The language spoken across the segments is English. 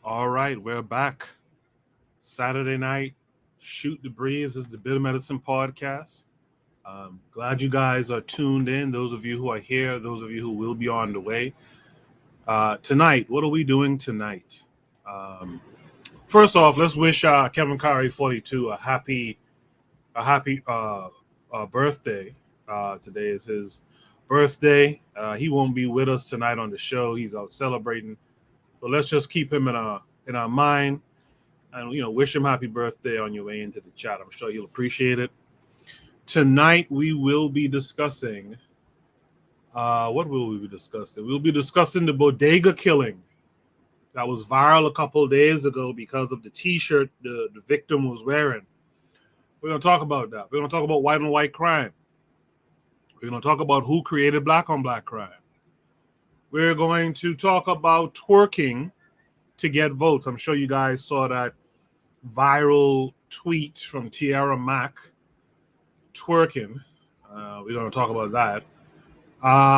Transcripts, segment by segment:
All right, we're back. Saturday night, Shoot the Breeze is the Bitter Medicine podcast. Glad you guys are tuned in. Those of you who are here, those of you who will be on the way. Tonight, what are we doing tonight? First off, let's wish Kevin Curry 42 a happy birthday. Today is his birthday. He won't be with us tonight on the show. He's out celebrating. But let's just keep him in our mind, and wish him happy birthday on your way into the chat. I'm sure he'll appreciate it. Tonight we will be discussing. What will we be discussing? We'll be discussing the bodega killing that was viral a couple of days ago because of the T-shirt the victim was wearing. We're gonna talk about that. We're gonna talk about white on white crime. We're gonna talk about who created black on black crime. We're going to talk about twerking to get votes. I'm sure you guys saw that viral tweet from Tiara Mack twerking. We're going to talk about that.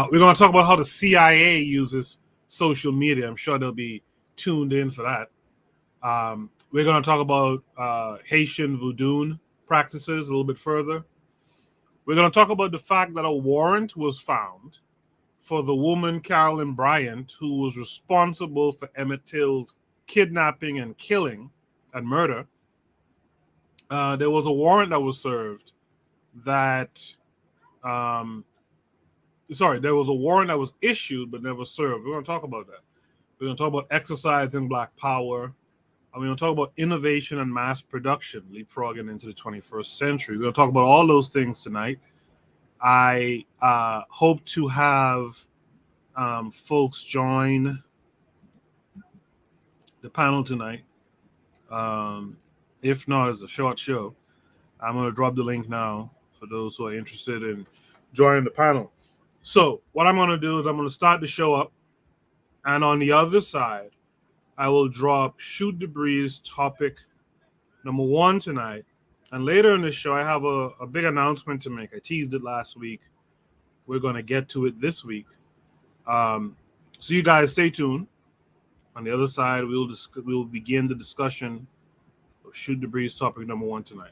We're going to talk about how the CIA uses social media. I'm sure they'll be tuned in for that. We're going to talk about Haitian voodoo practices a little bit further. We're going to talk about the fact that a warrant was found for the woman Carolyn Bryant, who was responsible for Emmett Till's kidnapping and killing and murder. There was a warrant that was served that, there was a warrant that was issued but never served. We're going to talk about that. We're going to talk about exercising black power. And we're going to talk about innovation and mass production, leapfrogging into the 21st century. We're going to talk about all those things tonight. I hope to have folks join the panel tonight. If not, it's a short show. I'm going to drop the link now for those who are interested in joining the panel. So what I'm going to do is I'm going to start the show up. And on the other side, I will drop Shoot the Breeze topic number 1 tonight. And later in the show, I have a big announcement to make. I teased it last week. We're going to get to it this week. So you guys stay tuned. On the other side, we'll begin the discussion of Shoot the Breeze topic number 1 tonight.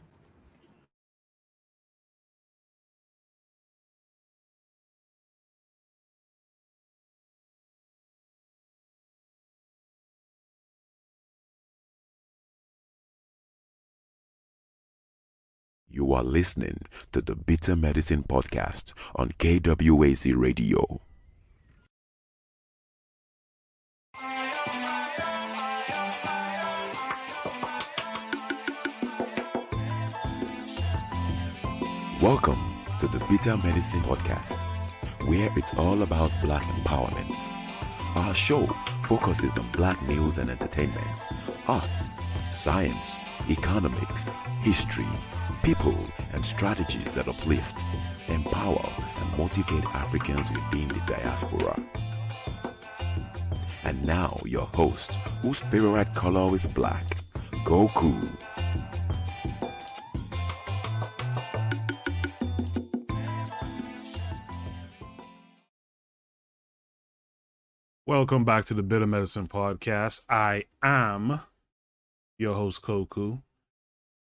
You are listening to the Bitter Medicine podcast on KWAZ Radio. Welcome to the Bitter Medicine podcast, where it's all about black empowerment. Our show focuses on black news and entertainment, arts, science, economics, history, people, and strategies that uplift, empower, and motivate Africans within the diaspora. And now your host, whose favorite color is black, Goku. Welcome back to the Bitter Medicine podcast. I am your host, Koku.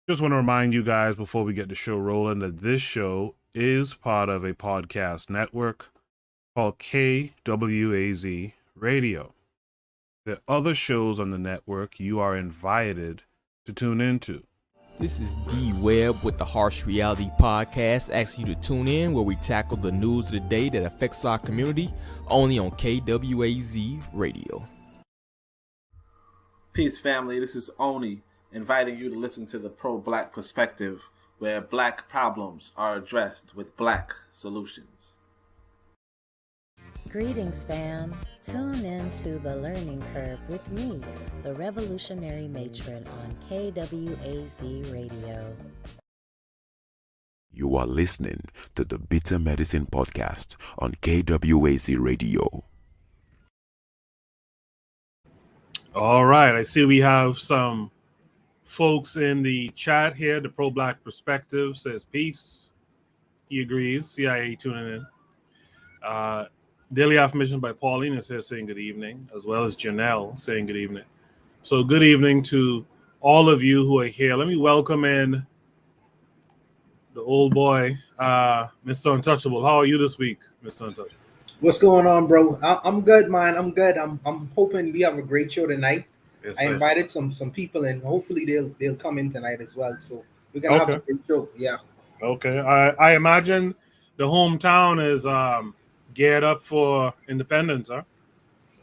Just want to remind you guys before we get the show rolling that this show is part of a podcast network called KWAZ Radio. There are other shows on the network you are invited to tune into. This is D Webb with the Harsh Reality Podcast, asking you to tune in where we tackle the news of the day that affects our community, only on KWAZ Radio. Peace, family. This is Oni, inviting you to listen to the Pro-Black Perspective, where black problems are addressed with black solutions. Greetings, fam. Tune in to The Learning Curve with me, the Revolutionary Matron on KWAZ Radio. You are listening to the Bitter Medicine podcast on KWAZ Radio. All right. I see we have some folks in the chat here. The Pro-Black Perspective says peace. He agrees. CIA tuning in. Daily affirmation by Pauline is here saying good evening, as well as Janelle saying good evening. So good evening to all of you who are here. Let me welcome in the old boy, Mr. Untouchable. How are you this week, Mr. Untouchable? What's going on, bro? I'm good, man. I'm good. I'm hoping we have a great show tonight. Yes, I sir. invited some people and hopefully they'll come in tonight as well. So we're gonna have Okay. a great show. Yeah. Okay. I imagine the hometown is geared up for independence, huh?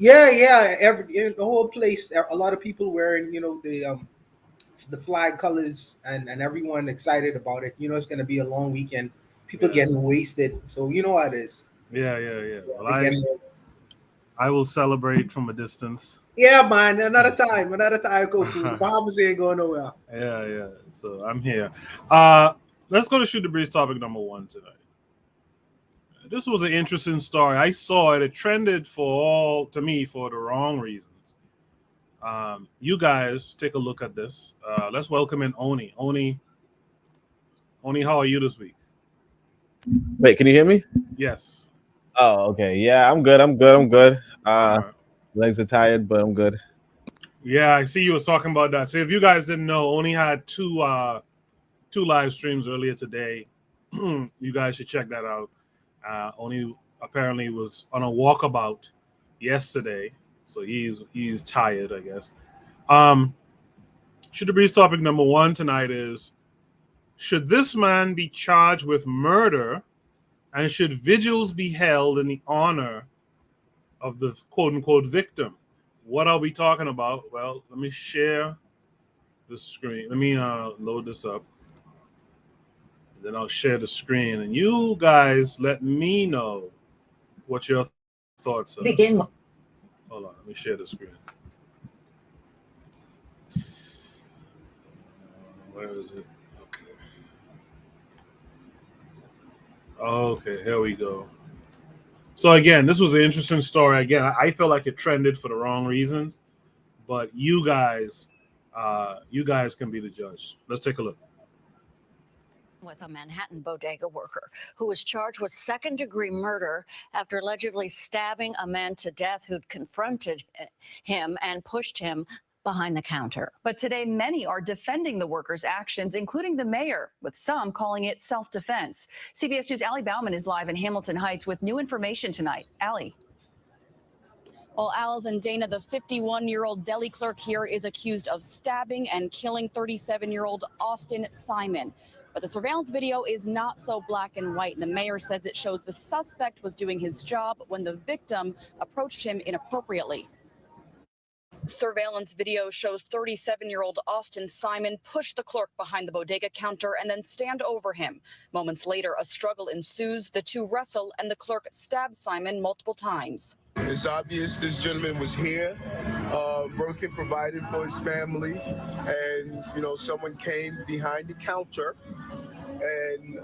Yeah. The whole place, a lot of people wearing, the flag colors and everyone excited about it. It's gonna be a long weekend. People Yeah. getting wasted. So you know how it is. Yeah. Well, They're getting- I will celebrate from a distance. yeah, man. Another time, go through. The Bahamas ain't going nowhere. Yeah. So I'm here. Let's go to Shoot the Breeze topic number 1 tonight. This was an interesting story. I saw it. It trended for the wrong reasons. You guys take a look at this. Let's welcome in Oni. Oni, how are you this week? Wait, can you hear me? Yes. Oh, okay. Yeah, I'm good. Right. Legs are tired, but I'm good. Yeah, I see you were talking about that. So if you guys didn't know, Oni had two live streams earlier today. You guys should check that out. Oni apparently was on a walkabout yesterday, so he's tired, I guess. Should the Breeze topic number 1 tonight is: should this man be charged with murder, and should vigils be held in the honor of the quote-unquote victim? What are we talking about? Well, let me share the screen. Let me load this up. Then I'll share the screen, and you guys let me know what your thoughts are. Begin. Hold on, let me share the screen. Where is it? Okay, here we go. So again, this was an interesting story. Again, I feel like it trended for the wrong reasons, but you guys can be the judge. Let's take a look. With a Manhattan bodega worker who was charged with second-degree murder after allegedly stabbing a man to death who'd confronted him and pushed him behind the counter. But today, many are defending the worker's actions, including the mayor, with some calling it self-defense. CBS News' Allie Bauman is live in Hamilton Heights with new information tonight. Allie. Well, Alice and Dana, the 51-year-old deli clerk here is accused of stabbing and killing 37-year-old Austin Simon. But the surveillance video is not so black and white, and the mayor says it shows the suspect was doing his job when the victim approached him inappropriately. Surveillance video shows 37-year-old Austin Simon push the clerk behind the bodega counter and then stand over him. Moments later, a struggle ensues. The two wrestle, and the clerk stabs Simon multiple times. It's obvious this gentleman was here, working, providing for his family, and someone came behind the counter, and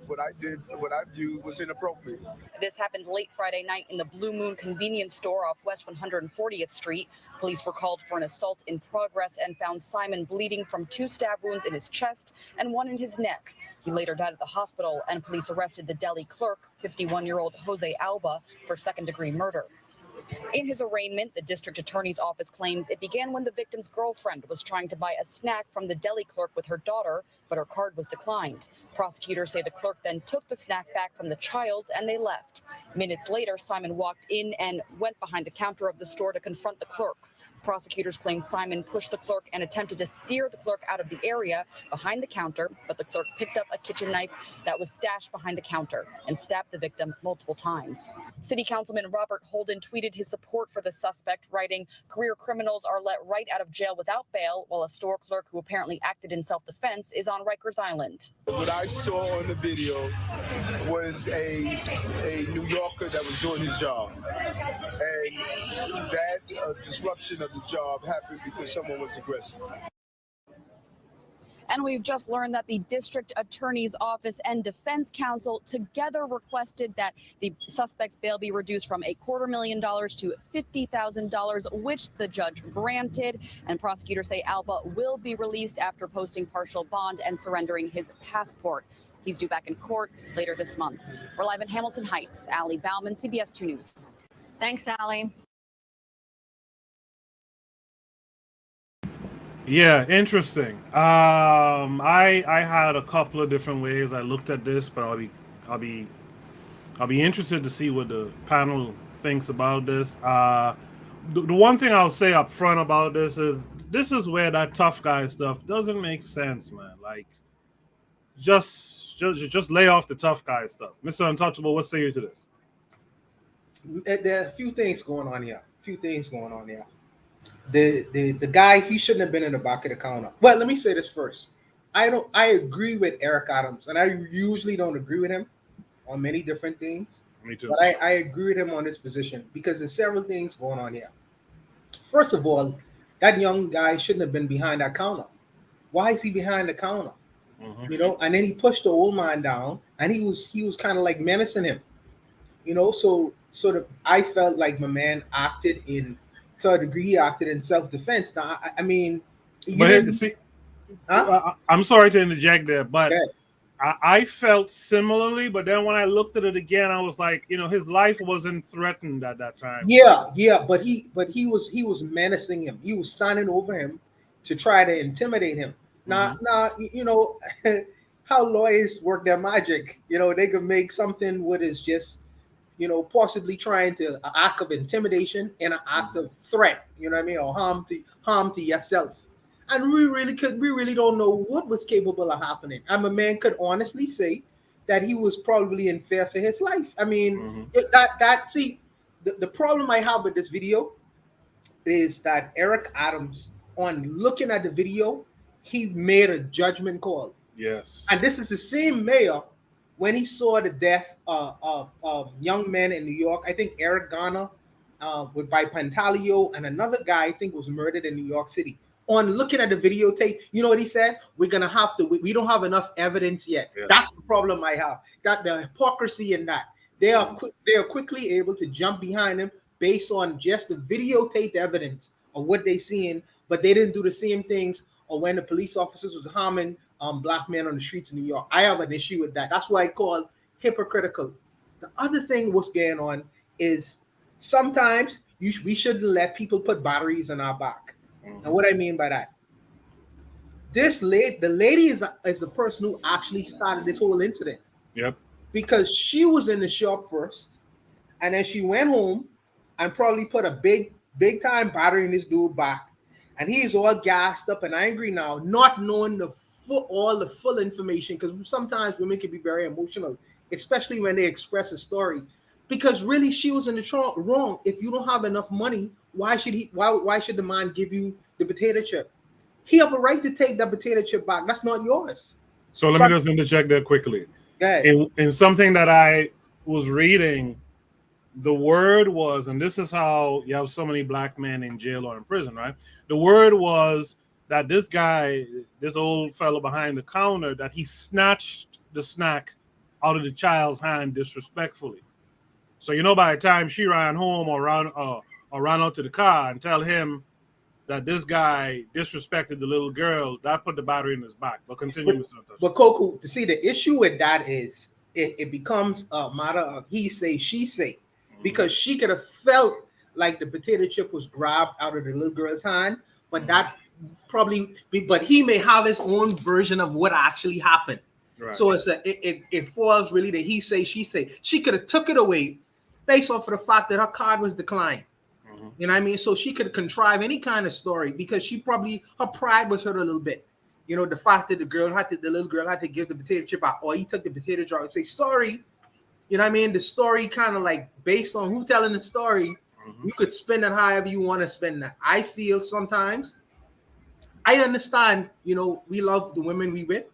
what I viewed was inappropriate. This happened late Friday night in the Blue Moon convenience store off West 140th Street. Police were called for an assault in progress and found Simon bleeding from 2 stab wounds in his chest and 1 in his neck. He later died at the hospital, and police arrested the deli clerk, 51-year-old Jose Alba, for second-degree murder. In his arraignment, the district attorney's office claims it began when the victim's girlfriend was trying to buy a snack from the deli clerk with her daughter, but her card was declined. Prosecutors say the clerk then took the snack back from the child and they left. Minutes later, Simon walked in and went behind the counter of the store to confront the clerk. Prosecutors claim Simon pushed the clerk and attempted to steer the clerk out of the area behind the counter, but the clerk picked up a kitchen knife that was stashed behind the counter and stabbed the victim multiple times. City Councilman Robert Holden tweeted his support for the suspect, writing, "Career criminals are let right out of jail without bail, while a store clerk who apparently acted in self-defense is on Rikers Island." What I saw on the video was a New Yorker that was doing his job, and that disruption of the job happened because someone was aggressive. And we've just learned that the district attorney's office and defense counsel together requested that the suspect's bail be reduced from $250,000 to $50,000, which the judge granted. And prosecutors say Alba will be released after posting partial bond and surrendering his passport. He's due back in court later this month. We're live in Hamilton Heights. Allie Bauman, CBS 2 News. Thanks, Allie. Yeah, interesting. I had a couple of different ways I looked at this, but I'll be I'll be interested to see what the panel thinks about this. The one thing I'll say up front about this is where that tough guy stuff doesn't make sense, man. Like, just lay off the tough guy stuff, Mister Untouchable. What say you to this? There are a few things going on here. The guy, he shouldn't have been in the back of the counter. Well, let me say this first. I agree with Eric Adams, and I usually don't agree with him on many different things. Me too. But I agree with him on this position because there's several things going on here. First of all, that young guy shouldn't have been behind that counter. Why is he behind the counter? And then he pushed the old man down, and he was kind of like menacing him. So sort of I felt like my man acted in to a degree, he acted in self-defense. Now I mean, see, I'm sorry to interject there, but I felt similarly, but then when I looked at it again, I was like, his life wasn't threatened at that time. Yeah, but he was menacing him. He was standing over him to try to intimidate him. Now, how lawyers work their magic. They could make something what is just, possibly trying to an act of intimidation and an act of threat. You know what I mean, or harm to yourself. And we really don't know what was capable of happening. And a man could honestly say that he was probably in fear for his life. I mean, the problem I have with this video is that Eric Adams, on looking at the video, he made a judgment call. Yes. And this is the same mayor when he saw the death of young men in New York. I think Eric Garner by Pantaleo, and another guy I think was murdered in New York City. On looking at the videotape, you know what he said? We don't have enough evidence yet. Yes. That's the problem I have. Got the hypocrisy in that. They are quickly able to jump behind him based on just the videotaped evidence of what they seen, but they didn't do the same things or when the police officers was harming black men on the streets of New York. I have an issue with that. That's why I call hypocritical. The other thing what's going on is sometimes we shouldn't let people put batteries in our back. And what I mean by that, the lady is the person who actually started this whole incident. Yep. Because she was in the shop first, and then she went home and probably put a big time battery in this dude back, and he's all gassed up and angry now, not knowing all the full information. Because sometimes women can be very emotional, especially when they express a story. Because really, she was in the wrong. If you don't have enough money, why should the man give you the potato chip? He have a right to take that potato chip back. That's not yours. So let me just interject there quickly. In something that I was reading, the word was, and this is how you have so many black men in jail or in prison, right? The word was that this guy, this old fellow behind the counter, that he snatched the snack out of the child's hand disrespectfully. So, by the time she ran home or ran out to the car and tell him that this guy disrespected the little girl, that put the battery in his back. But continue, Mr. Untouchable. But Coco, to see the issue with that is it becomes a matter of he say, she say, because she could have felt like the potato chip was grabbed out of the little girl's hand, but that probably, but he may have his own version of what actually happened. Right. So it falls really that he say, she say. She could have took it away based off of the fact that her card was declined. You know what I mean? So she could contrive any kind of story because her pride was hurt a little bit. The fact that the little girl had to give the potato chip out, or he took the potato chip out and say sorry. You know what I mean? The story kind of like based on who telling the story, you could spin it however you want to spin that. I feel sometimes, I understand, we love the women we with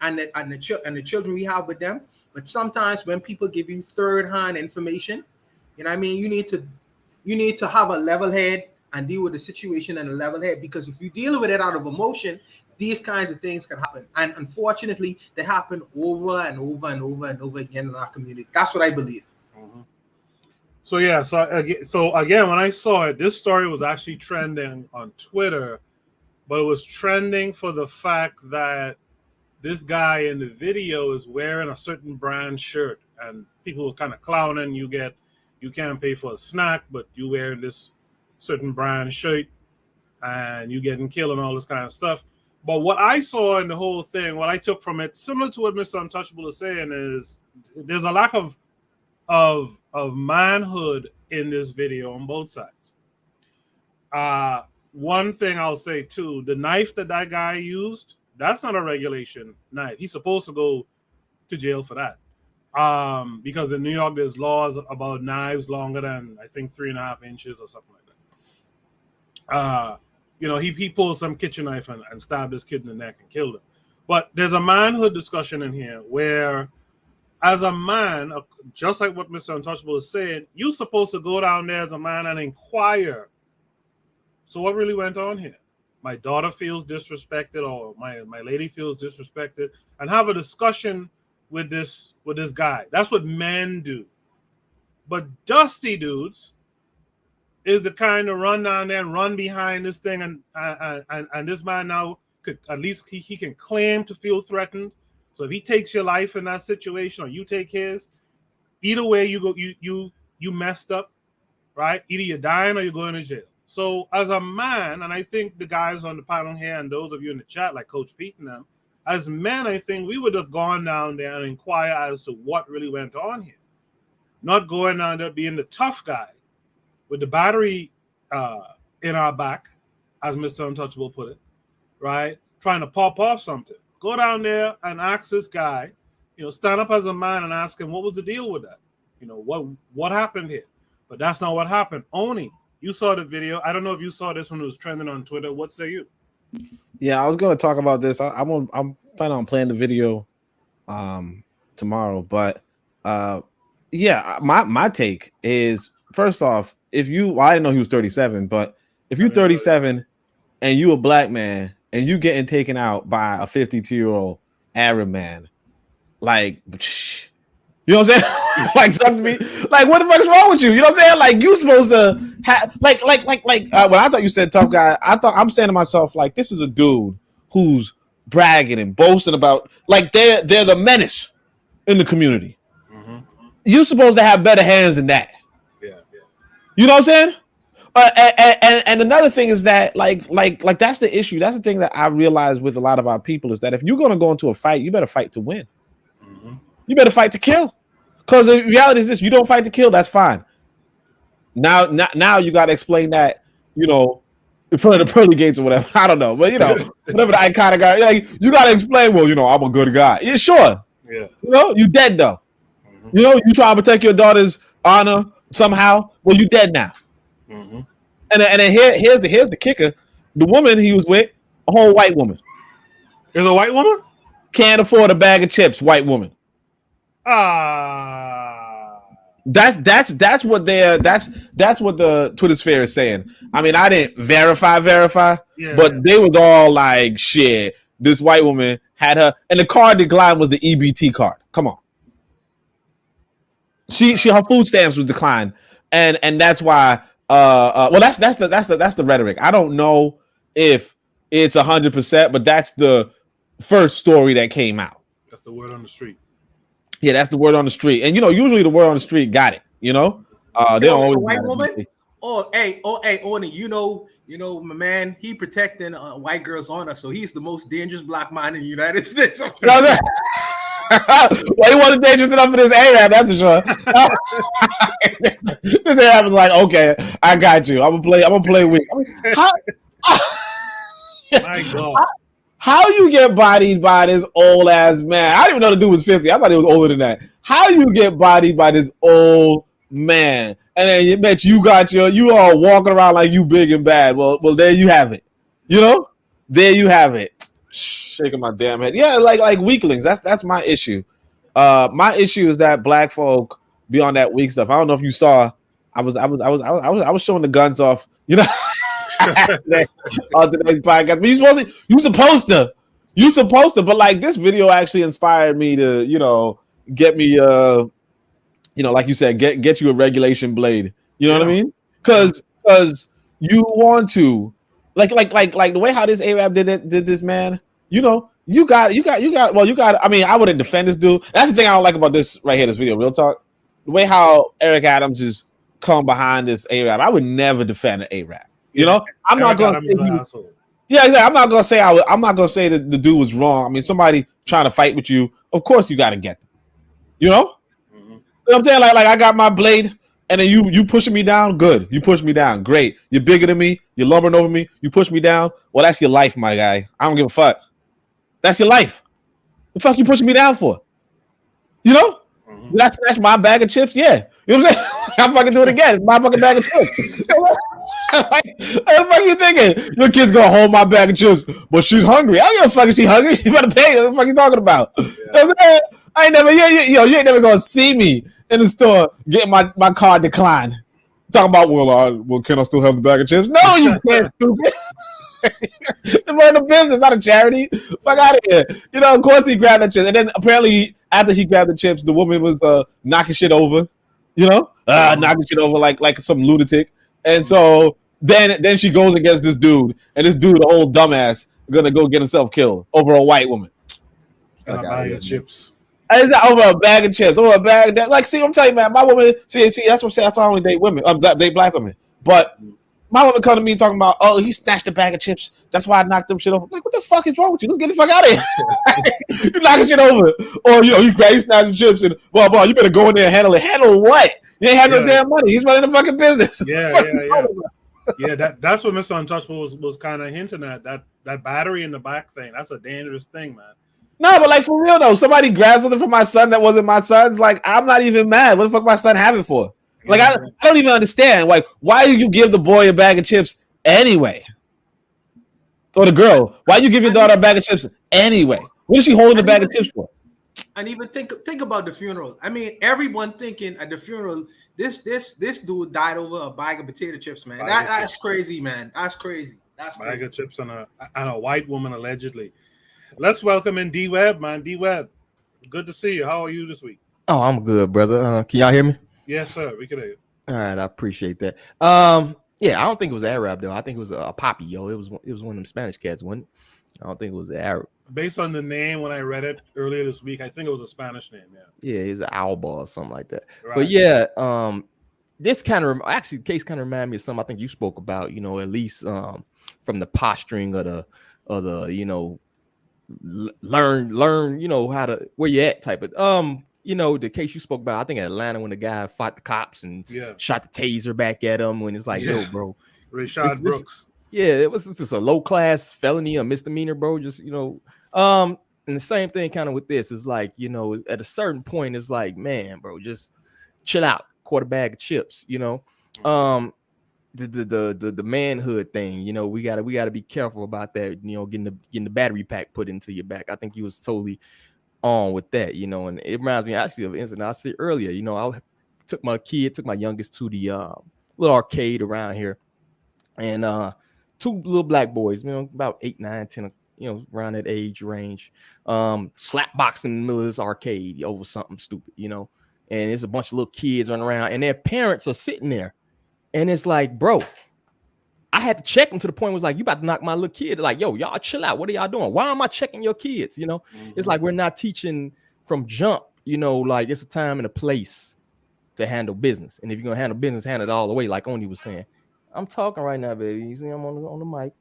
and the children we have with them, but sometimes when people give you third-hand information, you know what I mean? You need to have a level head and deal with the situation in a level head, because if you deal with it out of emotion, these kinds of things can happen. And unfortunately, they happen over and over and over and over again in our community. That's what I believe. So yeah, so again, when I saw it, this story was actually trending on Twitter, but it was trending for the fact that this guy in the video is wearing a certain brand shirt, and people were kind of clowning. You can't pay for a snack, but you wear this certain brand shirt. and you getting killed and all this kind of stuff. But what I saw in the whole thing, what I took from it, similar to what Mr. Untouchable is saying, is there's a lack of manhood in this video on both sides. One thing I'll say too, the knife that guy used, that's not a regulation knife. He's supposed to go to jail for that. Because in New York, there's laws about knives longer than, I think, 3.5 inches or something like that. He pulled some kitchen knife and stabbed this kid in the neck and killed him. But there's a manhood discussion in here where, as a man, just like what Mr. Untouchable is saying, you're supposed to go down there as a man and inquire. So what really went on here? My daughter feels disrespected, or my lady feels disrespected, and have a discussion with this guy. That's what men do. But dusty dudes is the kind to run down there and run behind this thing, and this man now could, at least he can claim to feel threatened. So if he takes your life in that situation, or you take his, either way you messed up, right? Either you're dying or you're going to jail. So as a man, and I think the guys on the panel here and those of you in the chat, like Coach Pete and them, as men, I think we would have gone down there and inquire as to what really went on here. Not going down there being the tough guy with the battery in our back, as Mr. Untouchable put it, right? Trying to pop off something. Go down there and ask this guy, stand up as a man and ask him, what was the deal with that? What happened here? But that's not what happened. Oni, you saw the video. I don't know if you saw this when it was trending on Twitter. What say you? Yeah, I was going to talk about this. I'm planning on playing the video tomorrow. But yeah, my take is, first off, I didn't know he was 37, but if you're 37 and you a black man and you getting taken out by a 52-year-old Arab man, like, you know what I'm saying? Like, something to me, like, what the fuck is wrong with you? You know what I'm saying? Like, you supposed to have, when I thought you said tough guy, I'm saying to myself, like, this is a dude who's bragging and boasting about, like, they're the menace in the community. Mm-hmm. You're supposed to have better hands than that. Yeah. You know what I'm saying? And another thing is that, like that's the issue. That's the thing that I realize with a lot of our people is that if you're going to go into a fight, you better fight to win. Mm-hmm. You better fight to kill. Because the reality is this: you don't fight to kill, that's fine. Now you got to explain that, in front of the pearly gates or whatever. I don't know, but whatever the iconic guy, like, you got to explain. Well, I'm a good guy. Yeah, sure. Yeah. You dead though. Mm-hmm. You try to protect your daughter's honor somehow. Well, you dead now. Mm-hmm. And then here's the kicker: the woman he was with, a whole white woman. Is a white woman? Can't afford a bag of chips. White woman. That's what the Twitter sphere is saying. I mean, I didn't verify, but they was all like, shit, this white woman had her, and the card declined was the EBT card. Come on. Her food stamps was declined, and that's why that's the rhetoric. I don't know if it's 100%, but that's the first story that came out. That's the word on the street. Yeah, that's the word on the street. And usually the word on the street got it, they don't always white woman. Hey, Oni, my man, he protecting white girls' honor, so he's the most dangerous black man in the United States. Well, he wasn't dangerous enough for this Arab, that's for sure. This Arab was like, okay, I got you. I'm gonna play weak. My God. How you get bodied by this old ass man? I didn't even know the dude was 50. I thought he was older than that. How you get bodied by this old man? And then you all walking around like you big and bad. Well, there you have it. There you have it. Shaking my damn head. Yeah, like weaklings. That's my issue. My issue is that black folk be on that weak stuff. I don't know if you saw. I was showing the guns off. On today's podcast, but you supposed to, but like this video actually inspired me to, get me, like you said, get you a regulation blade. You know what I mean? Because you want to, like the way how this Arab did this, man. You got. I mean, I wouldn't defend this dude. That's the thing I don't like about this right here, this video. Real talk. The way how Eric Adams is come behind this Arab, I would never defend an Arab. You know, I'm not going to say asshole. Yeah, exactly. I'm not gonna say I'm not gonna say that the dude was wrong. I mean, somebody trying to fight with you, of course you got to get them. You know? Mm-hmm. You know what I'm saying? Like I got my blade, and then you pushing me down. Good, you push me down. Great. You're bigger than me. You're lumbering over me. You push me down. Well, that's your life, my guy. I don't give a fuck. That's your life. The fuck you pushing me down for? You know? Mm-hmm. That's my bag of chips. Yeah. You know what I'm saying? I'll fucking do it again. It's my fucking bag of chips. Like, what the fuck you thinking? Your kid's gonna hold my bag of chips, but she's hungry. I don't give a fuck if she's hungry. You better pay. What the fuck you talking about? Yeah. You know what I'm saying? I ain't never, you ain't never gonna see me in the store getting my card declined. Talking about, well, can I still have the bag of chips? No, you can't, stupid. It's running a business, not a charity. Fuck out of here. You know, of course he grabbed the chips. And then apparently after he grabbed the chips, the woman was knocking shit over. You know? Knocking shit over like some lunatic. And so then she goes against this dude. And this dude, the old dumbass, gonna go get himself killed over a white woman. And a bag of chips. It's not over a bag of chips, over a bag of that. Like, see, I'm telling you, man, my woman, see, that's what I'm saying. That's why I only date women. Date black women. But my woman come to me talking about, oh, he snatched a bag of chips. That's why I knocked them shit over. Like, what the fuck is wrong with you? Let's get the fuck out of here. You knocking shit over. Or, you snatched the chips and, well, you better go in there and handle it. Handle what? You ain't have no damn money. He's running the fucking business. Yeah. Yeah, that's what Mr. Untouchable was kind of hinting at. That battery in the back thing. That's a dangerous thing, man. No, but like for real though, somebody grabs something from my son that wasn't my son's. Like, I'm not even mad. What the fuck my son have it for? Like, I don't even understand. Like, why do you give the boy a bag of chips anyway? Or the girl, why you give your daughter a bag of chips anyway? What is she holding the bag of chips for? And even think about the funeral. I mean, everyone thinking at the funeral, this dude died over a bag of potato chips, man. That's crazy, man. That's crazy. That's crazy. Bag of chips and a white woman allegedly. Let's welcome in D-Web, man. D-Web, good to see you. How are you this week? Oh, I'm good, brother. Can y'all hear me? Yes, sir. We can hear you. All right, I appreciate that. Yeah, I don't think it was Arab though. I think it was a Poppy, yo. It was one of them Spanish cats, wasn't it? I don't think it was Arab. Based on the name, when I read it earlier this week, I think it was a Spanish name. Yeah, it was an Alba or something like that. Right. But yeah, this kind of actually the case kind of reminded me of something I think you spoke about. You know, at least from the posturing of the learn how to where you at type of the case you spoke about, I think in Atlanta when the guy fought the cops and shot the taser back at him when it's like, yo, bro. Rashad Brooks. It was just a low class felony, a misdemeanor, bro. Just and the same thing kind of with this is like, at a certain point, it's like, man, bro, just chill out, quarter bag of chips, the manhood thing, we gotta be careful about that, getting the battery pack put into your back. I think he was totally on with that, and it reminds me actually of an incident I said earlier. I took my youngest to the little arcade around here, and two little black boys, about 8, 9, 10, around that age range, slap boxing in the middle of this arcade over something stupid, and there's a bunch of little kids running around and their parents are sitting there. And it's like, bro, I had to check them to the point where it was like, you about to knock my little kid. Like, yo, y'all chill out. What are y'all doing? Why am I checking your kids? It's like we're not teaching from jump, like it's a time and a place to handle business. And if you're going to handle business, handle it all the way, like Oni was saying. I'm talking right now, baby. You see, I'm on the mic.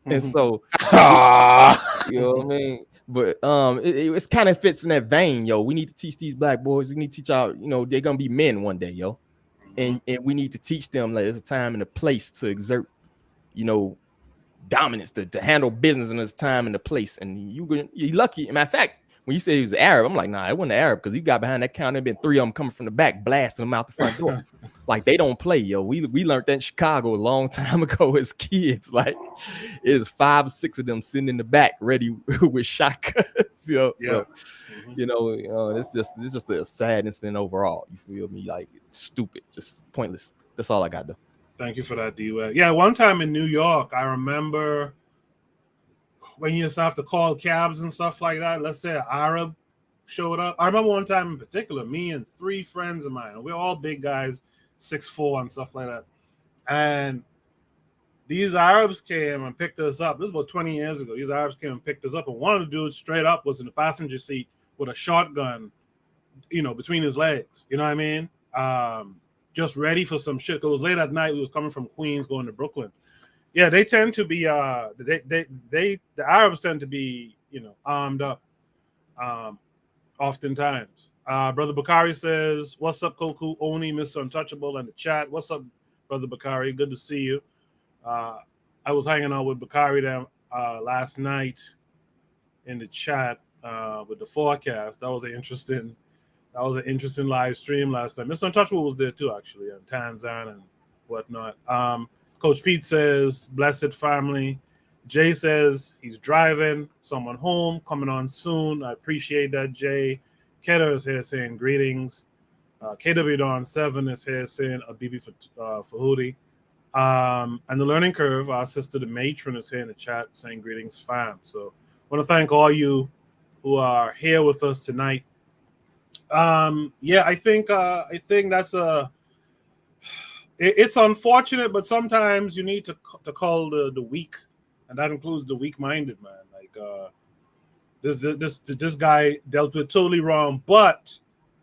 And so, you know what I mean? But it's kind of fits in that vein, yo. We need to teach these black boys. We need to teach our, they're going to be men one day, yo. And we need to teach them like there's a time and a place to exert, dominance, to handle business, and there's a time and a place. And you're lucky. Matter of fact, when you say he was Arab, I'm like, nah, it wasn't Arab because he got behind that counter. There been 3 of them coming from the back, blasting them out the front door. Like they don't play, yo. We learned that in Chicago a long time ago as kids. Like it is 5 or 6 of them sitting in the back, ready with shotguns. So, it's just a sad incident overall. You feel me? Like stupid, just pointless. That's all I got though. Thank you for that, D-Web. Yeah, one time in New York, I remember when you used to have to call cabs and stuff like that. Let's say an Arab showed up. I remember one time in particular, me and 3 friends of mine, we're all big guys, 6'4" and stuff like that. And these Arabs came and picked us up. This was about 20 years ago. These Arabs came and picked us up. And one of the dudes straight up was in the passenger seat with a shotgun, between his legs. You know what I mean? just ready for some shit. It was late at night. We was coming from Queens going to Brooklyn. Yeah, they tend to be the Arabs tend to be, armed up oftentimes. Brother Bakari says, "What's up, Koku Oni, Mr. Untouchable in the chat. What's up, Brother Bakari? Good to see you." I was hanging out with Bakari last night in the chat with the forecast. That was an interesting live stream last time. Mr. Untouchable was there too, actually, and Tanzan and whatnot. Coach Pete says, "Blessed family." Jay says he's driving someone home, coming on soon. I appreciate that, Jay. Ketter is here saying greetings. KW Don 7 is here saying a BB for Hootie. And the Learning Curve, our sister the matron is here in the chat saying greetings, fam. So I want to thank all you who are here with us tonight. I think that's it's unfortunate, but sometimes you need to call the weak, and that includes the weak-minded, man. Like this guy dealt with totally wrong, but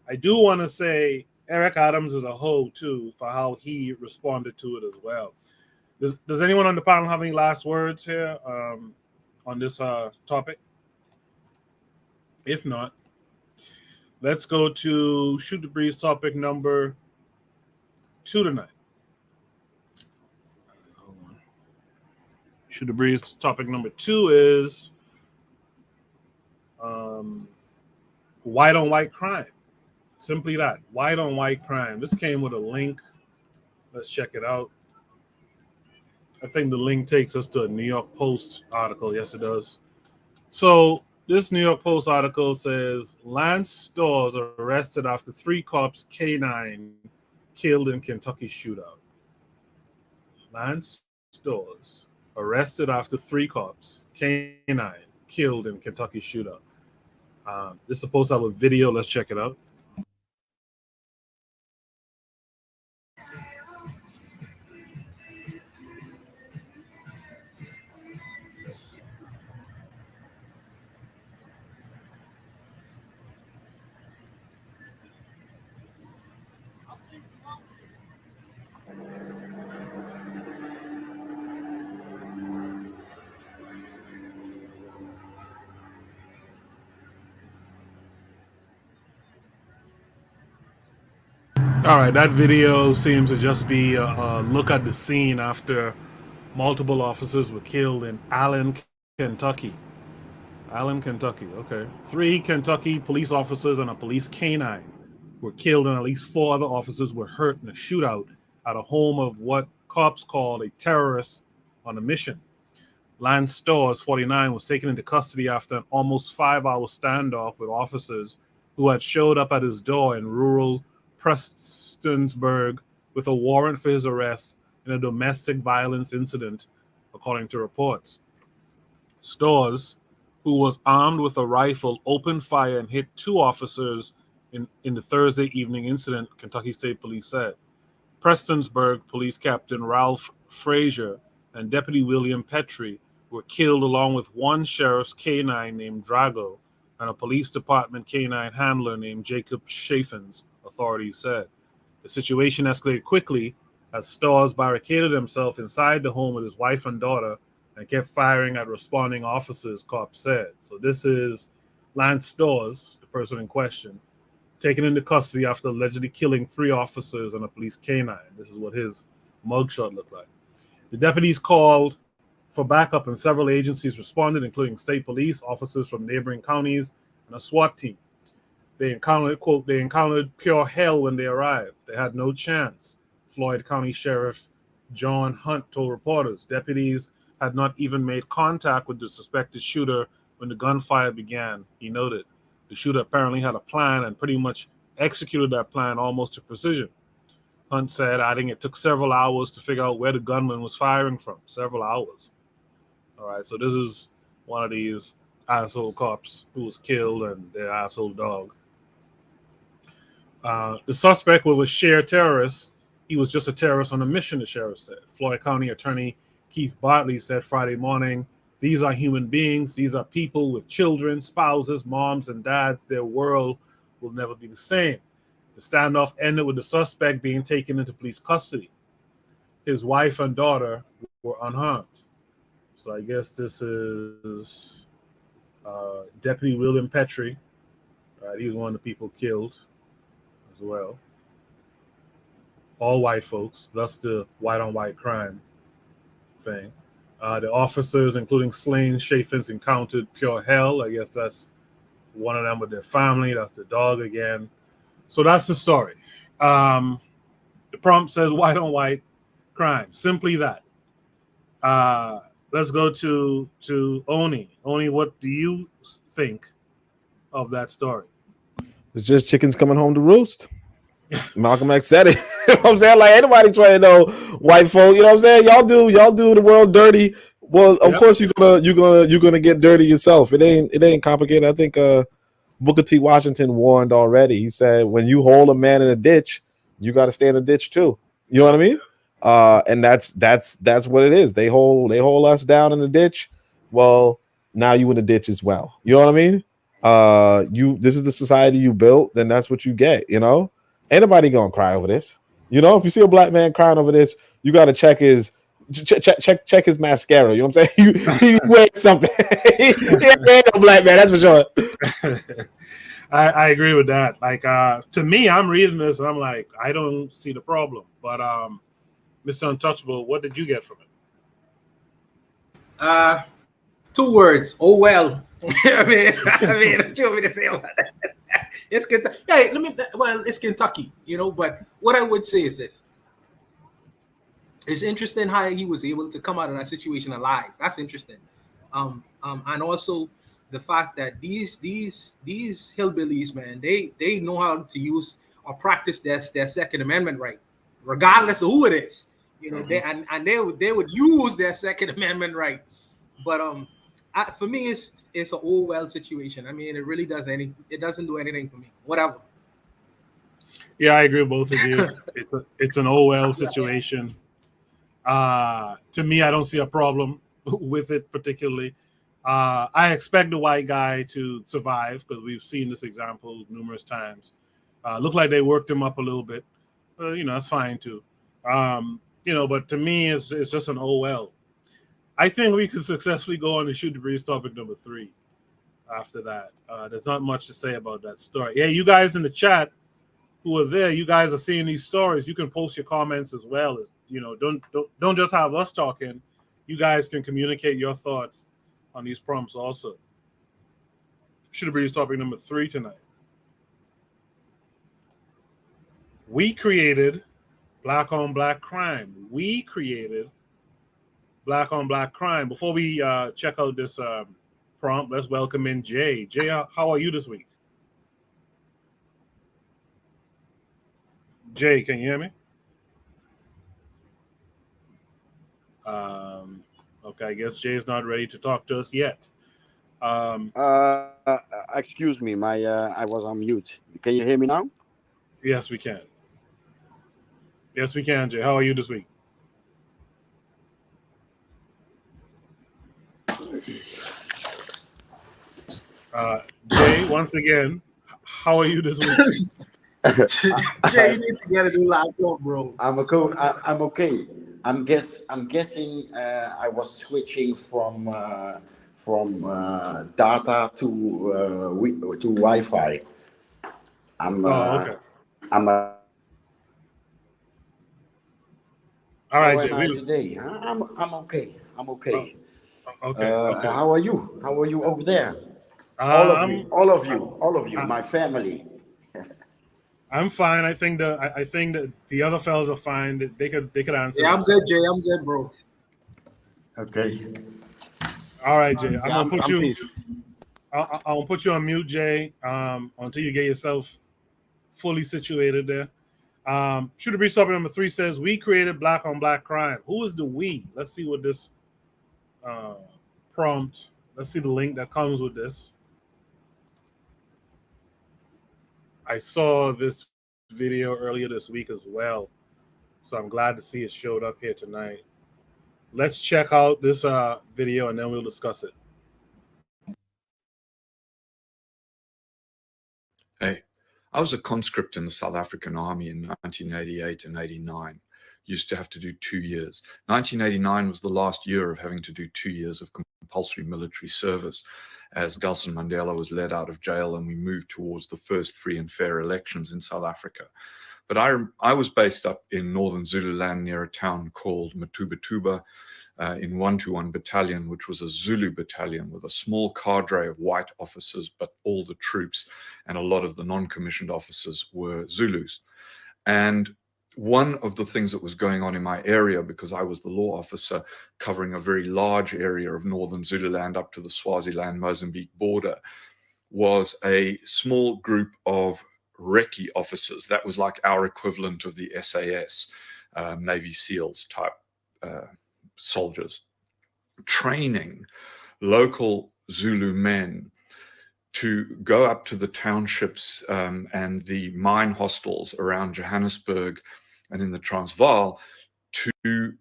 I do want to say Eric Adams is a hoe too for how he responded to it as well. Does anyone on the panel have any last words here on this topic? If not, let's go to Shoot the Breeze topic number 2 tonight. Shoot the Breeze topic number 2 is white on white crime. Simply that, white on white crime. This came with a link. Let's check it out. I think the link takes us to a New York Post article. Yes, it does. So this New York Post article says Lance Stores arrested after 3 cops K9 killed in Kentucky shootout. Lance Stores arrested after 3 cops K9 killed in Kentucky shootout. This is supposed to have a video. Let's check it out. All right, that video seems to just be a look at the scene after multiple officers were killed in Allen, Kentucky. Allen, Kentucky, okay. 3 Kentucky police officers and a police canine were killed, and at least 4 other officers were hurt in a shootout at a home of what cops called a terrorist on a mission. Lance Stores, 49, was taken into custody after an almost 5-hour standoff with officers who had showed up at his door in rural Prestonsburg with a warrant for his arrest in a domestic violence incident, according to reports. Stores, who was armed with a rifle, opened fire and hit 2 officers in the Thursday evening incident, Kentucky State Police said. Prestonsburg Police Captain Ralph Frazier and Deputy William Petrie were killed along with 1 sheriff's K9 named Drago and a police department K9 handler named Jacob Chaffins, authorities said. The situation escalated quickly as Stores barricaded himself inside the home with his wife and daughter and kept firing at responding officers, cops said. So this is Lance Stores, the person in question, taken into custody after allegedly killing 3 officers and a police canine. This is what his mugshot looked like. The deputies called for backup and several agencies responded, including state police, officers from neighboring counties, and a SWAT team. They encountered, quote, they encountered pure hell when they arrived. They had no chance, Floyd County Sheriff John Hunt told reporters. Deputies had not even made contact with the suspected shooter when the gunfire began, he noted. The shooter apparently had a plan and pretty much executed that plan almost to precision. Hunt said, adding it took several hours to figure out where the gunman was firing from. Several hours. All right, so this is one of these asshole cops who was killed and their asshole dog. The suspect was a shared terrorist. He was just a terrorist on a mission, the sheriff said. Floyd County Attorney Keith Bartley said Friday morning, these are human beings. These are people with children, spouses, moms, and dads. Their world will never be the same. The standoff ended with the suspect being taken into police custody. His wife and daughter were unharmed. So I guess this is Deputy William Petrie. Right, he's one of the people killed as well. All white folks, thus the white-on-white crime thing. The officers, including Slane Chaffins, encountered pure hell. I guess that's one of them with their family. That's the dog again. So that's the story. The prompt says white-on-white crime. Simply that. Let's go to Oni. Oni, what do you think of that story? It's just chickens coming home to roost. Malcolm X said it. You know what I'm saying? Like, anybody trying to know white folk, you know what I'm saying? Y'all do the world dirty. Well, of course you're gonna get dirty yourself. It ain't complicated. I think Booker T. Washington warned already. He said, when you hold a man in a ditch, you gotta stay in the ditch too. You know what I mean? And that's what it is. They hold us down in the ditch. Well, now you in the ditch as well. You know what I mean? This is the society you built, then that's what you get, you know. Ain't nobody gonna cry over this. You know, if you see a black man crying over this, you gotta check his his mascara. You know what I'm saying? He wearing something. He ain't no black man, that's for sure. I agree with that. Like, to me, I'm reading this and I'm like, I don't see the problem. But Mr. Untouchable, what did you get from it? 2 words. Oh well. I mean, what you want me to say about that? It's Kentucky. Hey, it's Kentucky, you know. But what I would say is this: it's interesting how he was able to come out of that situation alive. That's interesting. And also the fact that these hillbillies, man, they know how to use or practice their Second Amendment right, regardless of who it is. You know, they would use their Second Amendment right. But for me, it's an old well situation. I mean, it really doesn't do anything for me. Whatever. Yeah, I agree with both of you. It's an OL situation. To me, I don't see a problem with it particularly. I expect the white guy to survive because we've seen this example numerous times. Look like they worked him up a little bit. You know, that's fine too. You know, but to me, it's just an OL. I think we could successfully go on and shoot the breeze topic number 3 after that. There's not much to say about that story. Yeah, you guys in the chat who are there, you guys are seeing these stories. You can post your comments as well. You know, don't just have us talking. You guys can communicate your thoughts on these prompts also. Shoot the breeze topic number 3 tonight. We created black on black crime. We created black on black crime. Before we check out this prompt, let's welcome in Jay. Jay, how are you this week? Jay, can you hear me? Okay, I guess Jay's not ready to talk to us yet. Excuse me, I was on mute. Can you hear me now? Yes, we can. Yes, we can, Jay. How are you this week? Jay, once again, how are you this week? Jay, you need to get a new laptop, bro. I'm okay. I'm guessing I was switching from data to Wi-Fi. Okay. All right, Jay. Jay. Today, I'm okay. I'm okay. Okay. How are you? How are you over there? All of you, my family. I'm fine. I think that the other fellas are fine. They could answer. Yeah, I'm good, Jay. I'm good, bro. Okay. All right, Jay. I'm gonna put you on mute, Jay, until you get yourself fully situated there. Shoot the breeze topic number 3 says we created black on black crime. Who is the we? Let's see what this prompt. Let's see the link that comes with this. I saw this video earlier this week as well, so I'm glad to see it showed up here tonight. Let's check out this video and then we'll discuss it. Hey, I was a conscript in the South African Army in 1988 and 89. Used to have to do 2 years. 1989 was the last year of having to do 2 years of compulsory military service as Nelson Mandela was led out of jail and we moved towards the first free and fair elections in South Africa. But I was based up in northern Zululand near a town called Matubatuba in 121 Battalion, which was a Zulu battalion with a small cadre of white officers, but all the troops and a lot of the non-commissioned officers were Zulus. And one of the things that was going on in my area, because I was the law officer covering a very large area of northern Zululand up to the Swaziland-Mozambique border, was a small group of recce officers. That was like our equivalent of the SAS, Navy SEALs type soldiers, training local Zulu men to go up to the townships and the mine hostels around Johannesburg and in the Transvaal to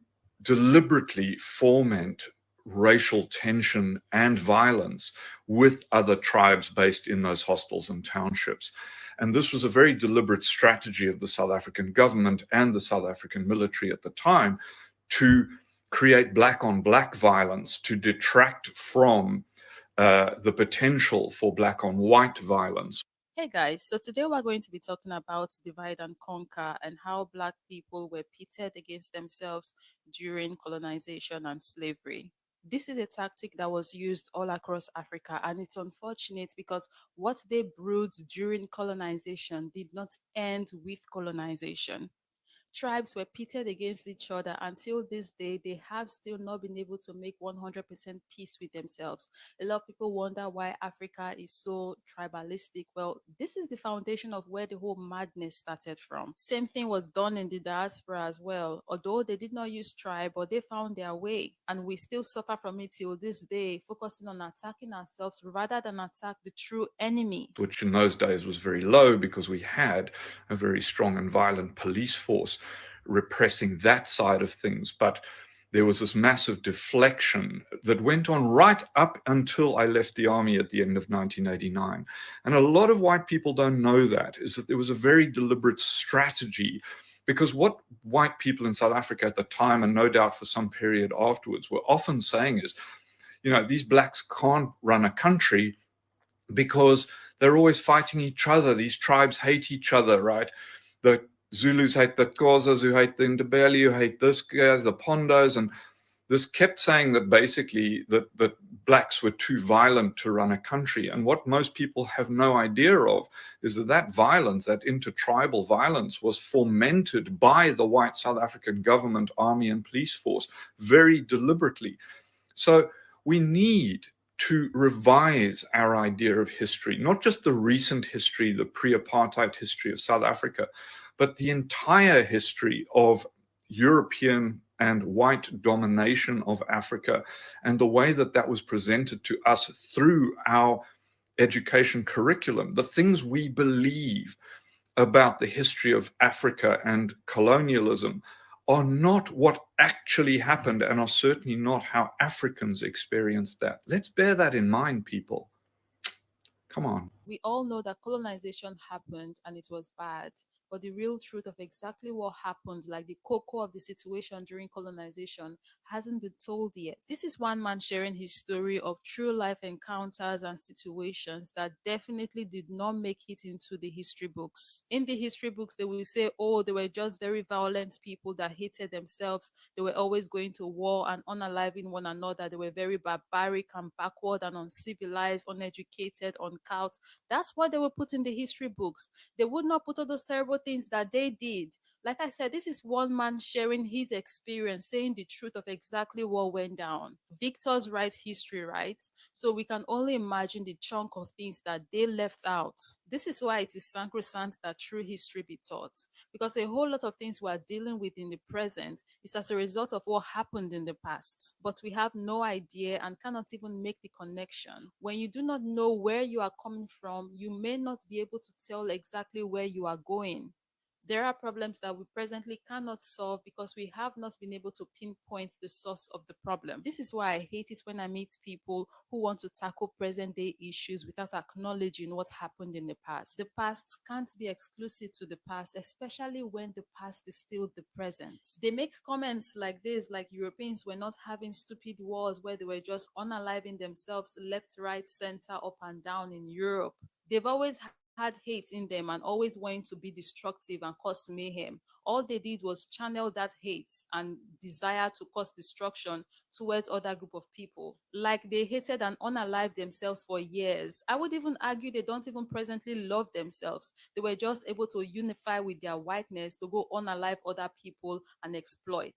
deliberately foment racial tension and violence with other tribes based in those hostels and townships. And this was a very deliberate strategy of the South African government and the South African military at the time to create black on black violence, to detract from the potential for black on white violence. Hey guys, so today we're going to be talking about divide and conquer and how Black people were pitted against themselves during colonization and slavery. This is a tactic that was used all across Africa, and it's unfortunate because what they brewed during colonization did not end with colonization. Tribes were pitted against each other. Until this day, they have still not been able to make 100% peace with themselves. A lot of people wonder why Africa is so tribalistic. Well, this is the foundation of where the whole madness started from. Same thing was done in the diaspora as well. Although they did not use tribe, but they found their way, and we still suffer from it till this day, focusing on attacking ourselves rather than attack the true enemy. Which in those days was very low because we had a very strong and violent police force repressing that side of things. But there was this massive deflection that went on right up until I left the army at the end of 1989. And a lot of white people don't know that, is that there was a very deliberate strategy, because what white people in South Africa at the time, and no doubt for some period afterwards, were often saying is, you know, these blacks can't run a country because they're always fighting each other. These tribes hate each other, right? The Zulus hate the KWAZs, who hate the Ndebele, who hate this guys, the Pondos, and this kept saying that basically that blacks were too violent to run a country. And what most people have no idea of is that violence, that intertribal violence, was fomented by the white South African government, army, and police force very deliberately. So we need to revise our idea of history, not just the recent history, the pre-apartheid history of South Africa, but the entire history of European and white domination of Africa, and the way that that was presented to us through our education curriculum, the things we believe about the history of Africa and colonialism are not what actually happened, and are certainly not how Africans experienced that. Let's bear that in mind, people. Come on. We all know that colonization happened and it was bad. But the real truth of exactly what happened, like the cocoa of the situation during colonization, hasn't been told yet. This is one man sharing his story of true life encounters and situations that definitely did not make it into the history books. In the history books, they will say, oh, they were just very violent people that hated themselves. They were always going to war and unaliving one another. They were very barbaric and backward and uncivilized, uneducated, uncouth. That's what they will put in the history books. They would not put all those terrible things that they did. Like I said, this is one man sharing his experience, saying the truth of exactly what went down. Victors write history, right? So we can only imagine the chunk of things that they left out. This is why it is sacrosanct that true history be taught, because a whole lot of things we are dealing with in the present is as a result of what happened in the past. But we have no idea and cannot even make the connection. When you do not know where you are coming from, you may not be able to tell exactly where you are going. There are problems that we presently cannot solve because we have not been able to pinpoint the source of the problem. This is why I hate it when I meet people who want to tackle present day issues without acknowledging what happened in the past. The past can't be exclusive to the past, especially when the past is still the present. They make comments like this, like Europeans were not having stupid wars where they were just unaliving themselves left, right, center, up and down in Europe. They've always had hate in them and always wanting to be destructive and cause mayhem. All they did was channel that hate and desire to cause destruction towards other group of people. Like they hated and unalived themselves for years. I would even argue they don't even presently love themselves. They were just able to unify with their whiteness to go unalive other people and exploit.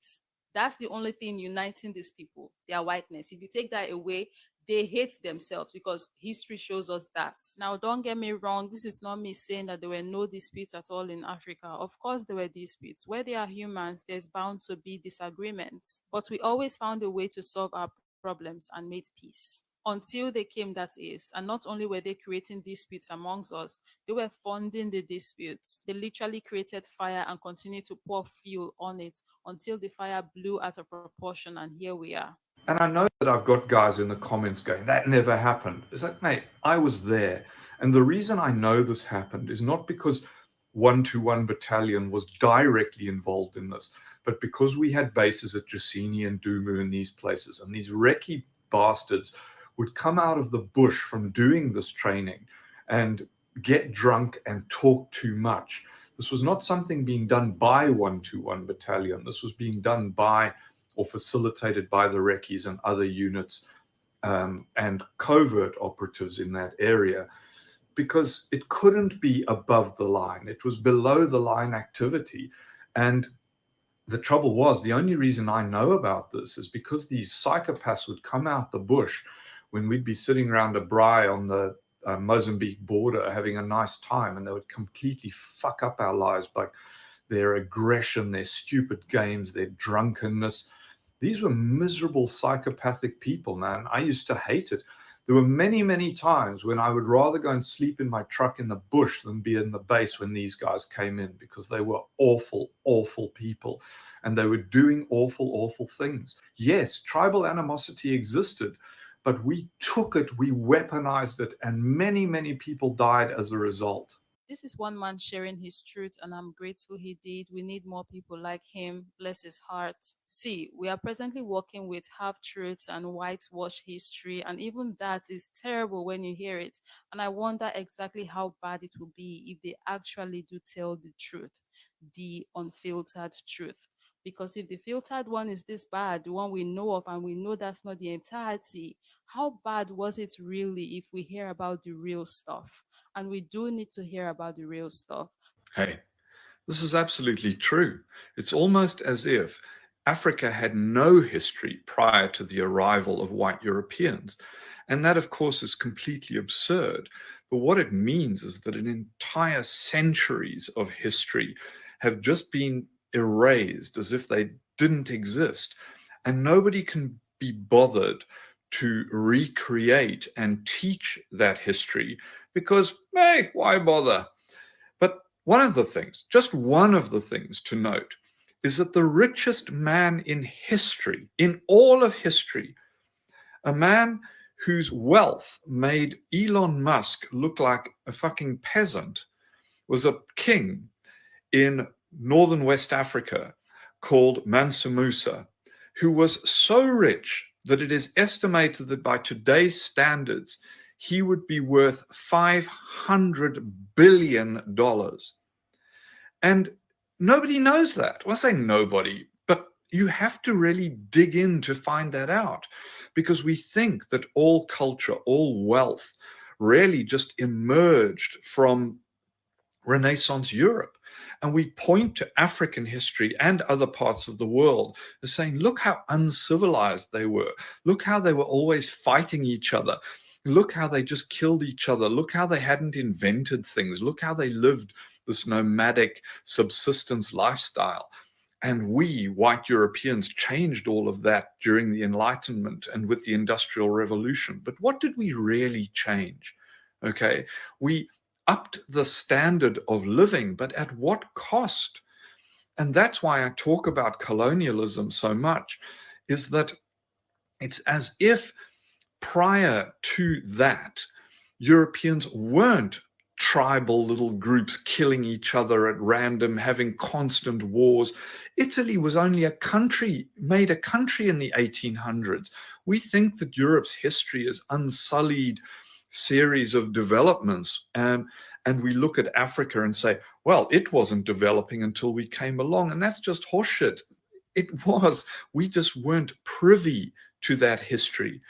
That's the only thing uniting these people, their whiteness. If you take that away, they hate themselves because history shows us that. Now, don't get me wrong, this is not me saying that there were no disputes at all in Africa. Of course, there were disputes. Where there are humans, there's bound to be disagreements. But we always found a way to solve our problems and made peace. Until they came, that is. And not only were they creating disputes amongst us, they were funding the disputes. They literally created fire and continued to pour fuel on it until the fire blew out of proportion, and here we are. And I know that I've got guys in the comments going, that never happened. It's like, mate, I was there. And the reason I know this happened is not because 121 Battalion was directly involved in this, but because we had bases at Jacini and Dumu and these places, and these recce bastards would come out of the bush from doing this training and get drunk and talk too much. This was not something being done by 121 Battalion. This was being done by or facilitated by the recce's and other units and covert operatives in that area, because it couldn't be above the line. It was below the line activity. And the trouble was, the only reason I know about this is because these psychopaths would come out the bush when we'd be sitting around a braai on the Mozambique border having a nice time, and they would completely fuck up our lives by their aggression, their stupid games, their drunkenness. These were miserable psychopathic people, man. I used to hate it. There were many, many times when I would rather go and sleep in my truck in the bush than be in the base when these guys came in, because they were awful, awful people. And they were doing awful, awful things. Yes, tribal animosity existed, but we took it, we weaponized it, and many, many people died as a result. This is one man sharing his truth, and I'm grateful he did. We need more people like him. Bless his heart. See, we are presently working with half-truths and whitewash history, and even that is terrible when you hear it. And I wonder exactly how bad it will be if they actually do tell the truth, the unfiltered truth. Because if the filtered one is this bad, the one we know of, and we know that's not the entirety, how bad was it really if we hear about the real stuff? And we do need to hear about the real stuff. Hey, this is absolutely true. It's almost as if Africa had no history prior to the arrival of white Europeans. And that, of course, is completely absurd. But what it means is that an entire centuries of history have just been erased as if they didn't exist. And nobody can be bothered to recreate and teach that history because, hey, why bother? But one of the things, just one of the things to note, is that the richest man in history, in all of history, a man whose wealth made Elon Musk look like a fucking peasant, was a king in northern West Africa called Mansa Musa, who was so rich that it is estimated that by today's standards, he would be worth $500 billion. And nobody knows that. Well, I say nobody, but you have to really dig in to find that out, because we think that all culture, all wealth really just emerged from Renaissance Europe. And we point to African history and other parts of the world as saying, look how uncivilized they were. Look how they were always fighting each other. Look how they just killed each other. Look how they hadn't invented things. Look how they lived this nomadic subsistence lifestyle. And we, white Europeans, changed all of that during the Enlightenment and with the Industrial Revolution. But what did we really change? Okay, we upped the standard of living, but at what cost? And that's why I talk about colonialism so much, is that it's as if prior to that, Europeans weren't tribal little groups killing each other at random, having constant wars. Italy was only made a country in the 1800s. We think that Europe's history is unsullied series of developments. And we look at Africa and say, well, it wasn't developing until we came along. And that's just horseshit. It was. We just weren't privy to that history,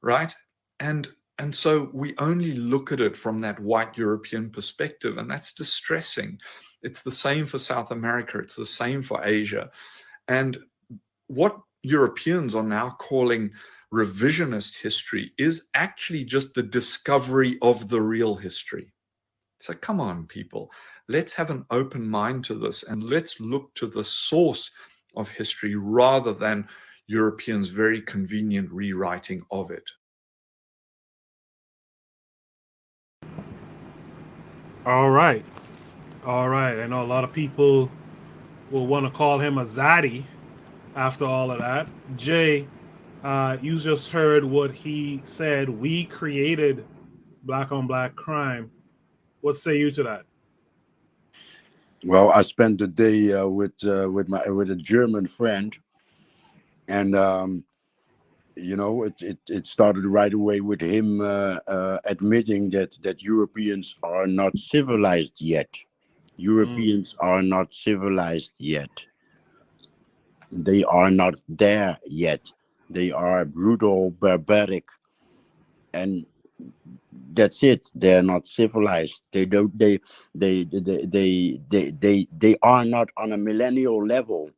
right? And so we only look at it from that white European perspective, and that's distressing. It's the same for South America. It's the same for Asia. And what Europeans are now calling revisionist history is actually just the discovery of the real history. So come on, people, let's have an open mind to this, and let's look to the source of history rather than Europeans' very convenient rewriting of it. All right. I know a lot of people will want to call him a zaddy after all of that. Jay, you just heard what he said. We created black on black crime. What say you to that? Well, I spent the day with a German friend, and it started right away with him admitting that Europeans are not civilized yet. Europeans are not civilized yet. They are not there yet. They are brutal, barbaric, and that's it. They're not civilized. They are not on a millennial level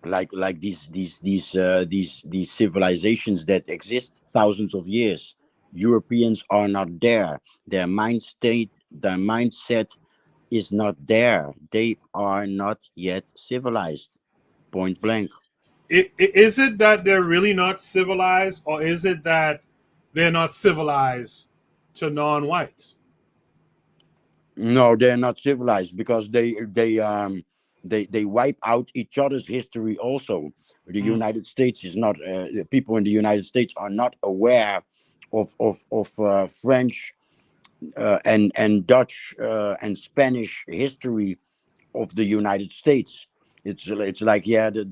like these civilizations that exist thousands of years. Europeans are not there. Their mindset is not there. They are not yet civilized. Point blank. Is it that they're really not civilized, or is it that they're not civilized to non-whites? No, they're not civilized because they wipe out each other's history also. The United States is not. People in the United States are not aware of French and Dutch and Spanish history of the United States. It's like, yeah, the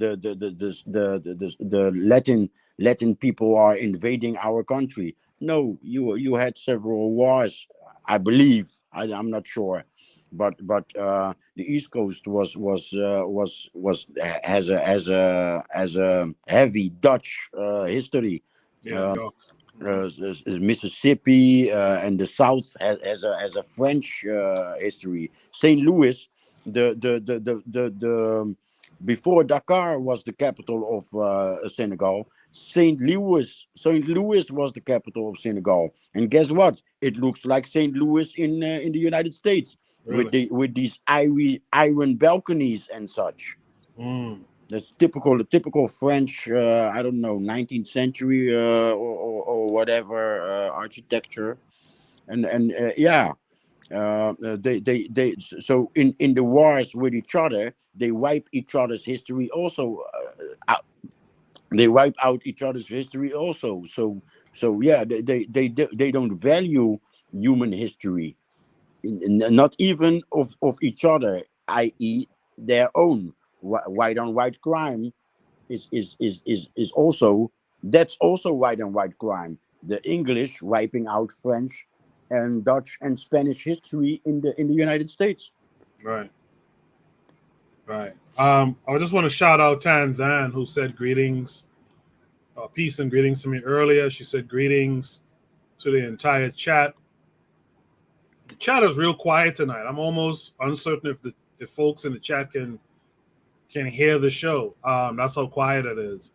Latin people are invading our country. No, you had several wars, I believe. I'm not sure, but the East Coast has a heavy Dutch history. Yeah, Mississippi and the South has a French history. St. Louis, the before Dakar was the capital of Senegal. St. Louis was the capital of Senegal, and guess what? It looks like St. Louis in the United States, really? with these iron balconies and such. That's the typical French, I don't know, 19th century or whatever architecture, and yeah. So in the wars with each other, they wipe each other's history also out. They wipe out each other's history also. So yeah, they don't value human history, not even of each other, i.e. their own. White on white crime is also, that's also white on white crime. The English wiping out French and Dutch and Spanish history in the United States. Right. I just want to shout out Tanzan, who said greetings, peace and greetings to me earlier. She said greetings to the entire chat. The chat is real quiet tonight. I'm almost uncertain if folks in the chat can hear the show. That's how quiet it is.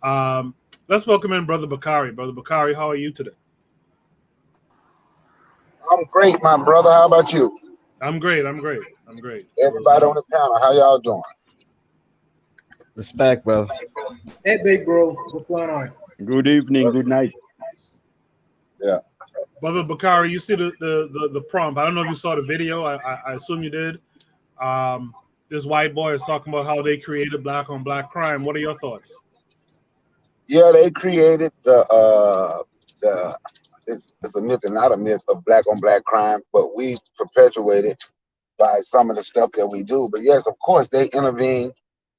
Let's welcome in Brother Bakari. Brother Bakari, how are you today? I'm great, my brother. How about you? I'm great. Everybody on the panel, how y'all doing? Respect, bro. Hey, big bro, what's going on? Good evening, good night. Yeah. Brother Bakari, you see the prompt. I don't know if you saw the video. I assume you did. This white boy is talking about how they created black on black crime. What are your thoughts? Yeah, they created the it's a myth and not a myth of black on black crime, but we perpetuate it by some of the stuff that we do. But yes, of course, they intervene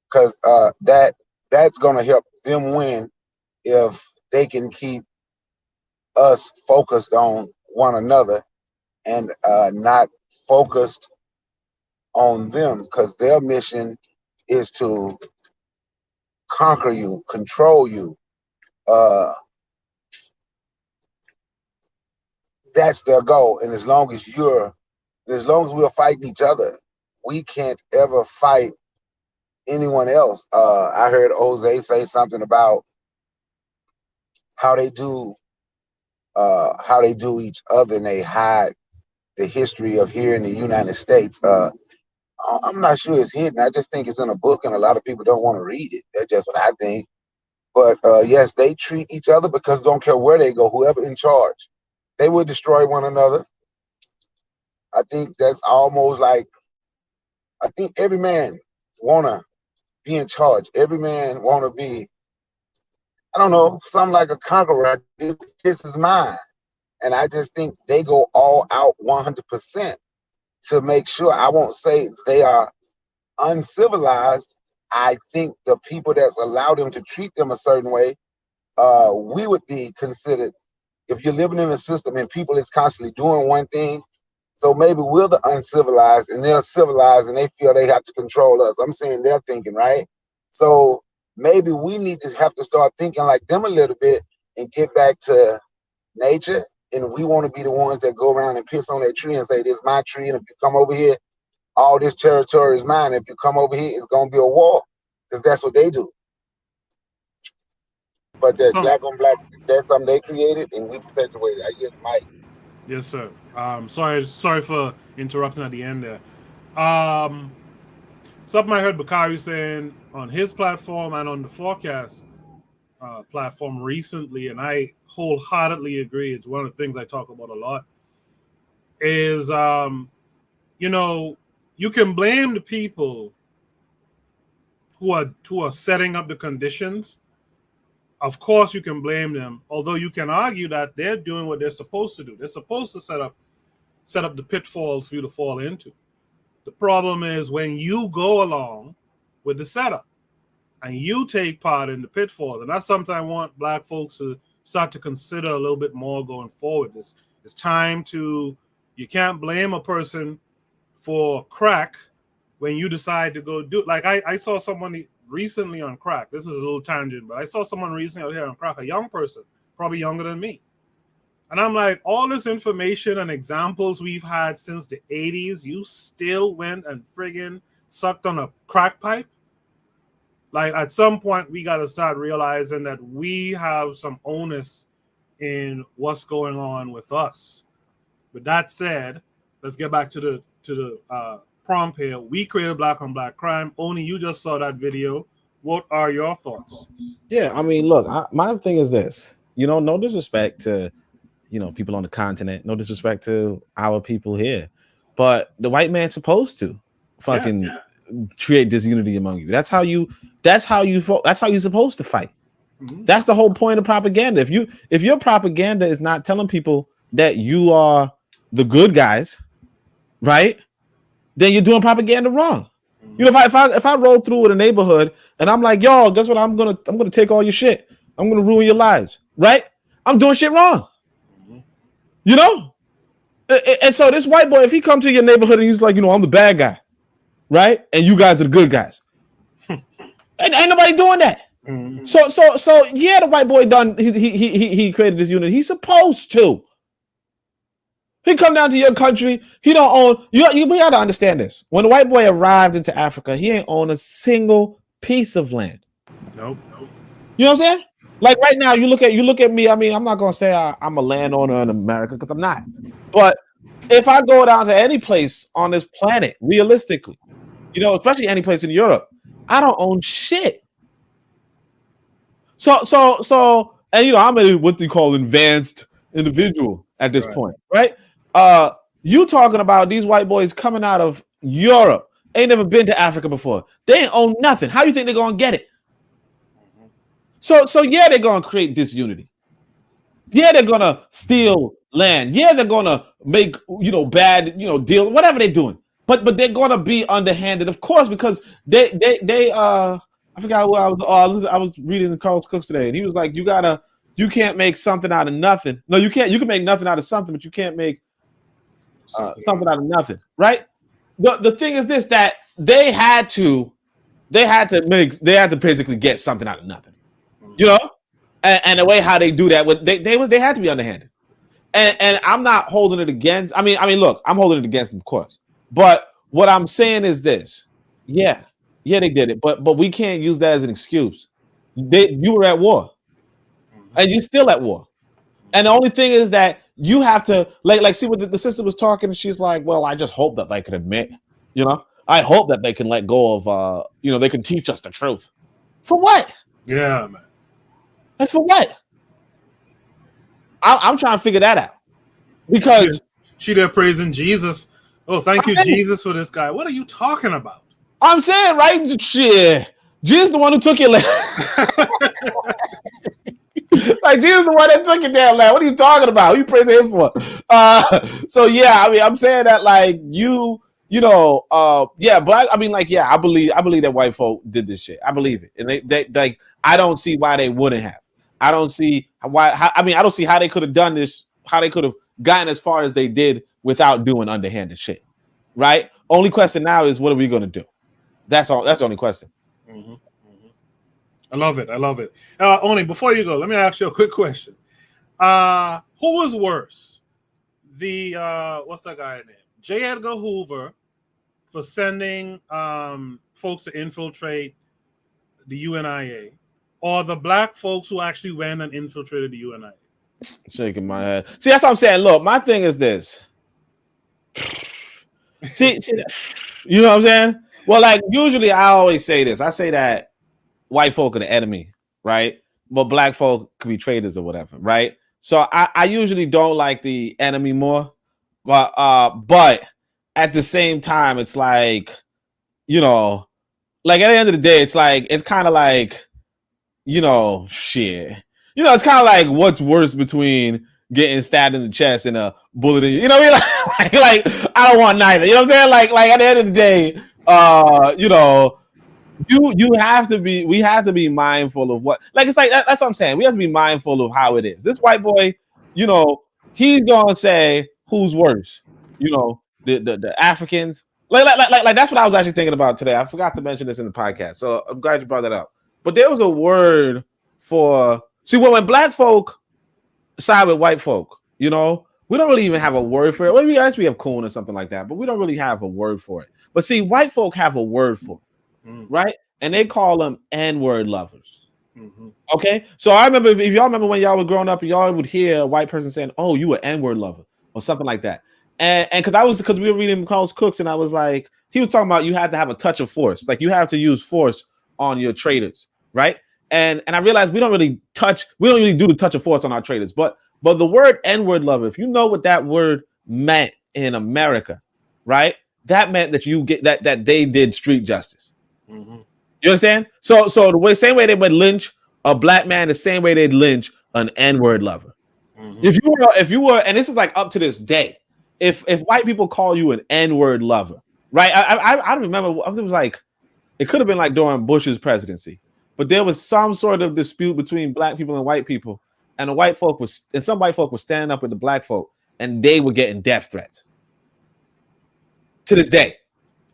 because that's going to help them win if they can keep us focused on one another and not focused on them, because their mission is to conquer you, control you. That's their goal. And as long as we're fighting each other, we can't ever fight anyone else. I heard Jose say something about how they do each other, and they hide the history of here in the United States. I'm not sure it's hidden. I just think it's in a book, and a lot of people don't want to read it. That's just what I think. But yes, they treat each other because don't care where they go, whoever in charge, they would destroy one another. I think that's almost like, I think every man wanna be in charge. Every man wanna be, I don't know, something like a conqueror. This is mine. And I just think they go all out 100% to make sure. I won't say they are uncivilized. I think the people that's allowed them to treat them a certain way, we would be considered, if you're living in a system and people is constantly doing one thing, so maybe we're the uncivilized and they're civilized and they feel they have to control us. I'm saying they're thinking, right? So maybe we need to have to start thinking like them a little bit and get back to nature. And we want to be the ones that go around and piss on that tree and say, this is my tree. And if you come over here, all this territory is mine. If you come over here, it's going to be a war, because that's what they do. But that black on black, that's something they created and we perpetuated. I hear the mic. Yes, sir. Sorry for interrupting at the end there. Something I heard Bakari saying on his platform and on the Forecast platform recently, and I wholeheartedly agree. It's one of the things I talk about a lot. Is you can blame the people who are setting up the conditions. Of course, you can blame them, although you can argue that they're doing what they're supposed to do. They're supposed to set up the pitfalls for you to fall into. The problem is when you go along with the setup and you take part in the pitfalls. And that's something I want Black folks to start to consider a little bit more going forward. It's time to, you can't blame a person for crack when you decide to go do, like I saw someone recently on crack. This is a little tangent, but I saw someone recently out here on crack, a young person, probably younger than me. And I'm like, all this information and examples we've had since the 80s, you still went and friggin' sucked on a crack pipe? Like, at some point, we got to start realizing that we have some onus in what's going on with us. With that said, let's get back to the prompt here. We created black on black crime. Only you just saw that video. What are your thoughts? Yeah, I mean, look, my thing is this. No disrespect to people on the continent, no disrespect to our people here, but the white man's supposed to fucking create disunity among you. That's how you're supposed to fight. Mm-hmm. That's the whole point of propaganda. If your propaganda is not telling people that you are the good guys, right, then you're doing propaganda wrong. Mm-hmm. If I roll through with a neighborhood and I'm like, yo, guess what? I'm gonna take all your shit. I'm gonna ruin your lives, right? I'm doing shit wrong. And so this white boy, if he come to your neighborhood and he's like, I'm the bad guy, right? And you guys are the good guys. ain't nobody doing that. Mm-hmm. So yeah, the white boy done. He created this unit. He's supposed to. He come down to your country. He don't own. We gotta understand this. When the white boy arrived into Africa, he ain't own a single piece of land. Nope. You know what I'm saying? Like right now, you look at me. I mean, I'm not gonna say I'm a landowner in America because I'm not. But if I go down to any place on this planet, realistically, especially any place in Europe, I don't own shit. So, and I'm a what they call advanced individual, at this point, right? You talking about these white boys coming out of Europe, ain't never been to Africa before. They ain't own nothing. How you think they're gonna get it? So yeah, they're gonna create disunity. Yeah, they're gonna steal land. Yeah, they're gonna make bad deals, whatever they're doing. But they're gonna be underhanded, of course, because they I forgot who I was reading Carlos Cooks today, and he was like, you can't make something out of nothing. No, you can't. You can make nothing out of something, but you can't make something out of nothing, right? The thing is this, that they had to basically get something out of nothing, and the way how they do that, they had to be underhanded, and I'm not holding it against. I mean, look, I'm holding it against them, of course, but what I'm saying is this: yeah, they did it, but we can't use that as an excuse. You were at war, and you're still at war, and the only thing is that you have to like see what the sister was talking, and she's like, well, I just hope that they can admit, I hope that they can let go of they can teach us the truth. For what? Yeah, man. Like, for what? I'm trying to figure that out, because she there praising Jesus. Oh, thank you, Jesus, for this guy. What are you talking about? I'm saying, right? Shit, Jesus the one who took your land. Like, Jesus the one that took your damn land. What are you talking about? Who you praising him for? So yeah, I mean, I'm saying that like but I mean, like, yeah, I believe that white folk did this shit. I believe it, and they like, I don't see why they wouldn't have. I don't see I don't see how they could have done this, how they could have gotten as far as they did without doing underhanded shit, right? Only question now is, what are we going to do? That's all. That's the only question. Mm-hmm. I love it. Only before you go, let me ask you a quick question. Who was worse? The what's that guy name? J. Edgar Hoover for sending folks to infiltrate the UNIA, or the black folks who actually went and infiltrated the UNIA? Shaking my head. See, that's what I'm saying. Look, my thing is this. See, you know what I'm saying? Well, like, usually I always say this. I say that white folk are the enemy, right? But black folk could be traitors or whatever, right? So I usually don't like the enemy more, but at the same time, it's like, like, at the end of the day, it's like, it's kind of like, shit. It's kind of like, what's worse between getting stabbed in the chest and a bullet in you? What I mean? Like, I don't want neither. You know what I'm saying? Like at the end of the day, we have to be mindful of what, like, it's like, that's what I'm saying. We have to be mindful of how it is. This white boy, he's gonna say who's worse, the Africans. Like that's what I was actually thinking about today. I forgot to mention this in the podcast, so I'm glad you brought that up. But there was a word for, when black folk side with white folk, we don't really even have a word for it. Well, we have coon or something like that, but we don't really have a word for it. But see, white folk have a word for it, right? And they call them N-word lovers. Mm-hmm. Okay, so I remember, if y'all remember when y'all were growing up, and y'all would hear a white person saying, "Oh, you an N-word lover," or something like that. And because we were reading Carlos Cooks, and I was like, he was talking about you have to have a touch of force, like you have to use force on your traders, right? And I realized we don't really do the touch of force on our traders, but the word N-word lover, if you know what that word meant in America, right? That meant that you get that they did street justice. Mm-hmm. You understand? So the same way they would lynch a black man, the same way they'd lynch an N-word lover. Mm-hmm. If you were, and this is like up to this day, if white people call you an N-word lover, right? I don't remember. It was like, it could have been like during Bush's presidency, but there was some sort of dispute between black people and white people, and some white folk were standing up with the black folk, and they were getting death threats to this day.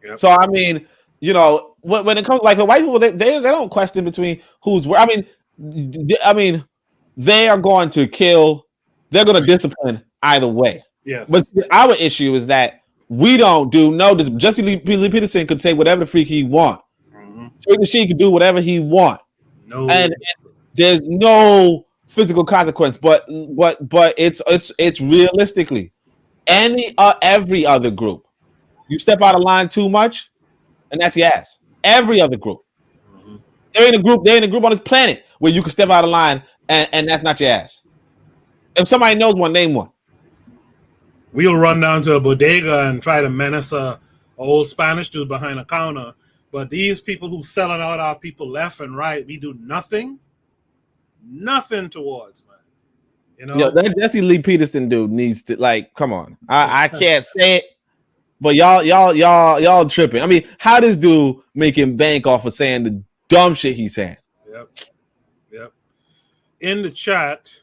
Yep. So I mean, when it comes, like, white people, they don't question between who's where. I mean, they are going to kill. They're going to discipline either way. Yes. But our issue is that we don't do no. Jesse Lee Peterson could say whatever the freak he want. Mm-hmm. She could do whatever he want. No. And there's no physical consequence. But it's realistically every other group. You step out of line too much, and that's your ass. Every other group. Mm-hmm. They're in a group on this planet where you can step out of line and that's not your ass. If somebody knows one, name one. We'll run down to a bodega and try to menace a old Spanish dude behind a counter. But these people who selling out our people left and right, we do nothing towards, man. You know, That Jesse Lee Peterson dude needs to, like, come on. I can't say it, but y'all tripping. I mean, how this dude making bank off of saying the dumb shit he's saying? Yep. In the chat,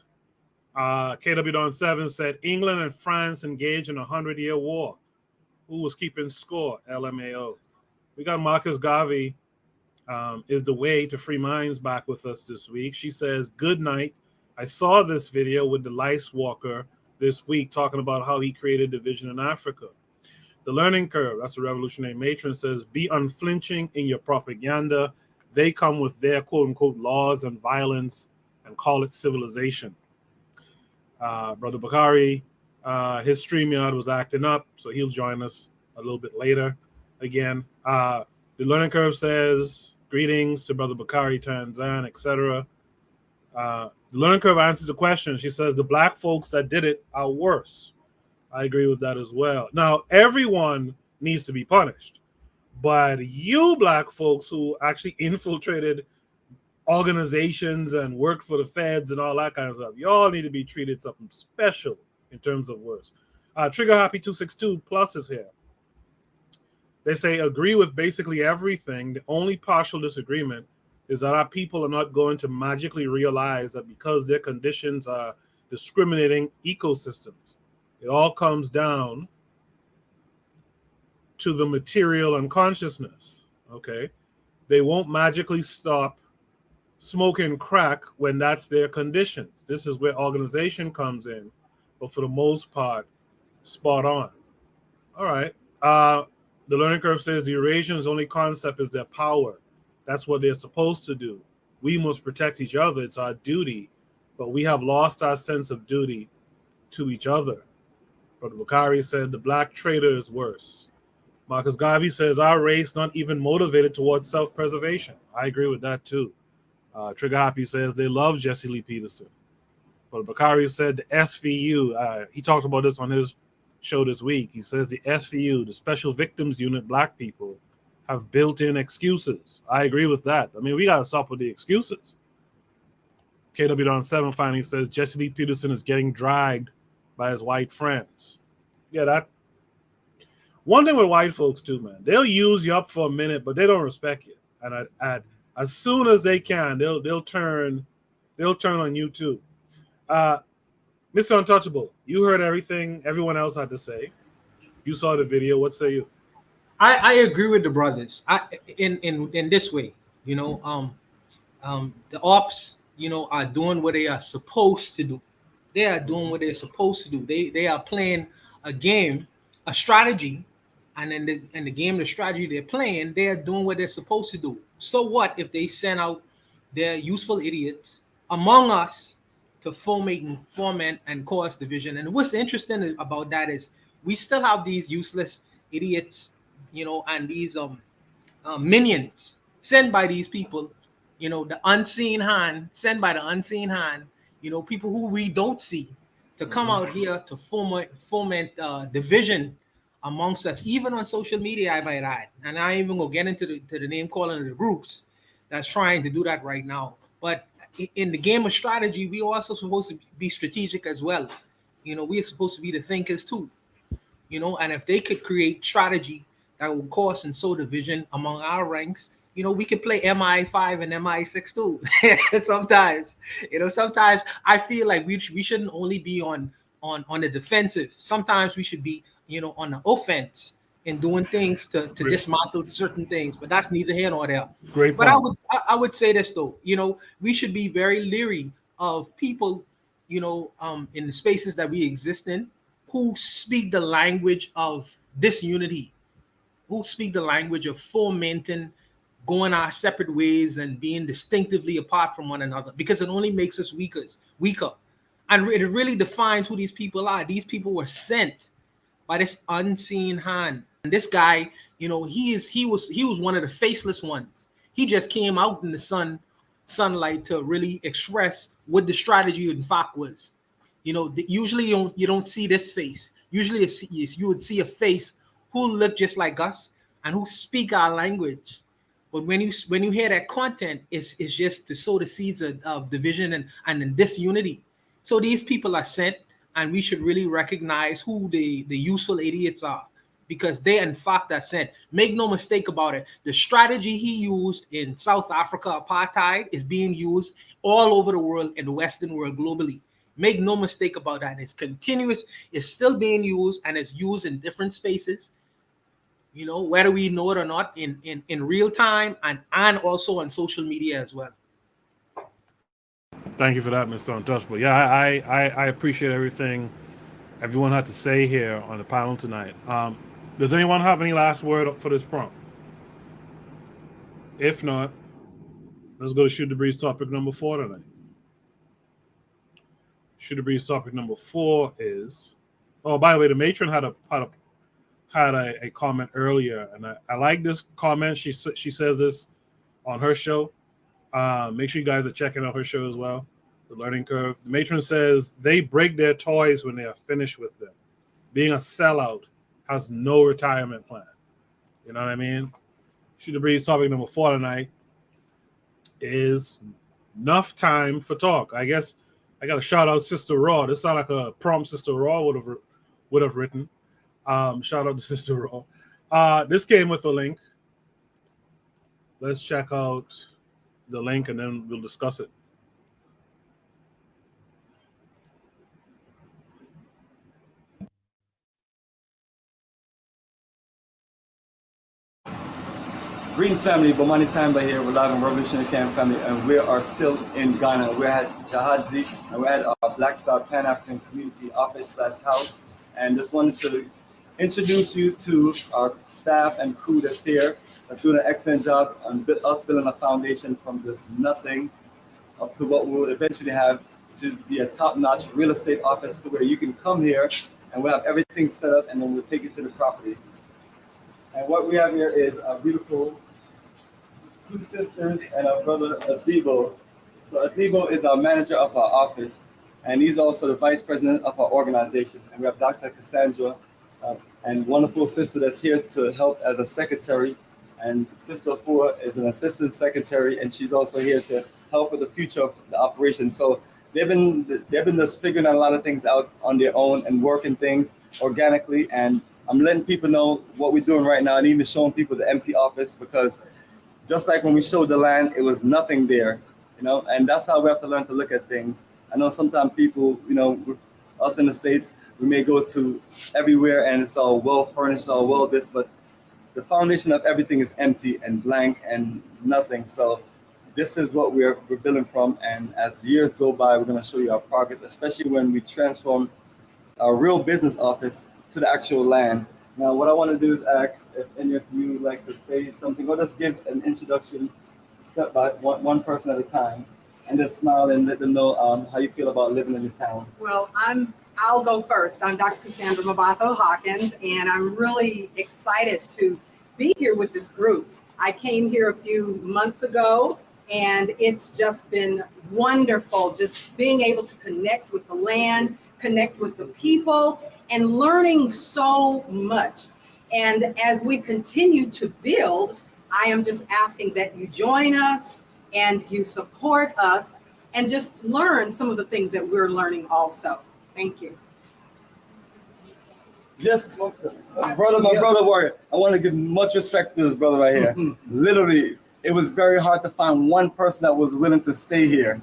KW Don 7 said England and France engaged in a 100-year war. Who was keeping score? LMAO. We got Marcus Garvey is the way to free minds back with us this week. She says, good night. I saw this video with the Lice Walker this week talking about how he created division in Africa. The learning curve, that's the revolutionary matron, says, be unflinching in your propaganda. They come with their quote-unquote laws and violence and call it civilization. Brother Bakari, his StreamYard was acting up, so he'll join us a little bit later again. The learning curve says, greetings to Brother Bakari, Tanzan, etc. The learning curve answers the question. She says, the black folks that did it are worse. I agree with that as well. Now, everyone needs to be punished, but you black folks who actually infiltrated organizations and worked for the feds and all that kind of stuff, y'all need to be treated something special in terms of worse. Trigger Happy 262 Plus is here. They say, agree with basically everything. The only partial disagreement is that our people are not going to magically realize that because their conditions are discriminating ecosystems. It all comes down to the material and consciousness, okay? They won't magically stop smoking crack when that's their conditions. This is where organization comes in, but for the most part, spot on. All right. The learning curve says the Eurasians' only concept is their power. That's what they're supposed to do. We must protect each other. It's our duty, but we have lost our sense of duty to each other. Brother Bakari said the black trader is worse. Marcus Garvey says our race not even motivated towards self-preservation. I agree with that too. Trigger Happy says they love Jesse Lee Peterson. But Bakari said the SVU, he talked about this on his show this week. He says the SVU, the Special Victims Unit, black people, have built-in excuses. I agree with that. I mean, we got to stop with the excuses. KW Don 7 finally says Jesse Lee Peterson is getting dragged by his white friends. Yeah, that. One thing with white folks too, man, they'll use you up for a minute, but they don't respect you. And as soon as they can, they'll turn on you too. Mr. Untouchable, you heard everything everyone else had to say. You saw the video. What say you? I agree with the brothers. In this way, you know, the ops, you know, are doing what they are supposed to do. They are doing what they're supposed to do. They are playing a game, a strategy, and in the game, the strategy they're playing, they are doing what they're supposed to do. So what if they send out their useful idiots among us to foment and cause division? And what's interesting about that is we still have these useless idiots, you know, and these minions sent by these people, you know, the unseen hand, sent by the unseen hand, you know, people who we don't see, to come out here to foment division amongst us, even on social media, I might add. And I ain't even gonna get into the name calling of the groups that's trying to do that right now. But in the game of strategy, we also supposed to be strategic as well. You know, we are supposed to be the thinkers too. You know, and if they could create strategy that will cause and sow division among our ranks, you know, we could play MI5 and MI6 too. Sometimes, you know, sometimes I feel like we shouldn't only be on the defensive. Sometimes we should be, you know, on the offense and doing things to dismantle certain things. But that's neither here nor there. Great point. But I would say this though, you know, we should be very leery of people, you know, in the spaces that we exist in, who speak the language of disunity, who speak the language of fomenting going our separate ways and being distinctively apart from one another, because it only makes us weaker. And it really defines who these people are. These people were sent by this unseen hand. And this guy, you know, he was one of the faceless ones. He just came out in the sunlight to really express what the strategy in fact was. You know, usually you don't see this face. Usually you would see a face who look just like us and who speak our language. But when you hear that content, it's just to sow the seeds of division and disunity. So these people are sent, and we should really recognize who the useful idiots are, because they in fact are sent. Make no mistake about it. The strategy he used in South Africa, apartheid, is being used all over the world, in the Western world, globally. Make no mistake about that. It's continuous. It's still being used, and it's used in different spaces, whether we know it or not, in real time, and also on social media as well. Thank you for that, Mr. Untouchable. Yeah, I appreciate everything everyone had to say here on the panel tonight. Does anyone have any last word for this prompt? If not, let's go to Shoot the Breeze topic number 4 tonight. Shoot the Breeze topic number 4 is, oh, by the way, the matron had a comment earlier, and I like this comment. She says this on her show. Make sure you guys are checking out her show as well, The Learning Curve. The matron says they break their toys when they are finished with them. Being a sellout has no retirement plan. You know what I mean? Shoot the Breeze topic number 4 tonight is enough time for talk. I guess I got to shout out Sister Raw. This sounds like a prompt Sister Raw would have written. Shout out to Sister Raw. This came with a link. Let's check out the link and then we'll discuss it. Greetings, family. Bomani Tamba here. We're live in Revolutionary Camp family, and we are still in Ghana. We're at Jahadzi, and we're at our Black Star Pan-African Community Office/house. And just wanted to introduce you to our staff and crew that's here. That's doing an excellent job on us building a foundation from this nothing up to what we'll eventually have to be a top-notch real estate office, to where you can come here and we'll have everything set up, and then we'll take you to the property. And what we have here is a beautiful 2 sisters and our brother Azebo. So Azebo is our manager of our office, and he's also the vice president of our organization. And we have Dr. Cassandra, and wonderful sister that's here to help as a secretary. And Sister Afua is an assistant secretary, and she's also here to help with the future of the operation. So they've been just figuring out a lot of things out on their own and working things organically. And I'm letting people know what we're doing right now, and even showing people the empty office, because just like when we showed the land, it was nothing there, and that's how we have to learn to look at things. I know sometimes people, with us in the States, we may go to everywhere and it's all well furnished, all well this, but the foundation of everything is empty and blank and nothing. So this is what we're building from. And as years go by, we're going to show you our progress, especially when we transform our real business office to the actual land. Now, what I want to do is ask if any of you would like to say something, or just give an introduction, step by one person at a time, and just smile and let them know how you feel about living in the town. Well, I'll go first. I'm Dr. Cassandra Mabatho Hawkins, and I'm really excited to be here with this group. I came here a few months ago, and it's just been wonderful, just being able to connect with the land, connect with the people, and learning so much. And as we continue to build, I am just asking that you join us and you support us and just learn some of the things that we're learning also. Thank you. Just my brother warrior. I want to give much respect to this brother right here. Literally, it was very hard to find one person that was willing to stay here.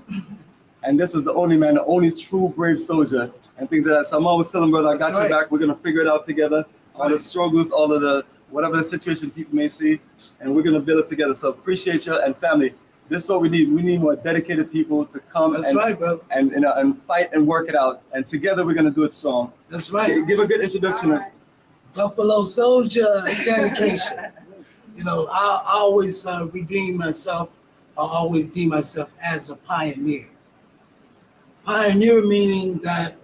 And this was the only man, the only true brave soldier, and things like that. So I'm always telling brother, I got your back. We're gonna figure it out together. All the struggles, all of the whatever the situation people may see, and we're gonna build it together. So appreciate you, and family. This is what we need. We need more dedicated people to come and fight and work it out. And together we're gonna do it strong. That's right. Give a good introduction. Buffalo Soldier dedication. I always redeem myself. I always deem myself as a pioneer. Pioneer meaning that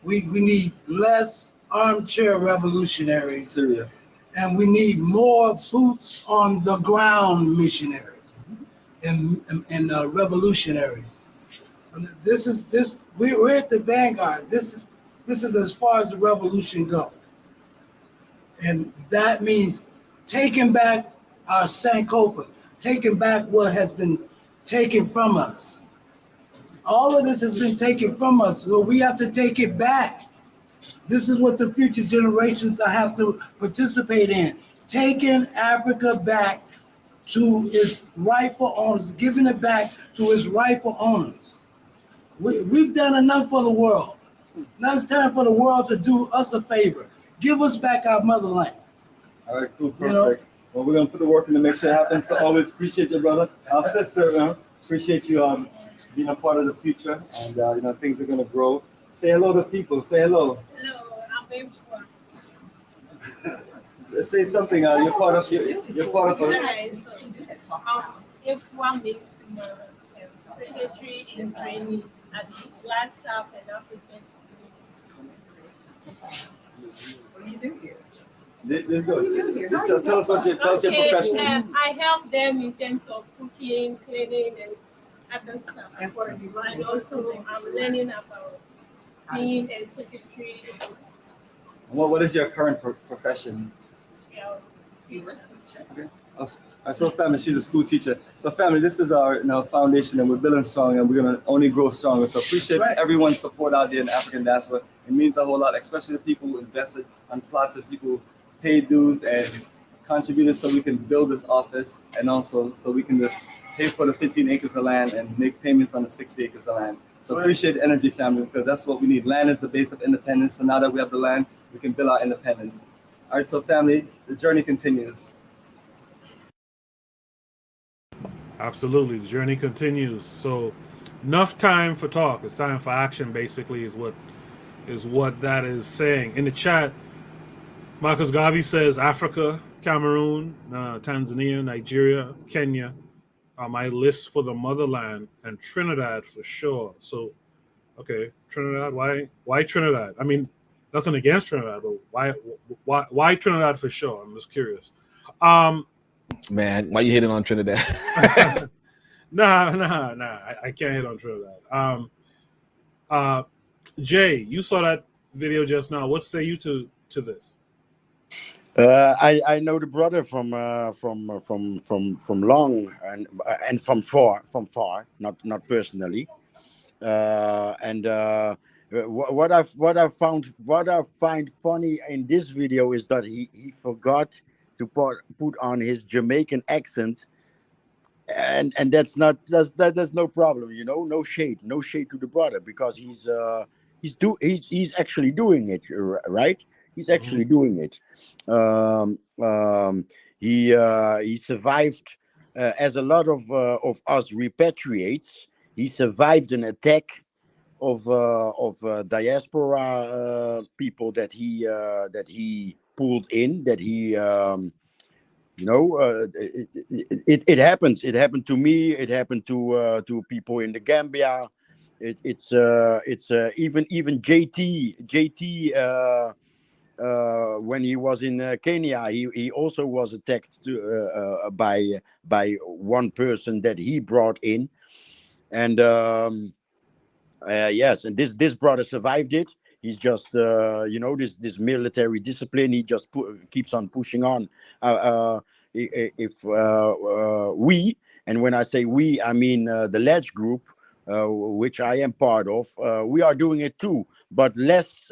we need less armchair revolutionaries. Serious. And we need more boots on the ground missionaries and revolutionaries. We're at the vanguard. This This is as far as the revolution goes. And that means taking back our Sankofa, taking back what has been taken from us. All of this has been taken from us, so we have to take it back. This is what the future generations have to participate in. Taking Africa back to its rightful owners, giving it back to its rightful owners. We've done enough for the world. Now it's time for the world to do us a favor. Give us back our motherland. All right, cool, perfect. Well, we're gonna put the work in to make sure it happens. So always appreciate you, brother. Our sister, appreciate you being a part of the future, and things are gonna grow. Say hello to people. Say hello. Hello, I'm Say something. You're part of. You're part of. F1 means secretary in training at Black Staff and African Community. What do you do here? Tell us your profession. I help them in terms of cooking, cleaning, and other stuff. And what are you running? And also, I'm learning about being a secretary. What is your current profession? Okay. So family, she's a school teacher. So family, this is our foundation, and we're building strong, and we're gonna only grow stronger. So appreciate everyone's support out there in the African diaspora. It means a whole lot, especially the people who invested on plots, of people who paid dues and contributed so we can build this office, and also so we can just pay for the 15 acres of land and make payments on the 60 acres of land. So appreciate the energy, family, because that's what we need. Land is the base of independence. So now that we have the land, we can build our independence. All right, so family, the journey continues. Absolutely, the journey continues. So enough time for talk. It's time for action, basically, is what that is saying. In the chat, Marcus Garvey says Africa, Cameroon, Tanzania, Nigeria, Kenya are my list for the motherland, and Trinidad for sure. So, okay, Trinidad, why Trinidad? I mean, nothing against Trinidad, but why Trinidad for sure? I'm just curious. Man, why you hitting on Trinidad? Nah. I can't hit on Trinidad. Jay, you saw that video just now. What say you to this? I know the brother from long and from far, not personally. What I find funny in this video is that he forgot to put on his Jamaican accent, and that's no problem, no shade to the brother, because he's actually doing it, right? He's actually doing it. He survived, as a lot of us repatriates. He survived an attack of diaspora people that he pulled in. That he it happens. It happened to me. It happened to people in the Gambia. It's even JT. When he was in Kenya, he also was attacked by one person that he brought in, and yes, and this brother survived it. He's just this military discipline. He just keeps on pushing on. If we, and when I say we, I mean the Ledge Group, which I am part of, we are doing it too, but less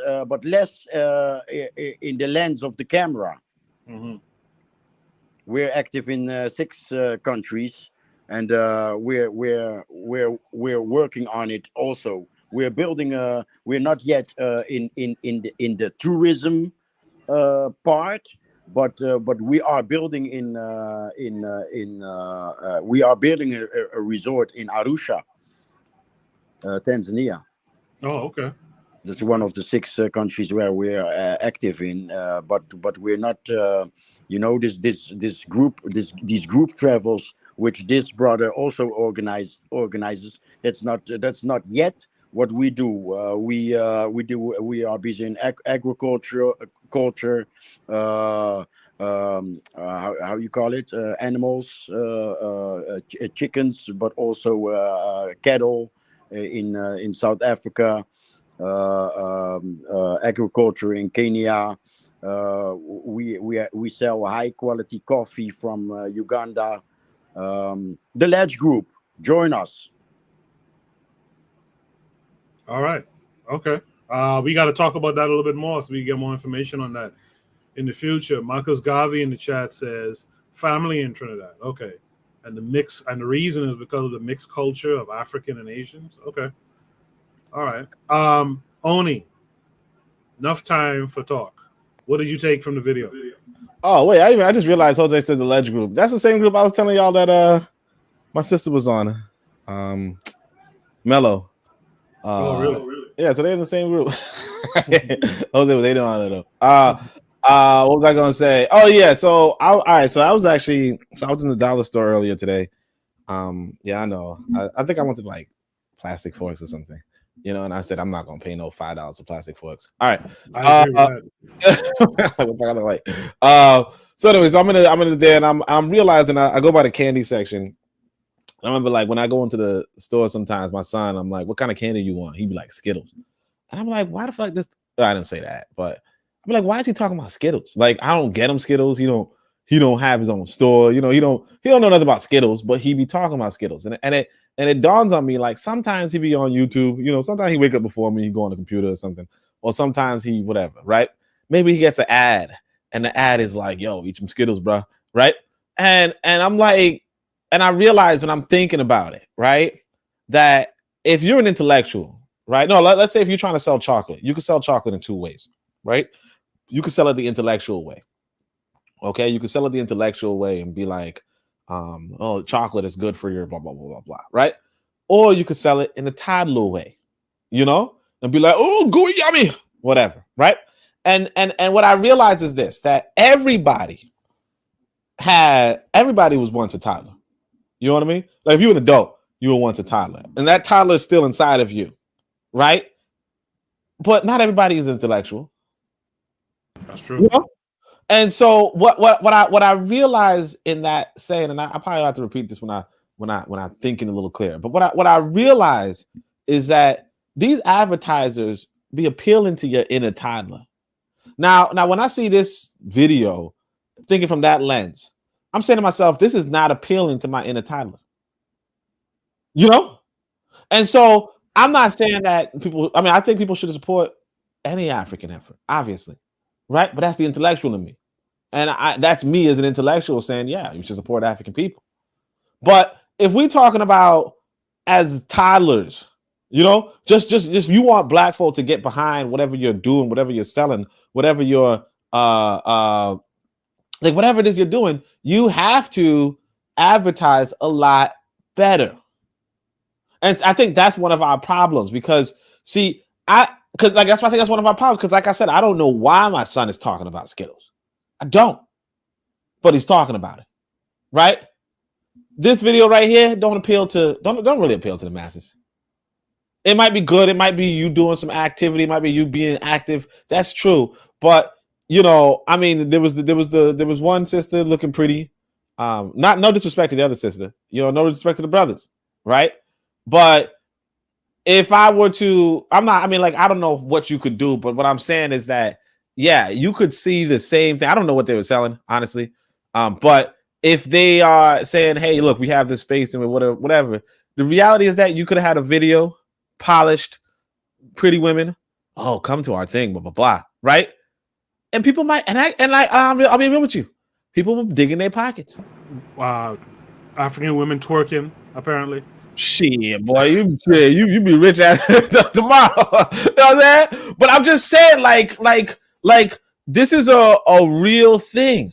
in the lens of the camera. Mm-hmm. We're active in 6 countries, and we're working on it also. We're building we're not yet in the tourism part, but we are building we are building a resort in Arusha, Tanzania. Oh, okay. That's one of the 6 countries where we're active in, but we're not. These group travels, which this brother also organizes. That's not yet what we do. We are busy in agriculture, culture. How you call it? Animals, chickens, but also cattle in South Africa. agriculture in Kenya. We sell high quality coffee from Uganda. The Ledge Group, join us. All right. Okay. We got to talk about that a little bit more so we get more information on that in the future. Marcus Garvey in the chat says family in Trinidad. Okay. And the reason is because of the mixed culture of African and Asians. Okay. All right. Oni, enough time for talk. What did you take from the video? Oh, wait, I just realized Jose said the Ledge Group. That's the same group I was telling y'all that my sister was on. Mello. Oh, really? Yeah, so they're in the same group. Jose was hating on it though. What was I gonna say? Oh yeah, so I was in the dollar store earlier today. Yeah, I know. I think I wanted like plastic forks or something, you know, and I said I'm not gonna pay no $5 for plastic forks. All right, I agree with that. So anyways, I'm in there, and I'm realizing I go by the candy section. I remember like when I go into the store sometimes, my son, I'm like, what kind of candy you want? He'd be like, Skittles. And I'm like, why the fuck this? I didn't say that, but I'm like, why is he talking about Skittles? Like, I don't get him Skittles. He don't have his own store. You know, he don't know nothing about Skittles, but he be talking about Skittles. And it dawns on me, like sometimes he be on YouTube, you know, sometimes he wake up before me, he go on the computer or something, or sometimes he whatever, right? Maybe he gets an ad, and the ad is like, yo, eat some Skittles, bro, right? And I'm like, and I realize when I'm thinking about it, right, that if you're an intellectual, right? No, let's say if you're trying to sell chocolate, you can sell chocolate in two ways, right? You can sell it the intellectual way. Okay, you can sell it the intellectual way and be like, oh, chocolate is good for your blah, blah, blah, blah, blah, right? Or you could sell it in a toddler way, you know, and be like, oh, gooey yummy, whatever, right? And what I realize is this, that everybody was once a toddler. You know what I mean? Like if you're an adult, you were once a toddler, and that toddler is still inside of you, right? But not everybody is intellectual. That's true. You know? And so what I realize in that saying, and I probably have to repeat this when I'm thinking a little clearer, but what I realize is that these advertisers be appealing to your inner toddler. Now when I see this video, thinking from that lens, I'm saying to myself, this is not appealing to my inner toddler. You know? And so I'm not saying that I think people should support any African effort, obviously. Right? But that's the intellectual in me. And that's me as an intellectual saying, yeah, you should support African people. But if we're talking about as toddlers, you know, just you want black folk to get behind whatever you're doing, whatever you're selling, whatever you're like whatever it is you're doing, you have to advertise a lot better. And I think that's one of our problems because that's why I think that's one of our problems. Because like I said, I don't know why my son is talking about Skittles. I don't. But he's talking about it. Right? This video right here don't really appeal to the masses. It might be good. It might be you doing some activity. It might be you being active. That's true. But you know, I mean, there was one sister looking pretty. No disrespect to the other sister. You know, no disrespect to the brothers, right? But if I were to, I don't know what you could do, but what I'm saying is that, yeah, you could see the same thing. I don't know what they were selling, honestly. But if they are saying, hey, look, we have this space and whatever, the reality is that you could have had a video, polished, pretty women. Oh, come to our thing, blah, blah, blah, right? And people might, I'll be real with you. People were digging their pockets. African women twerking, apparently. Shit, boy, you be rich tomorrow. You know what I'm saying? But I'm just saying, like this is a real thing.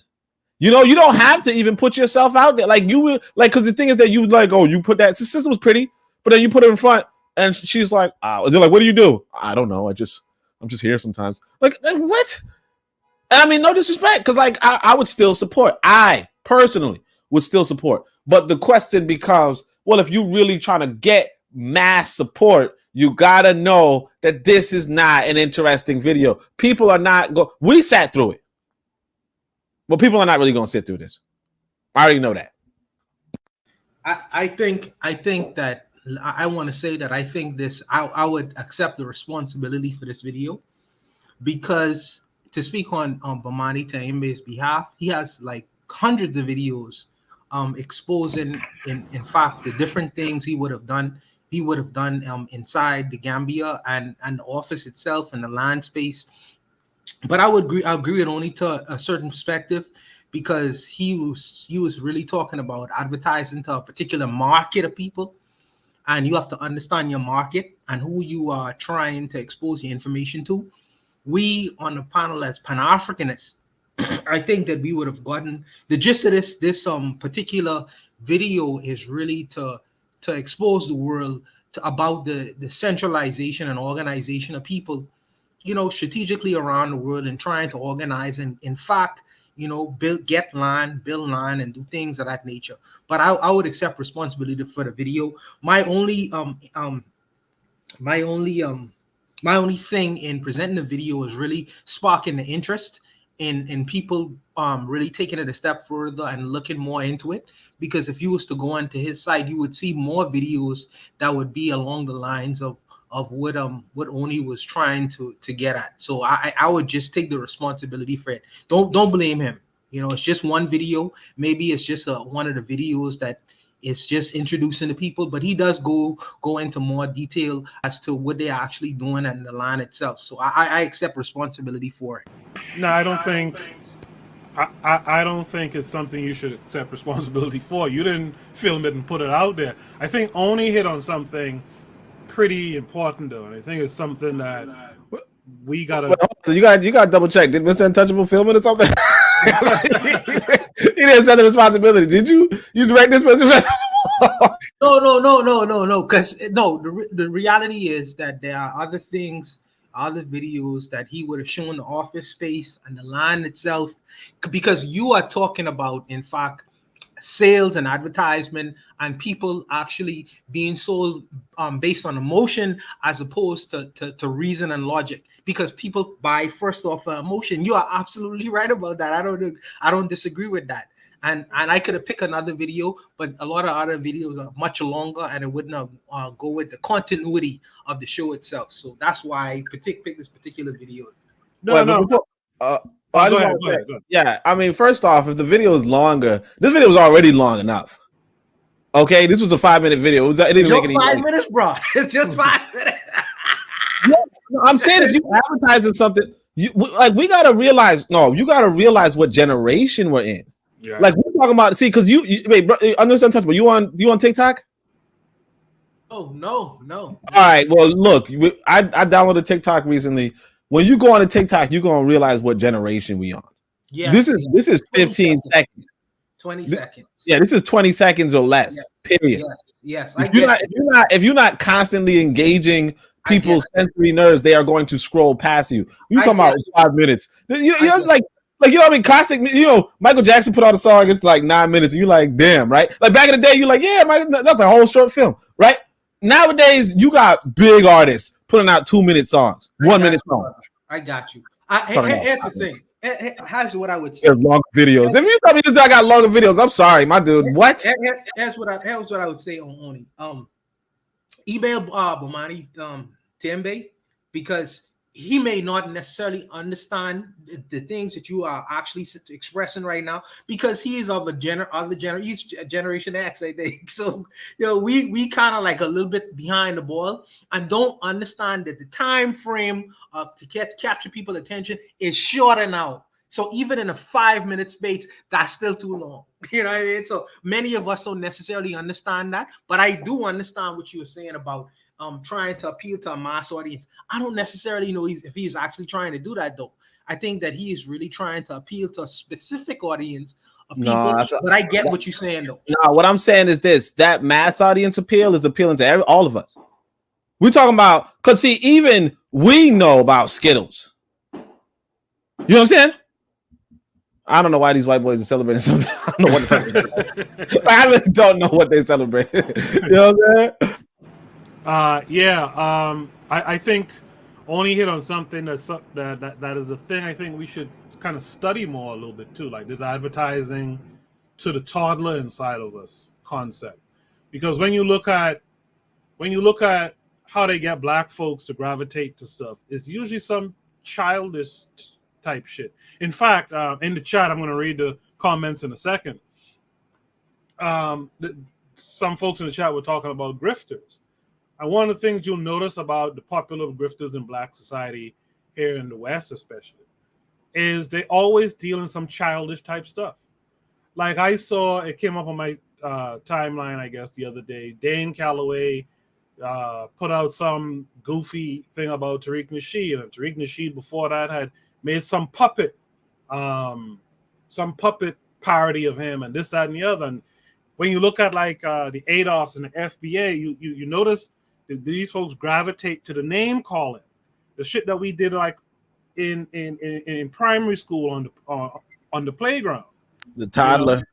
You know, you don't have to even put yourself out there. Like you will, like, because the thing is that you like, oh, you put that. The sister was pretty, but then you put her in front, and she's like, they're like, what do you do? I don't know. I'm just here sometimes. Like what? I mean, no disrespect, because like I would still support. I personally would still support. But the question becomes, well, if you really trying to get mass support, you gotta know that this is not an interesting video. People are not we sat through it. But people are not really gonna sit through this. I already know that. I think that I want to say that I think this. I would accept the responsibility for this video because to speak on Bomani Taimbe's behalf, he has like hundreds of videos exposing in fact the different things he would have done inside the Gambia and the office itself and the land space. But I agree with only to a certain perspective because he was really talking about advertising to a particular market of people, and you have to understand your market and who you are trying to expose your information to. We on the panel as Pan-Africanists, I think that we would have gotten the gist of this particular video is really to expose the world about the centralization and organization of people, strategically around the world and trying to organize and in fact, build land, and do things of that nature. But I would accept responsibility for the video. My only my only thing in presenting the video is really sparking the interest in people really taking it a step further and looking more into it. Because if you was to go onto his site, you would see more videos that would be along the lines of what Oni was trying to get at. So I would just take the responsibility for it. Don't blame him. It's just one video. Maybe it's just one of the videos that is just introducing the people, but he does go into more detail as to what they're actually doing and the line itself. So I accept responsibility for it. No, I don't think I don't think it's something you should accept responsibility for. You didn't film it and put it out there. I think Oni hit on something pretty important though, and I think it's something that we gotta. You got double check. Did Mr. Untouchable film it or something? He didn't set the responsibility. Did you? You direct this person? No. Because the reality is that there are other things, other videos that he would have shown the office space and the line itself. Because you are talking about, in fact, sales and advertisement and people actually being sold based on emotion as opposed to reason and logic, because people buy first off emotion. You are absolutely right about that. I don't disagree with that. And I could have picked another video, but a lot of other videos are much longer and it wouldn't have go with the continuity of the show itself. So that's why I picked this particular video. Go ahead. Yeah, I mean, first off, if the video is longer, this video was already long enough. Okay, this was a 5-minute video. It didn't make any 5 minutes, bro. It's just 5 minutes. I'm saying if you advertising something, we gotta realize. No, you gotta realize what generation we're in. Yeah. Like we're talking about. See, because wait, bro, understand touchable. You on TikTok? Oh no. All right. Well, look, I downloaded TikTok recently. When you go on to TikTok, you're gonna realize what generation we on. Yeah, this is 15 seconds. 20 seconds. Yeah, this is 20 seconds or less. Yeah. Period. Yes. If you're not constantly engaging people's sensory nerves, they are going to scroll past you. You talking about 5 minutes? You know, like you know what I mean? Classic. Michael Jackson put out a song. It's like 9 minutes, and you're like, damn, right? Like back in the day, you're like, yeah, that's a whole short film, right? Nowadays, you got big artists putting out 2-minute songs, 1 minute songs. I got you. Here's the thing. Here's what I would say. Long videos. If you tell me this, I got longer videos. I'm sorry, my dude. What? Here's what I would say on Oni. Email Bomani Tembe, because he may not necessarily understand the things that you are actually expressing right now, because he is of he's Generation X, I think. So we kind of like a little bit behind the ball and don't understand that the time frame to capture people's attention is shorter now. So even in a 5-minute space, that's still too long. You know what I mean? So many of us don't necessarily understand that, but I do understand what you were saying about trying to appeal to a mass audience. I don't necessarily know if he's actually trying to do that though. I think that he is really trying to appeal to a specific audience of people. But I get what you're saying though. No, what I'm saying is this: that mass audience appeal is appealing to all of us. We're talking about, because see, even we know about Skittles. You know what I'm saying? I don't know why these white boys are celebrating something. I don't know what the fuck. I really don't know what they celebrate. You know what I'm saying? I think Oni hit on something that is a thing I think we should kind of study more a little bit too, like this advertising to the toddler inside of us concept. Because when you look at when you look at how they get black folks to gravitate to stuff, it's usually some childish type shit. In fact, in the chat, I'm going to read the comments in a second. Some folks in the chat were talking about grifters. And one of the things you'll notice about the popular grifters in black society here in the West, especially, is they always deal in some childish type stuff. Like I saw, it came up on my timeline, I guess, the other day. Dane Calloway put out some goofy thing about Tariq Nasheed, and Tariq Nasheed before that had made some puppet parody of him, and this, that, and the other. And when you look at like the ADOS and the FBA, you notice that these folks gravitate to the name calling, the shit that we did like in primary school on the playground. The toddler.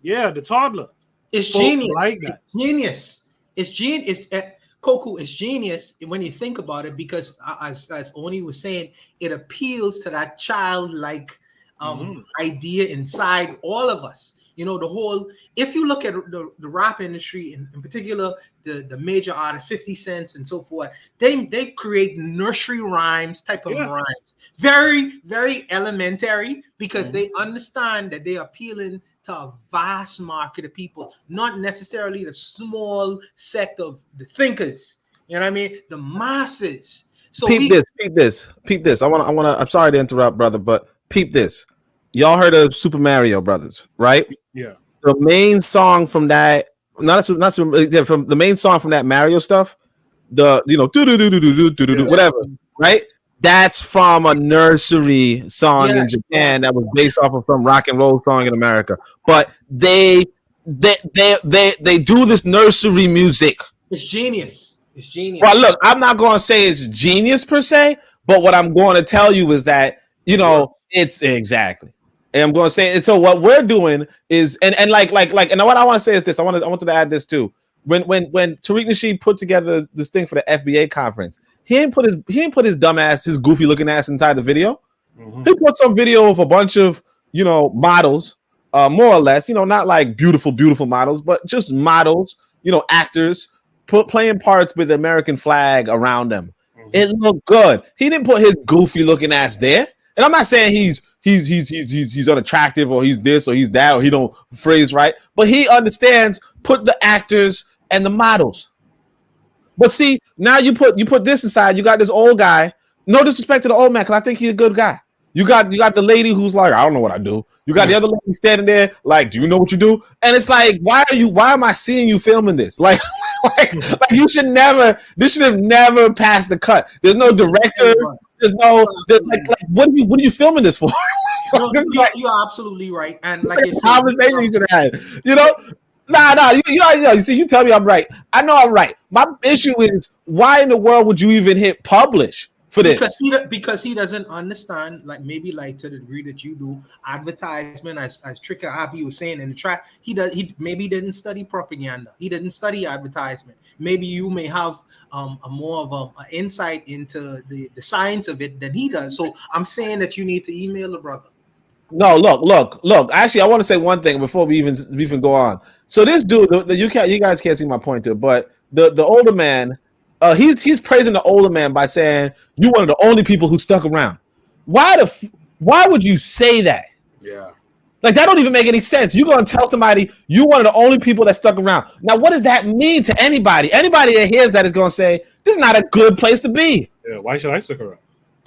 You know? Yeah, the toddler. It's folks genius. Like that. It's genius. It's genius. Koku is genius when you think about it, because as Oni was saying, it appeals to that childlike idea inside all of us. You know, the whole, if you look at the rap industry, in particular, the major artists, 50 Cent and so forth, they create nursery rhymes type of rhymes. Very, very elementary, because they understand that they're appealing to a vast market of people, not necessarily the small sect of the thinkers. You know what I mean? The masses. So peep this. I'm sorry to interrupt, brother, but peep this. Y'all heard of Super Mario Brothers, right? Yeah. The main song from that, from the main song from that Mario stuff, whatever, right? That's from a nursery song in Japan that was based off of some rock and roll song in America. But they do this nursery music. It's genius. It's genius. Well, look, I'm not going to say it's genius per se, but what I'm going to tell you is that, you know, it's exactly. And I'm going to say, and so what we're doing is, and what I want to say is this. I wanted to add this too. When Tariq Nasheed put together this thing for the FBA conference, he didn't put his dumb ass, his goofy looking ass inside the video. He put some video of a bunch of, you know, models, more or less, you know, not like beautiful models, but just models, you know, actors playing parts with the American flag around them. It looked good. He didn't put his goofy looking ass there. And I'm not saying he's unattractive or he's this or he's that or he don't phrase right, but he understands put the actors and the models. But see, now you put this aside. You got this old guy. No disrespect to the old man, because I think he's a good guy. You got the lady who's like, I don't know what I do. You got the other lady standing there like, do you know what you do? And it's like, why am I seeing you filming this? Like you should never. This should have never passed the cut. There's no director. What are you filming this for? You're absolutely right. And like you said, conversation you should have had. You know, you see, you tell me I'm right. I know I'm right. My issue is, why in the world would you even hit publish for this? Because he doesn't understand, like maybe like to the degree that you do, advertisement, as Tricker Happy was saying in the track. He maybe didn't study propaganda. He didn't study advertisement. Maybe you may have a more of an insight into the science of it than he does. So I'm saying that you need to email the brother. No, look. Actually, I want to say one thing before we even go on. So this dude, you guys can't see my pointer, but the older man, he's praising the older man by saying, "You one of the only people who stuck around." Why would you say that? Yeah. Like, that don't even make any sense. You're gonna tell somebody you one of the only people that stuck around. Now, what does that mean to anybody? Anybody that hears that is gonna say, "This is not a good place to be." Yeah. Why should I stick around?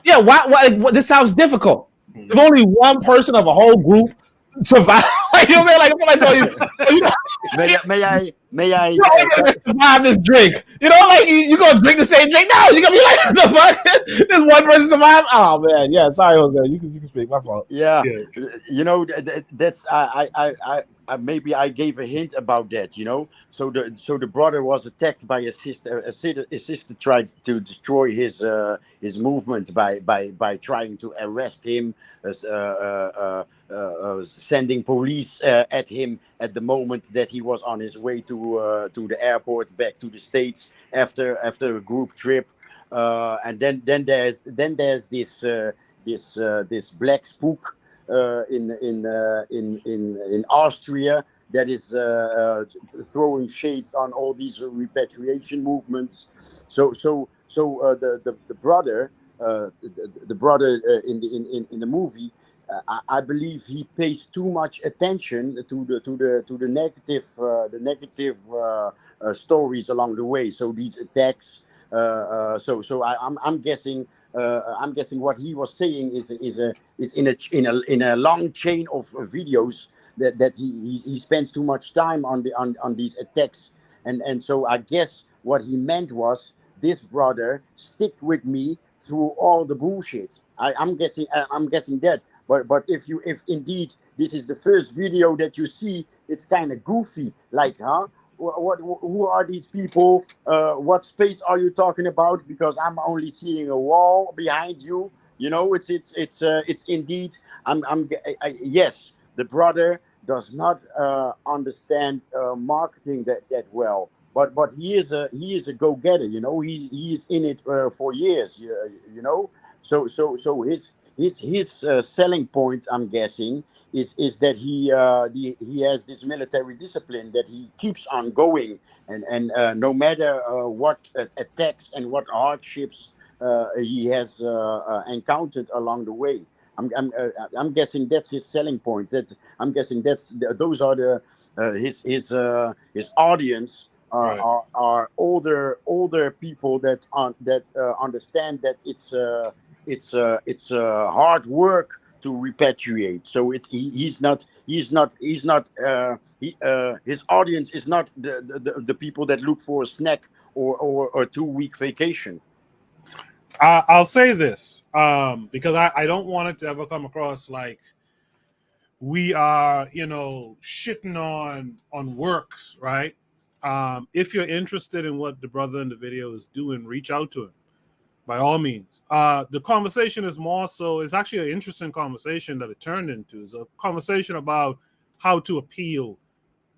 Yeah. Why this sounds difficult. If only one person of a whole group survive, you know what I'm saying? Like, if somebody told you, may I survive this drink? You know, like you gonna drink the same drink? No, you're gonna be like, what the fuck? This one person survive? Oh man, yeah. Sorry, Jose. You can speak. My fault. Yeah. You know, that's I maybe I gave a hint about that. You know, so the brother was attacked by a sister. His sister tried to destroy his movement by trying to arrest him, sending police at him at the moment that he was on his way to the airport back to the States after a group trip, and then there's this black spook in Austria that is throwing shades on all these repatriation movements. So the brother, the brother in the movie, I believe he pays too much attention to the negative stories along the way. So these attacks. I'm guessing. I'm guessing what he was saying is in a long chain of videos that he spends too much time on these attacks, and so I guess what he meant was, this brother stick with me through all the bullshit. I'm guessing that. But if indeed this is the first video that you see, it's kind of goofy. Like, huh? Who are these people? What space are you talking about? Because I'm only seeing a wall behind you. You know, it's indeed. Yes, the brother does not understand marketing that well. But he is a go-getter. You know, he's in it for years. You know, so his selling point, I'm guessing, is that he has this military discipline, that he keeps on going, and no matter what attacks and what hardships he has encountered along the way. I'm guessing that's his selling point. That I'm guessing those are the his audience Right. are older people that understand that it's hard work to repatriate. So he's not his audience is not the people that look for a snack or a 2-week vacation. I'll say this because I don't want it to ever come across like we are, shitting on works, right? If you're interested in what the brother in the video is doing, reach out to him by all means. The conversation is more so, it's actually an interesting conversation that it turned into. It's a conversation about how to appeal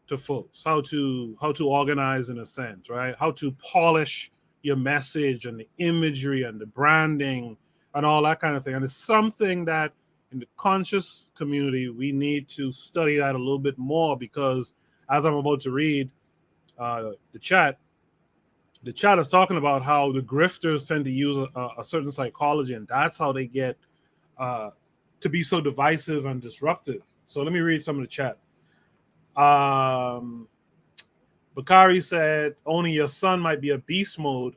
to folks, how to organize in a sense, right? How to polish your message and the imagery and the branding and all that kind of thing. And it's something that in the conscious community, we need to study that a little bit more, because as I'm about to read the chat is talking about how the grifters tend to use a certain psychology, and that's how they get to be so divisive and disruptive. So let me read some of the chat. Bakari said, only your son might be a beast mode,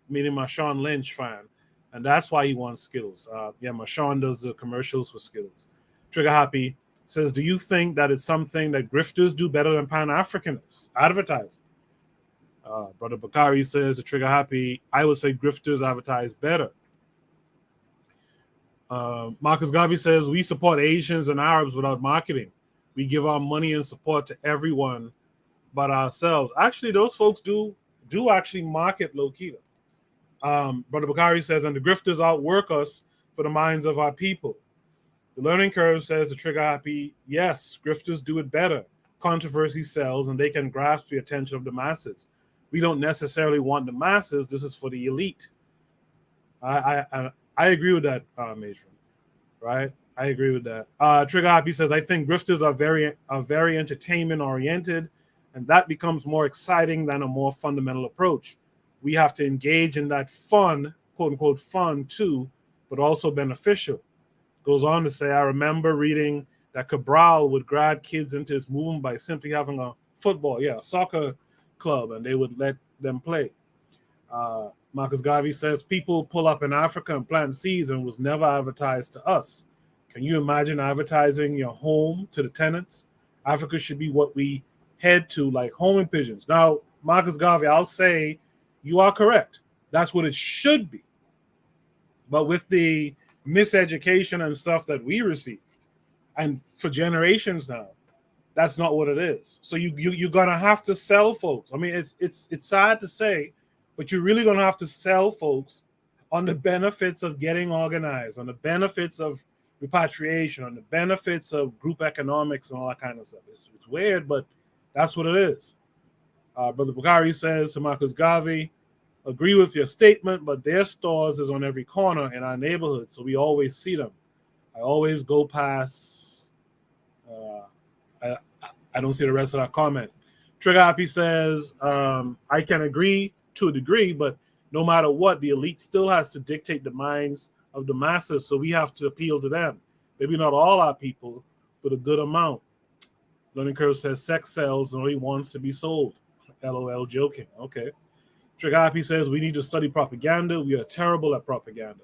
meaning my Sean Lynch fan, and that's why he wants Skittles. My Sean does the commercials for Skittles. Trigger Happy says, do you think that it's something that grifters do better than Pan-Africanists? Advertising. Brother Bakari says, the Trigger Happy, I would say grifters advertise better. Marcus Garvey says, we support Asians and Arabs without marketing. We give our money and support to everyone but ourselves. Actually, those folks do actually market low-key. Brother Bakari says, and the grifters outwork us for the minds of our people. The learning curve says, the Trigger Happy, yes, grifters do it better. Controversy sells, and they can grasp the attention of the masses. We don't necessarily want the masses. This is for the elite. I agree with that, Matron. Right? I agree with that. Trigger Happy says, I think grifters are very entertainment oriented, and that becomes more exciting than a more fundamental approach. We have to engage in that fun, quote unquote, fun too, but also beneficial. Goes on to say, I remember reading that Cabral would grab kids into his movement by simply having a soccer club, and they would let them play. Marcus Garvey says, people pull up in Africa and plant seeds and was never advertised to us. Can you imagine advertising your home to the tenants? Africa should be what we head to, like homing pigeons. Now, Marcus Garvey, I'll say you are correct. That's what it should be. But with the miseducation and stuff that we received, and for generations now, that's not what it is. So you're gonna have to sell folks. I mean, it's sad to say, but you're really gonna have to sell folks on the benefits of getting organized, on the benefits of repatriation, on the benefits of group economics and all that kind of stuff. It's weird, but that's what it is. Brother Bakari says to Marcus Garvey, agree with your statement, but their stores is on every corner in our neighborhood, so we always see them. I always go past. I don't see the rest of that comment. Trigger Happy says, I can agree to a degree, but no matter what, the elite still has to dictate the minds of the masses, so we have to appeal to them. Maybe not all our people, but a good amount. Learning Curve says, sex sells and only wants to be sold. LOL joking. Okay. Trigger Happy says, we need to study propaganda. We are terrible at propaganda.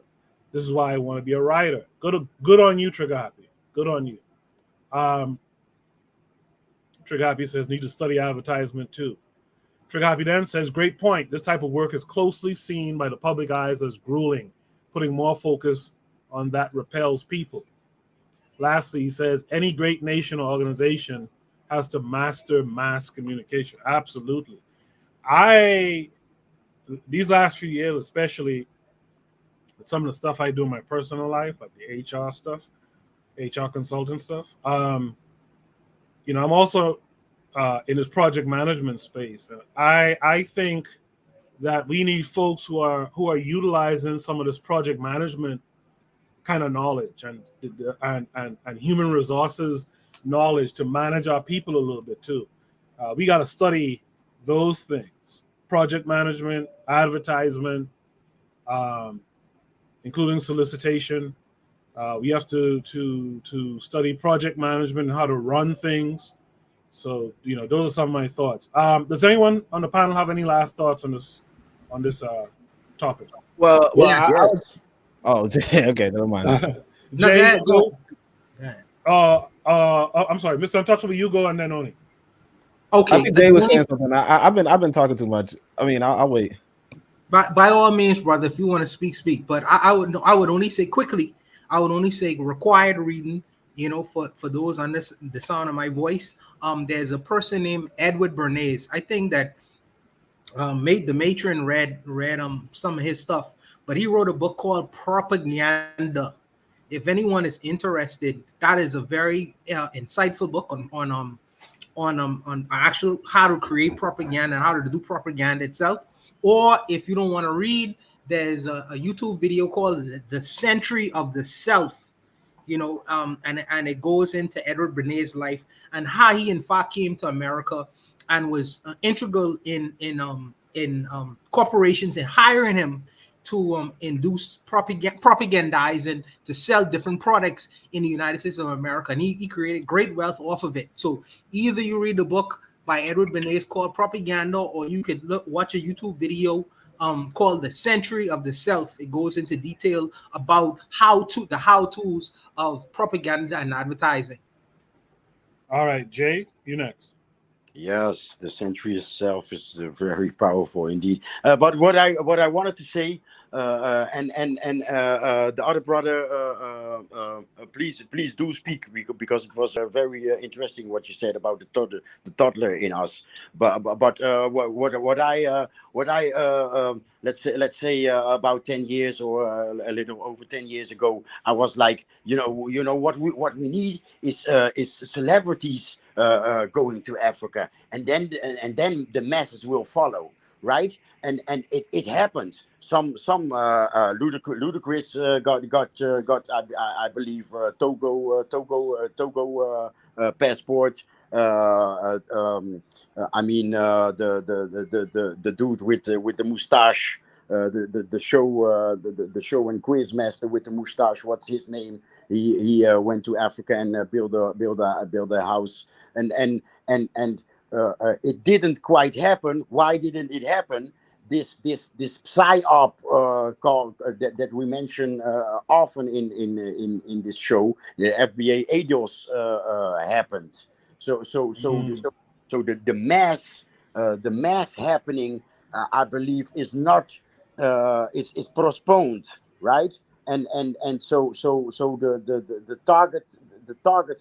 This is why I want to be a writer. Good on you, Trigger Happy. Good on you. Trigger Happy says, need to study advertisement too. Trigger Happy then says, great point. This type of work is closely seen by the public eyes as grueling, putting more focus on that repels people. Lastly, he says, any great nation or organization has to master mass communication. Absolutely. These last few years, especially with some of the stuff I do in my personal life, like the HR stuff, HR consultant stuff, I'm also in this project management space. I think that we need folks who are utilizing some of this project management kind of knowledge and human resources knowledge to manage our people a little bit too. We got to study those things: project management, advertisement, including solicitation. We have to study project management and how to run things. So those are some of my thoughts. Does anyone on the panel have any last thoughts on this topic? Well, Yes. okay, never mind. Jay, go. I'm sorry, Mr. Untouchable, you go, and then Oni. Okay, I think Jay was saying something. I've been talking too much. I mean, I'll wait. By all means, brother, if you want to speak. But I would only say quickly. I would only say required reading. For those on the sound of my voice. There's a person named Edward Bernays. I think that the matron read some of his stuff, but he wrote a book called Propaganda. If anyone is interested, that is a very insightful book on actual how to create propaganda and how to do propaganda itself. Or if you don't want to read, there's a YouTube video called The Century of the Self, and it goes into Edward Bernays' life and how he in fact came to America and was integral in corporations and hiring him to induce propagandizing to sell different products in the United States of America, and he created great wealth off of it. So either you read the book by Edward Bernays called Propaganda, or you could watch a YouTube video called The Century of the Self. It goes into detail about the how-tos of propaganda and advertising. All right, Jay, you next. Yes, the century itself is very powerful indeed. But what I wanted to say, and the other brother, please do speak, because it was very interesting what you said about the toddler in us. But what I let's say about 10 years or a little over 10 years ago, I was like, what we need is celebrities going to Africa, and then the masses will follow, right? And it happened. Some ludicrous got I believe Togo passport. I mean the dude with the mustache. The show and quiz master with the mustache. What's his name? He went to Africa and build a house. And it didn't quite happen. Why didn't it happen? This psyop called that we mention often in this show, the FBA ADOS happened. So the mass happening, I believe, is not is postponed, right? And so the targets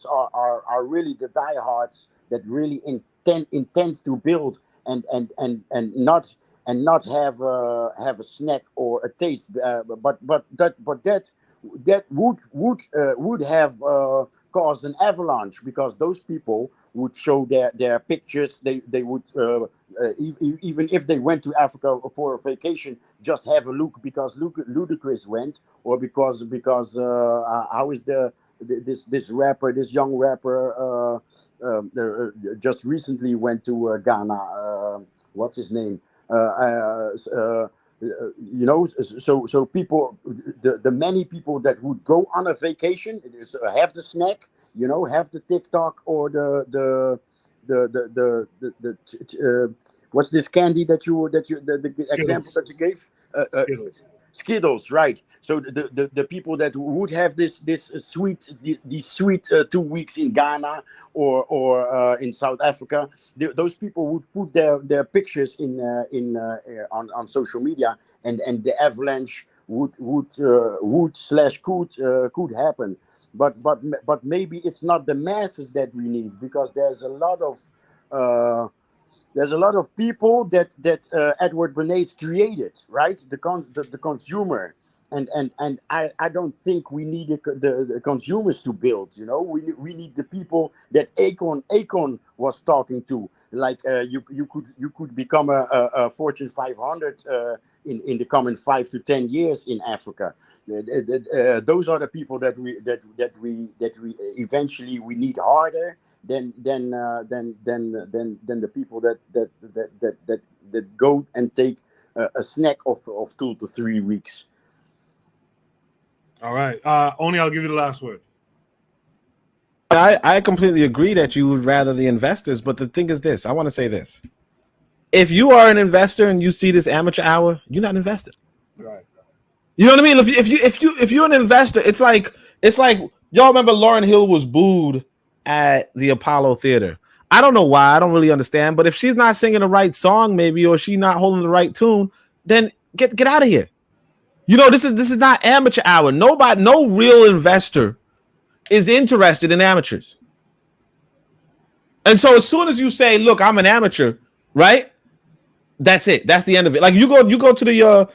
are really the diehards that really intend to build and not have a snack or a taste, but that would have caused an avalanche, because those people would show their pictures. They would even if they went to Africa for a vacation, just have a look because Ludacris went, or because how is this rapper, this young rapper, just recently went to Ghana. What's his name? So people, the many people that would go on a vacation, have the snack, have the TikTok or the what's this candy that the example Skittles. that you gave? Skittles. Skittles, right? So the people that would have these sweet 2 weeks in Ghana or in South Africa, those people would put their pictures on social media, and the avalanche could happen. But maybe it's not the masses that we need, because there's a lot of people that Edward Bernays created, right? The consumer, and I don't think we need the consumers to build. We need the people that Akon was talking to. Like you could become a Fortune 500 in the coming 5 to 10 years in Africa. Those are the people that we eventually we need harder than the people that go and take a snack of 2 to 3 weeks. All right. Only I'll give you the last word. I completely agree that you would rather the investors, but the thing is this: I want to say this. If you are an investor and you see this amateur hour, you're not invested. Right. You know what I mean? If you're an investor, it's like y'all remember Lauryn Hill was booed at the Apollo Theater. I don't know why. I don't really understand. But if she's not singing the right song, maybe, or she's not holding the right tune, then get out of here. This is not amateur hour. No real investor is interested in amateurs. And so as soon as you say, "Look, I'm an amateur," right? That's it. That's the end of it. Like you go to the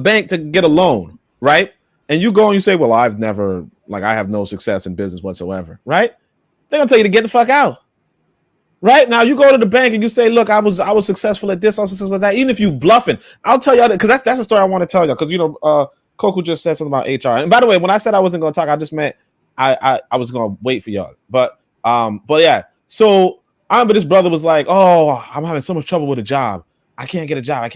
bank to get a loan, right? And you go and you say, "Well, I have no success in business whatsoever," right? They're gonna tell you to get the fuck out. Right? Now you go to the bank and you say, "Look, I was successful at this, I was successful at that." Even if you bluffing, I'll tell y'all that, because that's the story I want to tell y'all. Because Coco just said something about HR. And by the way, when I said I wasn't gonna talk, I just meant I was gonna wait for y'all. But yeah. So I remember this brother was like, "Oh, I'm having so much trouble with a job. I can't get a job.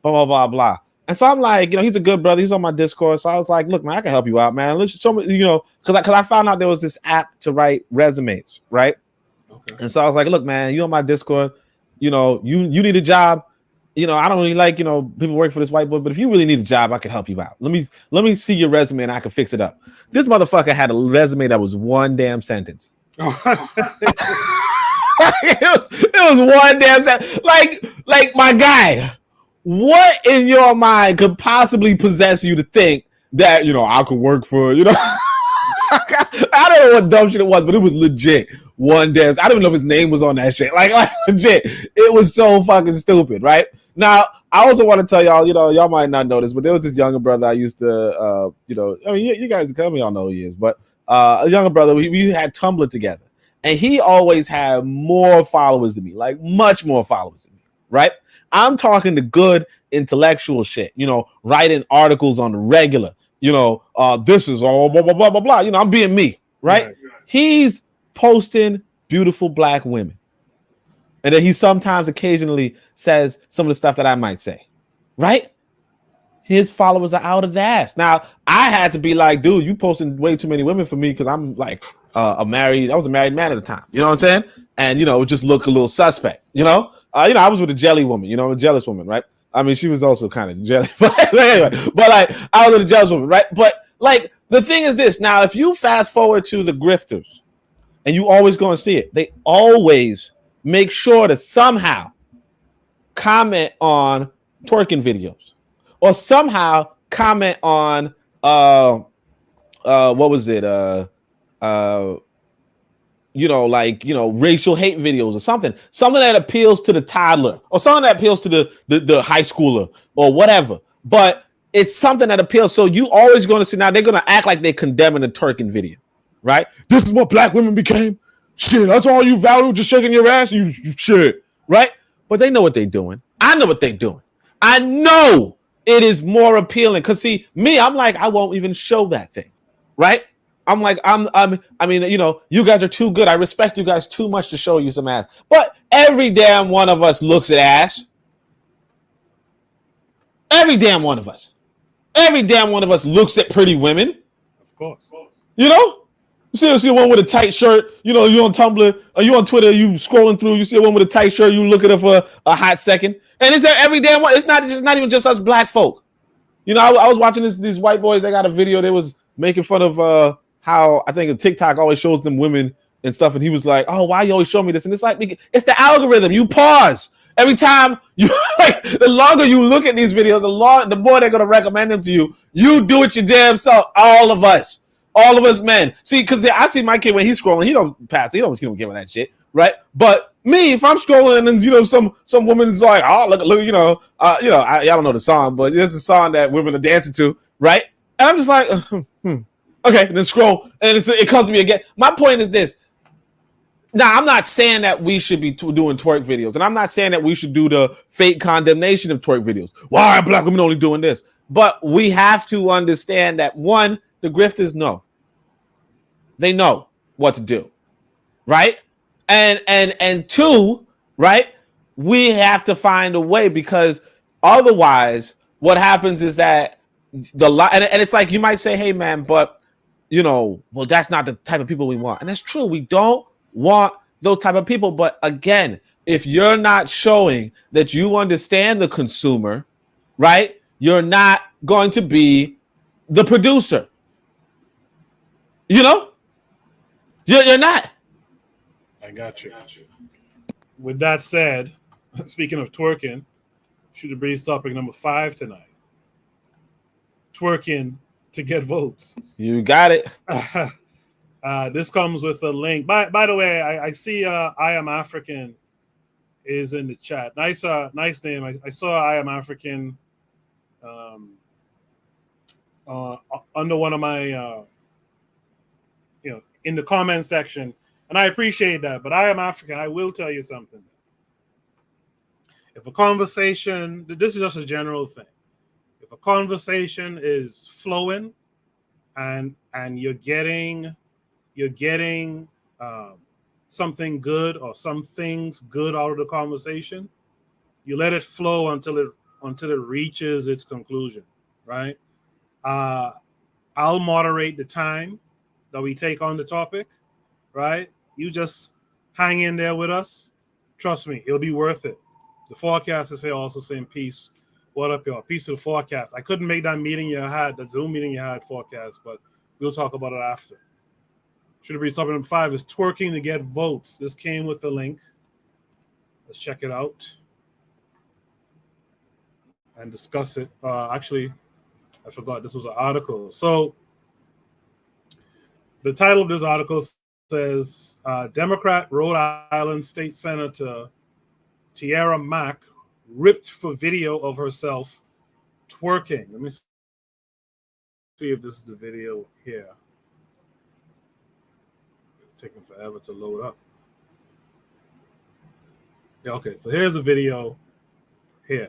Blah, blah, blah, blah." And so I'm like, he's a good brother. He's on my Discord. So I was like, "Look, man, I can help you out, man. Let's show me, because I found out there was this app to write resumes, right?" Okay. And so I was like, "Look, man, you on my Discord, you need a job. I don't really like, people work for this white boy, but if you really need a job, I can help you out. Let me see your resume and I can fix it up." This motherfucker had a resume that was one damn sentence. It was one damn sentence. Like my guy, what in your mind could possibly possess you to think that, I could work for, I don't know what dumb shit it was, but it was legit. One damn, I don't even know if his name was on that shit. Like legit. It was so fucking stupid, right? Now, I also want to tell y'all, y'all might not know this, but there was this younger brother I used to, you guys come, y'all know who he is, but a younger brother, we had Tumblr together, and he always had more followers than me, like much more followers than me, right? I'm talking the good intellectual shit, writing articles on the regular, this is all blah, blah, blah, blah, blah. I'm being me, right? He's posting beautiful black women. And then he sometimes occasionally says some of the stuff that I might say, right? His followers are out of the ass. Now, I had to be like, "Dude, you posting way too many women for me," because I'm like I was a married man at the time. You know what I'm saying? And, it just look a little suspect, I was with a jelly woman, a jealous woman, right? I mean, she was also kind of jelly, but anyway, I was with a jealous woman, right? But the thing is this, now, if you fast forward to the grifters, and you always go and see it, they always make sure to somehow comment on twerking videos, or somehow comment on what was it? Racial hate videos, or something that appeals to the toddler, or something that appeals to the high schooler, or whatever. But it's something that appeals. So you always going to see, now they're going to act like they're condemning the twerking video, right? This is what black women became. Shit, that's all you value, just shaking your ass, you shit, right? But they know what they're doing. I know what they're doing. I know it is more appealing. Cause see, me, I'm like, I won't even show that thing, right? I'm like, I mean, you know, you guys are too good. I respect you guys too much to show you some ass. But every damn one of us looks at ass. Every damn one of us. Every damn one of us looks at pretty women. Of course. You know? You see a one with a tight shirt, you know, you on Tumblr, or you on Twitter, you scrolling through, you see a one with a tight shirt, you look at her for a hot second. And it's every damn one. It's not even just us black folk. You know, I was watching these white boys, they got a video, they was making fun of how I think TikTok always shows them women and stuff, and he was like, oh, why you always show me this? And it's like, it's the algorithm. You pause. Every time you like, the longer you look at these videos, the more they're gonna recommend them to you. You do it your damn self. All of us men. See, because I see my kid when he's scrolling, he don't pass. He don't give him that shit, right? But me, if I'm scrolling and then you know some woman's like, oh look, you know, I don't know the song, but there's a song that women are dancing to, right? And I'm just like, okay, and then scroll, and it comes to me again. My point is this. Now, I'm not saying that we should be doing twerk videos, and I'm not saying that we should do the fake condemnation of twerk videos. Why are black women only doing this? But we have to understand that, one, the grifters know. They know what to do, right? And two, right, we have to find a way, because otherwise what happens is that and it's like you might say, hey, man, but, you know, well, that's not the type of people we want. And that's true. We don't want those type of people. But again, if you're not showing that you understand the consumer, right, you're not going to be the producer. You know, you're not. I got you. With that said, speaking of twerking, Shoot the Breeze topic number 5 tonight. Twerking to get votes. You got it. This comes with a link. By the way, I see I Am African is in the chat. Nice name. I saw I Am African under one of my in the comment section, and I appreciate that. But I Am African, I will tell you something. If a conversation, this is just a general thing. If a conversation is flowing and you're getting something good or some things good out of the conversation, you let it flow until it reaches its conclusion, right? I'll moderate the time that we take on the topic, right? You just hang in there with us. Trust me, it'll be worth it. The forecast is here also saying peace. What up, y'all? Peace to the forecast. I couldn't make that Zoom meeting you had forecast, but we'll talk about it after. Should be topic number 5 is twerking to get votes. This came with the link. Let's check it out and discuss it. Actually, I forgot this was an article. So the title of this article says Democrat Rhode Island State Senator Tiara Mack ripped for video of herself twerking. Let me see if this is the video here. It's taking forever to load up. Yeah, okay, so here's a video here.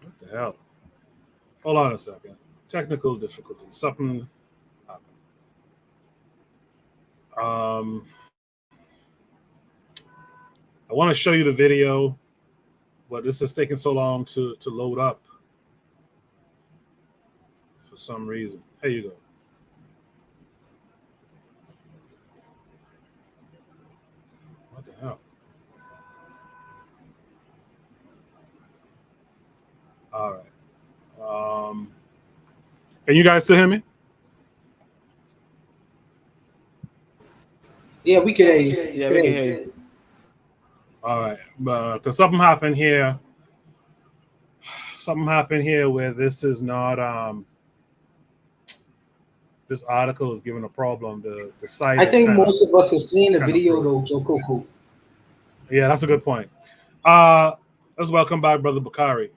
What the hell? Hold on a second. Technical difficulty. Something happened. I want to show you the video, but this is taking so long to load up for some reason. Here you go. What the hell? All right. Can you guys still hear me? Yeah, we can hear you. Yeah, we can hear you. All right, because something happened here. Something happened here where this is not. This article is giving a problem. The site. I think most of us have seen the video though, Joe Coco. Yeah, that's a good point. Let's welcome back Brother Bakari.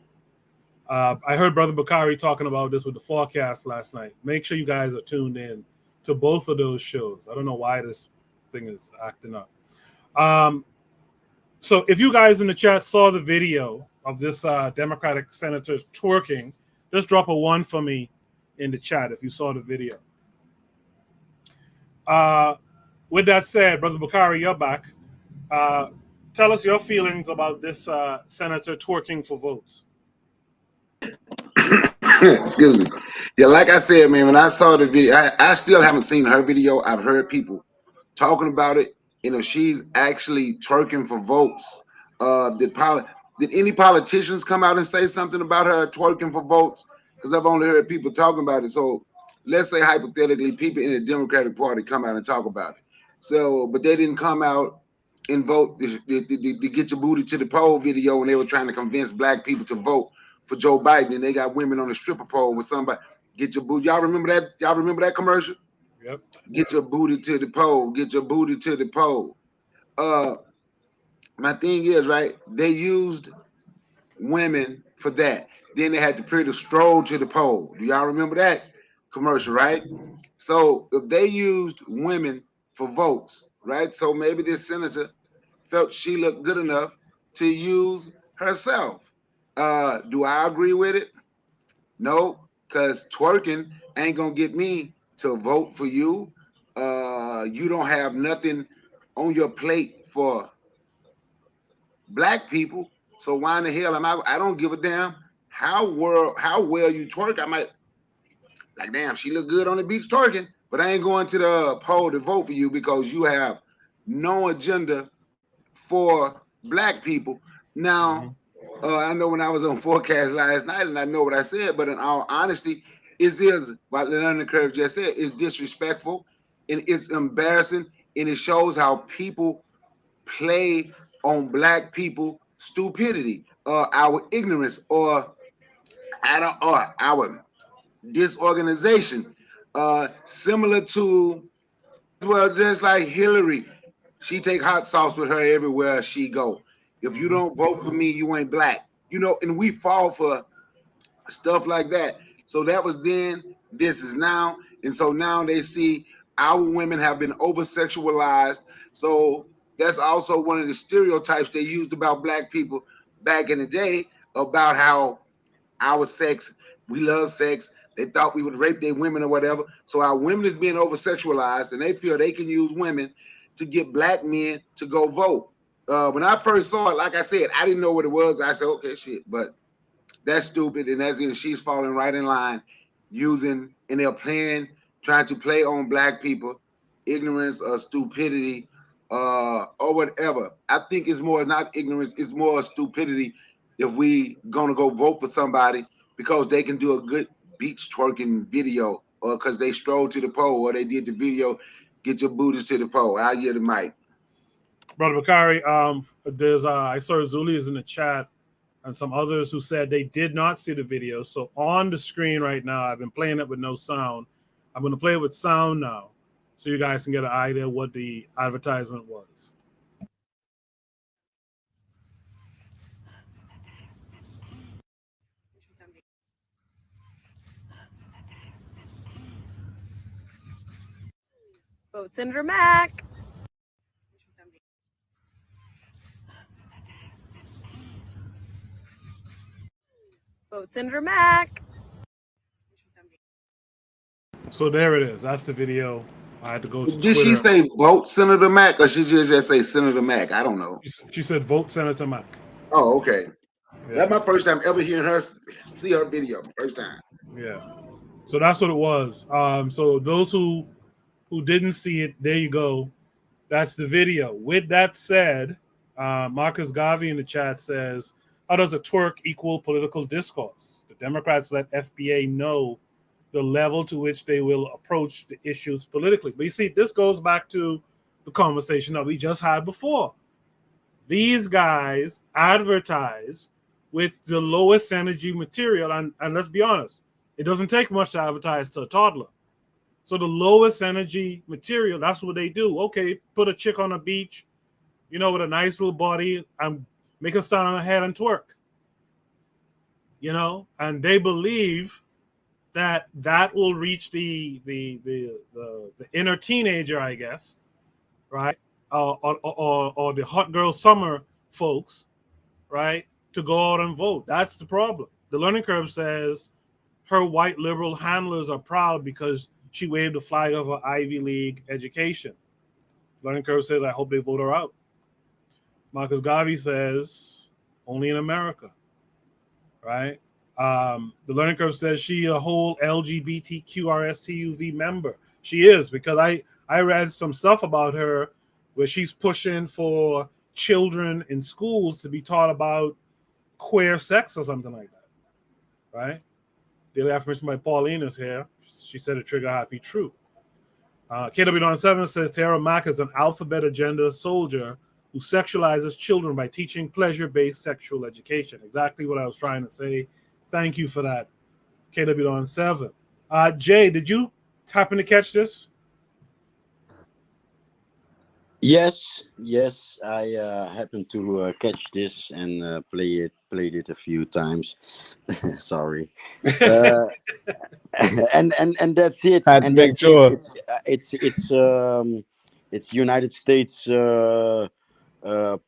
I heard Brother Bakari talking about this with the forecast last night. Make sure you guys are tuned in to to both of those shows. I don't know why this thing is acting up. So if you guys in the chat saw the video of this Democratic senator twerking, just drop a 1 for me in the chat if you saw the video. With that said, Brother Bakari, you're back. Tell us your feelings about this senator twerking for votes. Excuse me. Yeah, like I said, man, when I saw the video, I still haven't seen her video. I've heard people talking about it. You know, she's actually twerking for votes. Did any politicians come out and say something about her twerking for votes? Because I've only heard people talking about it. So let's say hypothetically, people in the Democratic Party come out and talk about it. So, but they didn't come out and vote the get your booty to the poll video when they were trying to convince black people to vote for Joe Biden, and they got women on the stripper pole with somebody. Get your booty. Y'all remember that? Y'all remember that commercial? Yep. Get your booty to the pole. Get your booty to the pole. My thing is, right, they used women for that. Then they had to pretty stroll to the pole. Do y'all remember that commercial, right? So if they used women for votes, right? So maybe this senator felt she looked good enough to use herself. Do I agree with it? No, because twerking ain't gonna get me to vote for you. You don't have nothing on your plate for black people. So why in the hell am I don't give a damn how well you twerk. I might like, damn, she look good on the beach twerking, but I ain't going to the poll to vote for you because you have no agenda for black people. Now, I know when I was on Forecast last night, and I know what I said, but in all honesty, it is what the learning curve just said, it's disrespectful and it's embarrassing, and it shows how people play on black people stupidity, our ignorance, or our disorganization. Similar to, well, just like Hillary, she take hot sauce with her everywhere she go. If you don't vote for me, you ain't black. You know, and we fall for stuff like that. So that was then, this is now. And so now they see our women have been over sexualized. So that's also one of the stereotypes they used about black people back in the day, about how our sex, we love sex. They thought we would rape their women or whatever. So our women is being over sexualized, and they feel they can use women to get black men to go vote. When I first saw it, like I said, I didn't know what it was. I said, okay, shit, but that's stupid, and that's in, she's falling right in line, using, and they're playing, trying to play on black people, ignorance or stupidity, or whatever. I think it's more not ignorance, it's more stupidity if we gonna go vote for somebody because they can do a good beach twerking video, or because they strolled to the pole, or they did the video, get your booties to the pole. I'll hear the mic. Brother Bakari, there's I saw Zuli's in the chat and some others who said they did not see the video. So on the screen right now, I've been playing it with no sound. I'm going to play it with sound now so you guys can get an idea what the advertisement was. Vote Senator Mack. Vote Senator Mack. So there it is. That's the video. I had to go to Did Twitter. she say vote Senator Mack, or she just say Senator Mack? I don't know. She said vote Senator Mack. Oh, okay. Yeah. That's my first time ever hearing her see her video. First time. Yeah. So that's what it was. So those who didn't see it, there you go. That's the video. With that said, Marcus Garvey in the chat says, how does a twerk equal political discourse? The Democrats let FBA know the level to which they will approach the issues politically. But you see, this goes back to the conversation that we just had before. These guys advertise with the lowest energy material. And let's be honest, it doesn't take much to advertise to a toddler. So the lowest energy material, that's what they do. Okay, put a chick on a beach, with a nice little body, and make her stand on her head and twerk. And they believe that will reach the inner teenager, I guess, right? Or the hot girl summer folks, right? To go out and vote. That's the problem. The learning curve says her white liberal handlers are proud because she waved the flag of her Ivy League education. Learning curve says, I hope they vote her out. Marcus Garvey says, only in America, right? The learning curve says she a whole LGBTQRSTUV member. She is, because I read some stuff about her where she's pushing for children in schools to be taught about queer sex or something like that, right? Daily affirmation by Pauline is here. She said a trigger happy true. KW7 says Tara Mack is an alphabet agenda soldier who sexualizes children by teaching pleasure-based sexual education. Exactly what I was trying to say. Thank you for that, KW7. Jay, did you happen to catch this? Yes, I happened to catch this and played it a few times. Sorry, and that's it. Had to And make that's it. sure. It's United States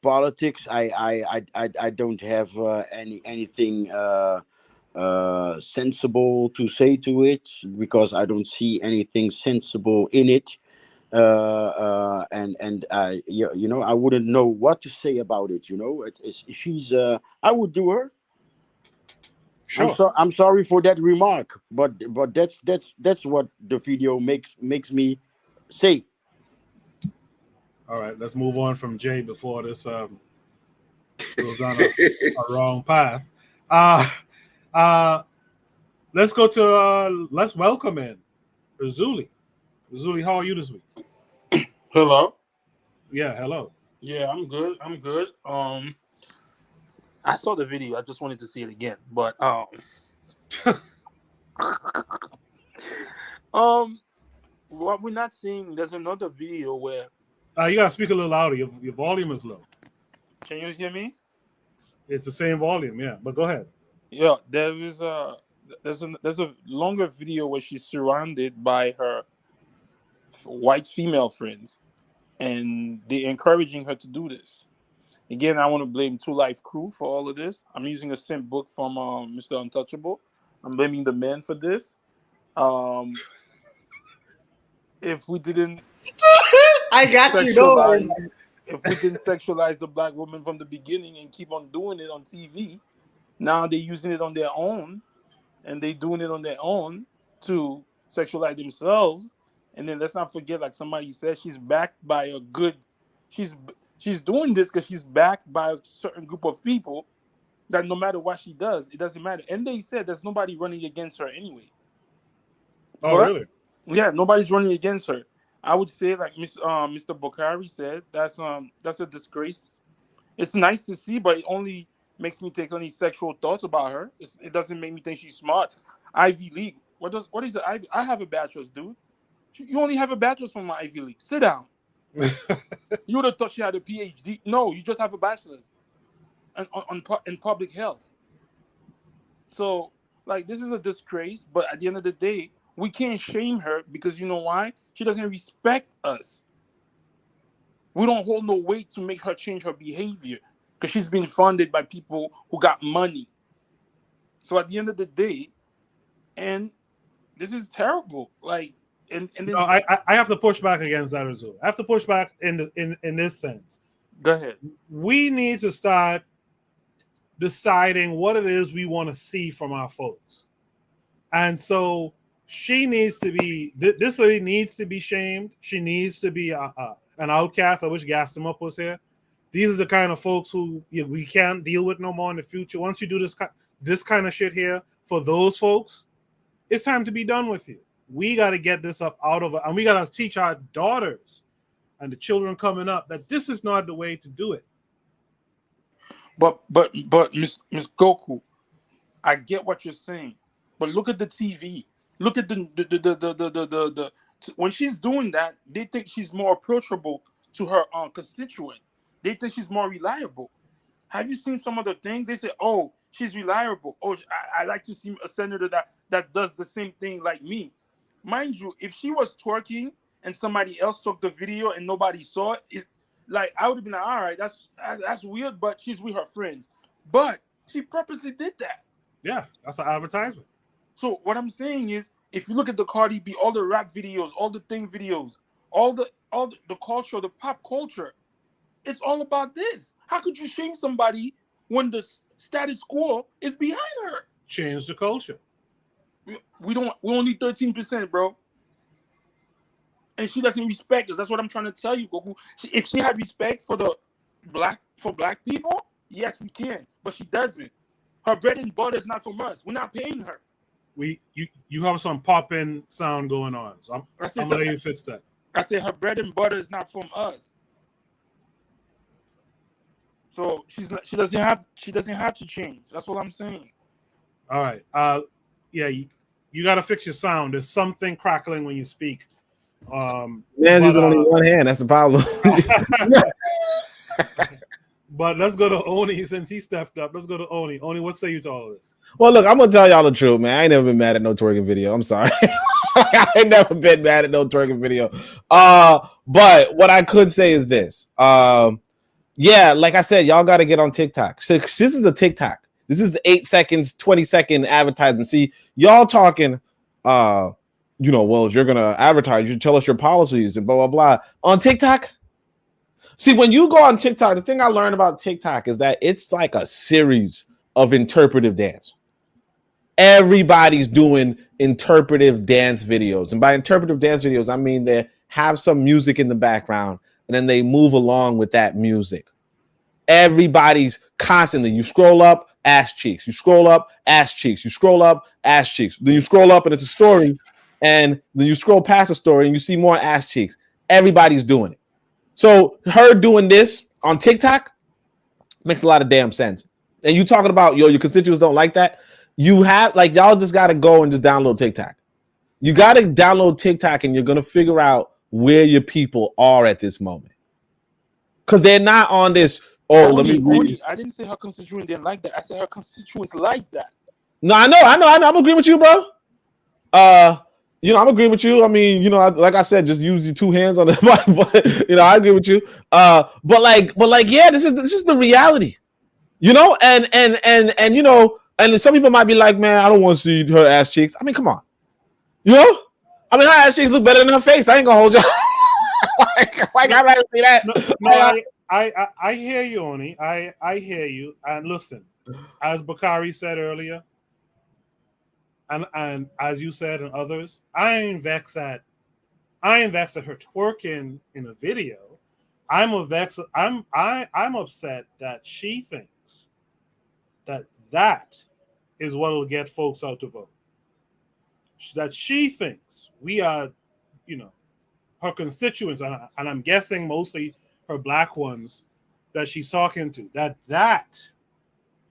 politics. I don't have anything sensible to say to it because I don't see anything sensible in it. And you know, I wouldn't know what to say about it. You know, she's I would do her. Sure. I'm sorry for that remark, but that's what the video makes me say. All right, let's move on from Jay before this goes down a wrong path. Let's go to let's welcome in Razuli. Razuli, how are you this week? Hello. Yeah, hello. Yeah, I'm good. I'm good. I saw the video. I just wanted to see it again, but what we're not seeing. There's another video where. You gotta speak a little louder. Your volume is low. Can you hear me? It's the same volume, yeah. But go ahead. Yeah, there's a longer video where she's surrounded by her white female friends, and they're encouraging her to do this. Again, I want to blame Two Life Crew for all of this. I'm using a simp book from Mr. Untouchable. I'm blaming the men for this. If we didn't, I got you. Don't worry. If we didn't sexualize the black woman from the beginning and keep on doing it on TV, now they're using it on their own, and they're doing it on their own to sexualize themselves. And then let's not forget, like somebody said, she's backed by a good. She's doing this because she's backed by a certain group of people that no matter what she does, it doesn't matter. And they said there's nobody running against her anyway. Oh, But, really? Yeah, nobody's running against her. I would say, like Mr. Bokhari said, that's a disgrace. It's nice to see, but it only makes me take any sexual thoughts about her. It doesn't make me think she's smart. Ivy League. What is the Ivy? I have a bachelor's, dude. You only have a bachelor's from my Ivy League. Sit down. You would have thought she had a PhD. No, you just have a bachelor's in public health. So, like, this is a disgrace. But at the end of the day, we can't shame her because you know why? She doesn't respect us. We don't hold no weight to make her change her behavior because she's been funded by people who got money. So at the end of the day, and this is terrible. Like, and then no, I have to push back against that as well. I have to push back in this sense. Go ahead. We need to start deciding what it is we want to see from our folks, and so she needs to be. This lady needs to be shamed. She needs to be an outcast. I wish Gaston Up was here. These are the kind of folks who we can't deal with no more in the future. Once you do this kind of shit here for those folks, it's time to be done with you. We got to get this up out of it, and we got to teach our daughters and the children coming up that this is not the way to do it. But Miss Goku, I get what you're saying, but look at the TV. Look at the when she's doing that, they think she's more approachable to her constituent. They think she's more reliable. Have you seen some of the things they say? Oh, she's reliable. Oh, I like to see a senator that does the same thing like me. Mind you, if she was twerking and somebody else took the video and nobody saw it, like I would have been like, all right, that's weird, but she's with her friends. But she purposely did that. Yeah, that's an advertisement. So what I'm saying is, if you look at the Cardi B, all the rap videos, all the thing videos, all the culture, the pop culture, it's all about this. How could you shame somebody when the status quo is behind her? Change the culture. We only 13%, bro. And she doesn't respect us. That's what I'm trying to tell you, Goku. If she had respect for black people, yes, we can. But she doesn't. Her bread and butter is not from us. We're not paying her. You have some pop-in sound going on, so I'm gonna let you fix that. I said her bread and butter is not from us. So she doesn't have to change. That's what I'm saying. All right. Yeah, you got to fix your sound. There's something crackling when you speak. He's only one hand. That's the problem. But let's go to Oni since he stepped up. Let's go to Oni. Oni, what say you to all of this? Well, look, I'm gonna tell y'all the truth, man. I ain't never been mad at no twerking video. I'm sorry. I ain't never been mad at no twerking video. But what I could say is this. Yeah, like I said, y'all got to get on TikTok. So this is a TikTok. This is 8 seconds, 20-second advertisement. See, y'all talking, well, if you're gonna advertise, you tell us your policies and blah blah blah. On TikTok, see, when you go on TikTok, the thing I learned about TikTok is that it's like a series of interpretive dance. Everybody's doing interpretive dance videos, and by interpretive dance videos, I mean they have some music in the background, and then they move along with that music. Everybody's constantly. You scroll up, ass cheeks. You scroll up, ass cheeks. You scroll up, ass cheeks. Then you scroll up, and it's a story. And then you scroll past the story and you see more ass cheeks. Everybody's doing it. So her doing this on TikTok makes a lot of damn sense. And you talking about, your constituents don't like that. You have, y'all just got to go and just download TikTok. You got to download TikTok and you're going to figure out where your people are at this moment. Because they're not on this, let me read. I didn't say her constituents didn't like that. I said her constituents like that. No, I know. I'm agreeing with you, bro. I'm agreeing with you. I mean, like I said, just use your two hands on the mic, but I agree with you. But yeah, this is the reality, and some people might be like, man, I don't want to see her ass cheeks. I mean, come on, her ass cheeks look better than her face. I ain't gonna hold you. I'd rather see that. No, I hear you, Oni. I hear you. And listen, as Bakari said earlier, and as you said and others, I ain't vexed at her twerking in a video. I'm upset that she thinks that is what will get folks out to vote. That she thinks we are, her constituents, and I'm guessing mostly her black ones that she's talking to, that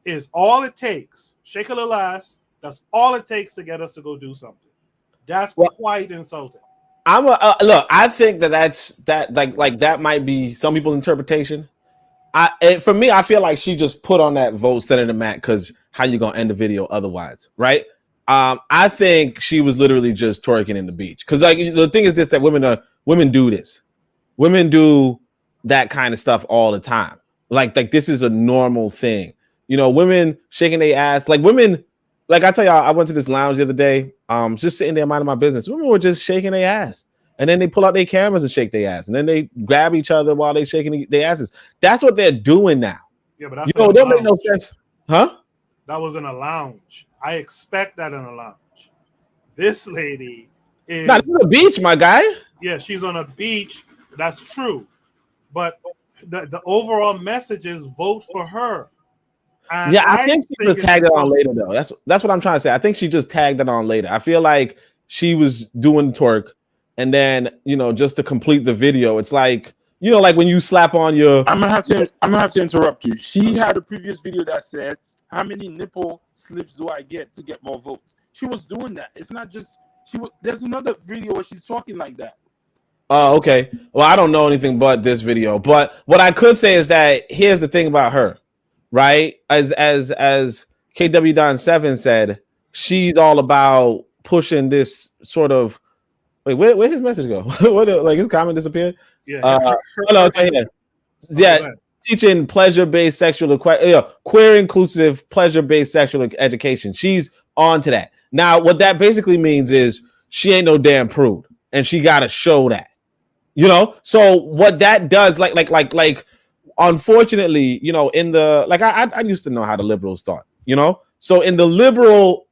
is all it takes. Shake a little ass. That's all it takes to get us to go do something. That's quite insulting. Look. I think that might be some people's interpretation. For me, I feel like she just put on that vote Senator Matt because how you gonna end the video otherwise, right? I think she was literally just twerking in the beach because the thing is this, that women do this. Women do that kind of stuff all the time. Like this is a normal thing. Women shaking their ass. Women. Like I tell y'all, I went to this lounge the other day, just sitting there minding my business. Women were just shaking their ass. And then they pull out their cameras and shake their ass. And then they grab each other while they're shaking their asses. That's what they're doing now. Yeah, but that's it don't make no sense. Huh? That was in a lounge. I expect that in a lounge. This lady is... This is a beach, my guy. Yeah, she's on a beach. That's true. But the overall message is vote for her. And yeah, I think she just tagged it on later, though. That's what I'm trying to say. I think she just tagged it on later. I feel like she was doing twerk, and then just to complete the video, it's like like when you slap on your. I'm gonna have to interrupt you. She had a previous video that said, "How many nipple slips do I get to get more votes?" She was doing that. It's not just there's another video where she's talking like that. Oh, okay. Well, I don't know anything but this video, but what I could say is that here's the thing about her. Right, as KW Don 7 said, she's all about pushing this sort of. Wait, where his message go? What like his comment disappeared? Yeah. Oh no, it's right here. Yeah, teaching pleasure-based sexual queer inclusive pleasure-based sexual education. She's on to that. Now, what that basically means is she ain't no damn prude, and she got to show that. You know, so what that does, like, unfortunately, you know, in the I used to know how the liberals thought, you know, so in the liberal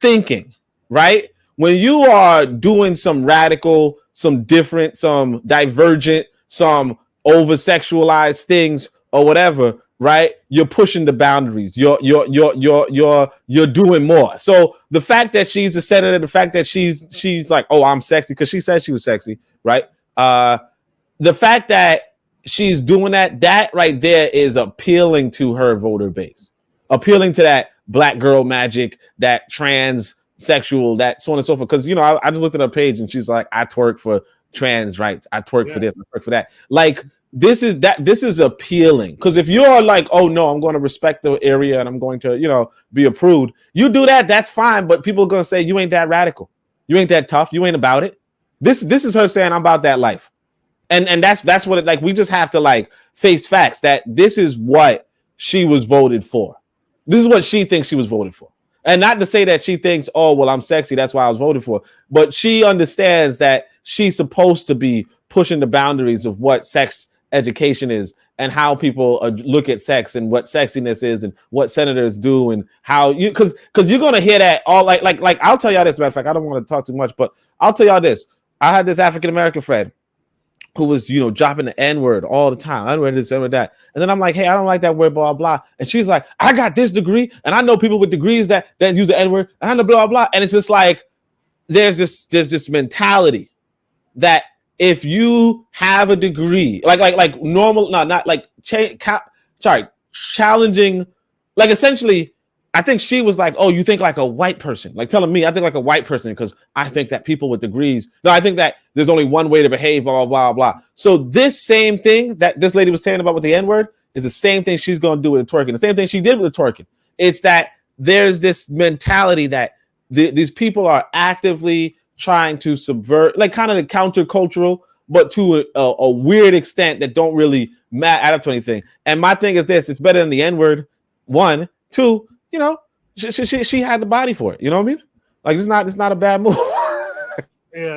thinking, right, when you are doing some radical, some different, some divergent, some over sexualized things or whatever, right, you're pushing the boundaries. You're doing more. So the fact that she's a senator, the fact that she's like, oh, I'm sexy, because she said she was sexy, right? The fact that she's doing that right there is appealing to her voter base, appealing to that black girl magic, that transsexual, that so on and so forth. Because, you know, I just looked at her page and she's like, I twerk for trans rights. I twerk for this, I twerk for that. Like, this is appealing. Because if you're like, oh no, I'm going to respect the area and I'm going to, you know, be a prude, you do that, that's fine. But people are going to say, you ain't that radical. You ain't that tough. You ain't about it. This is her saying, I'm about that life. And that's what it, like, we just have to like face facts that this is what she was voted for. This is what she thinks she was voted for. And not to say that she thinks, oh, well, I'm sexy, that's why I was voted for. But she understands that she's supposed to be pushing the boundaries of what sex education is and how people look at sex and what sexiness is and what senators do and how you, because you're going to hear that all like I'll tell y'all this, matter of fact, I don't want to talk too much, but I'll tell y'all this. I had this African-American friend who was, you know, dropping the N-word all the time. I read this and that. And then I'm like, hey, I don't like that word, blah, blah. And she's like, I got this degree, and I know people with degrees that use the N-word, and I know blah, blah. And it's just like, there's this mentality that if you have a degree, like normal, not like, challenging, like essentially, I think she was like, oh, you think like a white person, like telling me I think like a white person because I think that people with degrees. No, I think that there's only one way to behave, blah, blah, blah, blah. So this same thing that this lady was saying about with the N-word is the same thing she's going to do with the twerking. The same thing she did with the twerking. It's that there's this mentality that these people are actively trying to subvert, like kind of the countercultural, but to a weird extent that don't really add up to anything. And my thing is this: it's better than the N-word. 1, 2. You know, she had the body for it. You know what I mean? Like it's not a bad move. Yeah,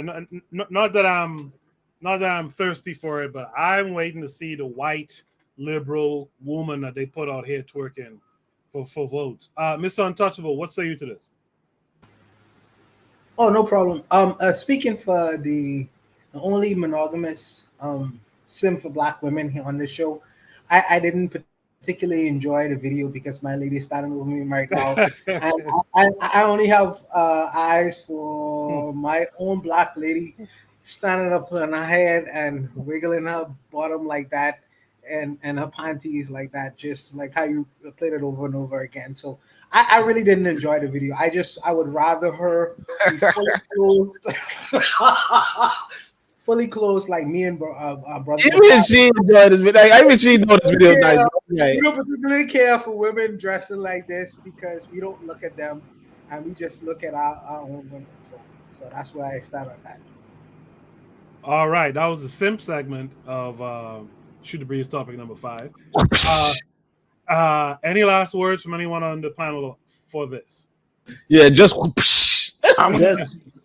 not that I'm thirsty for it, but I'm waiting to see the white liberal woman that they put out here twerking for votes. Mr. Untouchable, what say you to this? Oh, no problem. Speaking for the only monogamous sim for black women here on the show, I didn't particularly enjoy the video because my lady is standing over me right now. And I only have eyes for my own black lady standing up on her head and wiggling her bottom like that and her panties like that, just like how you played it over and over again. So I really didn't enjoy the video. I would rather her be fully clothed. Fully closed, like me and brother. Even she enjoyed this video. Even she know this video. Nice. We don't particularly care for women dressing like this because we don't look at them, and we just look at our own women. So that's why I start on that. All right, that was the simp segment of Shoot the Breeze topic number 5. Any last words from anyone on the panel for this? Yeah, just.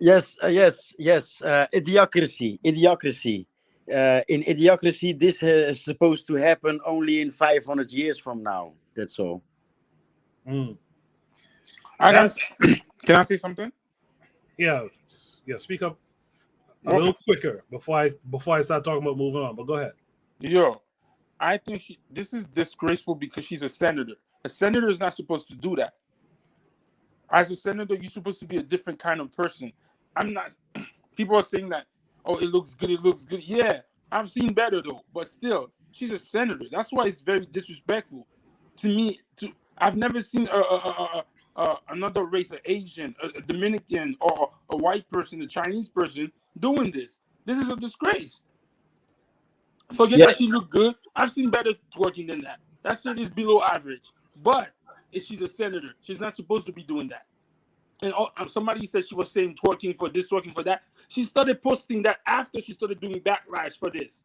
Yes. Idiocracy. In idiocracy, this is supposed to happen only in 500 years from now. That's all. Can I say something? Yeah. Speak up a little quicker before I start talking about moving on. But go ahead. Yo, I think this is disgraceful because she's a senator. A senator is not supposed to do that. As a senator, you're supposed to be a different kind of person. I'm not. People are saying that, oh, it looks good. Yeah, I've seen better though. But still, she's a senator. That's why it's very disrespectful to me. I've never seen another race, an Asian, a Dominican, or a white person, a Chinese person doing this. This is a disgrace. Forget that she looked good. I've seen better twerking than that. That shit is below average. But if she's a senator, she's not supposed to be doing that. and somebody said she was saying twerking for this, twerking for that. She started posting that after she started doing backlash for this,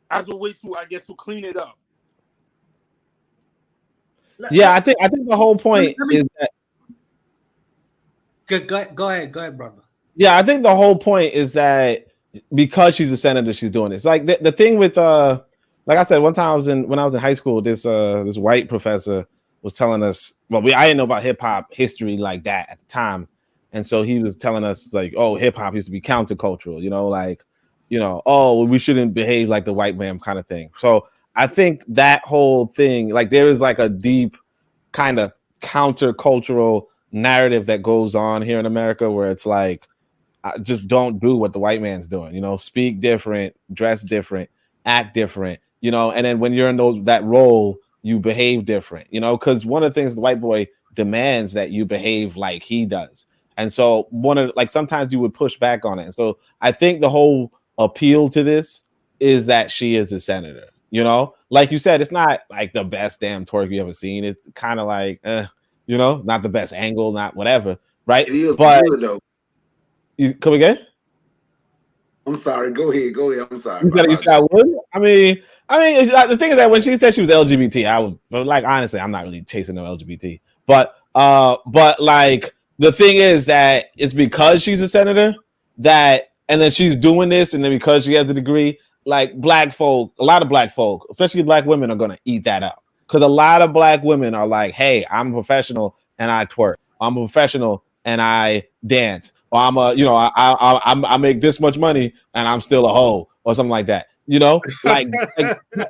as a way to, I guess, to clean it up. Yeah, I think the whole point is that. Go ahead, brother. Yeah, I think the whole point is that because she's a senator, she's doing this. Like the thing with like I said, one time when I was in high school, this white professor was telling us, well, I didn't know about hip hop history like that at the time. And so he was telling us like, oh, hip hop used to be countercultural, oh, we shouldn't behave like the white man kind of thing. So I think that whole thing, like there is like a deep kind of countercultural narrative that goes on here in America where it's like, just don't do what the white man's doing, speak different, dress different, act different, and then when you're in that role, you behave different, because one of the things the white boy demands that you behave like he does. And so sometimes you would push back on it. And so I think the whole appeal to this is that she is a senator, like you said, it's not like the best damn twerk you ever seen. It's kind of like, not the best angle, not whatever. Right. It is but good though. You come again? I'm sorry. Go ahead. I'm sorry. You said I would? I mean, it's like, the thing is that when she said she was LGBT, I would, but like honestly, I'm not really chasing no LGBT. But like the thing is that it's because she's a senator and then she's doing this, and then because she has a degree, like a lot of black folk, especially black women, are gonna eat that up. Because a lot of black women are like, hey, I'm a professional and I twerk. I'm a professional and I dance. Or I make this much money and I'm still a hoe or something like that. Like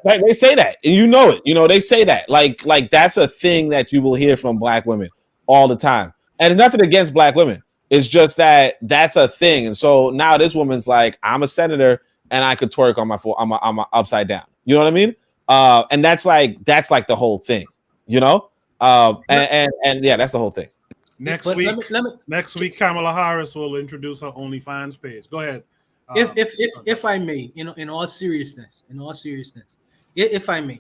they say that, and it. They say that. Like that's a thing that you will hear from black women all the time. And it's nothing against black women. It's just that that's a thing. And so now this woman's like, I'm a senator and I could twerk on my upside down. You know what I mean? And that's like the whole thing. And yeah, that's the whole thing. Next week, Kamala Harris will introduce her OnlyFans page. Go ahead. If I may, in all seriousness, if I may,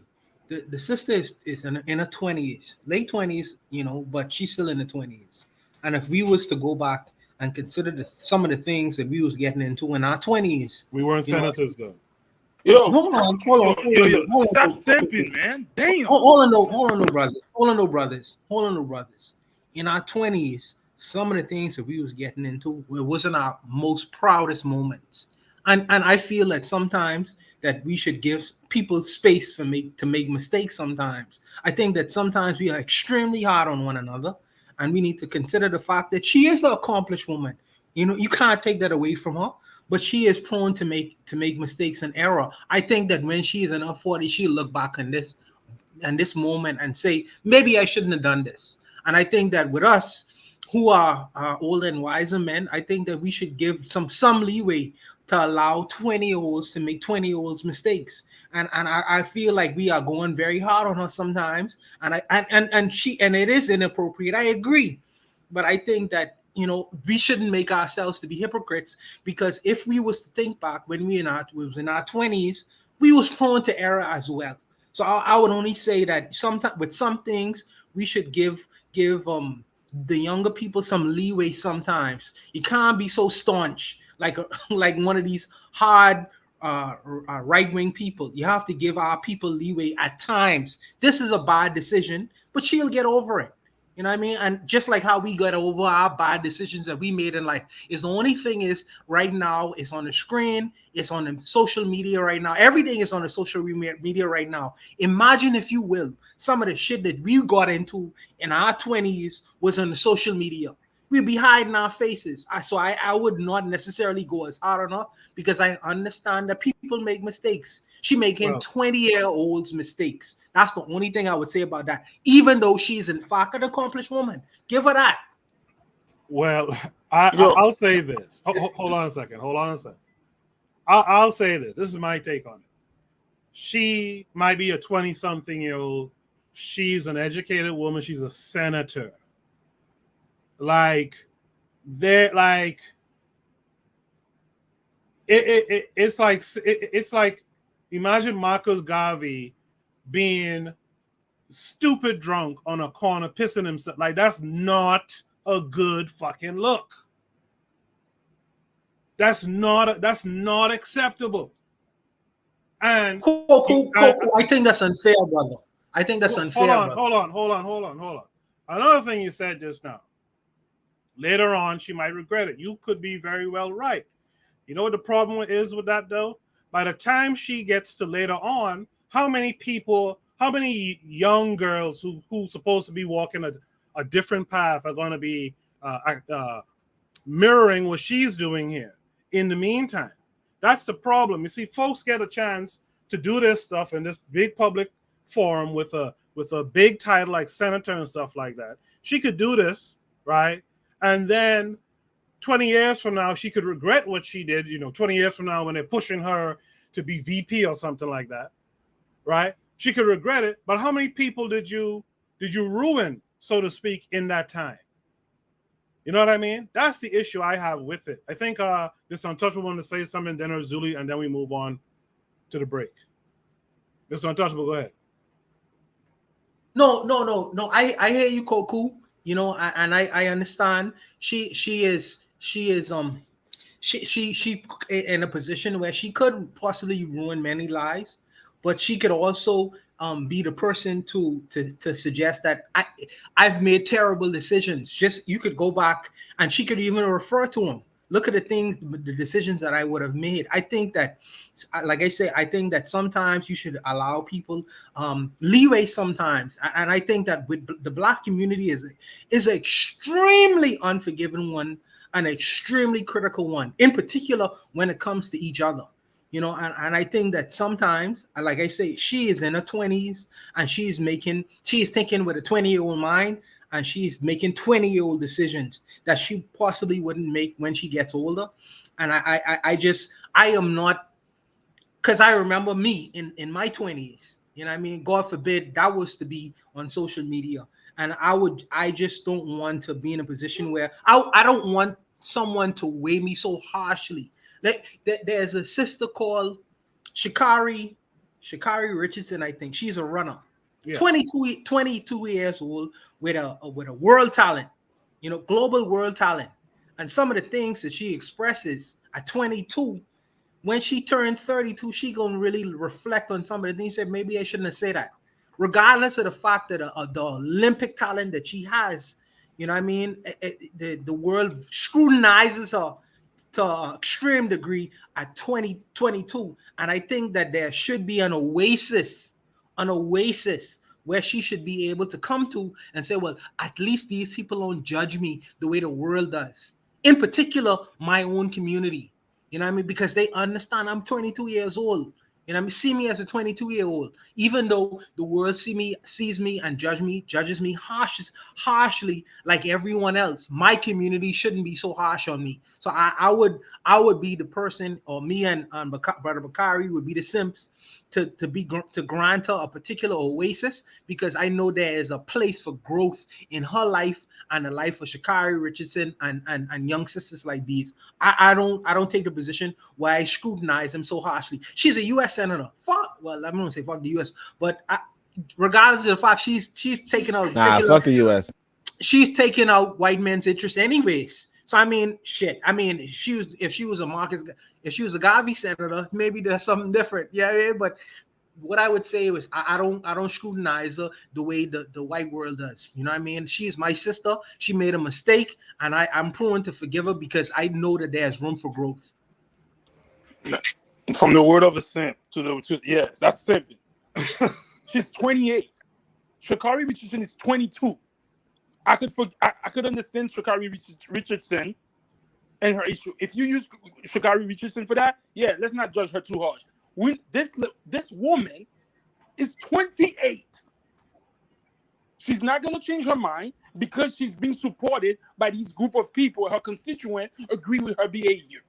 the sister is in her 20s, late 20s, but she's still in the 20s. And if we was to go back and consider some of the things that we was getting into in our 20s, we weren't senators though. Yo, hold on. Stop simping, man. Damn. Hold on, brothers. In our 20s, some of the things that we was getting into, it wasn't our most proudest moments. And I feel that sometimes that we should give people space to make mistakes sometimes. I think that sometimes we are extremely hard on one another, and we need to consider the fact that she is an accomplished woman. You can't take that away from her, but she is prone to make mistakes and error. I think that when she is in her 40s, she'll look back on this moment and say, maybe I shouldn't have done this. And I think that with us, who are older and wiser men, I think that we should give some leeway to allow 20-year-olds to make 20-year-olds mistakes. And I feel like we are going very hard on her sometimes. And it is inappropriate. I agree. But I think that, we shouldn't make ourselves to be hypocrites, because if we was to think back when we was in our 20s, we was prone to error as well. So I would only say that sometimes with some things we should give the younger people some leeway. Sometimes you can't be so staunch like one of these hard right-wing people. You have to give our people leeway at times. This is a bad decision, but she'll get over it. You know what I mean? And just like how we got over our bad decisions that we made in life, is the only thing is right now it's on the screen, it's on the social media right now. Everything is on the social media right now. Imagine, if you will, some of the shit that we got into in our 20s was on the social media. We'd be hiding our faces. I would not necessarily go as hard on her, because I understand that people make mistakes. She making 20-year-olds mistakes. That's the only thing I would say about that. Even though she's in fact an accomplished woman, give her that. Well, I'll say this. Hold on a second. I'll say this. This is my take on it. She might be a 20-something-year-old. She's an educated woman. She's a senator. It's like imagine Marcus Garvey being stupid drunk on a corner pissing himself. Like, that's not a good fucking look. That's not acceptable. And Cool. I think that's unfair, brother. I think that's unfair. Hold on. Another thing you said just now. Later on, she might regret it. You could be very well right. You know what the problem is with that, though? By the time she gets to later on, how many young girls who supposed to be walking a different path are going to be mirroring what she's doing here in the meantime? That's the problem. You see, folks get a chance to do this stuff in this big public forum with a big title like senator and stuff like that. She could do this, right? And then 20 years from now, she could regret what she did, 20 years from now when they're pushing her to be VP or something like that, right? She could regret it. But how many people did you ruin, so to speak, in that time? You know what I mean? That's the issue I have with it. I think this Untouchable wanted to say something, then Zuli, and then we move on to the break. This Untouchable, go ahead. No. I hear you, Koku. And I understand. She is in a position where she could possibly ruin many lives, but she could also be the person to suggest that I've made terrible decisions. Just you could go back and she could even refer to them. Look at the decisions that I would have made. I think that, like I say, I think that sometimes you should allow people leeway sometimes. And I think that with the Black community is an extremely unforgiving one, an extremely critical one, in particular when it comes to each other. And I think that sometimes, like I say, she is in her 20s and she's thinking with a 20-year-old mind, and she's making 20-year-old decisions that she possibly wouldn't make when she gets older. And I am not, because I remember me in my 20s, God forbid that was to be on social media. And I just don't want to be in a position where I don't want someone to weigh me so harshly. Like there's a sister called Sha'Carri Richardson, I think. She's a runner. Yeah. 22 years old with a world talent, global world talent. And some of the things that she expresses at 22, when she turned 32, she gonna really reflect on some of the things that maybe I shouldn't have said that. Regardless of the fact that the Olympic talent that she has, the world scrutinizes her to an extreme degree at 2022. And I think that there should be an oasis where she should be able to come to and say, well, at least these people don't judge me the way the world does. In particular, my own community, because they understand I'm 22 years old. See me as a 22-year-old, even though the world sees me and judges me harshly like everyone else. My community shouldn't be so harsh on me. So I would be the person, or me and Brother Bakari would be the simps to grant her a particular oasis, because I know there is a place for growth in her life and the life of Sha'Carri Richardson and young sisters like these. I don't take the position where I scrutinize them so harshly. She's a U.S. senator. I'm not gonna say fuck the U.S., but regardless of the fact she's taking out fuck the U.S. She's taking out white men's interests anyways. So shit. If she was a Gavi senator, maybe there's something different. Yeah, but what I would say was I don't scrutinize her the way the white world does. She's my sister. She made a mistake, and I'm prone to forgive her because I know that there's room for growth. From the word of a simp to yes, that's simping. She's 28. Sha'Carri Richardson is 22. I could understand Sha'Carri Richardson and her issue. If you use Sha'Carri Richardson for that, yeah, let's not judge her too harsh. This woman is 28. She's not going to change her mind because she's being supported by these group of people. Her constituents agree with her behavior.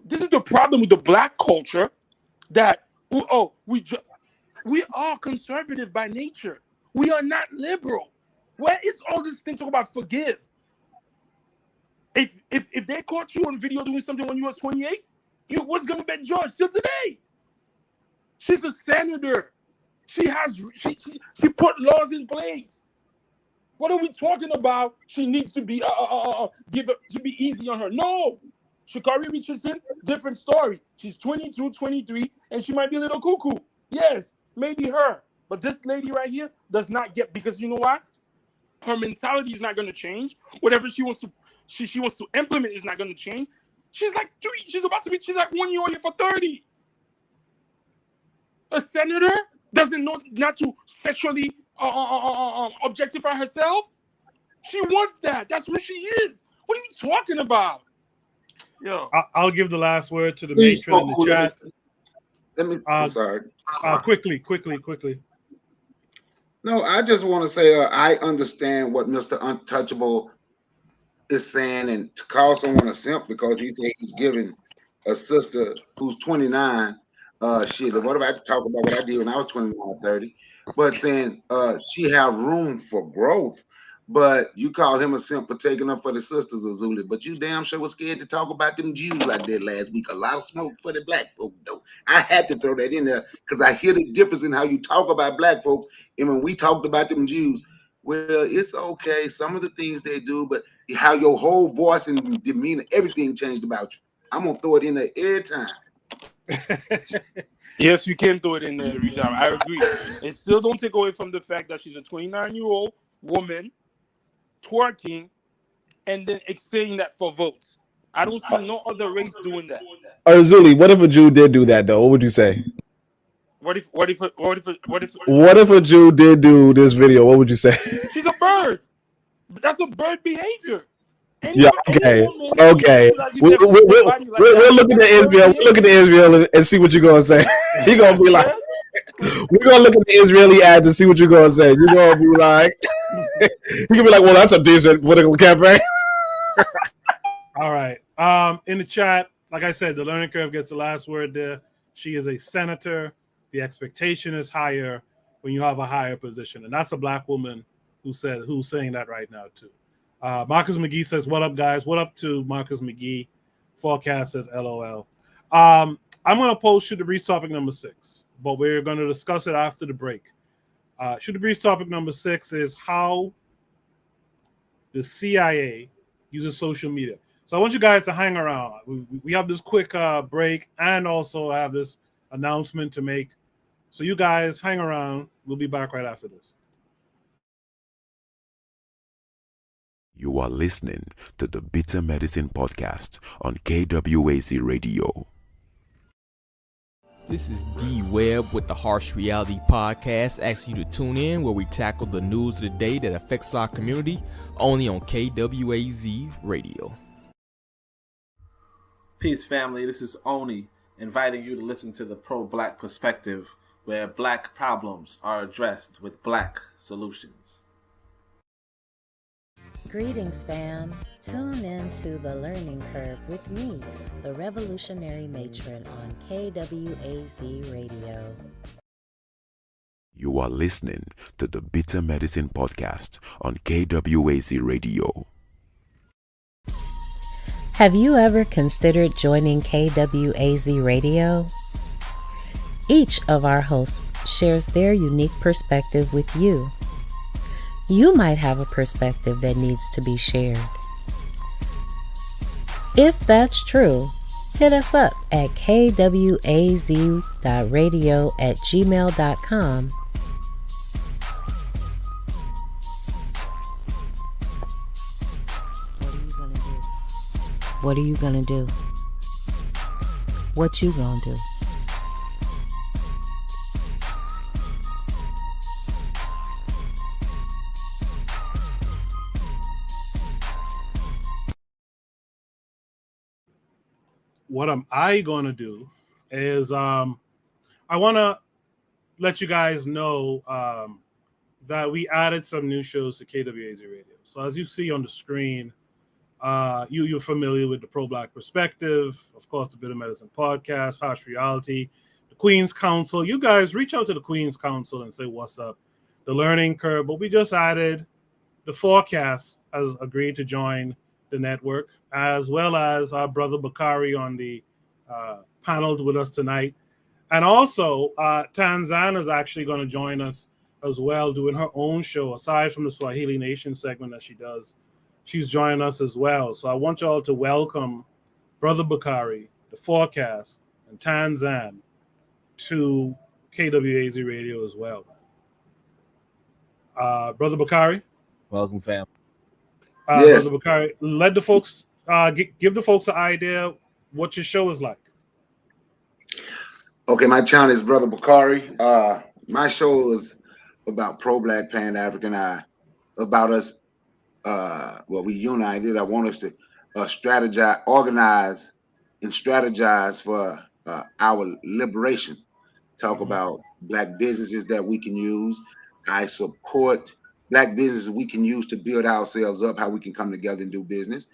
This is the problem with the Black culture, that we are conservative by nature. We are not liberal. Where is all this thing talk about forgive? If they caught you on video doing something when you was 28, you was gonna be judged till today. She's a senator. She put laws in place. What are we talking about? She needs to be give it to be easy on her. No, Sha'Carri Richardson, different story. She's 22, 23, and she might be a little cuckoo. Yes, maybe her. But this lady right here does not get, because you know what? Her mentality is not going to change. Whatever she wants to implement is not going to change. She's like she's like 1 year old for 30. A senator doesn't know not to sexually objectify herself. She wants that. That's what she is. What are you talking about? Yo, I'll give the last word to the Please, matron in the chat. Let me. I'm sorry. Quickly. No, I just want to say I understand what Mr. Untouchable is saying, and to call someone a simp because he said he's giving a sister who's 29 shit. What if I talk about what I did when I was 29, 30? But saying she have room for growth. But you call him a simp for taking up for the sisters, Azuli. But you damn sure was scared to talk about them Jews like that last week. A lot of smoke for the black folk, though. I had to throw that in there because I hear the difference in how you talk about black folks and when we talked about them Jews. Well, it's okay. Some of the things they do, but how your whole voice and demeanor, everything changed about you. I'm gonna throw it in there every time. Yes, you can throw it in there every time. I agree. It still don't take away from the fact that she's a 29-year-old woman twerking and then saying that for votes. I don't see no other race doing that. Zuli, what if a Jew did do that though? What would you say? What if a Jew did do this video? What would you say? She's a bird. That's a bird behavior. Yeah. Okay. We'll look at Israel. We'll look at Israel and see what you're gonna say. He gonna be like, we're gonna look at the Israeli ads and see what you're gonna say. You're gonna be like, you can be like, well, that's a decent political campaign. All right. In the chat, like I said, the learning curve gets the last word there. She is a senator. The expectation is higher when you have a higher position, and that's a black woman who's saying that right now too. Marcus McGee says, "What up, guys? What up to Marcus McGee?" Forecast says, "LOL." I'm going to post Shoot the Breeze topic number 6, but we're going to discuss it after the break. Shoot the Breeze topic number 6 is how the CIA uses social media. So I want you guys to hang around. We have this quick break, and also I have this announcement to make. So you guys hang around. We'll be back right after this. You are listening to the Bitter Medicine Podcast on KWAZ Radio. This is D Webb with the Harsh Reality Podcast, asking you to tune in where we tackle the news of the day that affects our community, only on KWAZ Radio. Peace, family. This is Oni, inviting you to listen to the Pro-Black Perspective, where black problems are addressed with black solutions. Greetings, fam. Tune in to The Learning Curve with me, the Revolutionary Matron on KWAZ Radio. You are listening to the Bitter Medicine Podcast on KWAZ Radio. Have you ever considered joining KWAZ Radio? Each of our hosts shares their unique perspective with you. You might have a perspective that needs to be shared. If that's true, hit us up at kwaz.radio@gmail.com. What are you gonna do? What you gonna do? What am I going to do is I want to let you guys know that we added some new shows to KWAZ Radio. So as you see on the screen, you're familiar with the Pro-Black Perspective, of course, the Bitter Medicine Podcast, Harsh Reality, the Queen's Council. You guys reach out to the Queen's Council and say what's up. The Learning Curve, but we just added the Forecast has agreed to join the network, as well as our brother Bakari on the panel with us tonight. And also, Tanzan is actually going to join us as well, doing her own show aside from the Swahili Nation segment that she does. She's joining us as well. So I want y'all to welcome Brother Bakari, the Forecast, and Tanzan to KWAZ Radio as well. Brother Bakari. Welcome, fam. Yes. Brother Bakari, let the folks give the folks an idea what your show is like. Okay, my channel is Brother Bakari. My show is about pro-black Pan-African. About us. Well, we united. I want us to strategize, organize, and strategize for our liberation. Talk about black businesses that we can use. I support black businesses we can use to build ourselves up, how we can come together and do business.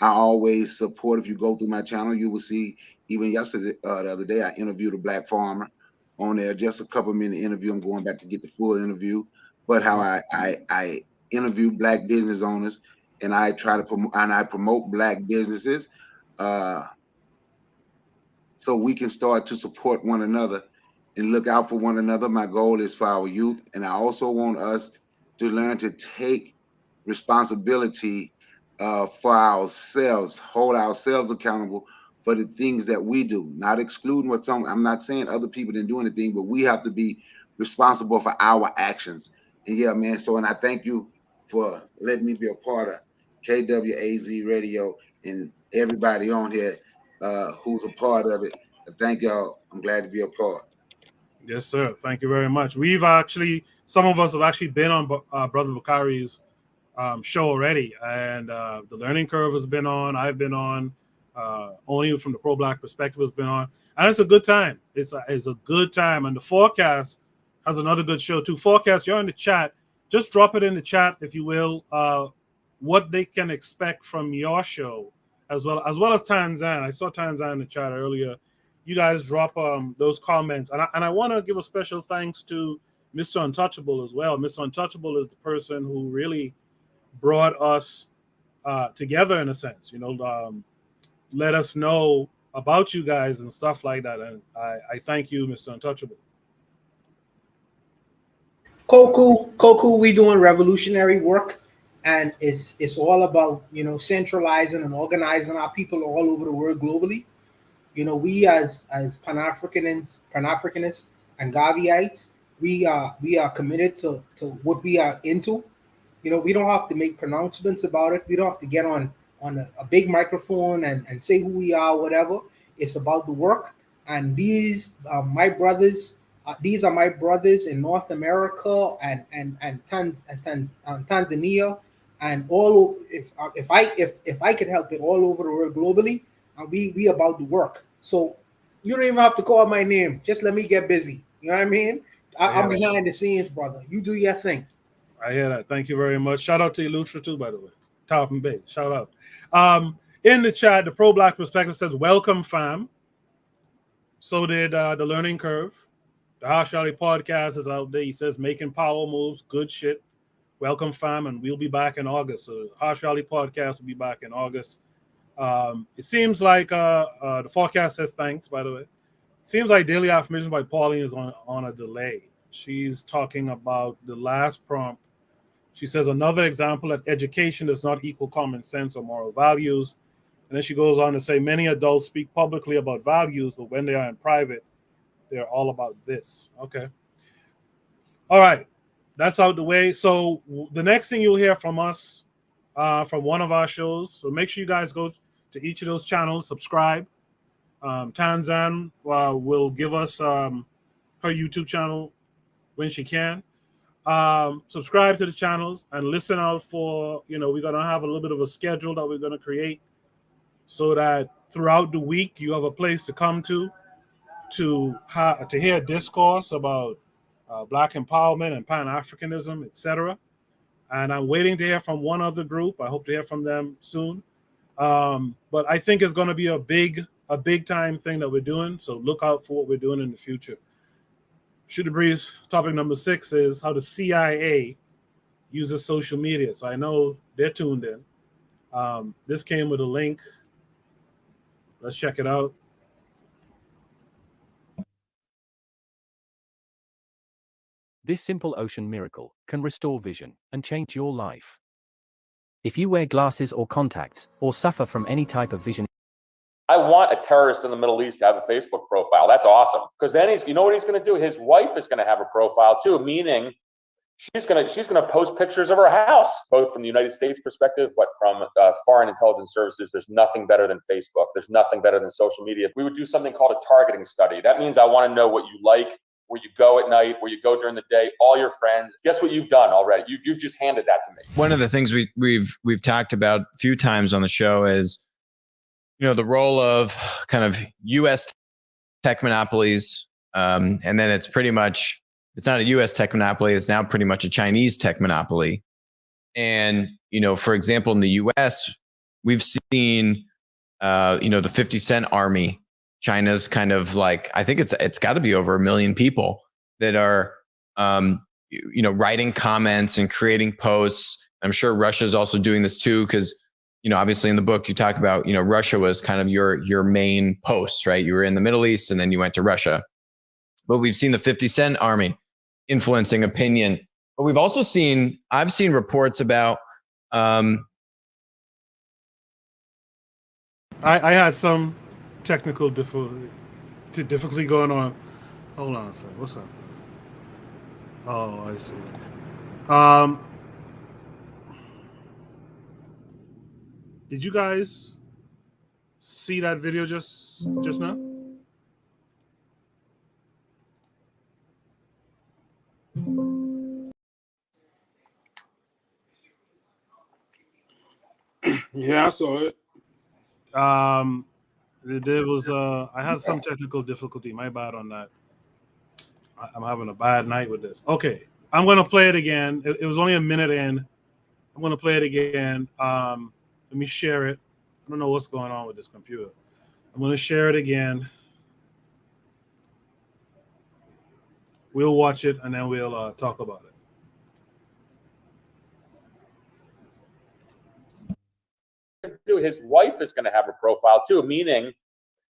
I always support. If you go through my channel, you will see. Even yesterday, the other day, I interviewed a black farmer on there. Just a couple minute interview. I'm going back to get the full interview. But how I interview black business owners, and I try to promote black businesses, so we can start to support one another and look out for one another. My goal is for our youth, and I also want us to learn to take responsibility for ourselves, hold ourselves accountable for the things that we do, not excluding what some. I'm not saying other people didn't do anything, but we have to be responsible for our actions. And yeah, man. So, and I thank you for letting me be a part of KWAZ Radio and everybody on here who's a part of it. Thank y'all. I'm glad to be a part. Yes, sir. Thank you very much. We've actually, some of us have actually been on Brother Bakari's show already, and the learning curve has been on. I've been on. Only from the pro-black perspective has been on, and it's a good time. It's a good time, and the Forecast has another good show too. Forecast, you're in the chat. Just drop it in the chat if you will. What they can expect from your show, as well as Tanzan. I saw Tanzan in the chat earlier. You guys drop those comments, and I want to give a special thanks to Mr. Untouchable as well. Mr. Untouchable is the person who really brought us together in a sense, let us know about you guys and stuff like that. And I thank you, Mr. Untouchable. Koku, we doing revolutionary work, and it's all about centralizing and organizing our people all over the world globally. We as Pan-Africanists and Gaviites, we are committed to what we are into. We don't have to make pronouncements about it. We don't have to get on a big microphone and say who we are, whatever. It's about the work. And these are my brothers. These are my brothers in North America and Tanzania, and all. If I could help it all over the world globally, we about the work. So you don't even have to call my name. Just let me get busy. You know what I mean? I'm behind the scenes, brother. You do your thing. I hear that. Thank you very much. Shout out to Elutra too, by the way. Top and Bay. Shout out. In the chat, the Pro-Black Perspective says, welcome, fam. So did the Learning Curve. The Harsh Valley Podcast is out there. He says, making power moves. Good shit. Welcome, fam. And we'll be back in August. So Harsh Valley Podcast will be back in August. It seems like the Forecast says thanks, by the way. Seems like Daily Affirmations by Pauline is on a delay. She's talking about the last prompt. She says another example that education does not equal common sense or moral values. And then she goes on to say many adults speak publicly about values, but when they are in private, they're all about this. Okay. All right. That's out the way. So the next thing you'll hear from us from one of our shows. So make sure you guys go to each of those channels, subscribe. Tanzan will give us her YouTube channel when she can. Subscribe to the channels and listen out for, we're going to have a little bit of a schedule that we're going to create so that throughout the week you have a place to come to hear discourse about Black empowerment and Pan-Africanism, etc. And I'm waiting to hear from one other group. I hope to hear from them soon. But I think it's going to be a big time thing that we're doing. So look out for what we're doing in the future. Shoot the Breeze, topic number 6 is how the CIA uses social media. So I know they're tuned in. This came with a link. Let's check it out. This simple ocean miracle can restore vision and change your life. If you wear glasses or contacts, or suffer from any type of vision, I want a terrorist in the Middle East to have a Facebook profile. That's awesome. Because then you know what he's going to do? His wife is going to have a profile too, meaning she's going to post pictures of her house, both from the United States perspective, but from foreign intelligence services. There's nothing better than Facebook. There's nothing better than social media. We would do something called a targeting study. That means I want to know what you like, where you go at night, where you go during the day, all your friends. Guess what you've done already? You've just handed that to me. One of the things we've talked about a few times on the show is, you know, the role of kind of U.S. tech monopolies, and then it's not a U.S. tech monopoly. It's now pretty much a Chinese tech monopoly. And, you know, for example, in the U.S., we've seen, the 50 Cent army. China's kind of like, I think it's got to be over 1 million people that are, writing comments and creating posts. I'm sure Russia's also doing this too, because, you know, obviously in the book you talk about, you know, Russia was kind of your main post, right? You were in the Middle East and then you went to Russia. But we've seen the 50 Cent army influencing opinion. But we've also I've seen reports about, I had some technical difficulty going on. Hold on a second. What's up? Oh, I see. Did you guys see that video just now? Yeah, I saw it. There was I had some technical difficulty. My bad on that. I'm having a bad night with this. Okay, I'm gonna play it again. It was only a minute in. I'm gonna play it again. Let me share it. I don't know what's going on with this computer. I'm gonna share it again. We'll watch it and then we'll talk about it. His wife is going to have a profile too, meaning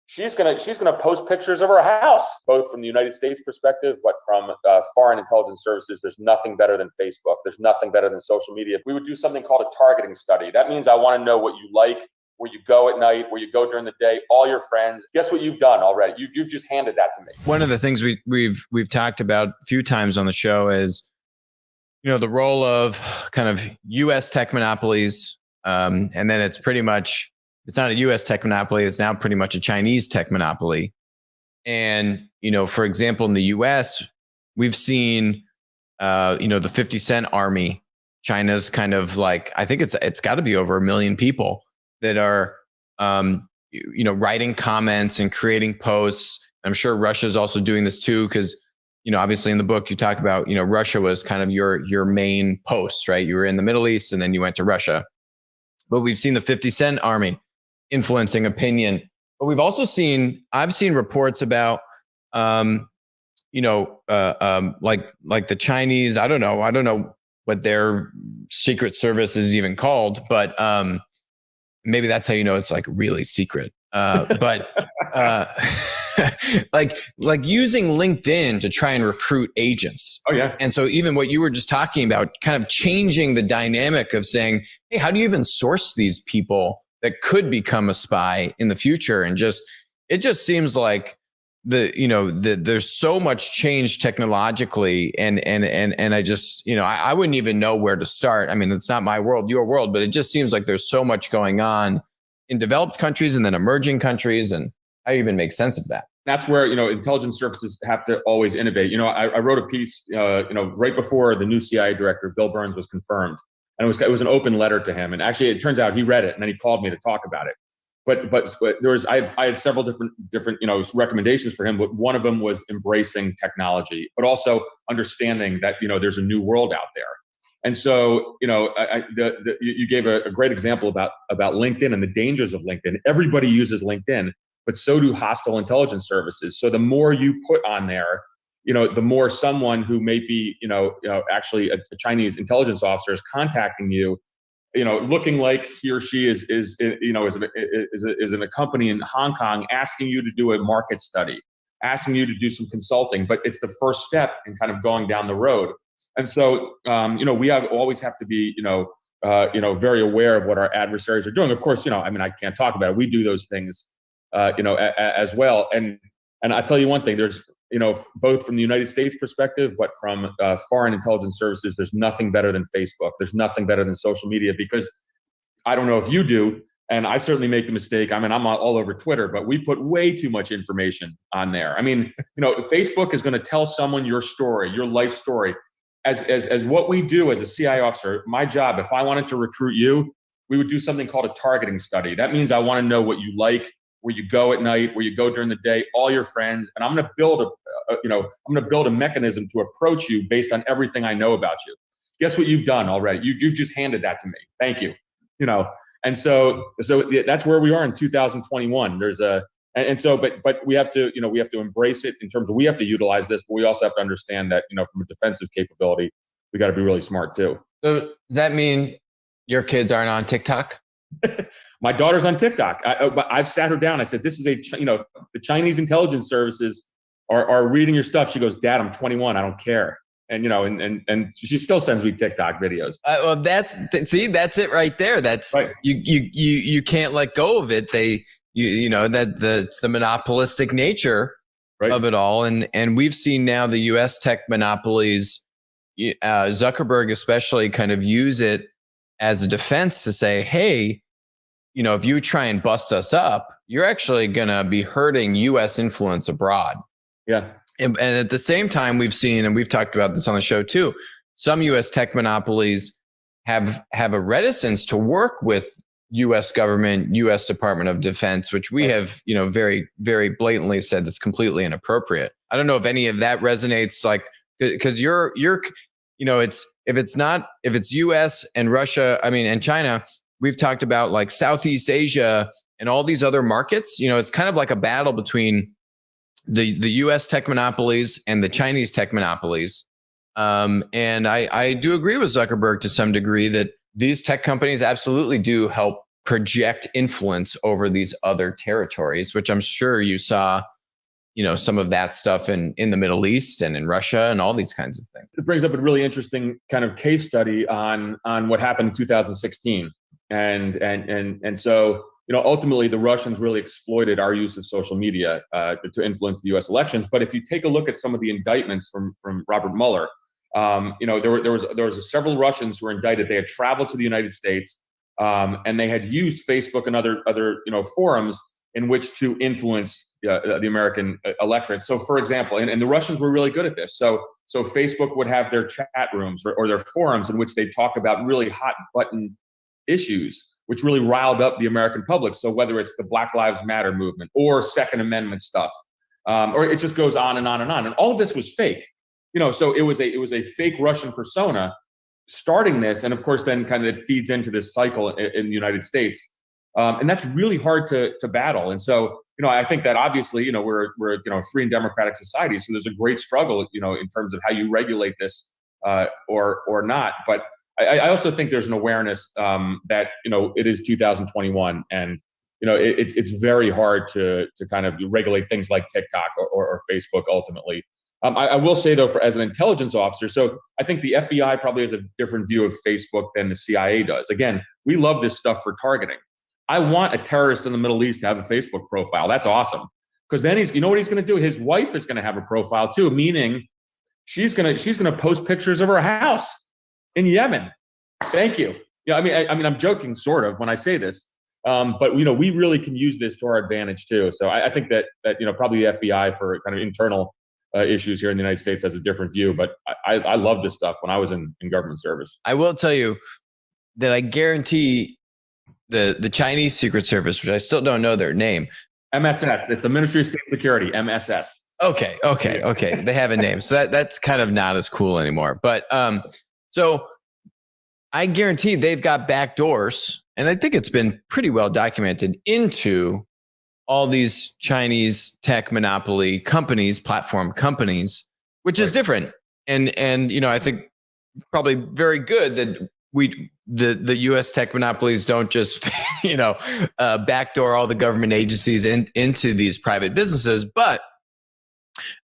she's going to post pictures of her house, both from the United States perspective, but from foreign intelligence services. There's nothing better than Facebook. There's nothing better than social media. We would do something called a targeting study. That means I want to know what you like, where you go at night, where you go during the day, all your friends. Guess what you've done already? You've just handed that to me. One of the things we've talked about a few times on the show is, you know, the role of kind of U.S. tech monopolies, and then it's not a U.S. tech monopoly. It's now pretty much a Chinese tech monopoly. And, you know, for example, in the U.S., we've seen, the 50 Cent army. China's kind of like, I think it's got to be over 1 million people that are, writing comments and creating posts. I'm sure Russia's also doing this too, because, you know, obviously in the book you talk about, you know, Russia was kind of your main post, right? You were in the Middle East and then you went to Russia. But we've seen the 50 Cent army influencing opinion. But we've also I've seen reports about, like the Chinese. I don't know what their secret service is even called, but maybe that's how you know it's like really secret. But like using LinkedIn to try and recruit agents. Oh yeah. And so even what you were just talking about, kind of changing the dynamic of saying, hey, how do you even source these people that could become a spy in the future? And it just seems like there's so much change technologically, and I just, I wouldn't even know where to start. I mean, it's not my world, your world, but it just seems like there's so much going on in developed countries and then emerging countries, and how do you even make sense of that? That's where, intelligence services have to always innovate. I wrote a piece, right before the new CIA director, Bill Burns, was confirmed. And it was an open letter to him. And actually, it turns out he read it and then he called me to talk about it. But there was, I had several different, recommendations for him. But one of them was embracing technology, but also understanding that, there's a new world out there. And so, you gave a great example about LinkedIn and the dangers of LinkedIn. Everybody uses LinkedIn, but so do hostile intelligence services. So the more you put on there, the more someone who may be, actually a Chinese intelligence officer is contacting you, looking like he or she is in a company in Hong Kong, asking you to do a market study, asking you to do some consulting, but it's the first step in kind of going down the road. And so, we always have to be, very aware of what our adversaries are doing. Of course, I can't talk about it. We do those things, as well. And I tell you one thing, there's, both from the United States perspective, but from foreign intelligence services, there's nothing better than Facebook. There's nothing better than social media, because I don't know if you do, and I certainly make the mistake. I'm all over Twitter, but we put way too much information on there. Facebook is going to tell someone your story, your life story. As what we do as a CIA officer, my job, if I wanted to recruit you, we would do something called a targeting study. That means I want to know what you like, where you go at night, where you go during the day, all your friends, and I'm going to build a mechanism to approach you based on everything I know about you. Guess what you've done already? You've just handed that to me. Thank you. And so that's where we are in 2021. But we have to embrace it in terms of, we have to utilize this, but we also have to understand that, from a defensive capability, we got to be really smart too. So does that mean your kids aren't on TikTok? My daughter's on TikTok. I've sat her down. I said, this is the Chinese intelligence services are reading your stuff. She goes, Dad, I'm 21. I don't care. And, and she still sends me TikTok videos. Well, that's it right there. That's right. You can't let go of it. That's the monopolistic nature of it all. And we've seen now the US tech monopolies, Zuckerberg especially, kind of use it as a defense to say, hey, if you try and bust us up, you're actually going to be hurting US influence abroad. Yeah. And at the same time, we've seen, and we've talked about this on the show too, some US tech monopolies have a reticence to work with US government, US Department of Defense, which we have, very, very blatantly said that's completely inappropriate. I don't know if any of that resonates, because if it's US and Russia, and China, we've talked about like Southeast Asia and all these other markets, it's kind of like a battle between the US tech monopolies and the Chinese tech monopolies. And I do agree with Zuckerberg to some degree that these tech companies absolutely do help project influence over these other territories, which I'm sure you saw, some of that stuff in the Middle East and in Russia and all these kinds of things. It brings up a really interesting kind of case study on what happened in 2016. And so, ultimately the Russians really exploited our use of social media to influence the US elections. But if you take a look at some of the indictments from Robert Mueller, there was several Russians who were indicted. They had traveled to the United States, and they had used Facebook and other forums in which to influence the American electorate. So, for example, and the Russians were really good at this. So Facebook would have their chat rooms or their forums in which they talk about really hot button issues, which really riled up the American public. So whether it's the Black Lives Matter movement or Second Amendment stuff, or it just goes on and on and on. And all of this was fake. So it was a fake Russian persona starting this, and of course then kind of it feeds into this cycle in the United States, and that's really hard to battle. And so I think that obviously we're a free and democratic society, so there's a great struggle in terms of how you regulate this or not. But I also think there's an awareness that it is 2021, and it's very hard to kind of regulate things like TikTok or Facebook ultimately. I will say though, as an intelligence officer, so I think the FBI probably has a different view of Facebook than the CIA does. Again, we love this stuff for targeting. I want a terrorist in the Middle East to have a Facebook profile. That's awesome, because then what he's going to do? His wife is going to have a profile too, meaning she's going to post pictures of her house in Yemen. Thank you. Yeah, I'm joking sort of when I say this, but we really can use this to our advantage too. So I think that probably the FBI for kind of internal issues here in the United States has a different view, but I love this stuff when I was in government service. I will tell you that I guarantee the Chinese Secret Service, which I still don't know their name, MSS. It's the Ministry of State Security, MSS. Okay. They have a name, so that's kind of not as cool anymore. But so I guarantee they've got back doors, and I think it's been pretty well documented, into all these Chinese tech monopoly companies, platform companies, which is different. And I think it's probably very good that the US tech monopolies don't just, backdoor all the government agencies into these private businesses. But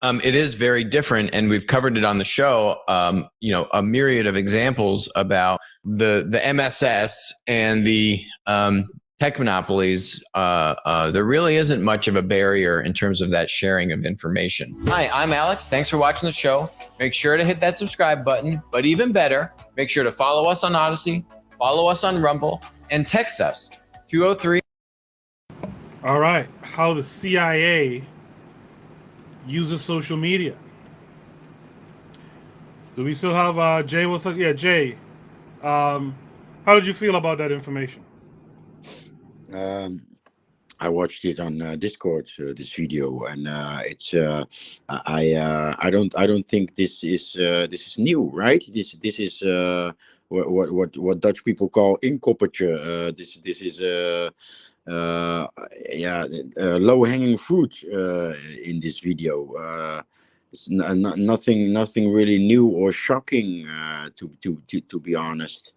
It is very different, and we've covered it on the show. A myriad of examples about the MSS and the tech monopolies. There really isn't much of a barrier in terms of that sharing of information. Hi, I'm Alex. Thanks for watching the show. Make sure to hit that subscribe button, but even better, make sure to follow us on Odyssey, follow us on Rumble, and text us 203. All right, how the CIA uses social media. Do we still have Jay with us? Yeah, Jay. How did you feel about that information? I watched it on Discord, this video, and I don't think this is new, right? This is what Dutch people call inkoppertje. This is low hanging fruit in this video. It's nothing really new or shocking, to be honest.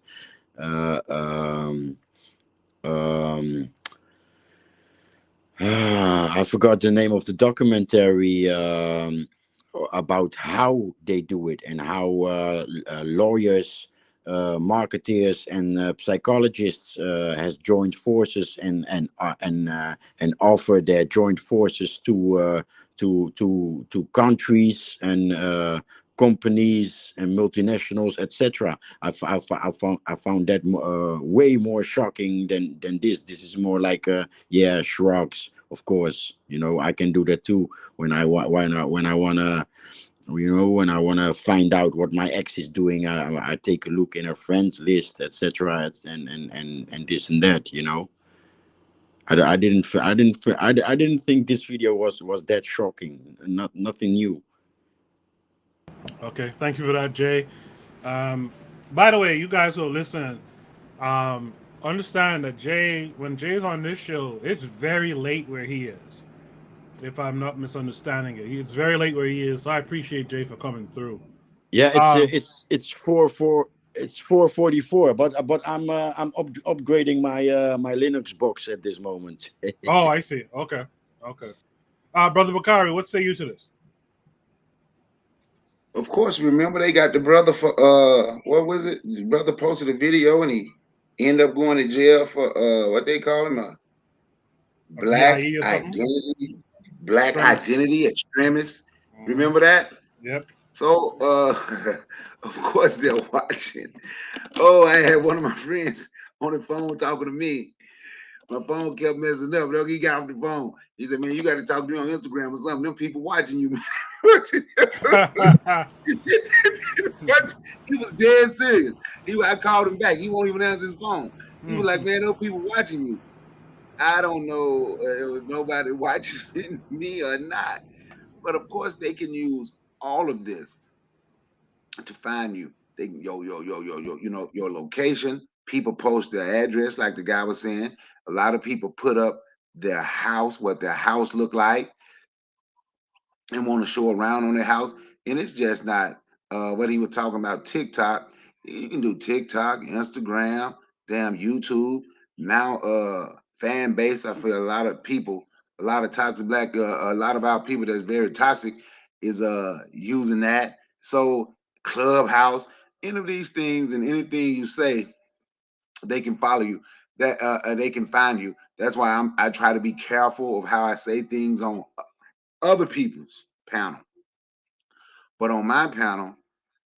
I forgot the name of the documentary about how they do it and how lawyers, marketeers, and psychologists has joined forces and offer their joint forces to countries and companies and multinationals, etc. I found that way more shocking than this. This is more like shrugs. Of course, I can do that too when I wanna. When I wanna find out what my ex is doing, I take a look in her friends list, etc. And this and that. I didn't think this video was that shocking. Nothing new. Okay, thank you for that, Jay. By the way, you guys who are listening, understand that when Jay's on this show, it's very late where he is. If I'm not misunderstanding it, it's very late where he is. So I appreciate Jay for coming through. Yeah, it's 4:44, but I'm upgrading my Linux box at this moment. Oh, I see. Okay. Brother Bakari, what say you to this? Of course, remember they got the brother for what was it? The brother posted a video and he ended up going to jail for what they call him black BIE or something? black Extremist. identity extremist. Remember that? Yep. So of course they're watching. Oh, I had one of my friends on the phone talking to me. My phone kept messing up. He got off the phone. He said, "Man, you got to talk to me on Instagram or something. Them people watching you, man." He was dead serious. I called him back. He won't even answer his phone. He was like, "Man, those people watching you." I don't know if nobody watching me or not, but of course they can use all of this to find you. They can your location. People post their address, like the guy was saying. A lot of people put up their house, what their house look like, and want to show around on their house. And it's just not what he was talking about. TikTok. You can do TikTok, Instagram, damn YouTube. Now fan base. I feel a lot of people, a lot of toxic black, a lot of our people that's very toxic is using that. So Clubhouse, any of these things and anything you say, they can follow you. That they can find you. That's why I try to be careful of how I say things on other people's panel. But on my panel,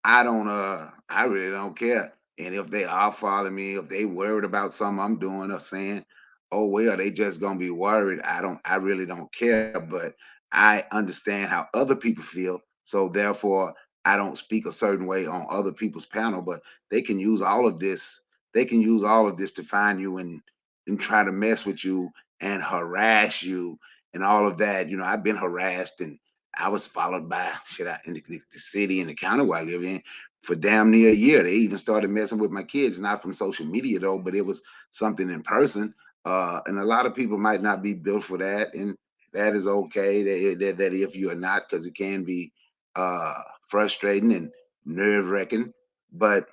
I really don't care. And if they are following me, if they worried about something I'm doing or saying, oh well, they just gonna be worried. I really don't care. But I understand how other people feel. So therefore I don't speak a certain way on other people's panel. But they can use all of this, to find you and try to mess with you and harass you and all of that. I've been harassed and I was followed by in the city and the county where I live in for damn near a year. They even started messing with my kids, not from social media though, but it was something in person. And a lot of people might not be built for that, and that is okay. That if you are not, because it can be frustrating and nerve wracking. But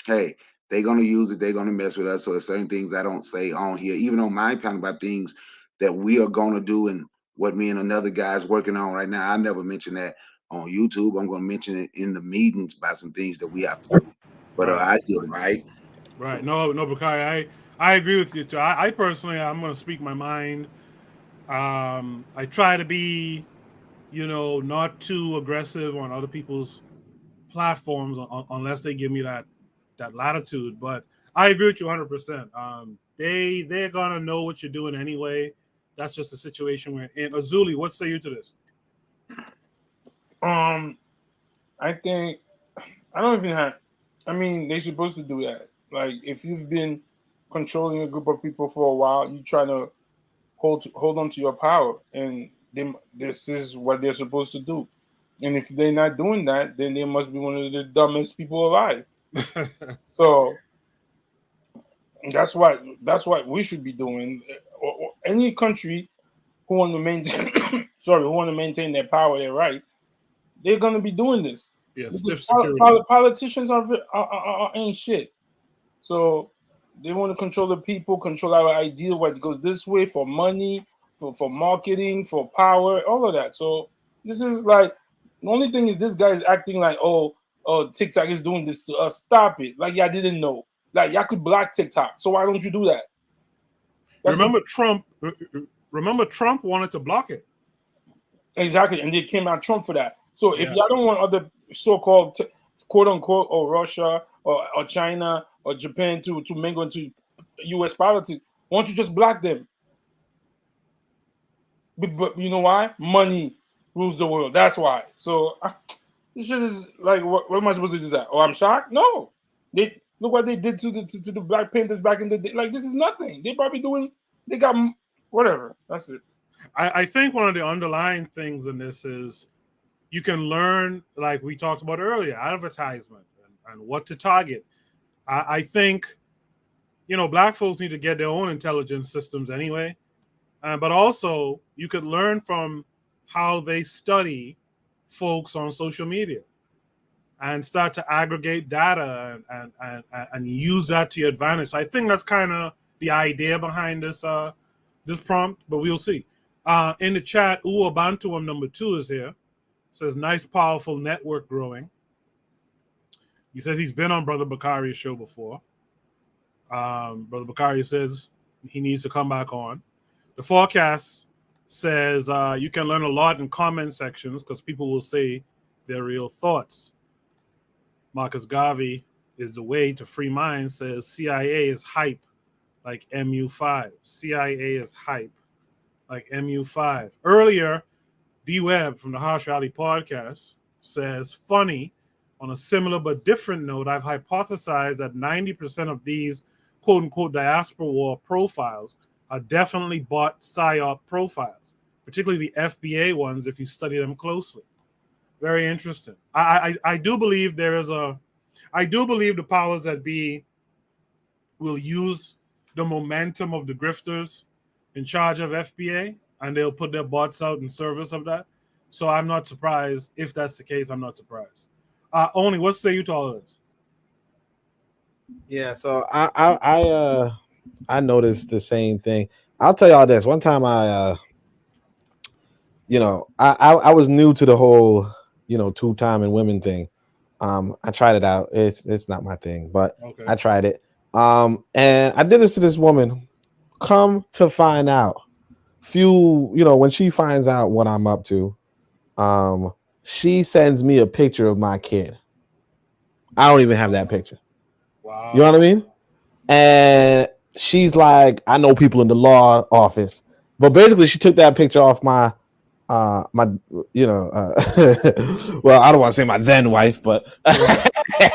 hey, they're gonna use it. They're gonna mess with us. So there's certain things I don't say on here, even on my panel, about things that we are gonna do and what me and another guy's working on right now. I never mention that on YouTube. I'm going to mention it in the meetings about some things that we have to do. But Right. I did, right? Right. No, Bakari, I agree with you too. I personally, I'm going to speak my mind. I try to be, not too aggressive on other people's platforms unless they give me that latitude. But I agree with you 100%. They're gonna know what you're doing anyway. That's just the situation we're in. Azuli, what say you to this? I think I don't even have. I mean, they're supposed to do that. Like, if you've been controlling a group of people for a while, you try to hold on to your power, and this is what they're supposed to do. And if they're not doing that, then they must be one of the dumbest people alive. So that's what we should be doing. Any country who want to maintain, who want to maintain their power, their right, they're gonna be doing this. Yeah, Because stiff security. politicians ain't shit. So they want to control the people, control our idea, what goes this way for money, for marketing, for power, all of that. So this is like, the only thing is this guy is acting like, oh, TikTok is doing this to us. Stop it. Like, y'all didn't know. Like, y'all could block TikTok. So why don't you do that? Remember Trump wanted to block it. Exactly. And they came out Trump for that. So if y'all don't want other so-called quote unquote, or Russia or China or Japan to mingle into U.S. politics, why don't you just block them? But you know why? Money rules the world. That's why. So this shit is like, what am I supposed to do that? Oh, I'm shocked? No. They look what they did to the Black Panthers back in the day. Like, this is nothing. They got whatever. That's it. I think one of the underlying things in this is you can learn, like we talked about earlier, advertisement and what to target. I think, Black folks need to get their own intelligence systems anyway. But also, you could learn from how they study folks on social media and start to aggregate data and use that to your advantage. So I think that's kind of the idea behind this prompt, but we'll see. In the chat, Uwabantuam number 2 is here. Says, nice, powerful network growing. He says he's been on Brother Bakari's show before. Brother Bakari says he needs to come back on. The forecast says you can learn a lot in comment sections because people will say their real thoughts. Marcus Garvey is the way to free minds, says CIA is hype like MU5. CIA is hype like MU5. Earlier, D-Web from the Harsh Rally podcast says, funny, on a similar but different note, I've hypothesized that 90% of these quote-unquote diaspora war profiles are definitely bot PSYOP profiles, particularly the FBA ones if you study them closely. Very interesting. I do believe I do believe the powers that be will use the momentum of the grifters in charge of FBA, and they'll put their bots out in service of that. So I'm not surprised. If that's the case, I'm not surprised. Only, what say you to all of this? Yeah, so I noticed the same thing. I'll tell y'all this. One time I was new to the whole, two-time and women thing. I tried it out. It's not my thing, but okay. I tried it. And I did this to this woman. Come to find out, when she finds out what I'm up to, she sends me a picture of my kid. I don't even have that picture. Wow. You know what I mean? And she's like, I know people in the law office, but basically she took that picture off my well, I don't want to say my then wife, but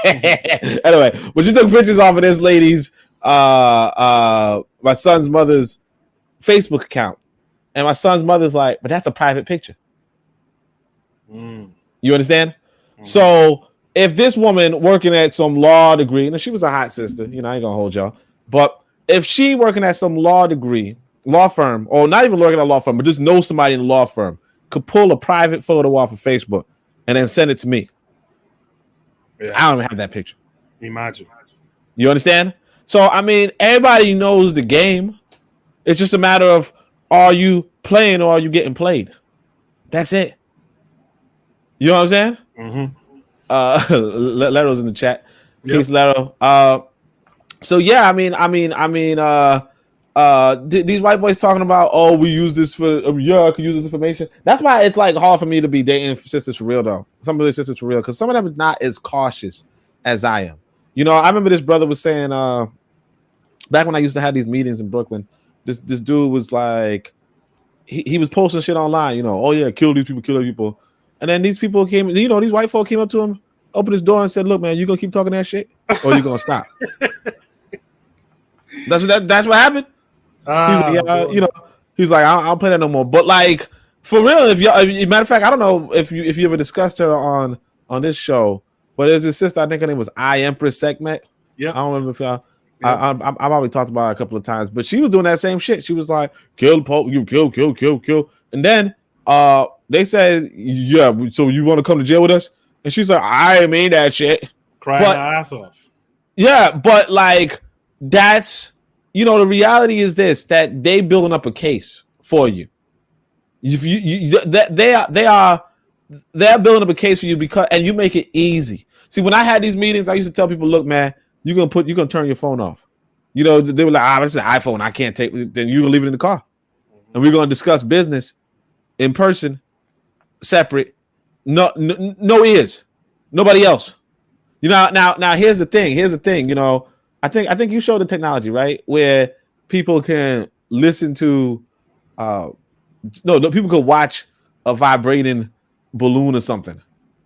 anyway, but she took pictures off of this lady's my son's mother's Facebook account, and my son's mother's like, but that's a private picture. You understand? So if this woman working at some law degree, and she was a hot sister, I ain't gonna hold y'all, but if she working at some law firm, or not even working at a law firm, but just know somebody in a law firm, could pull a private photo off of Facebook and then send it to me. Yeah. I don't even have that picture. Imagine. You understand? So, I mean, everybody knows the game. It's just a matter of, Are you playing or are you getting played? That's it. You know what I'm saying? Mm-hmm. Letto's in the chat. Yep. Peace, Letto. So yeah, these white boys talking about, oh, we use this for, I could use this information. That's why it's like hard for me to be dating sisters for real though. Some of the sisters for real, because some of them is not as cautious as I am. You know, I remember this brother was saying, back when I used to have these meetings in Brooklyn, this dude was like, he was posting shit online, you know, oh yeah, kill these people. And then these people came, you know, these white folk came up to him, opened his door and said, look, man, you gonna keep talking that shit or you gonna stop? That's what happened. He's like, yeah, you know, he's like, I don't play that no more. But like, for real, if matter of fact, I don't know if you ever discussed her on this show, but there's this sister, I think her name was Empress Sekhmet. Yeah, I don't remember if y'all. I've already talked about it a couple of times, but she was doing that same shit. She was like, kill Pope, you kill. And then they said, yeah, so you want to come to jail with us? And she's like, I mean that shit. Crying her ass off. Yeah, but like that's, you know, the reality is this, that they building up a case for you. They're building up a case for you because, and you make it easy. See, when I had these meetings, I used to tell people, look, man, you're gonna turn your phone off. You know, they were like, it's an iPhone, I can't take it. Then you're gonna leave it in the car. And we're gonna discuss business in person, separate, no ears, nobody else. You know, now here's the thing, you know, I think you showed the technology, right? Where people can listen to people could watch a vibrating balloon or something,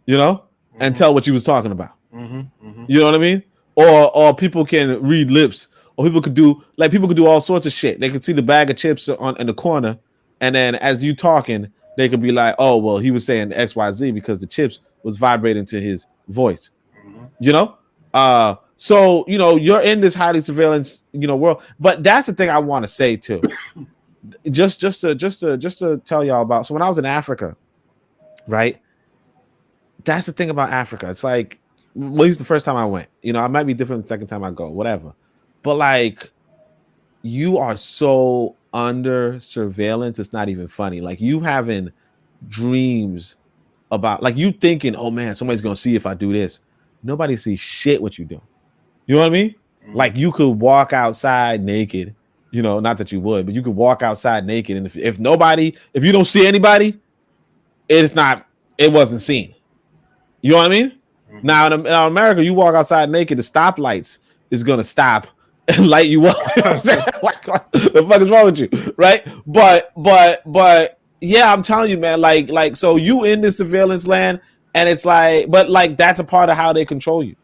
you know, and tell what you was talking about. You know what I mean? Or people can read lips, or people could do all sorts of shit. They could see the bag of chips in the corner, and then as you talking, they could be like, oh, well, he was saying XYZ because the chips was vibrating to his voice. You know? So, you know, you're in this highly surveillance, you know, world. But that's the thing I want to say too. just to tell y'all about. So when I was in Africa, right? That's the thing about Africa. It's like, well, at least the first time I went, you know, I might be different the second time I go, whatever. But like, you are so under surveillance, it's not even funny. Like, you having dreams about, like, you thinking, oh man, somebody's gonna see if I do this. Nobody sees shit what you do. You know what I mean? Like, you could walk outside naked, you know, not that you would, but you could walk outside naked, and if you don't see anybody, it wasn't seen. You know what I mean? Now in America, you walk outside naked, the stoplights is gonna stop and light you up. You know what I'm saying? What the fuck is wrong with you, right? But yeah, I'm telling you, man. Like, so you in this surveillance land, and it's like, but like that's a part of how they control you.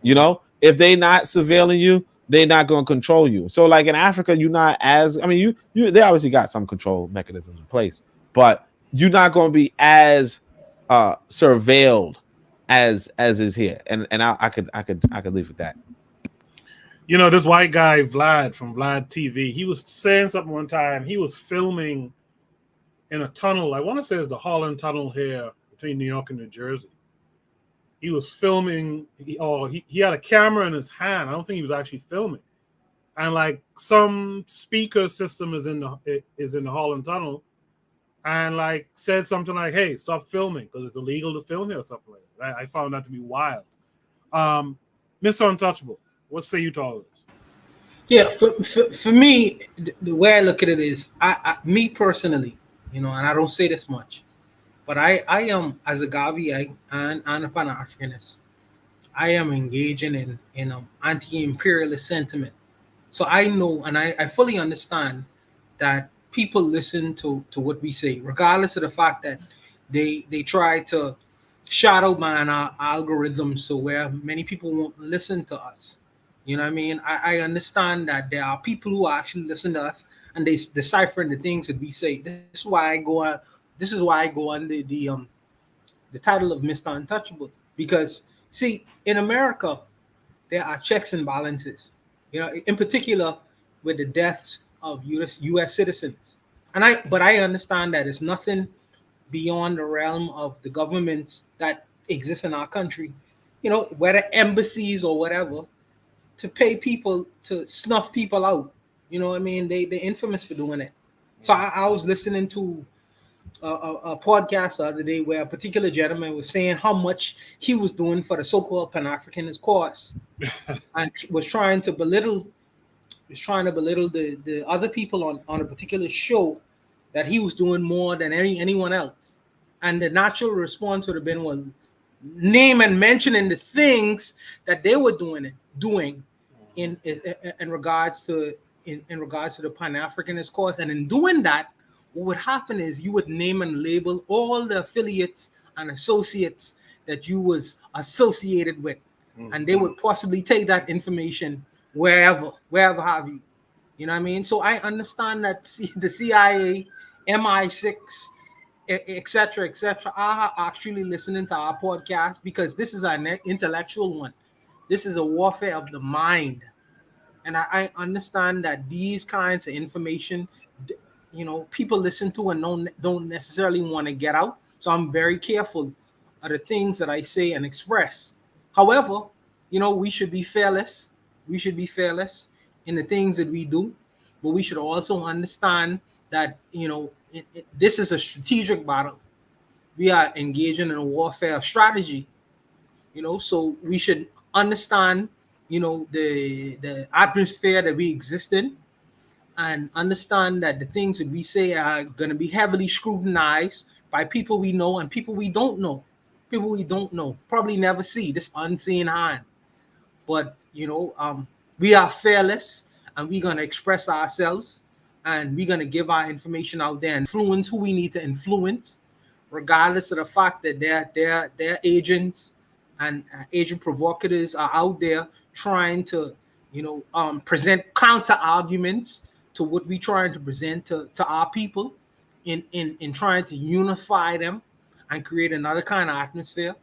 You know, if they not surveilling you, they're not gonna control you. So like in Africa, you're not as, I mean, you they obviously got some control mechanisms in place, but you're not gonna be as surveilled as is here, and I could leave with that. You know, this white guy Vlad from Vlad TV, he was saying something one time. He was filming in a tunnel. I want to say it's the Holland Tunnel here between New York and New Jersey. He was filming. He had a camera in his hand. I don't think he was actually filming. And like some speaker system is in the Holland Tunnel, and like said something like, "Hey, stop filming because it's illegal to film here," or something like that. I found that to be wild. Mr. Untouchable, what say you to all of this? Yeah, for me, the way I look at it is, me personally, you know, and I don't say this much, but I am, as a Gavi and a Pan-Africanist, I am engaging in anti-imperialist sentiment. So I know, and I fully understand that people listen to what we say, regardless of the fact that they try to shadow ban our algorithms, so where many people won't listen to us. You know what I mean? I understand that there are people who actually listen to us and they decipher the things that we say. This is why I go on. This is why I go on the title of Mr. Untouchable, because see, in America, there are checks and balances. You know, in particular with the deaths of U.S. citizens, but I understand that it's nothing beyond the realm of the governments that exist in our country. You know, whether embassies or whatever, to pay people to snuff people out. You know what I mean? They're infamous for doing it. So I was listening to a podcast the other day where a particular gentleman was saying how much he was doing for the so-called Pan-Africanist cause, and was trying to belittle the other people on a particular show, that he was doing more than anyone else. And the natural response would have been, well, name and mentioning the things that they were doing in regards to the Pan-Africanist cause. And in doing that, what would happen is you would name and label all the affiliates and associates that you was associated with, and they would possibly take that information wherever have you. You know what I mean? So I understand that the CIA, MI6, etc., are actually listening to our podcast, because this is an intellectual one. This is a warfare of the mind. And I understand that these kinds of information, people listen to and don't necessarily want to get out. So I'm very careful of the things that I say and express. However, we should be fearless. We should be fearless in the things that we do, but we should also understand that this is a strategic battle. We are engaging in a warfare of strategy. So we should understand the atmosphere that we exist in, and understand that the things that we say are going to be heavily scrutinized by people we know and people we don't know. People we don't know, probably never see, this unseen hand. But we are fearless, and we're going to express ourselves, and we're going to give our information out there and influence who we need to influence, regardless of the fact that their agents and agent provocateurs are out there trying to present counter arguments to what we're trying to present to our people, in trying to unify them and create another kind of atmosphere.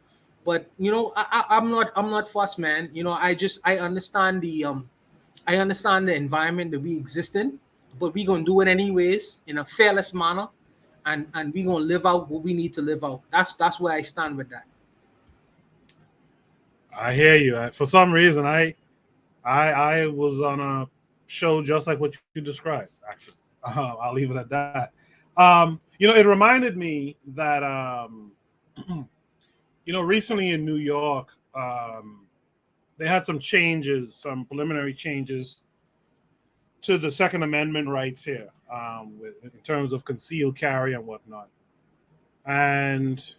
But I'm not fussed, man. I understand the environment that we exist in, but we're gonna do it anyways in a fearless manner, and we're gonna live out what we need to live out. That's where I stand with that. I hear you. For some reason, I was on a show just like what you described. Actually, I'll leave it at that. It reminded me that recently in New York, they had some changes, some preliminary changes to the Second Amendment rights here, in terms of concealed carry and whatnot. And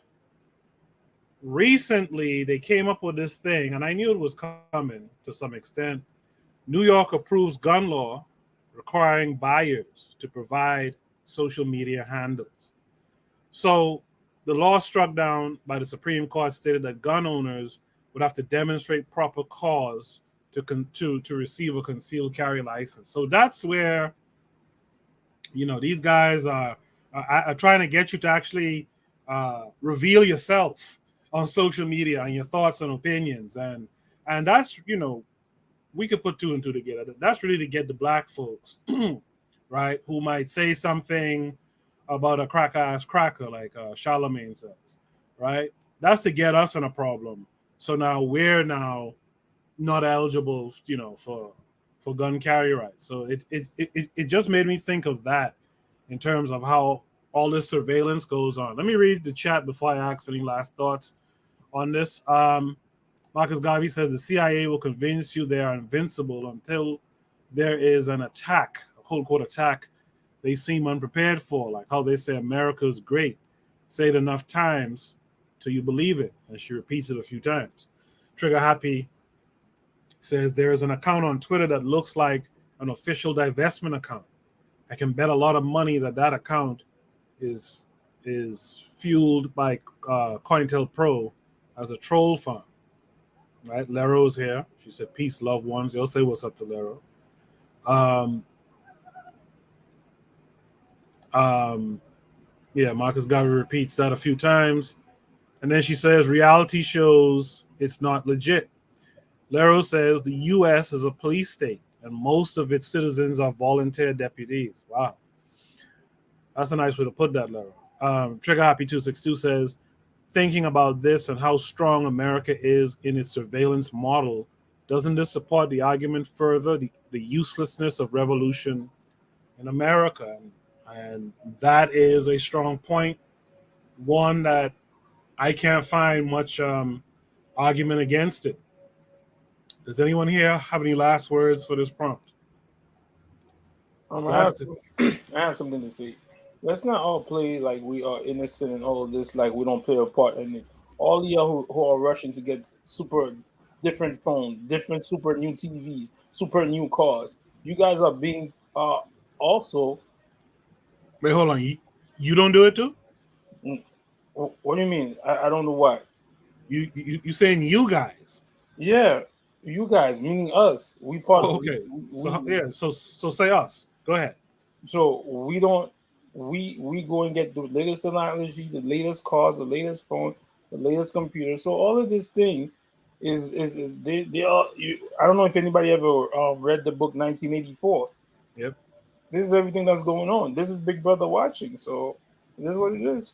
recently, they came up with this thing, and I knew it was coming to some extent. New York approves gun law requiring buyers to provide social media handles. So the law struck down by the Supreme Court stated that gun owners would have to demonstrate proper cause to receive a concealed carry license. So that's where these guys are trying to get you to actually reveal yourself on social media and your thoughts and opinions, and that's we could put two and two together. That's really to get the black folks, right, who might say something about a crack-ass cracker, like Charlemagne says, right? That's to get us in a problem. So now we're not eligible, for gun carry rights. So it just made me think of that in terms of how all this surveillance goes on. Let me read the chat before I ask any last thoughts on this. Marcus Garvey says the CIA will convince you they are invincible until there is an attack, a quote-unquote attack they seem unprepared for, like how they say America is great. Say it enough times till you believe it. And she repeats it a few times. Trigger Happy says there is an account on Twitter that looks like an official divestment account. I can bet a lot of money that account is fueled by COINTELPRO as a troll farm. Right, Lero's here. She said, "Peace, loved ones." You'll say what's up to Lero. Yeah, Marcus Garvey repeats that a few times, and then she says, "Reality shows it's not legit." Lero says the U.S. is a police state, and most of its citizens are volunteer deputies. Wow, that's a nice way to put that, Lero. Trigger Happy 262 says, thinking about this and how strong America is in its surveillance model, doesn't this support the argument further, the uselessness of revolution in America? And And that is a strong point, one that I can't find much argument against it. Does anyone here have any last words for this prompt? I have something to say. Let's not all play like we are innocent and all of this, like we don't play a part in it. All of y'all who are rushing to get super different phones, different super new TVs, super new cars, you guys are being also. Wait, hold on. You don't do it too? What do you mean? I don't know why. You saying you guys? Yeah, you guys, meaning us. We part. Oh, okay. So say us. Go ahead. So we don't. We go and get the latest technology, the latest cars, the latest phone, the latest computer. So all of this thing is they are. I don't know if anybody ever read the book 1984. Yep. This is everything that's going on. This is Big Brother watching. So this is what it is.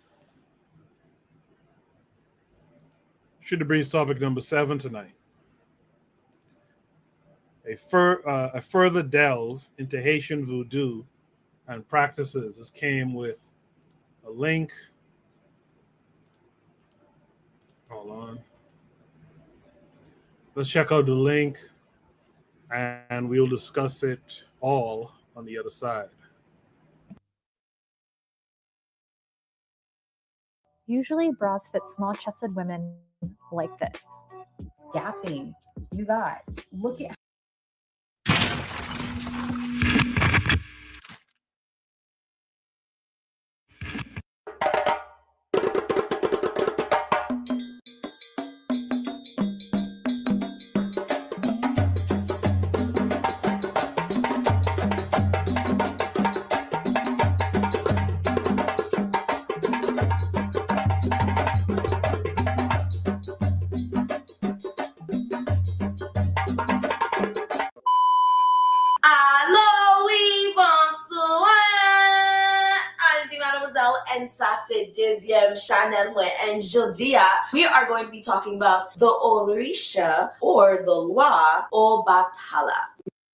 Sugar Breeze topic number 7 tonight. A further delve into Haitian voodoo and practices. This came with a link. Hold on. Let's check out the link, and we'll discuss it all on the other side. Usually bras fit small-chested women like this. Gapping. You guys, look at and ça c'est deuxième Chanel and Jodia. We are going to be talking about the Orisha or the Loi Obatala.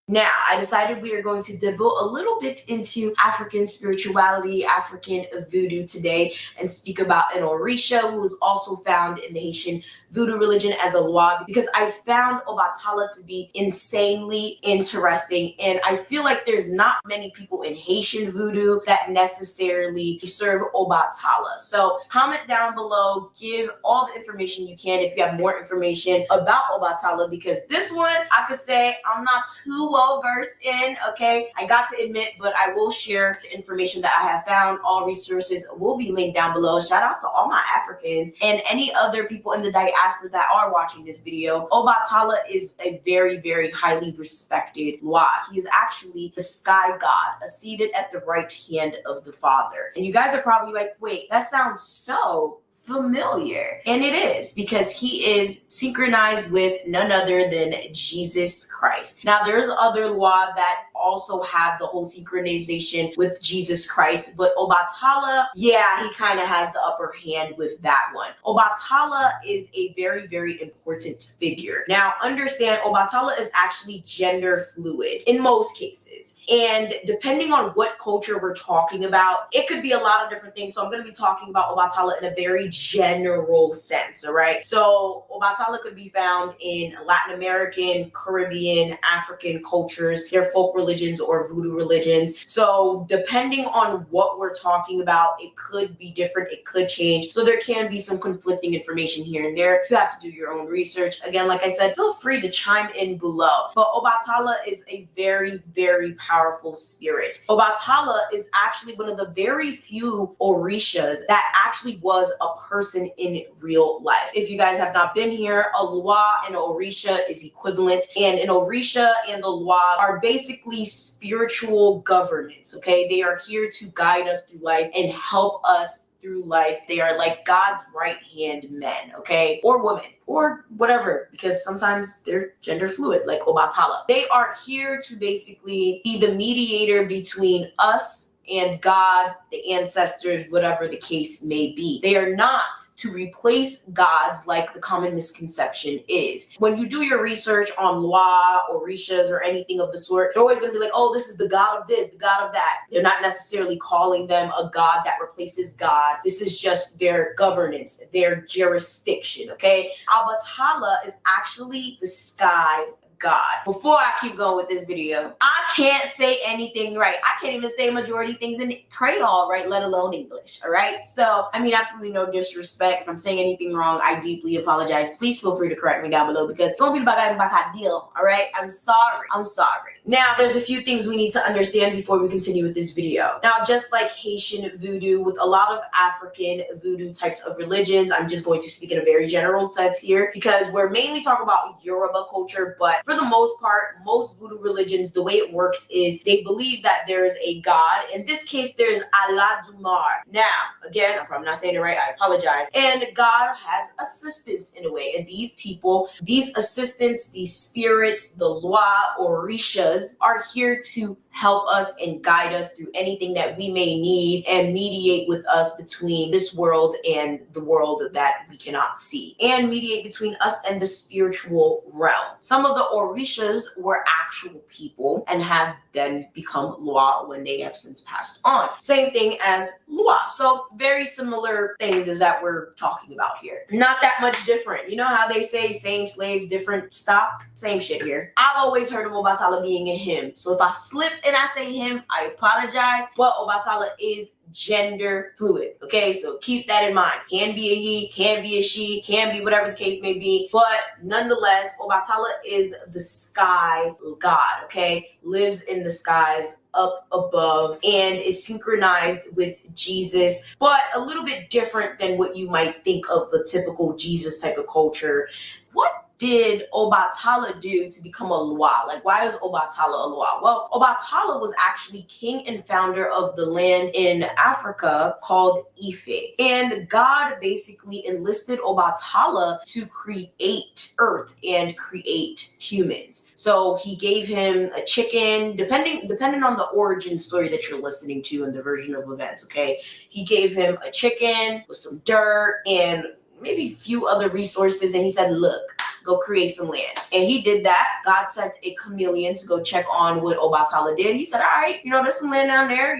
Now, I decided we are going to devote a little bit into African spirituality, African voodoo today, and speak about an Orisha who is also found in the Haitian voodoo religion as a Loi, because I found Obatala to be insanely interesting. And I feel like there's not many people in Haitian voodoo that necessarily serve Obatala. So comment down below, give all the information you can if you have more information about Obatala, because this one, I could say I'm not too well versed in, okay? I got to admit, but I will share the information that I have found. All resources will be linked down below. Shout out to all my Africans and any other people in the diaspora that are watching this video. Obatala is a very, very highly respected Loi. He is actually the sky god, seated at the right hand of the Father. And you guys are probably like, wait, that sounds so familiar. And it is, because he is synchronized with none other than Jesus Christ. Now, there's other Loi that also have the whole synchronization with Jesus Christ, but Obatala, yeah, he kind of has the upper hand with that one. Obatala is a very, very important figure. Now, understand, Obatala is actually gender fluid in most cases. And depending on what culture we're talking about, it could be a lot of different things. So I'm going to be talking about Obatala in a very general sense, all right? So Obatala could be found in Latin American, Caribbean, African cultures, their folk religions or voodoo religions. So depending on what we're talking about, it could be different, it could change. So there can be some conflicting information here and there. You have to do your own research. Again, like I said, feel free to chime in below. But Obatala is a very, very powerful spirit. Obatala is actually one of the very few Orishas that actually was a person in real life. If you guys have not been here, a Loi and an Orisha is equivalent, and an Orisha and the Loi are basically spiritual governance, okay? They are here to guide us through life and help us through life. They are like God's right hand men, okay? Or women, or whatever, because sometimes they're gender fluid, like Obatala. They are here to basically be the mediator between us and God, the ancestors, whatever the case may be. They are not to replace gods like the common misconception is. When you do your research on Loa or Orishas or anything of the sort, they're always going to be like, oh, this is the god of this, the god of that. They're not necessarily calling them a god that replaces God. This is just their governance, their jurisdiction, okay? Obatala is actually the sky God. Before I keep going with this video, I can't say anything right. I can't even say majority things in Creole, right? Let alone English, all right? So, I mean, absolutely no disrespect. If I'm saying anything wrong, I deeply apologize. Please feel free to correct me down below because don't be about that deal, all right? I'm sorry. I'm sorry. Now, there's a few things we need to understand before we continue with this video. Now, just like Haitian voodoo, with a lot of African voodoo types of religions, I'm just going to speak in a very general sense here because we're mainly talking about Yoruba culture, but for the most part, most voodoo religions, the way it works is they believe that there is a god. In this case, there's Allah Dumar. Now, again, I'm probably not saying it right. I apologize. And God has assistants in a way. And these people, these assistants, these spirits, the Loa or Orishas are here to help us and guide us through anything that we may need and mediate with us between this world and the world that we cannot see and mediate between us and the spiritual realm. Some of the Orishas were actual people and have then become Loa when they have since passed on. Same thing as Loa. So very similar things as that we're talking about here. Not that much different. You know how they say same slaves, different stock? Same shit here. I've always heard of Obatala being a him. So if I slip and I say him, I apologize. But Obatala is gender fluid. Okay, so keep that in mind. Can be a he, can be a she, can be whatever the case may be. But nonetheless, Obatala is the sky god, okay? Lives in the skies up above and is synchronized with Jesus, but a little bit different than what you might think of the typical Jesus type of culture. What did Obatala do to become a Loa? Like, why is Obatala a Loa? Well, Obatala was actually king and founder of the land in Africa called Ife. And God basically enlisted Obatala to create Earth and create humans. So he gave him a chicken, depending on the origin story that you're listening to and the version of events, okay? He gave him a chicken with some dirt and maybe a few other resources, and he said, look, go create some land. And he did that. God sent a chameleon to go check on what Obatala did. He said, all right, there's some land down there,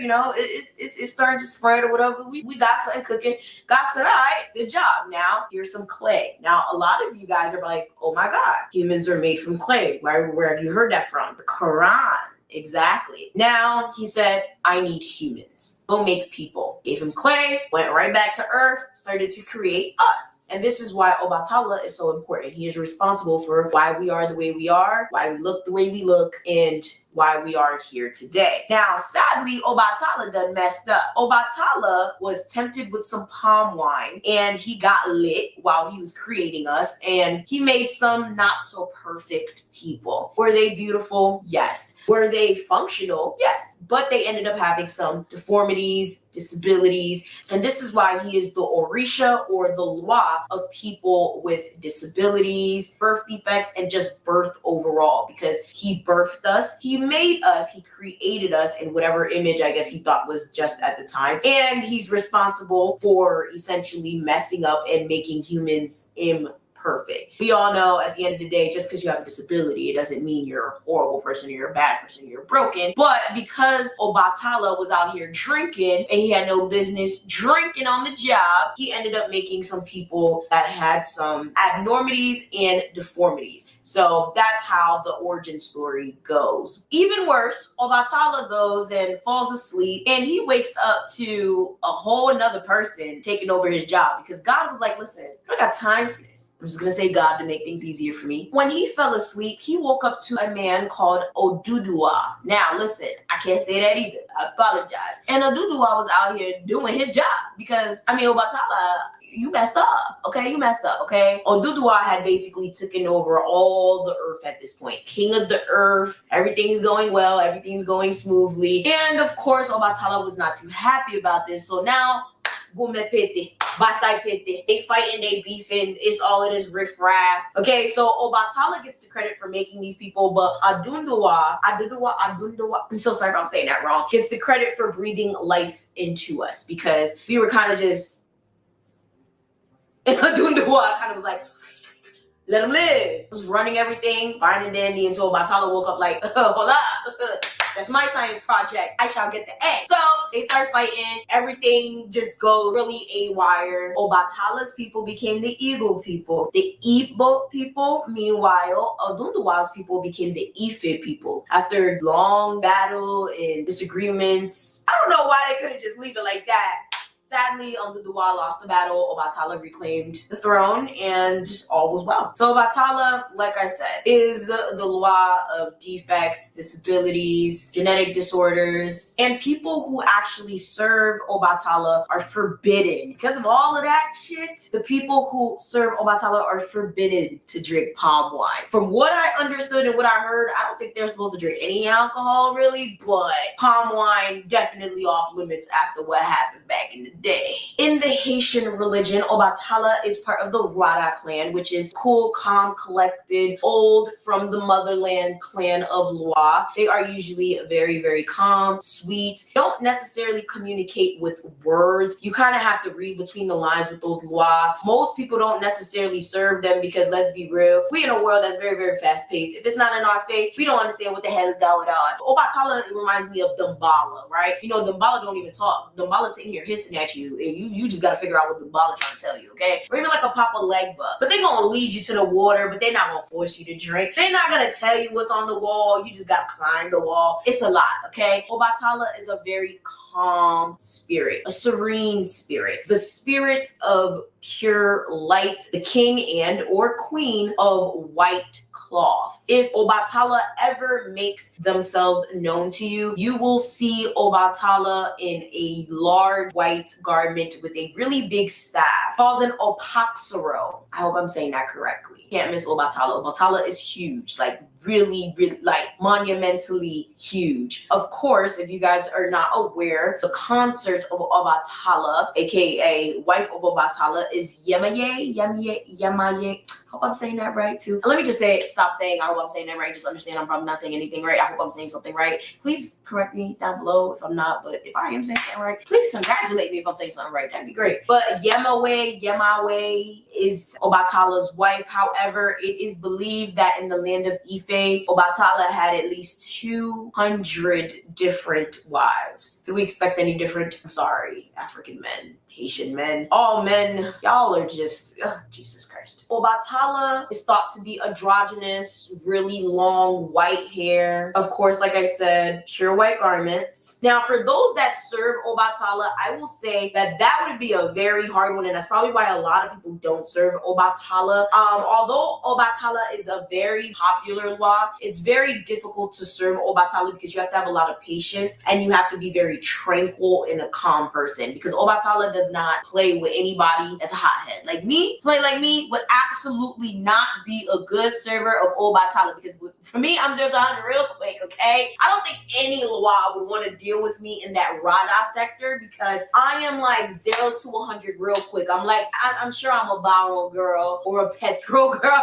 it's starting to spread or whatever. We got something cooking. God said, all right, good job. Now here's some clay. Now a lot of you guys are like, oh my God, humans are made from clay. Where have you heard that from? The Quran. Exactly. Now he said, I need humans. Go make people. Gave him clay, went right back to earth, started to create us. And this is why Obatala is so important. He is responsible for why we are the way we are, why we look the way we look, and why we are here today. Now, sadly, Obatala done messed up. Obatala was tempted with some palm wine and he got lit while he was creating us, and he made some not so perfect people. Were they beautiful? Yes. Were they functional? Yes. But they ended up having some deformities, disabilities, and this is why he is the Orisha or the Loa of people with disabilities, birth defects, and just birth overall, because he birthed us, he made us, he created us in whatever image I guess he thought was just at the time, and he's responsible for essentially messing up and making humans imperfect. We all know at the end of the day, just because you have a disability, it doesn't mean you're a horrible person or you're a bad person or you're broken. But because Obatala was out here drinking and he had no business drinking on the job, he ended up making some people that had some abnormities and deformities. So that's how the origin story goes. Even worse, Obatala goes and falls asleep and he wakes up to a whole another person taking over his job, because God was like, listen, I don't got time for this. I'm just gonna say God to make things easier for me. When he fell asleep, he woke up to a man called Oduduwa. Now listen, I can't say that either. I apologize. And Oduduwa was out here doing his job because, Obatala, you messed up, okay? You messed up, okay? Oduduwa had basically taken over all the earth at this point. King of the earth, everything is going well, everything's going smoothly. And of course, Obatala was not too happy about this. So now gume pete, batai pete. They fighting, they beefing. It's all it is, riffraff. Okay, so Obatala gets the credit for making these people, but Adunduwa, I'm so sorry if I'm saying that wrong, gets the credit for breathing life into us because we were kind of just, and Adunduwa kind of was like, let him live. Was running everything, fine and dandy, until Obatala woke up like, hold up, that's my science project. I shall get the A. So they start fighting. Everything just goes really haywire. Obatala's people became the Igbo people. The Igbo people, meanwhile, Odunduwa's people became the Ife people. After long battle and disagreements, I don't know why they couldn't just leave it like that. Sadly, Oduduwa lost the battle. Obatala reclaimed the throne, and just all was well. So Obatala, like I said, is the law of defects, disabilities, genetic disorders, and people who actually serve Obatala are forbidden. Because of all of that shit, the people who serve Obatala are forbidden to drink palm wine. From what I understood and what I heard, I don't think they're supposed to drink any alcohol really, but palm wine definitely off limits after what happened back in the day. In the Haitian religion, Obatala is part of the Rada clan, which is cool, calm, collected, old from the motherland clan of Loa. They are usually very, very calm, sweet, don't necessarily communicate with words. You kind of have to read between the lines with those Loa. Most people don't necessarily serve them because, let's be real, we in a world that's very, very fast paced. If it's not in our face, we don't understand what the hell is going on. Obatala reminds me of Dumbala, right? You know, Dumbala don't even talk. Dumbala's sitting here hissing at you, and you just gotta figure out what Dumbala trying to tell you, okay? Or even like a Papa Legba. But they gonna lead you to the water, but they're not gonna force you to drink. They're not gonna tell you what's on the wall. You just gotta climb the wall. It's a lot, okay? Obatala is a very calm spirit, a serene spirit, the spirit of pure light, the king and or queen of white cloth. If Obatala ever makes themselves known to you, you will see Obatala in a large white garment with a really big staff called an opaxero. I hope I'm saying that correctly. Can't miss Obatala. Obatala is huge, like really, really, like monumentally huge. Of course, if you guys are not aware, the consort of Obatala, aka wife of Obatala, is Yemaye. Hope I'm saying that right too. And let me just stop saying I hope I'm saying that right. Just understand I'm probably not saying anything right. I hope I'm saying something right. Please correct me down below if I'm not, but if I am saying something right, please congratulate me if I'm saying something right. That'd be great. But Yemawe is Obatala's wife. However, it is believed that in the land of Ife, Obatala had at least 200 different wives. Could we expect any different? I'm sorry, African men, Haitian men, all men, y'all are just, Jesus Christ. Obatala is thought to be androgynous, really long white hair. Of course, like I said, pure white garments. Now, for those that serve Obatala, I will say that that would be a very hard one, and that's probably why a lot of people don't serve Obatala. Although Obatala is a very popular law, it's very difficult to serve Obatala because you have to have a lot of patience and you have to be very tranquil and a calm person, because Obatala does not play with anybody that's a hothead. Like me, somebody like me would absolutely not be a good server of Obatala, because for me, I'm 0 to 100 real quick, okay? I don't think any Loa would want to deal with me in that Rada sector, because I am like 0 to 100 real quick. I'm like, I'm sure I'm a Barrow girl or a Petro girl.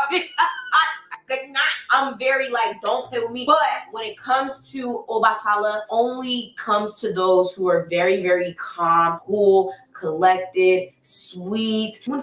Good night. I'm very like, don't play with me. But when it comes to Obatala, only comes to those who are very, very calm, cool, collected, sweet, or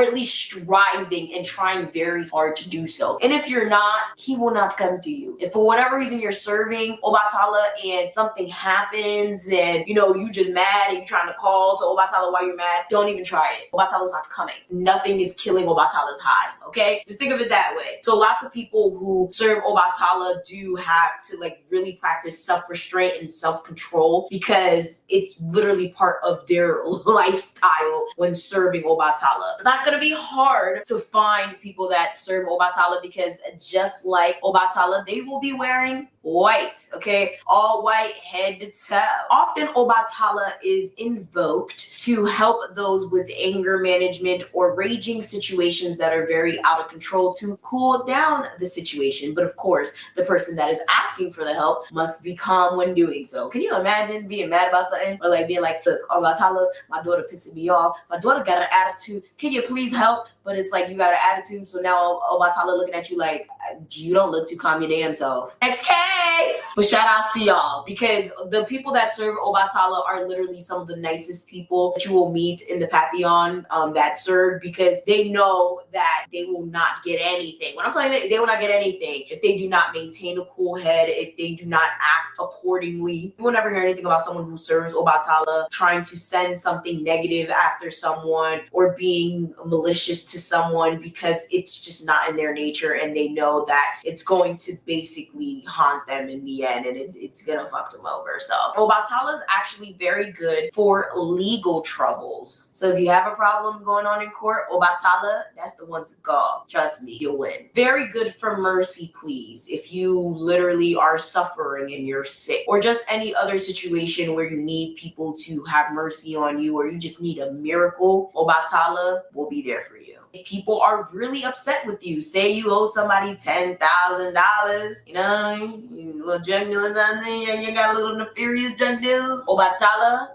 at least striving and trying very hard to do so. And if you're not, he will not come to you. If for whatever reason you're serving Obatala and something happens and you just mad and you're trying to call to Obatala while you're mad, don't even try it. Obatala's not coming. Nothing is killing Obatala's high, okay? Just think of it that way. So lots of people who serve Obatala do have to like really practice self-restraint and self-control, because it's literally part of their lifestyle when serving Obatala. It's not going to be hard to find people that serve Obatala, because just like Obatala, they will be wearing white, okay? All white head to toe. Often Obatala is invoked to help those with anger management or raging situations that are very out of control, to cool down the situation. But of course, the person that is asking for the help must be calm when doing so. Can you imagine being mad about something, or like being like, look, Obatala, my daughter pissing me off. My daughter got an attitude. Can you please help? But it's like you got an attitude, so now Obatala looking at you like, you don't look too calm your damn self. Next case! But shout out to y'all, because the people that serve Obatala are literally some of the nicest people that you will meet in the Pantheon that serve, because they know that they will not get anything. When I'm telling you, they will not get anything if they do not maintain a cool head, if they do not act accordingly. You will never hear anything about someone who serves Obatala trying to send something negative after someone or being malicious to someone, because it's just not in their nature, and they know that it's going to basically haunt them in the end, and it's gonna fuck them over. So Obatala is actually very good for legal troubles. So if you have a problem going on in court, Obatala, that's the one to call. Trust me, you'll win. Very good for mercy pleas. If you literally are suffering and you're sick, or just any other situation where you need people to have mercy on you, or you just need a miracle, Obatala will be there for you. If people are really upset with you, say you owe somebody $10,000, you know, you little drug dealers out there, you got little nefarious drug deals, Obatala,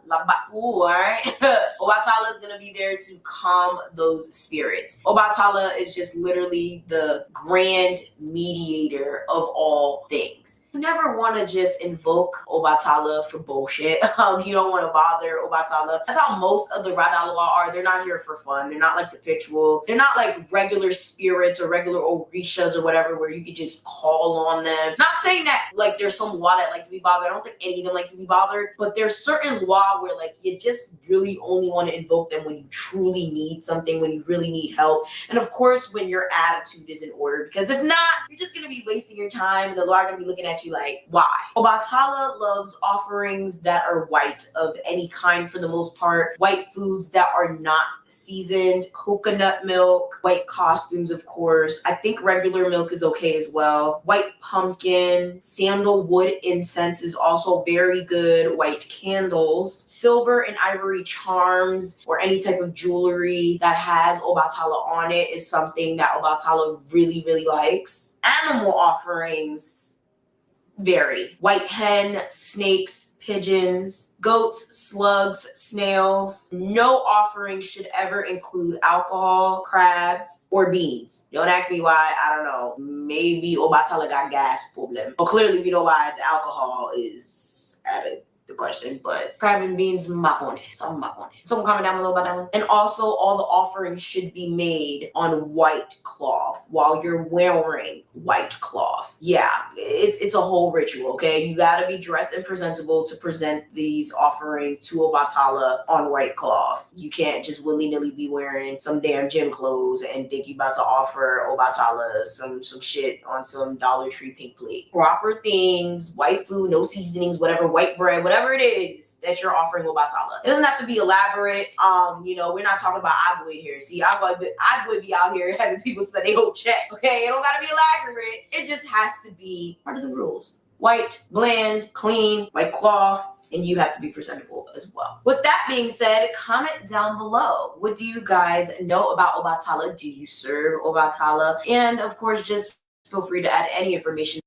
alright? Obatala is gonna be there to calm those spirits. Obatala is just literally the grand mediator of all things. You never want to just invoke Obatala for bullshit. You don't want to bother Obatala. That's how most of the Radalawa are. They're not here for fun. They're not like the Pitchwell. They're not like regular spirits or regular Orishas or whatever where you could just call on them. Not saying that like there's some law that like to be bothered. I don't think any of them like to be bothered, but there's certain law where like you just really only want to invoke them when you truly need something, when you really need help, and of course when your attitude is in order, because if not, you're just gonna be wasting your time. The law are gonna be looking at you like, why? Obatala loves offerings that are white of any kind for the most part, white foods that are not seasoned, coconut milk, white costumes, of course. I think regular milk is okay as well. White pumpkin, sandalwood incense is also very good. White candles, silver and ivory charms, or any type of jewelry that has Obatala on it is something that Obatala really, really likes. Animal offerings vary. White hen, snakes, pigeons, goats, slugs, snails. No offering should ever include alcohol, crabs, or beans. Don't ask me why, I don't know. Maybe Obatala got gas problem. But clearly we know why the alcohol is added. The question, but crab and beans, makone. Someone comment down below about that one. And also, all the offerings should be made on white cloth while you're wearing white cloth. Yeah, it's a whole ritual, okay? You gotta be dressed and presentable to present these offerings to Obatala on white cloth. You can't just willy-nilly be wearing some damn gym clothes and think you about to offer Obatala some shit on some Dollar Tree pink plate. Proper things, white food, no seasonings, whatever, white bread, whatever it is that you're offering Obatala. It doesn't have to be elaborate. You know, we're not talking about Agwe here. See, Agwe be out here having people spend their whole check. Okay, it don't gotta be elaborate. It just has to be part of the rules. White, bland, clean, white cloth, and you have to be presentable as well. With that being said, comment down below. What do you guys know about Obatala? Do you serve Obatala? And of course, just feel free to add any information.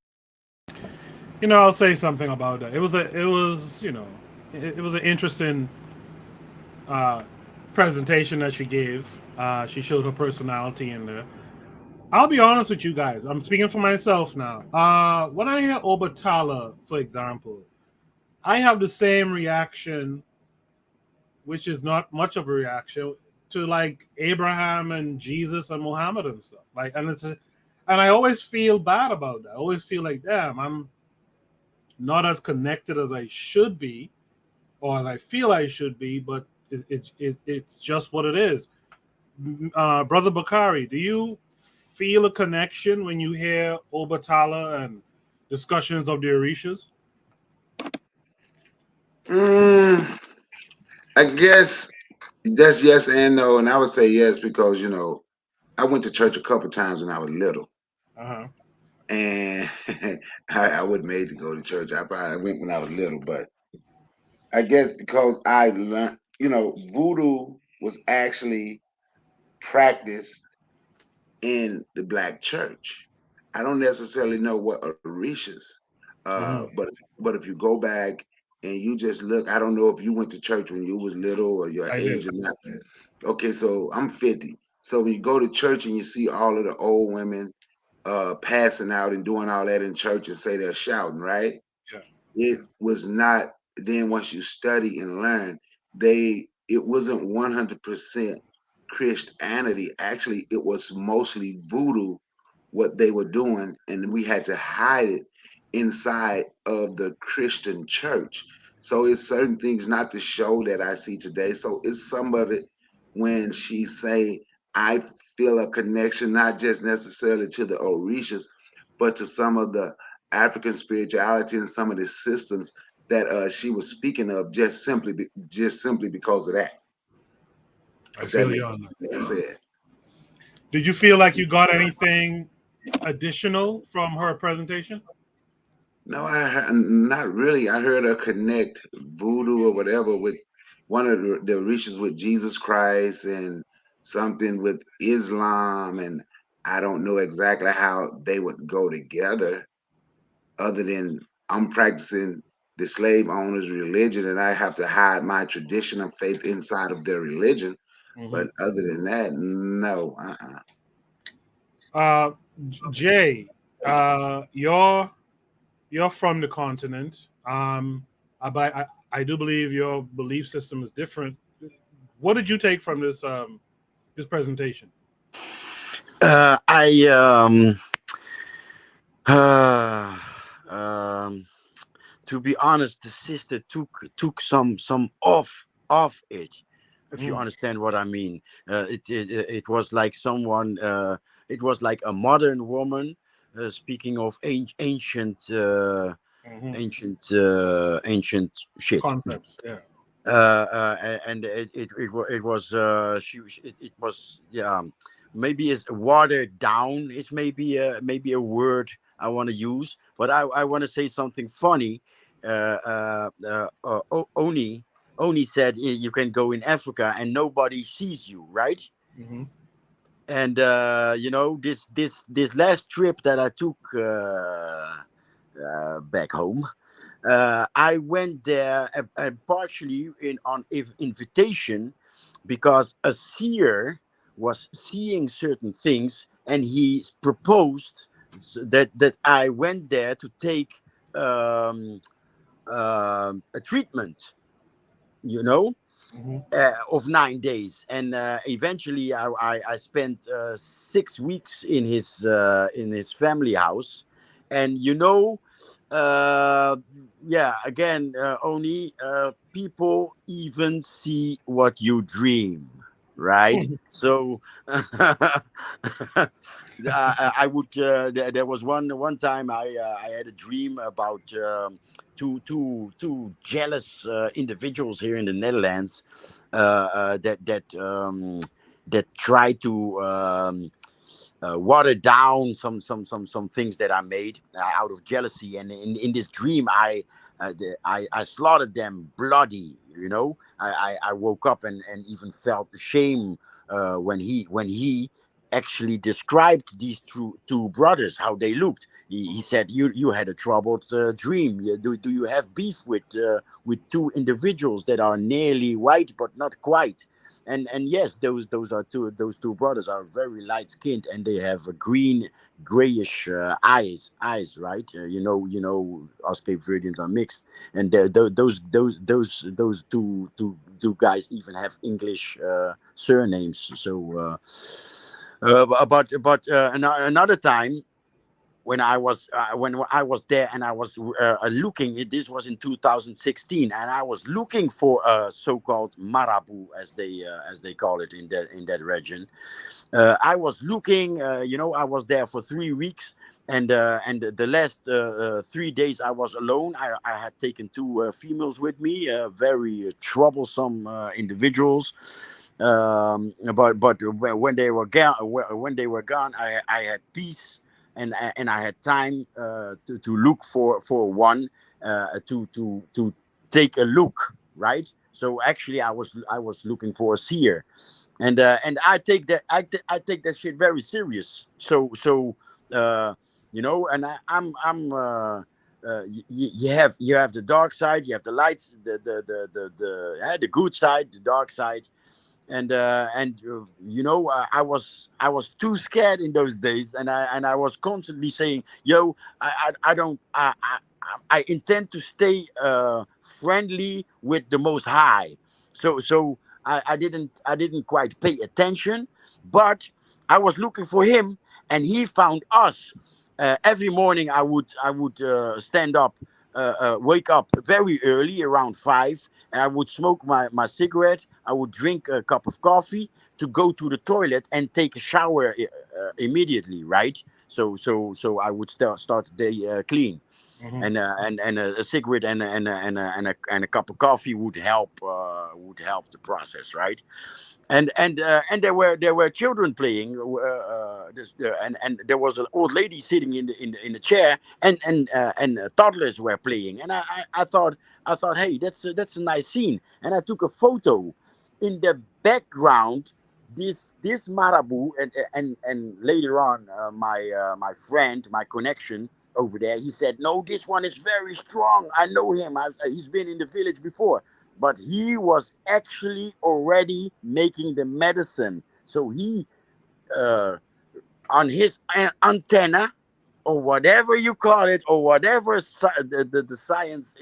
You know, I'll say something about that. It was an interesting presentation that she gave. She showed her personality in there. I'll be honest with you guys. I'm speaking for myself now. When I hear Obatala, for example, I have the same reaction, which is not much of a reaction, to like Abraham and Jesus and Muhammad and stuff. Like, and I always feel bad about that. I always feel like, damn, I'm not as connected as I should be, or as I feel I should be, but it's just what it is. Brother Bakari, do you feel a connection when you hear Obatala and discussions of the Orishas? I guess that's yes and no, and I would say yes because I went to church a couple times when I was little. And I wasn't made to go to church. I probably went when I was little, but I guess because I learned, voodoo was actually practiced in the black church. I don't necessarily know what Orishas, but if you go back and you just look. I don't know if you went to church when you was little or your I age did. or not. Okay, so I'm 50. So when you go to church and you see all of the old women passing out and doing all that in church and say they're shouting, right? Yeah. It was not. Then once you study and learn, it wasn't 100% Christianity. Actually, it was mostly voodoo what they were doing, and we had to hide it inside of the Christian church. So it's certain things, not to show that I see today. So it's some of it when she say, I feel a connection, not just necessarily to the Orishas, but to some of the African spirituality and some of the systems that she was speaking of, just simply because of that. I If that feel you makes on that. sense. Did you feel like you got anything additional from her presentation? No, not really. I heard her connect voodoo or whatever with one of the Orishas with Jesus Christ and something with Islam, and I don't know exactly how they would go together, other than I'm practicing the slave owners' religion, and I have to hide my traditional faith inside of their religion. Mhm. But other than that, no. Jay, you're from the continent, but I do believe your belief system is different. What did you take from this presentation? I uh, um, to be honest, the sister took some off it. If you Mm. understand what I mean, it was like someone. It was like a modern woman speaking of Mhm. ancient shit. Concepts, yeah. And it was it was, yeah, maybe it's watered down is maybe a word I want to use, but I want to say something funny. Oni said, You can go in Africa and nobody sees you, right?" Mhm. And this last trip that I took back home, I went there partially on invitation, because a seer was seeing certain things, and he proposed that I went there to take a treatment, you know, Mhm. of 9 days, and eventually I spent 6 weeks in his family house, and yeah, again, only people even see what you dream, right? So I would. There was one time I had a dream about two jealous individuals here in the Netherlands that try to water down some things that I made out of jealousy. And in this dream, I slaughtered them bloody. I woke up and even felt shame when he actually described these two brothers, how they looked. He said, "You had a troubled dream. Do you have beef with two individuals that are nearly white but not quite?" And yes, those two brothers are very light skinned, and they have a green grayish eyes, right? Us Cape Verdeans are mixed, and those two guys even have English surnames. So another time, when I was there, and I was looking. This was in 2016, and I was looking for a so-called marabu, as they call it in that region. I was looking. I was there for 3 weeks, and the last 3 days I was alone. I had taken two females with me, very troublesome individuals. But when they were gone, I had peace, and I had time to look for one to take a look, right? So actually, I was looking for a seer, and I take that shit very serious. So and I'm you have the dark side, you have the light, the good side, the dark side, and I was too scared in those days, and I was constantly saying, yo, I don't I intend to stay friendly with the Most High. So I didn't quite pay attention, but I was looking for him, and he found us. Every morning I would stand up, wake up very early, around 5, and I would smoke my cigarette. I would drink a cup of coffee to go to the toilet and take a shower immediately, right? So I would start the day clean, Mhm. and a cigarette and a cup of coffee would help the process, right? And there were children playing, and there was an old lady sitting in the chair, and toddlers were playing, and I thought, hey, that's a nice scene, and I took a photo. In the background, this marabu, and later on, my friend, my connection over there, he said, no, this one is very strong. I know him. He's been in the village before, but he was actually already making the medicine. So he, uh, on his antenna, or whatever you call it, or whatever the science,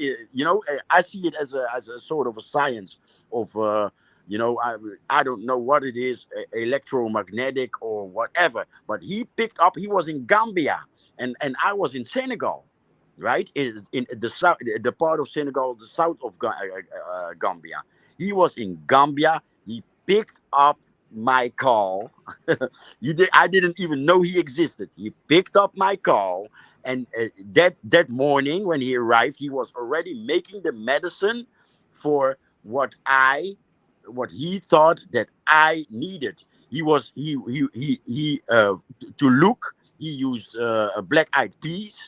I see it as a sort of a science of, I don't know what it is, electromagnetic or whatever. But he picked up. He was in Gambia, and I was in Senegal, right? In the south, the part of Senegal, the south of Gambia. He was in Gambia. He picked up my call. I didn't even know he existed. He picked up my call, and that morning when he arrived, he was already making the medicine for what he thought that I needed. He was he to look. He used black-eyed peas,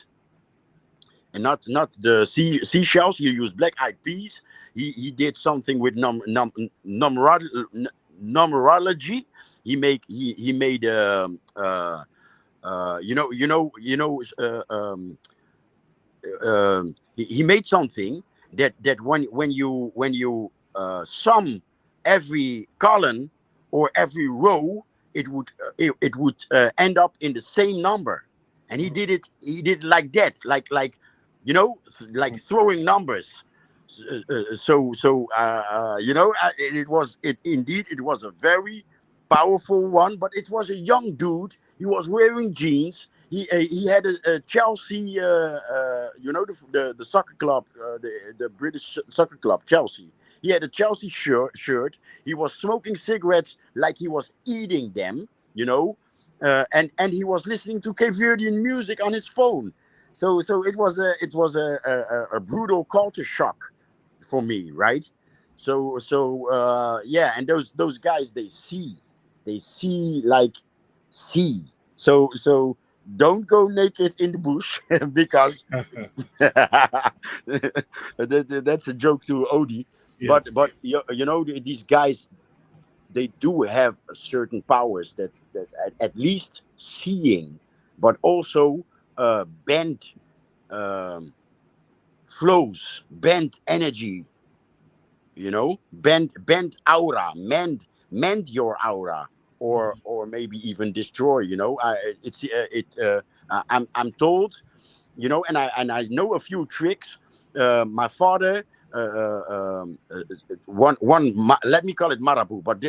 and not the seashells. He used black-eyed peas. He did something with numerology. He made he made something that when you sum every column or every row, it would end up in the same number. And he did like that, like you know like throwing numbers. It was a very powerful one, but it was a young dude. He was wearing jeans. He had a Chelsea, the soccer club, the British soccer club, Chelsea. He had a Chelsea shirt. He was smoking cigarettes like he was eating them, and he was listening to Cape Verdean music on his phone. So it was a brutal culture shock for me, right? Yeah, and those guys, they see like see. So don't go naked in the bush because that's a joke to Odie. But Yes. these guys, they do have certain powers that at least seeing, but also bend um, flows, bend energy, bend aura, mend your aura, or maybe even destroy. I'm told, and I know a few tricks. My father, let me call it marabu, but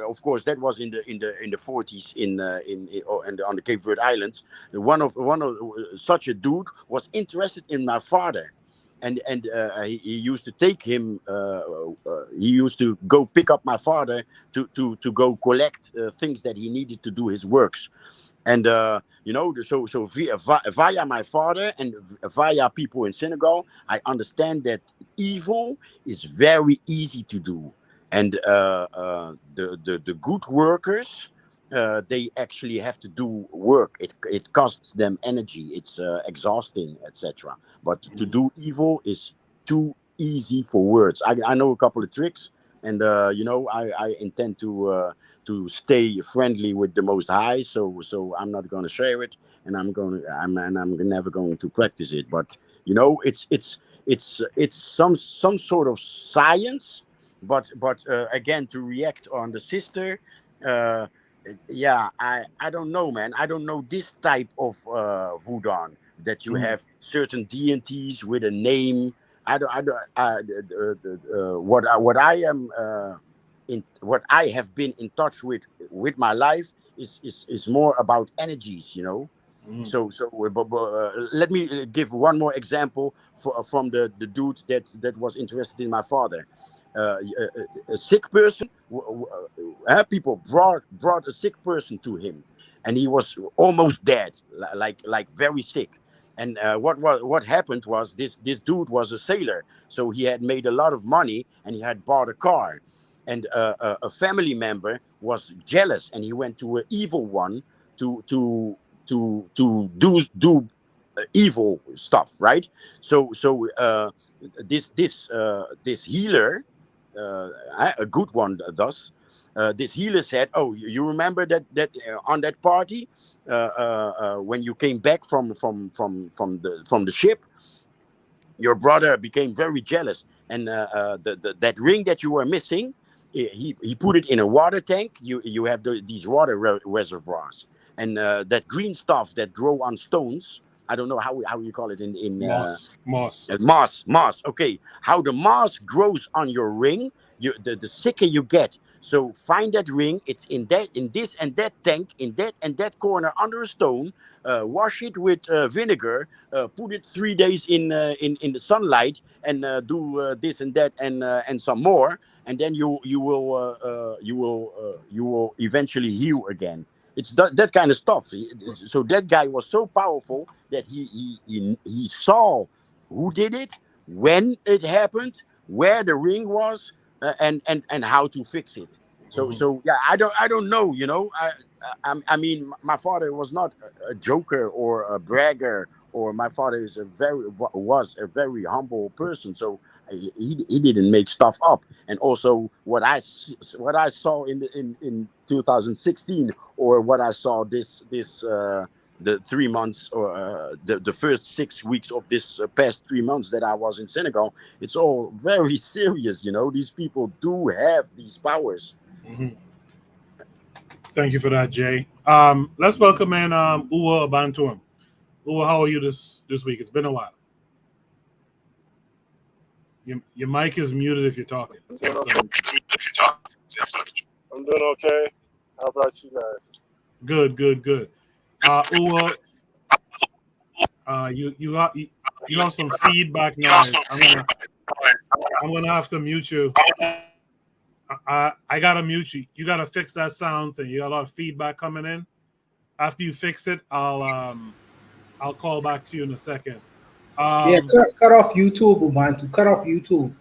of course that was in the 40s on the Cape Verde Islands. One of such a dude was interested in my father, and he used to take him. He used to go pick up my father to go collect things that he needed to do his works. And so via my father and via people in Senegal, I understand that evil is very easy to do, and the good workers, they actually have to do work. It costs them energy. It's exhausting, etc. But to do evil is too easy for words. I know a couple of tricks, and I intend to stay friendly with the Most High. So I'm not going to share it, and I'm never going to practice it. But You know, it's some sort of science, but again, to react on the sister, uh, yeah, I don't know, man. I don't know this type of voodoo that you have certain deities with a name. What I am in what I have been in touch with my life is more about energies, you know. Let me give one more example from the dude that was interested in my father. A sick person. People brought a sick person to him, and he was almost dead, like very sick. And what happened was this dude was a sailor, so he had made a lot of money, and he had bought a car. And a family member was jealous, and he went to an evil one to do evil stuff, right? So this healer, a good one thus. This healer said, "Oh, you remember that on that party when you came back from the ship, your brother became very jealous, and that ring that you were missing, he put it in a water tank. You have these water reservoirs, and that green stuff that grow on stones. I don't know how you call it in moss. Moss. Okay, how the moss grows on your ring, the sicker you get. So find that ring. It's in this and that tank, in that and that corner under a stone. Wash it with vinegar. Put it 3 days in the sunlight, and do this and that and some more, and then you will eventually heal again. It's that kind of stuff. So that guy was so powerful that he saw who did it, when it happened, where the ring was, and how to fix it. So yeah, I don't know. You know, I mean, my father was not a joker or a bragger, or my father was a very humble person. So he didn't make stuff up. And also what I saw in 2016, or what I saw this the 3 months, or the first 6 weeks of this past 3 months that I was in Senegal, it's all very serious. You know, these people do have these powers. Thank you for that, Jay. Let's welcome in Uwa Abantuam. Uwa, how are you this week? It's been a while. Your mic is muted if you're talking. I'm doing okay. How about you guys? Good. Uwa, you have some feedback noise. I'm gonna have to mute you. I gotta mute you. You gotta fix that sound thing. You got a lot of feedback coming in. After you fix it, I'll call back to you in a second. Cut off YouTube, Ubuntu. Cut off YouTube,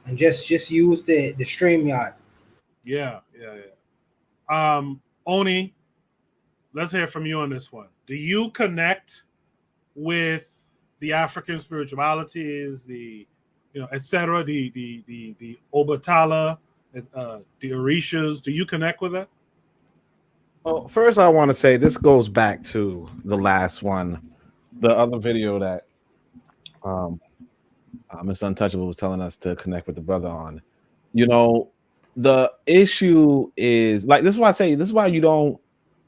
and just use the StreamYard. Yeah. Oni, let's hear from you on this one. Do you connect with the African spiritualities, the etc., the Obatala, the Orishas? Do you connect with that? Well, first I want to say this goes back to the last one, the other video that Mr. Untouchable was telling us to connect with the brother on. You know, the issue is, like, this is why I say, this is why you don't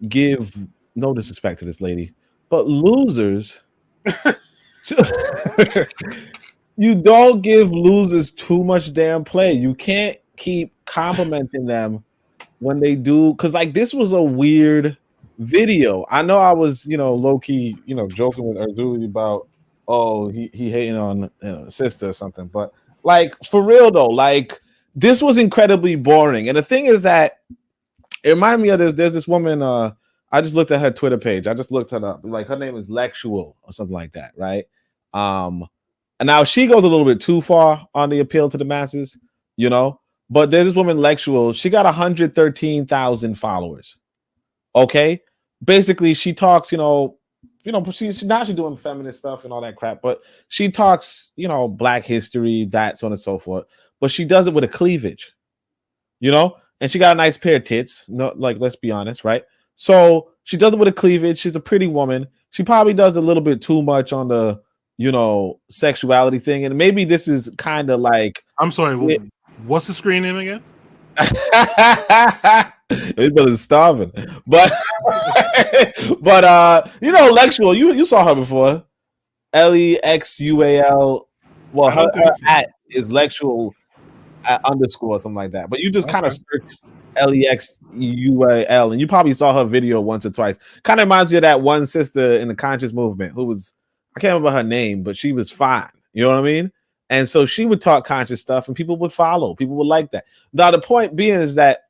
give, no disrespect to this lady, but losers, you don't give losers too much damn play. You can't keep complimenting them when they do, because like this was a weird video. I know I was, low key, joking with Arduli about, oh, he hating on sister or something, but like for real though, like this was incredibly boring. And the thing is that it reminded me of this. There's this woman. I just looked at her Twitter page. I just looked her up. Like her name is Lexual or something like that, right? And now she goes a little bit too far on the appeal to the masses, But there's this woman, Lexual. She got 113,000 followers. Okay, basically she talks, she's now she's doing feminist stuff and all that crap, but she talks, Black history, that, so on and so forth. But she does it with a cleavage, and she got a nice pair of tits. No, like, let's be honest, right? So she does it with a cleavage. She's a pretty woman. She probably does a little bit too much on the sexuality thing, and maybe this is kind of like. I'm sorry. What's the screen name again? His brother's starving, but Lexual, you saw her before. LEXUAL. Well, her at is Lexual underscore or something like that. But you just kind of search LEXUAL, and you probably saw her video once or twice. Kind of reminds you of that one sister in the conscious movement who was, I can't remember her name, but she was fine. You know what I mean? And so she would talk conscious stuff, and people would follow. People would like that. Now, the point being is that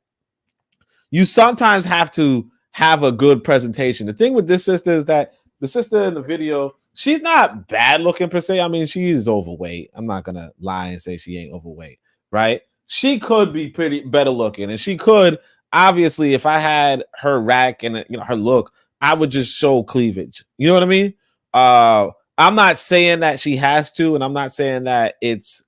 you sometimes have to have a good presentation. The thing with this sister is that the sister in the video, she's not bad looking per se. I mean, she is overweight. I'm not gonna lie and say she ain't overweight, right? She could be pretty better looking, and she could obviously, if I had her rack and her look, I would just show cleavage. You know what I mean? I'm not saying that she has to, and I'm not saying that it's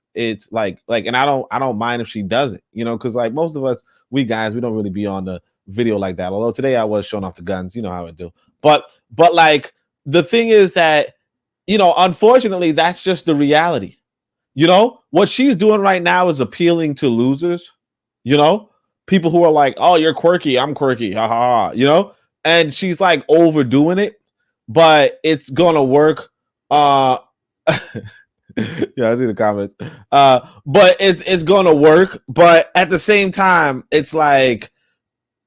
like, and I don't mind if she doesn't, because like most of us, we guys, we don't really be on the video like that. Although today I was showing off the guns, you know how I do. But like the thing is that, unfortunately, that's just the reality. What she's doing right now is appealing to losers, people who are like, oh, you're quirky, I'm quirky, and she's like overdoing it, but it's gonna work. Yeah, I see the comments. But it's gonna work. But at the same time, it's like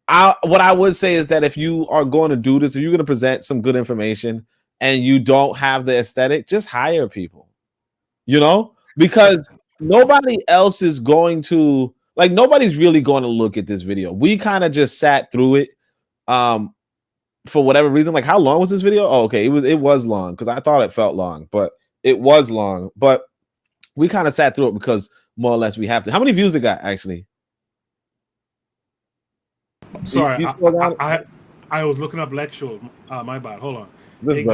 what I would say is that if you are going to do this, if you're going to present some good information and you don't have the aesthetic, just hire people. Because nobody else is going to nobody's really going to look at this video. We kind of just sat through it. For whatever reason, like how long was this video? Oh, okay, it was long because I thought it felt long, but it was long. But we kind of sat through it because more or less we have to. How many views it got actually? Sorry, I was looking up Lectual. My bad. Hold on. It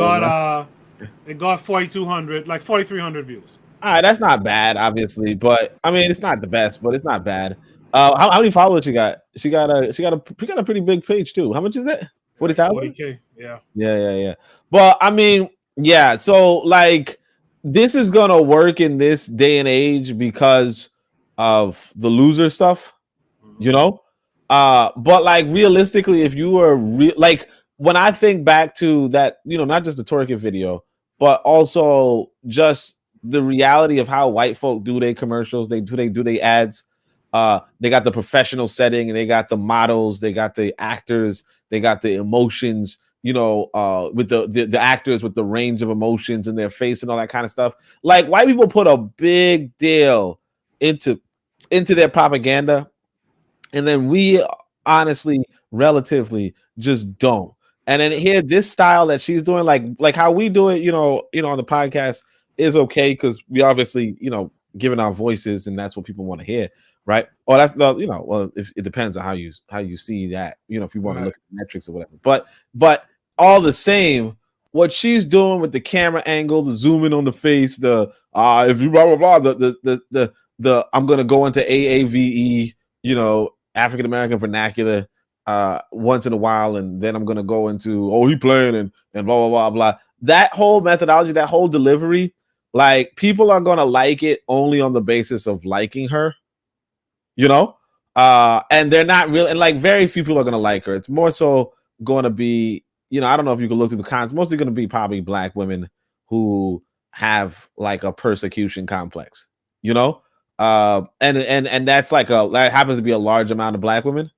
got 4,200, like 4,300 views. All right, that's not bad, obviously, but I mean, it's not the best, but it's not bad. How many followers she got? She got a pretty big page too. How much is that? 40,000? 40K, yeah. Yeah. But I mean, yeah, so like this is gonna work in this day and age because of the loser stuff, but like realistically, if you were like when I think back to that, not just the twerking video, but also just the reality of how white folk do their commercials, they do their ads. They got the professional setting, and they got the models, they got the actors, they got the emotions, with the actors with the range of emotions in their face and all that kind of stuff. Like white people put a big deal into their propaganda, and then we honestly, relatively, just don't. And then here, this style that she's doing, like how we do it, on the podcast is okay because we obviously, giving our voices, and that's what people want to hear. Right. Oh, that's well, if it depends on how you see that, if you want to look at metrics or whatever. But all the same, what she's doing with the camera angle, the zooming on the face, the if you blah blah blah, the I'm gonna go into AAVE, African American vernacular once in a while, and then I'm gonna go into he playing and blah blah blah blah. That whole methodology, that whole delivery, like people are gonna like it only on the basis of liking her. And they're not really, and like very few people are gonna like her. It's more so going to be, I don't know if you can look through the comments. Mostly going to be probably black women who have like a persecution complex, and that's like that happens to be a large amount of black women.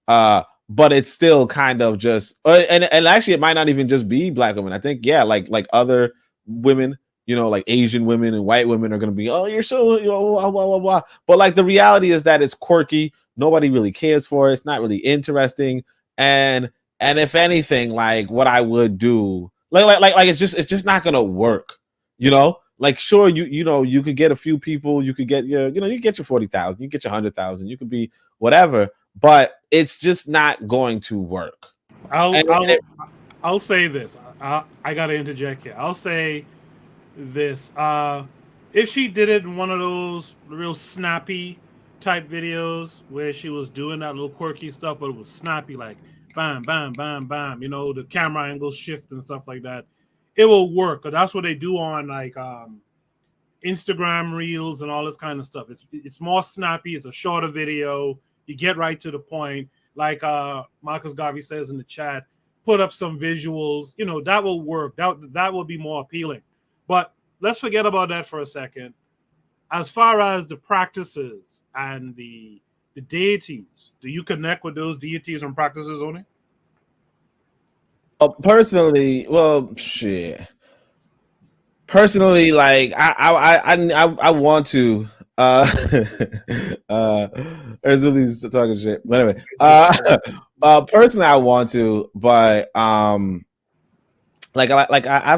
But it's still kind of just, and actually it might not even just be black women. I think like other women. Like Asian women and white women are going to be, oh, you're so, blah, blah, blah, blah. But like the reality is that it's quirky. Nobody really cares for it. It's not really interesting. And if anything, like what I would do, like it's just not going to work. Like sure, you could get a few people, you could get you get your 40,000, you get your 100,000, you could be whatever, but it's just not going to work. I'll say this. I got to interject here. I'll say this. If she did it in one of those real snappy type videos where she was doing that little quirky stuff, but it was snappy, like bam, bam, bam, bam, the camera angles shift and stuff like that. it will work. Cause that's what they do on like Instagram reels and all this kind of stuff. It's more snappy. It's a shorter video. You get right to the point. Like Marcus Garvey says in the chat, put up some visuals. You know, that will work. That will be more appealing. But let's forget about that for a second. As far as the practices and the deities, do you connect with those deities and practices only? Personally, well, shit. Personally, like I want to. Everybody's talking shit. But anyway, personally, I want to, but I've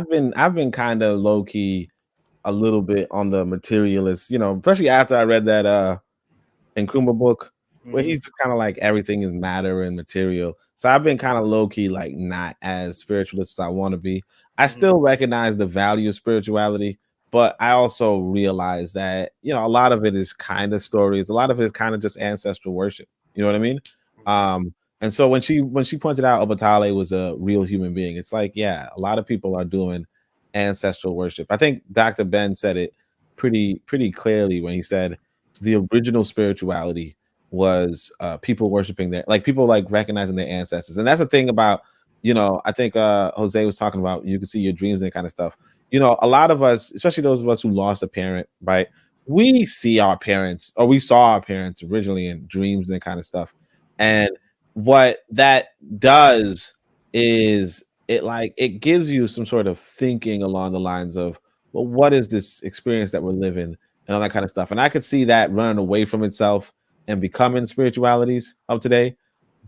been kind of low key a little bit on the materialist, you know, especially after I read that Nkrumah book where he's just kind of like everything is matter and material. So I've been kind of low key, like not as spiritualist as I want to be. I still recognize the value of spirituality, but I also realize that, you know, a lot of it is kind of stories. A lot of it is kind of just ancestral worship. You know what I mean? And so when she pointed out Obatale was a real human being, it's like, yeah, a lot of people are doing ancestral worship. I think Dr. Ben said it pretty clearly when he said the original spirituality was people worshiping their, like people like recognizing their ancestors. And that's the thing about, you know, I think Jose was talking about, you can see your dreams and kind of stuff. You know, a lot of us, especially those of us who lost a parent, right? We see our parents, or we saw our parents originally in dreams and kind of stuff. And what that does is it gives you some sort of thinking along the lines of, well, what is this experience that we're living and all that kind of stuff. And I could see that running away from itself and becoming spiritualities of today.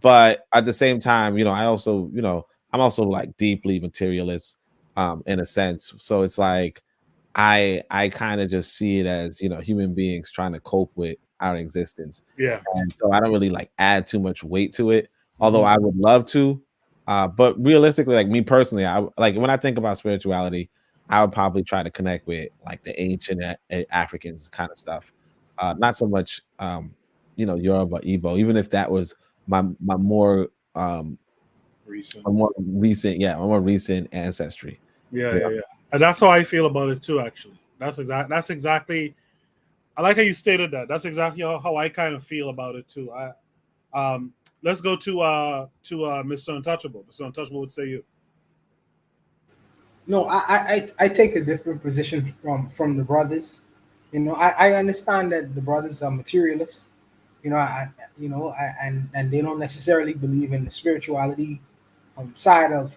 But at the same time, you know, I also, you know, I'm also like deeply materialist in a sense. So it's like I kind of just see it as, you know, human beings trying to cope with our existence. Yeah. And so I don't really like add too much weight to it, although I would love to. But realistically, like me personally, I like when I think about spirituality, I would probably try to connect with like the ancient Africans kind of stuff. Not so much you know, Yoruba, Igbo, even if that was my more recent, my more recent ancestry. Yeah. And that's how I feel about it too, actually. That's exactly I like how you stated that. That's exactly how I kind of feel about it too. Let's go to Mr. Untouchable. Mr. Untouchable, would say you. No, I take a different position from the brothers. You know, I understand that the brothers are materialists. You know, and they don't necessarily believe in the spirituality side of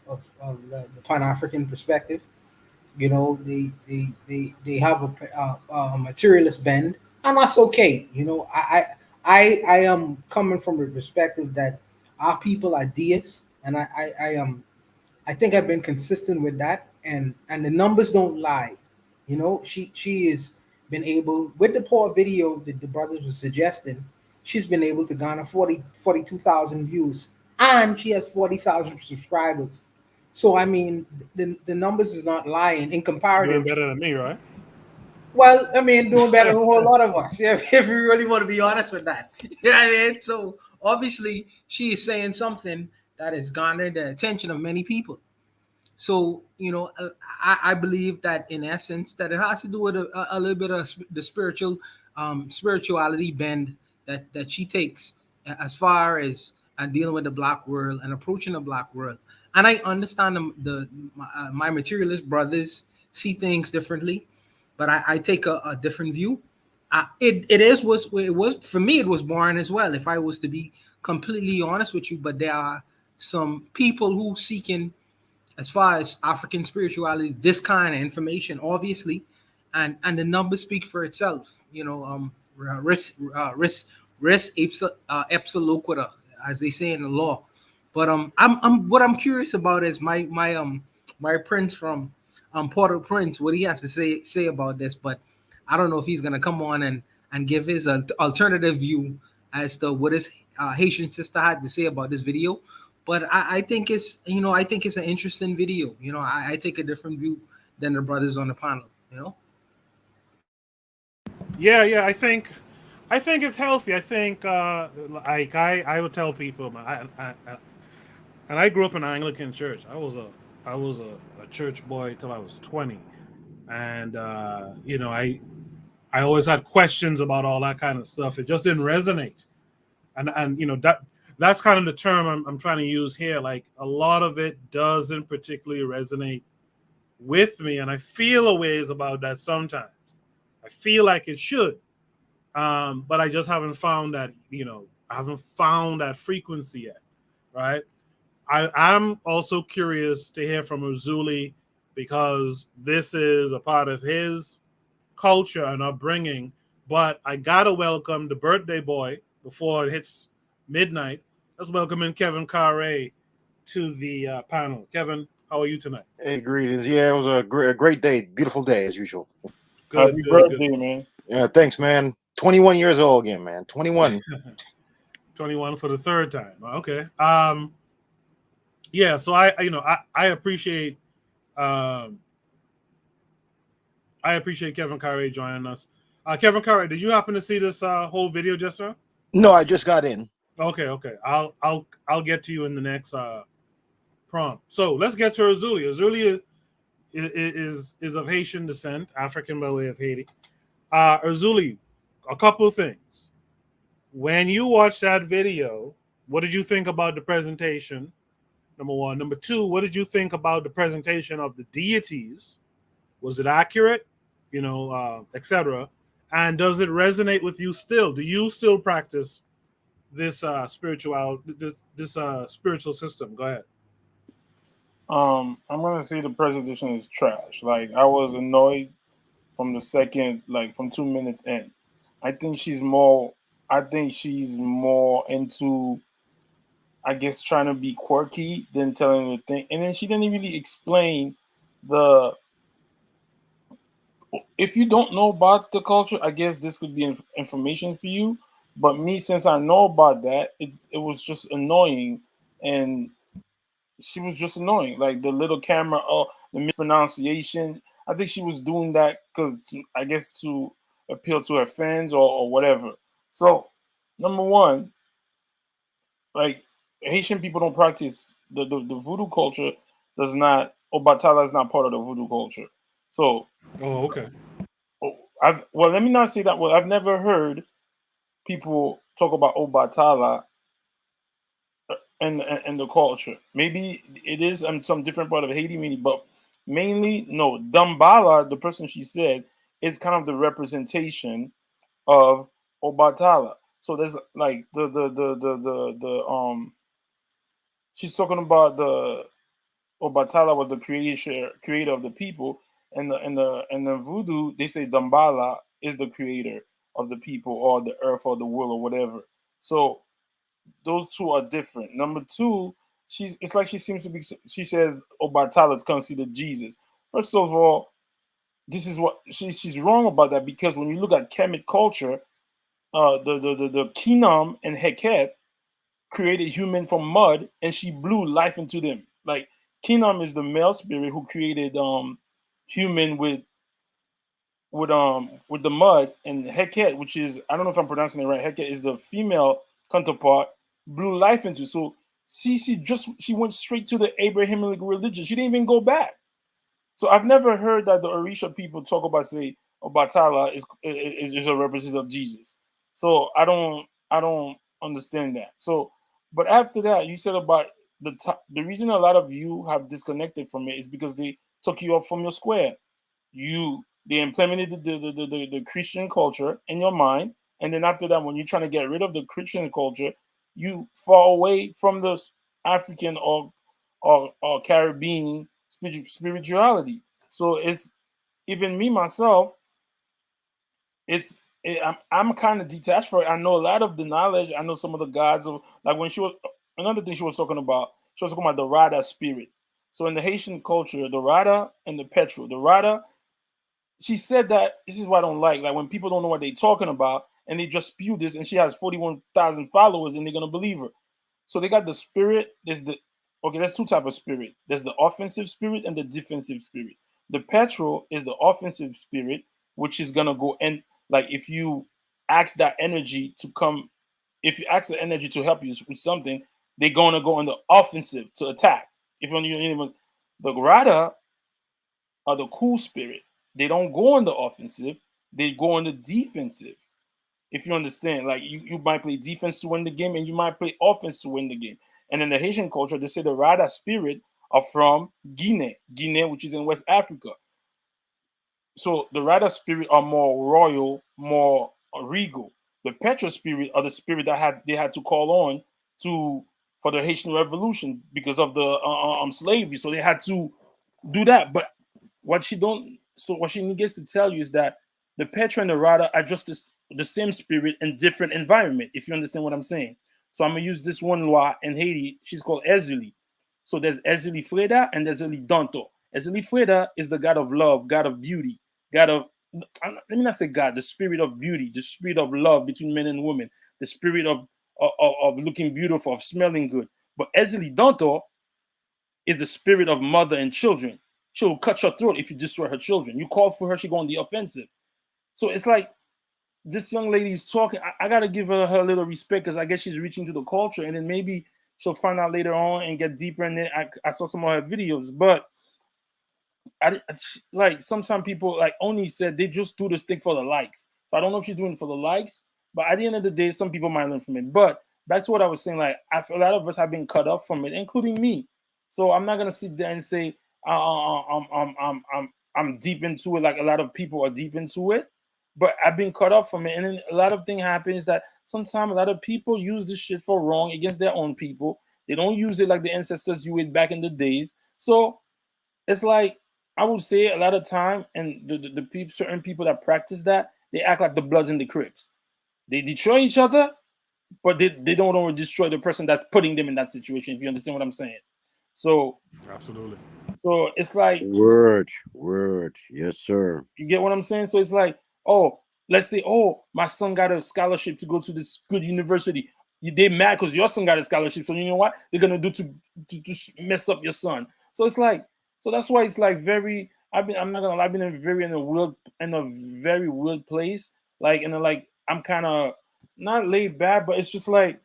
the Pan African perspective. You know, they have a materialist bend, and that's okay. You know, I am coming from the perspective that our people are deists, and I think I've been consistent with that, and the numbers don't lie. You know, she has been able, with the poor video that the brothers were suggesting, she's been able to garner 42,000 views, and she has 40,000 subscribers. So I mean, the numbers is not lying in Doing comparative. better than me, right? Well, I mean, doing better than a whole lot of us. Yeah, if we really want to be honest with that. You know what I mean? So obviously, she is saying something that has garnered the attention of many people. So, you know, I believe that in essence that it has to do with a little bit of the spirituality bend that she takes as far as dealing with the black world and approaching the black world. And I understand my materialist brothers see things differently, but I take a different view. It was for me. It was boring as well, if I was to be completely honest with you. But there are some people who seeking, as far as African spirituality, this kind of information, obviously, and the numbers speak for itself. You know, res ipsa loquitur, as they say in the law. But I'm curious about is my prince from Port-au-Prince, what he has to say about this. But I don't know if he's gonna come on and give his alternative view as to what his Haitian sister had to say about this video. But I think it's, you know, I think it's an interesting video. You know, I take a different view than the brothers on the panel. You know. Yeah. I think it's healthy. I think like I would tell people, and I grew up in an Anglican church. I was a I was a church boy till I was 20, and I always had questions about all that kind of stuff. It just didn't resonate, and that's kind of the term I'm trying to use here. Like a lot of it doesn't particularly resonate with me, and I feel a ways about that sometimes. I feel like it should, but I just haven't found that. I haven't found that frequency yet, right? I'm also curious to hear from Uzuli because this is a part of his culture and upbringing. But I gotta welcome the birthday boy before it hits midnight. Let's welcome in Kevin Carre to the panel. Kevin, how are you tonight? Hey, greetings. Yeah, it was a great day, beautiful day as usual. Good, Happy good, good. birthday, man. Yeah, thanks, man. 21 years old again, man. 21. 21 for the third time. Okay. Yeah. So I appreciate Kevin Carre joining us. Kevin Carre, did you happen to see this whole video just now? No, I just got in. Okay. I'll get to you in the next prompt. So let's get to Uzuli. Uzuli is of Haitian descent, African by way of Haiti. Uzuli, a couple of things. When you watched that video, what did you think about the presentation? Number one. Number two, what did you think about the presentation of the deities? Was it accurate? Etc. And does it resonate with you still? Do you still practice this spiritual system? Go ahead. I'm gonna say the presentation is trash. Like I was annoyed from the second, like from 2 minutes in. I think she's more. I think she's more into, I guess, trying to be quirky than telling the thing. And then she didn't really explain the. If you don't know about the culture, I guess this could be information for you. But me, since I know about that, it was just annoying, and she was just annoying. Like the little camera, the mispronunciation. I think she was doing that because I guess to appeal to her fans or whatever. So, number one, like Haitian people don't practice the voodoo culture. Does not Obatala is not part of the voodoo culture. So, Oh, okay. Let me not say that. Well, I've never heard people talk about Obatala and the culture. Maybe it is some different part of Haiti, maybe, but mainly no. Dambala, the person she said, is kind of the representation of Obatala. So there's like the she's talking about the Obatala was the creator of the people, and the voodoo they say Dambala is the creator of the people or the earth or the world or whatever. So those two are different. Number two, it's like she seems to be. She says Obatala is considered Jesus. First of all, this is what she's wrong about that because when you look at Kemet culture, the Kinam and Heket created human from mud, and she blew life into them. Like Kinam is the male spirit who created human with the mud, and Heket, which is I don't know if I'm pronouncing it right. Heket is the female counterpart, blew life into. So she went straight to the Abrahamic religion. She didn't even go back. So I've never heard that the Orisha people talk about say Obatala is a representative of Jesus. So I don't understand that. So, but after that, you said about the reason a lot of you have disconnected from it is because they took you up from your square. They implemented the Christian culture in your mind, and then after that, when you're trying to get rid of the Christian culture, you fall away from the African or Caribbean spirituality. So it's even me myself. I'm kind of detached from it. I know a lot of the knowledge. I know some of the gods of like when she was another thing she was talking about. She was talking about the Rada spirit. So in the Haitian culture, the Rada and the Petrol. The Rada, she said that this is what I don't like. Like when people don't know what they're talking about and they just spew this, and she has 41,000 followers, and they're gonna believe her. So they got the spirit. There's two type of spirit. There's the offensive spirit and the defensive spirit. The petrol is the offensive spirit, which is gonna go and like if you ask that energy to come, if you ask the energy to help you with something, they're gonna go on the offensive to attack. If you even The Rada are the cool spirit. They don't go on the offensive, they go on the defensive. If you understand, like you might play defense to win the game and you might play offense to win the game. And in the Haitian culture, they say the Rada spirit are from Guinea, which is in West Africa. So the Rada spirit are more royal, more regal. The Petra spirit are the spirit that they had to call on for the Haitian Revolution because of the slavery. So they had to do that. But what she gets to tell you is that the Petra and the Rada are just the same spirit in different environment, if you understand what I'm saying. So I'm gonna use this one Loa in Haiti. She's called Ezuli. So there's Ezuli Freda and there's Ezuli Danto. Ezuli Freda is the god of love, god of beauty, god of, let me not say God, the spirit of beauty, the spirit of love between men and women, the spirit of looking beautiful, of smelling good. But Ezuli Danto is the spirit of mother and children. She'll cut your throat if you destroy her children. You call for her, she go on the offensive. So it's like this young lady is talking. I gotta give her her little respect because I guess she's reaching to the culture, and then maybe she'll find out later on and get deeper in it. I saw some of her videos, but like sometimes people, like Oni said, they just do this thing for the likes. So I don't know if she's doing it for the likes, but at the end of the day, some people might learn from it. But back to what I was saying, like I feel a lot of us have been cut off from it, including me. So I'm not gonna sit there and say I'm deep into it like a lot of people are deep into it, but I've been cut off from it. And then a lot of things happens that sometimes a lot of people use this shit for wrong against their own people. They don't use it like the ancestors used it back in the days. So it's like I would say a lot of time, and the people, certain people that practice that, they act like the Bloods and the Crips. They destroy each other, but they don't want to destroy the person that's putting them in that situation. If you understand what I'm saying. So absolutely. So it's like word, yes, sir. You get what I'm saying? So it's like, oh, let's say, oh, my son got a scholarship to go to this good university. They mad because your son got a scholarship. So you know what they're gonna do to mess up your son. So it's like, so that's why it's like very. I'm not gonna lie. I've been in a very weird place. Like I'm kind of not laid back, but it's just like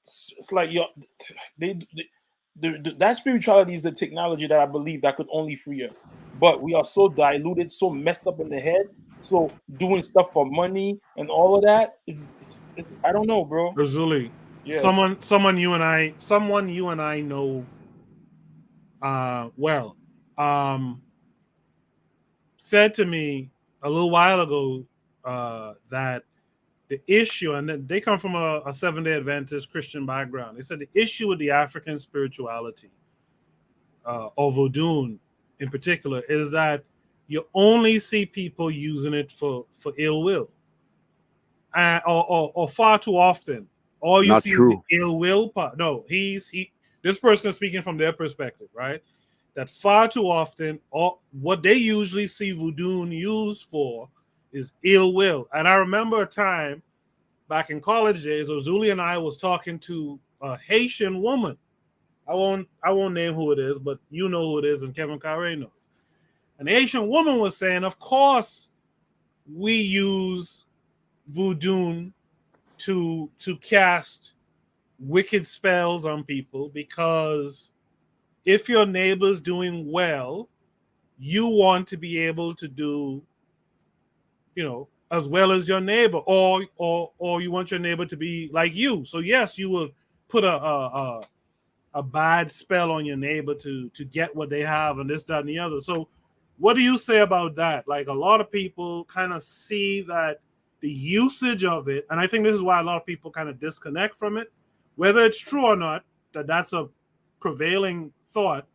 it's like that spirituality is the technology that I believe that could only free us. But we are so diluted, so messed up in the head. So doing stuff for money and all of that is I don't know, bro. Razuli, Yes. someone you and I know well, said to me a little while ago that the issue, and they come from a Seventh-day Adventist Christian background. They said the issue with the African spirituality, or voodoo in particular, is that you only see people using it for ill will, or far too often. All you Not see true. is the ill will part. No, this person is speaking from their perspective, right? That far too often, what they usually see voodoo used for is ill will. And I remember a time back in college days, Ozuli and I was talking to a Haitian woman. I won't name who it is, but you know who it is, and Kevin Carre knows. An Asian woman was saying, of course, we use voodoo to cast wicked spells on people, because if your neighbor's doing well, you want to be able to do, as well as your neighbor, or you want your neighbor to be like you. So yes, you will put a bad spell on your neighbor to get what they have, and this, that, and the other. So what do you say about that? Like, a lot of people kind of see that the usage of it, and I think this is why a lot of people kind of disconnect from it, whether it's true or not, that's a prevailing thought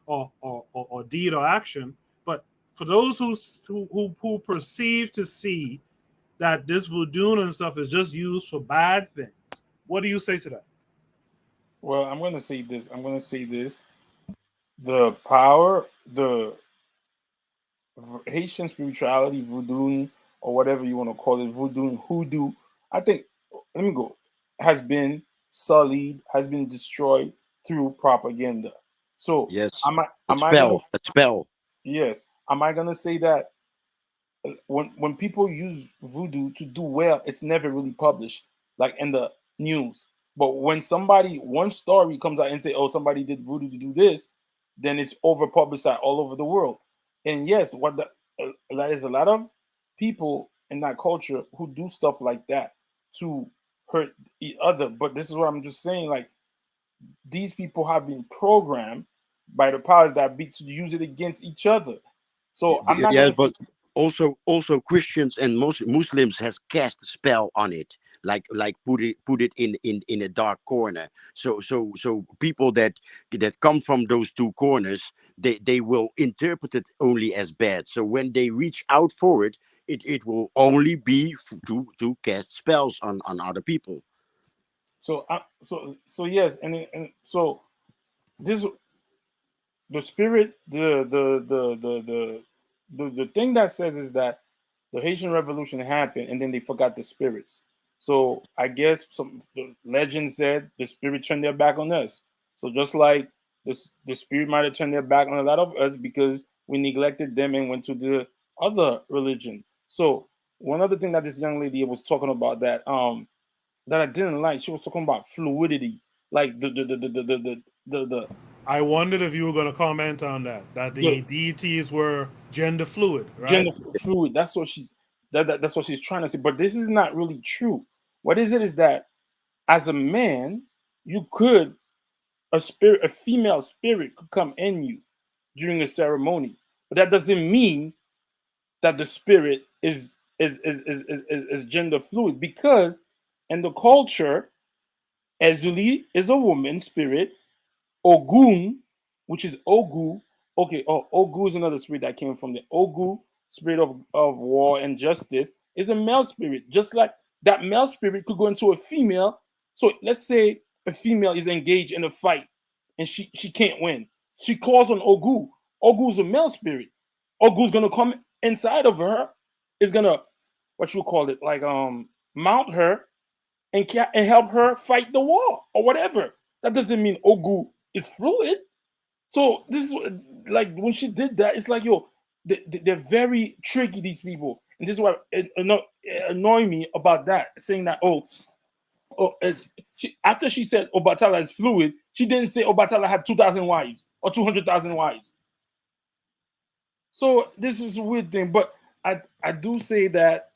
or deed or action. But for those who perceive to see that this voodoo and stuff is just used for bad things, what do you say to that? Well, I'm gonna say this. The power, the Haitian spirituality, voodoo, or whatever you want to call it, hoodoo, I think, let me go, has been sullied, has been destroyed through propaganda. So yes, am a spell. Yes. Am I gonna say that when people use voodoo to do well, it's never really published like in the news. But when one story comes out and say, oh, somebody did voodoo to do this, then it's over publicized all over the world. And yes, there's a lot of people in that culture who do stuff like that to hurt each other. But this is what I'm just saying, like, these people have been programmed by the powers that be to use it against each other. So I'm not Yeah, gonna but also Christians and most Muslims has cast a spell on it, like put it in a dark corner. So people that come from those two corners, they will interpret it only as bad. So when they reach out for it, it will only be to cast spells on other people. So yes, and so this the spirit the thing that says is that the Haitian Revolution happened and then they forgot the spirits. So I guess some the legend said the spirit turned their back on us. So just like the spirit might have turned their back on a lot of us because we neglected them and went to the other religion. So one other thing that this young lady was talking about that I didn't like, she was talking about fluidity, like the I wondered if you were going to comment on that. That the deities were gender fluid, right? Gender fluid. That's what that's what she's trying to say. But this is not really true. What is that as a man, you could a female spirit could come in you during a ceremony, but that doesn't mean that the spirit is gender fluid, because in the culture, Ezuli is a woman spirit. Ogun, which is Ogu. Okay, Ogu is another spirit that came from the Ogu, spirit of war and justice, is a male spirit. Just like that male spirit could go into a female. So let's say a female is engaged in a fight and she can't win. She calls on Ogu. Ogu is a male spirit. Ogu's gonna come inside of her, is gonna what you call it, like mount her and help her fight the war or whatever. That doesn't mean Ogu is fluid. So this is like when she did that, it's like, yo, they're very tricky, these people, and this is what it annoy me about that, saying that after she said Obatala is fluid, she didn't say Obatala had 2,000 wives or 200,000 wives. So this is a weird thing, but I do say that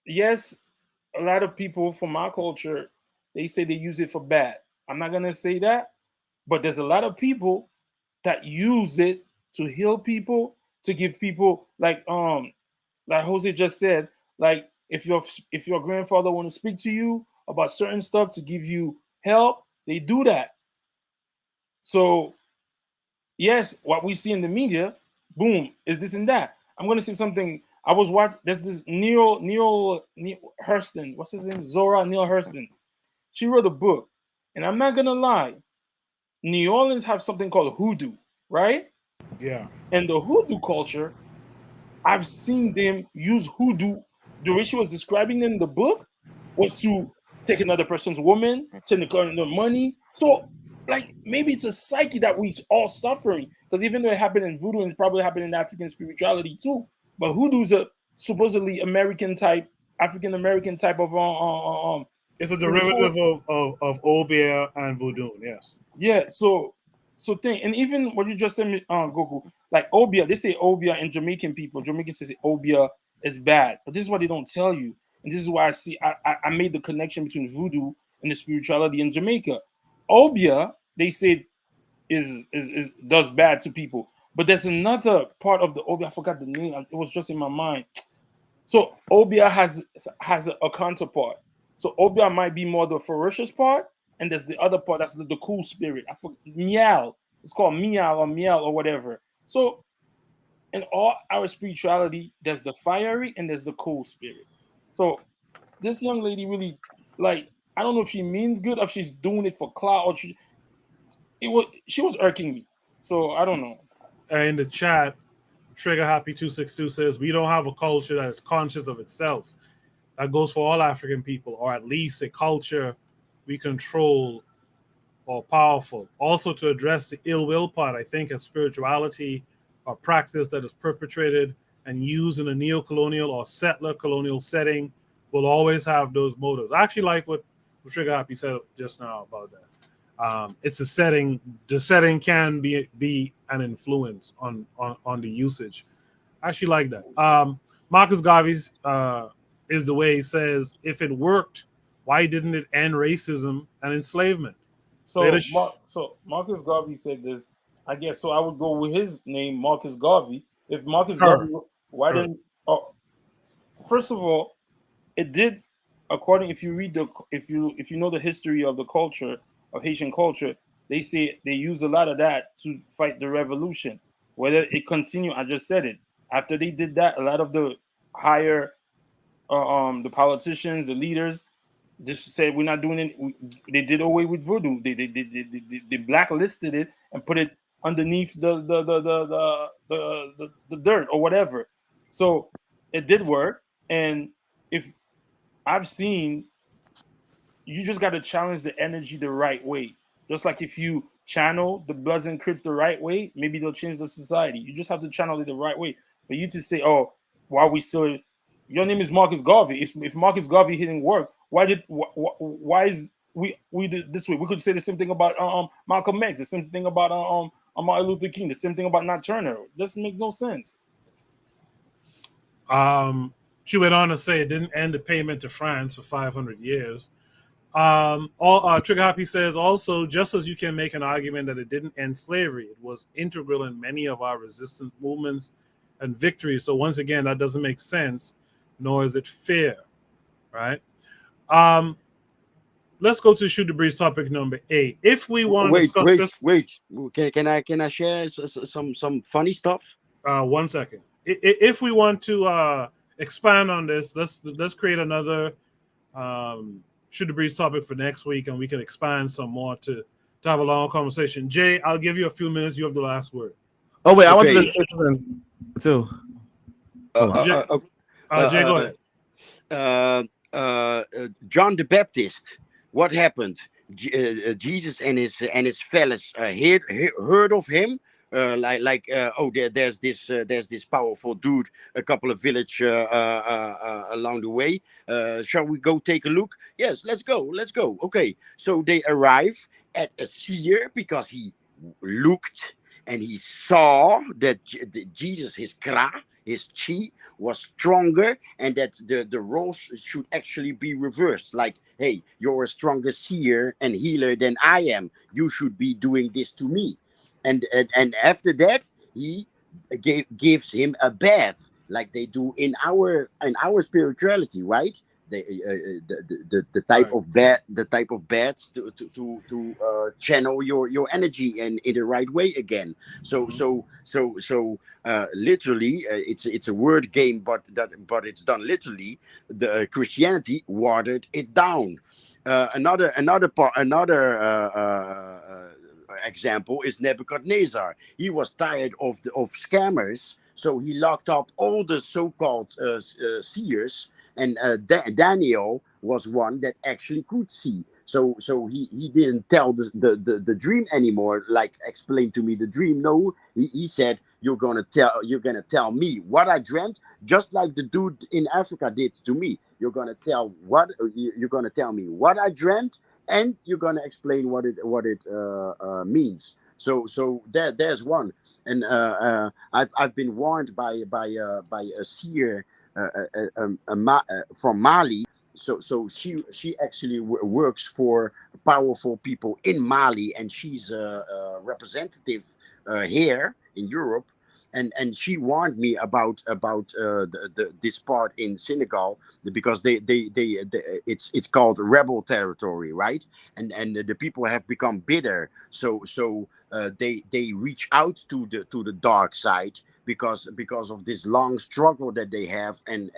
yes, a lot of people from our culture, they say they use it for bad. I'm not gonna say that, but there's a lot of people that use it to heal people, to give people like Jose just said, like if your grandfather want to speak to you about certain stuff to give you help, they do that. So yes, what we see in the media, boom, is this and that. I'm gonna say something. I was watching. There's this Neil Hurston. What's his name? Zora Neale Hurston. She wrote a book, and I'm not gonna lie. New Orleans have something called hoodoo, right? Yeah. And the hoodoo culture, I've seen them use hoodoo. The way she was describing it in the book was to take another person's woman, take the money. So, like, maybe it's a psyche that we all suffering. Because even though it happened in voodoo, and it's probably happened in African spirituality too. But hoodoo is a supposedly American type, African American type of It's a derivative of Obia and voodoo. Yes. Yeah. So thing, and even what you just said, Goku, like Obia, they say Obia in Jamaican people. Jamaicans say Obia is bad, but this is what they don't tell you, and this is why I made the connection between voodoo and the spirituality in Jamaica. Obia, they say, is does bad to people, but there's another part of the Obia. I forgot the name. It was just in my mind. So Obia has a counterpart. So Obia might be more the ferocious part, and there's the other part that's the cool spirit. I forget Miao. It's called Miao or whatever. So in all our spirituality, there's the fiery and there's the cool spirit. So this young lady really, like, I don't know if she means good or if she's doing it for clout or she was irking me. So I don't know. In the chat, Trigger Happy 262 says we don't have a culture that is conscious of itself. That goes for all African people, or at least a culture we control or powerful. Also, to address the ill will part, I think a spirituality or practice that is perpetrated and used in a neo-colonial or settler colonial setting will always have those motives. I actually like what Trigger Happy said just now about that. It's a setting. The setting can be an influence on the usage. I actually like that. Marcus Garvey is the way he says, if it worked, why didn't it end racism and enslavement? So, Marcus Garvey said this. I guess so. I would go with his name, Marcus Garvey. If Marcus Garvey, why didn't? Oh, first of all, it did. According, if you read if you know the history of the culture of Haitian culture, they say they use a lot of that to fight the revolution. Whether it continue, I just said it. After they did that, a lot of the higher, the politicians, the leaders, just said we're not doing it. They did away with voodoo. They blacklisted it and put it underneath the dirt or whatever. So it did work. And if I've seen, you just got to challenge the energy the right way. Just like if you channel the Bloods and Crips the right way, maybe they'll change the society. You just have to channel it the right way. For you to say, "Oh, why we still? Your name is Marcus Garvey. If Marcus Garvey didn't work, why is we did this way? We could say the same thing about Malcolm X, the same thing about Martin Luther King, the same thing about Nat Turner. It doesn't make no sense." She went on to say it didn't end the payment to France for 500 years. Trigger Happy says also, just as you can make an argument that it didn't end slavery, it was integral in many of our resistance movements and victories. So once again, that doesn't make sense, nor is it fair, right? Let's go to Shoot the Breeze topic number 8. If we want to discuss this, Can I share some funny stuff? 1 second. If we want to expand on this, let's create another Shoot the Breeze topic for next week, and we can expand some more to have a long conversation. Jay, I'll give you a few minutes. You have the last word. Oh wait, I wanted to say something too. Jay, go ahead. John the Baptist. What happened? Jesus and his fellas heard of him. There's this powerful dude a couple of village along the way. Shall we go take a look? Yes, let's go. Okay, so they arrive at a seer because he looked and he saw that Jesus, his chi was stronger, and that the roles should actually be reversed. Like, hey, you're a stronger seer and healer than I am. You should be doing this to me. And after that, he gives him a bath, like they do in our spirituality, right? The type of baths to channel your energy and in the right way again. So literally, it's a word game, but it's done literally. The Christianity watered it down. Another example is Nebuchadnezzar. He was tired of scammers, so he locked up all the so-called seers, and Daniel was one that actually could see. So he didn't tell the dream anymore, like explain to me the dream. No, he said, you're gonna tell me what I dreamt, just like the dude in Africa did to me. You're gonna tell me what I dreamt, and you're gonna explain what it means. So there's one, and I've been warned by a seer from Mali. So she actually works for powerful people in Mali, and she's a representative here in Europe. And she warned me about this part in Senegal, because it's called rebel territory, right? And the people have become bitter, so they reach out to the dark side because of this long struggle that they have, and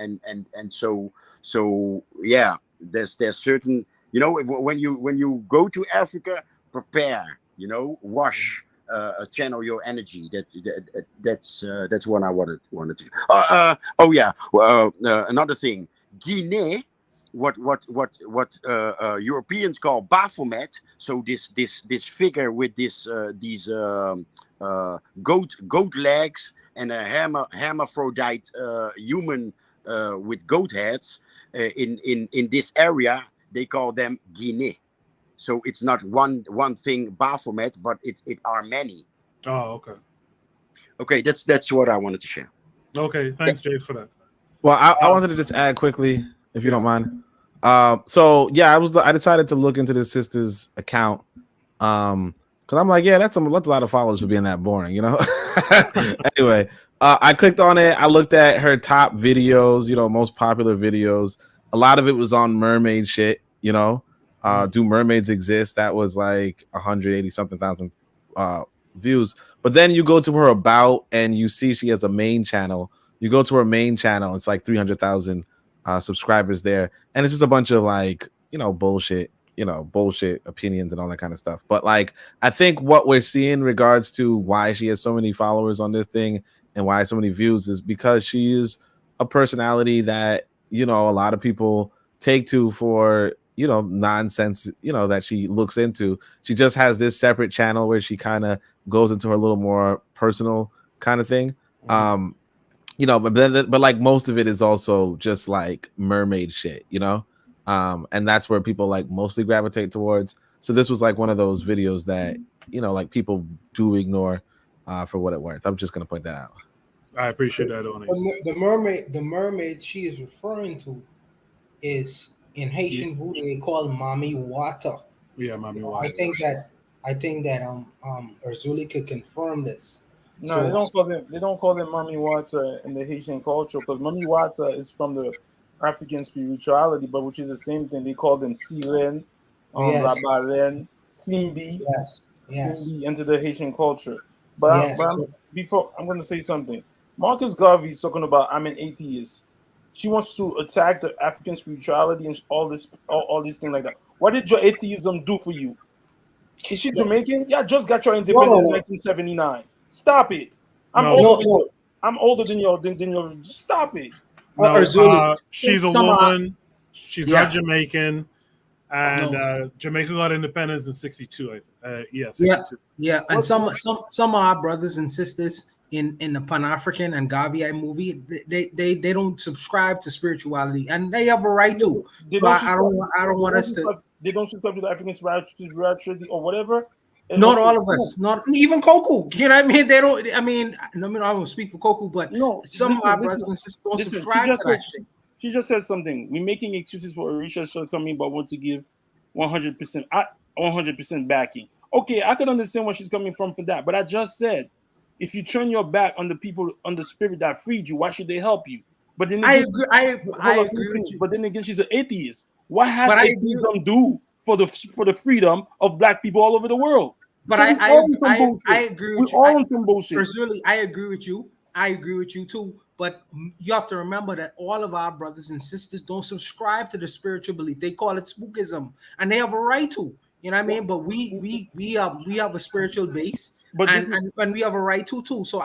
so yeah, there's certain, when you go to Africa, prepare, wash. Channel your energy. That's what I wanted to. Another thing, Guinea, what Europeans call Baphomet. So this figure with these goat legs and a hermaphrodite human with goat heads in this area, they call them Guinea. So it's not one thing Baphomet, but it are many. Oh, okay. Okay, that's what I wanted to share. Okay, thanks, Jay, for that. Well, I wanted to just add quickly, if you don't mind. So yeah, I decided to look into this sister's account. Because I'm like, yeah, that's a lot of followers to being that boring, you know. Anyway, I clicked on it. I looked at her top videos, you know, most popular videos. A lot of it was on mermaid shit, you know. Do mermaids exist? That was like 180 something thousand views. But then you go to her about and you see she has a main channel. You go to her main channel, it's like 300,000 subscribers there, and it's just a bunch of like, you know, bullshit opinions and all that kind of stuff. But like, I think what we're seeing in regards to why she has so many followers on this thing and why so many views is because she is a personality that, you know, a lot of people take to for, you know, nonsense, you know, that she looks into. She just has this separate channel where she kind of goes into her little more personal kind of thing. You know, but like most of it is also just like mermaid shit, you know. And that's where people like mostly gravitate towards. So this was like one of those videos that, you know, like people do ignore for what it's worth. I'm just gonna point that out. I appreciate that, Oni. The mermaid she is referring to is in Haitian voodoo they call Mami Wata. Yeah, Mami Wata. I think that Erzuli could confirm this. No, So- they don't call them Mami Wata in the Haitian culture, because Mami Wata is from the African spirituality, but which is the same thing. They call them Silen, Yes. Rabalen, Simbi, Yes. Simbi into the Haitian culture. But, Yes. before I'm going to say something. Marcus Garvey is talking about I'm an atheist. She wants to attack the African spirituality and all these things like that. What did your atheism do for you? Is she Jamaican? Yeah, just got your independence in 1979. Stop it. I'm older than your. Stop it. No, she's a Somehow- woman. She's not Jamaican, and Jamaica got independence in '62. Yeah, 62. Yeah. And some of our brothers and sisters in the Pan African and Gaviai movie, they don't subscribe to spirituality, and they have a right to. They But don't I don't want us to. They don't subscribe to the African spirituality or whatever. Not all of us, not even Koku. You know what I mean? They don't. I mean, I don't speak for Koku, but some of our brothers and sisters don't subscribe to that shit. She just said something. We're making excuses for Orisha shortcoming, but want to give 100%, 100% backing. Okay, I can understand where she's coming from for that, but I just said, if you turn your back on the people, on the spirit that freed you, why should they help you? But then again, I agree with you. But then again, she's an atheist. What has atheism do for the freedom of black people all over the world? But So I agree with you. We're all on some bullshit. Personally, I agree with you. I agree with you too. But you have to remember that all of our brothers and sisters don't subscribe to the spiritual belief. They call it spookism, and they have a right to. You know what I mean? But we have a spiritual base, and we have a right to too. So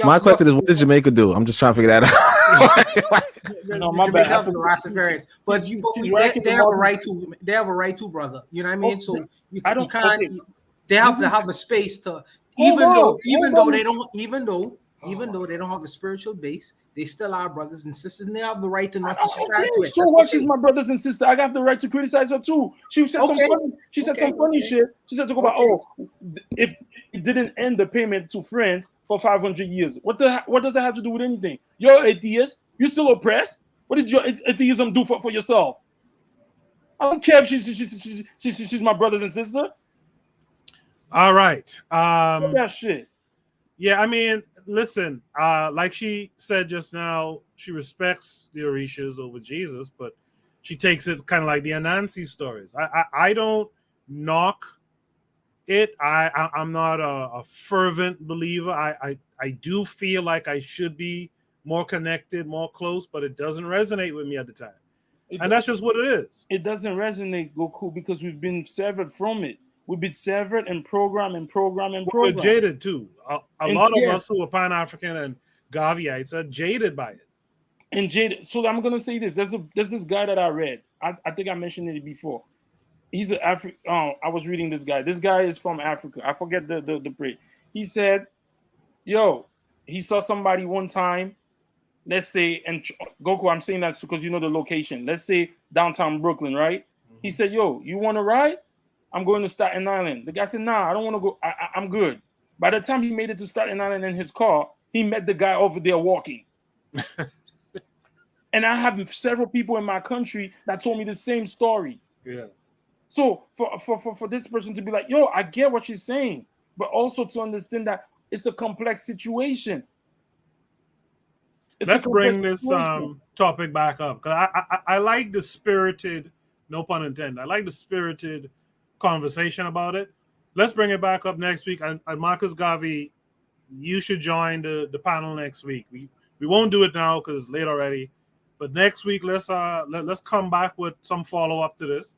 My question is, what did Jamaica do? I'm just trying to figure that out. No, my bad. Have the Rastafarians, but they have a right to. They have a right to, brother. You know what I mean? So you can't. They have to have a space to, even though they don't have a spiritual base, they still are brothers and sisters, and they have the right to not subscribe to it. So what? She's my brothers and sister. I have the right to criticize her too. She said some funny. She said some funny shit. She said talk about if it didn't end the payment to friends for 500 years. What does that have to do with anything? You're atheist. You still oppressed. What did your atheism do for yourself? I don't care if she's my brothers and sister. All right. That shit. Yeah, I mean, listen, like she said just now, she respects the Orishas over Jesus, but she takes it kind of like the Anansi stories. I don't knock it. I'm not a fervent believer. I do feel like I should be more connected, more close, but it doesn't resonate with me at the time. And that's just what it is. It doesn't resonate, Goku, because we've been severed from it. We've been severed and programmed. We're jaded too. A lot of us who are Pan-African and Gaviites are jaded by it. And jaded. So I'm gonna say this. There's this guy that I read. I think I mentioned it before. He's an African. I was reading this guy. This guy is from Africa. I forget the breed. He said, "Yo, he saw somebody one time. Let's say, and Goku, I'm saying that because you know the location. Let's say downtown Brooklyn, right? He said, "Yo, you want to ride?" I'm going to Staten Island. The guy said, nah, I don't want to go. I'm good. By the time he made it to Staten Island in his car, he met the guy over there walking. And I have several people in my country that told me the same story. Yeah. So for this person to be like, yo, I get what she's saying, but also to understand that it's a complex situation. Let's bring this topic back up, because I like the spirited, no pun intended, I like the spirited conversation about it. Let's bring it back up next week. And Marcus Garvey, you should join the panel next week. We won't do it now because it's late already, but next week let's come back with some follow up to this.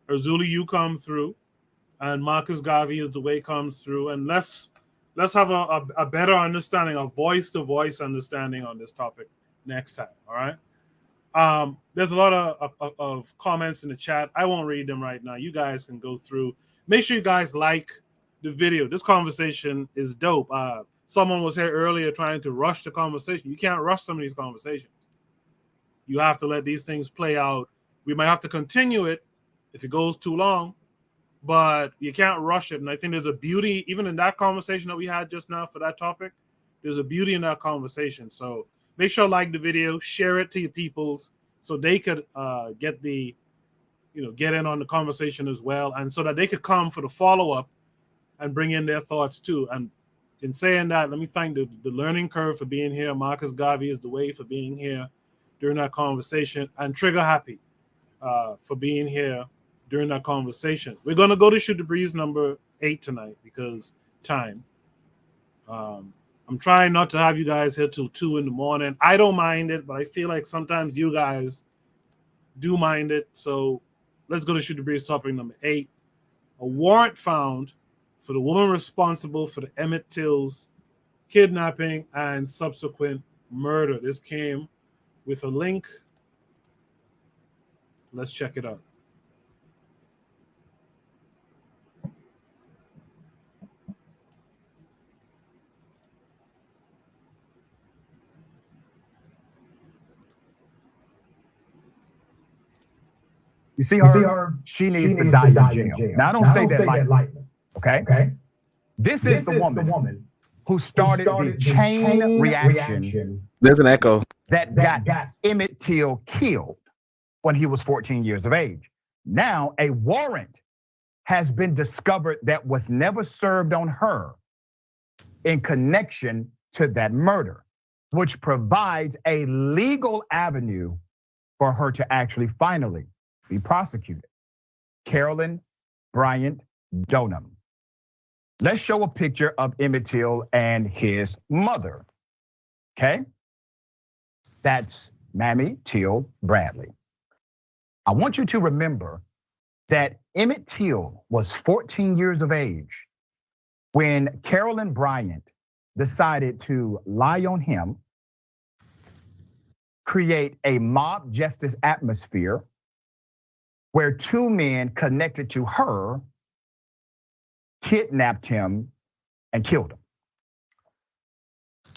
Erzuli, you come through, and Marcus Garvey is the way comes through, and let's have a better understanding, a voice-to-voice understanding on this topic next time, all right? There's a lot of comments in the chat. I won't read them right now. You guys can go through. Make sure you guys like the video. This conversation is dope. Someone was here earlier trying to rush the conversation. You can't rush some of these conversations. You have to let these things play out. We might have to continue it if it goes too long, but you can't rush it. And I think there's a beauty, even in that conversation that we had just now for that topic, there's a beauty in that conversation. So make sure to like the video, share it to your peoples so they could get in on the conversation as well, and so that they could come for the follow-up and bring in their thoughts too. And in saying that, let me thank the Learning Curve for being here. Marcus Garvey is the way for being here during that conversation, and Trigger Happy for being here during that conversation. We're going to go to Shoot the Breeze number 8 tonight because time. I'm trying not to have you guys here till 2 in the morning. I don't mind it, but I feel like sometimes you guys do mind it. So let's go to Shoot the Breeze topic number 8. A warrant found for the woman responsible for the Emmett Till's kidnapping and subsequent murder. This came with a link. Let's check it out. You see her? She needs to die in jail. Now, I don't say that lightly. Okay? This is the woman who started the chain reaction. There's an echo. That got Emmett Till killed when he was 14 years of age. Now, a warrant has been discovered that was never served on her in connection to that murder, which provides a legal avenue for her to actually finally be prosecuted. Carolyn Bryant Donham. Let's show a picture of Emmett Till and his mother. Okay? That's Mammy Till Bradley. I want you to remember that Emmett Till was 14 years of age when Carolyn Bryant decided to lie on him, create a mob justice atmosphere where 2 men connected to her kidnapped him and killed him.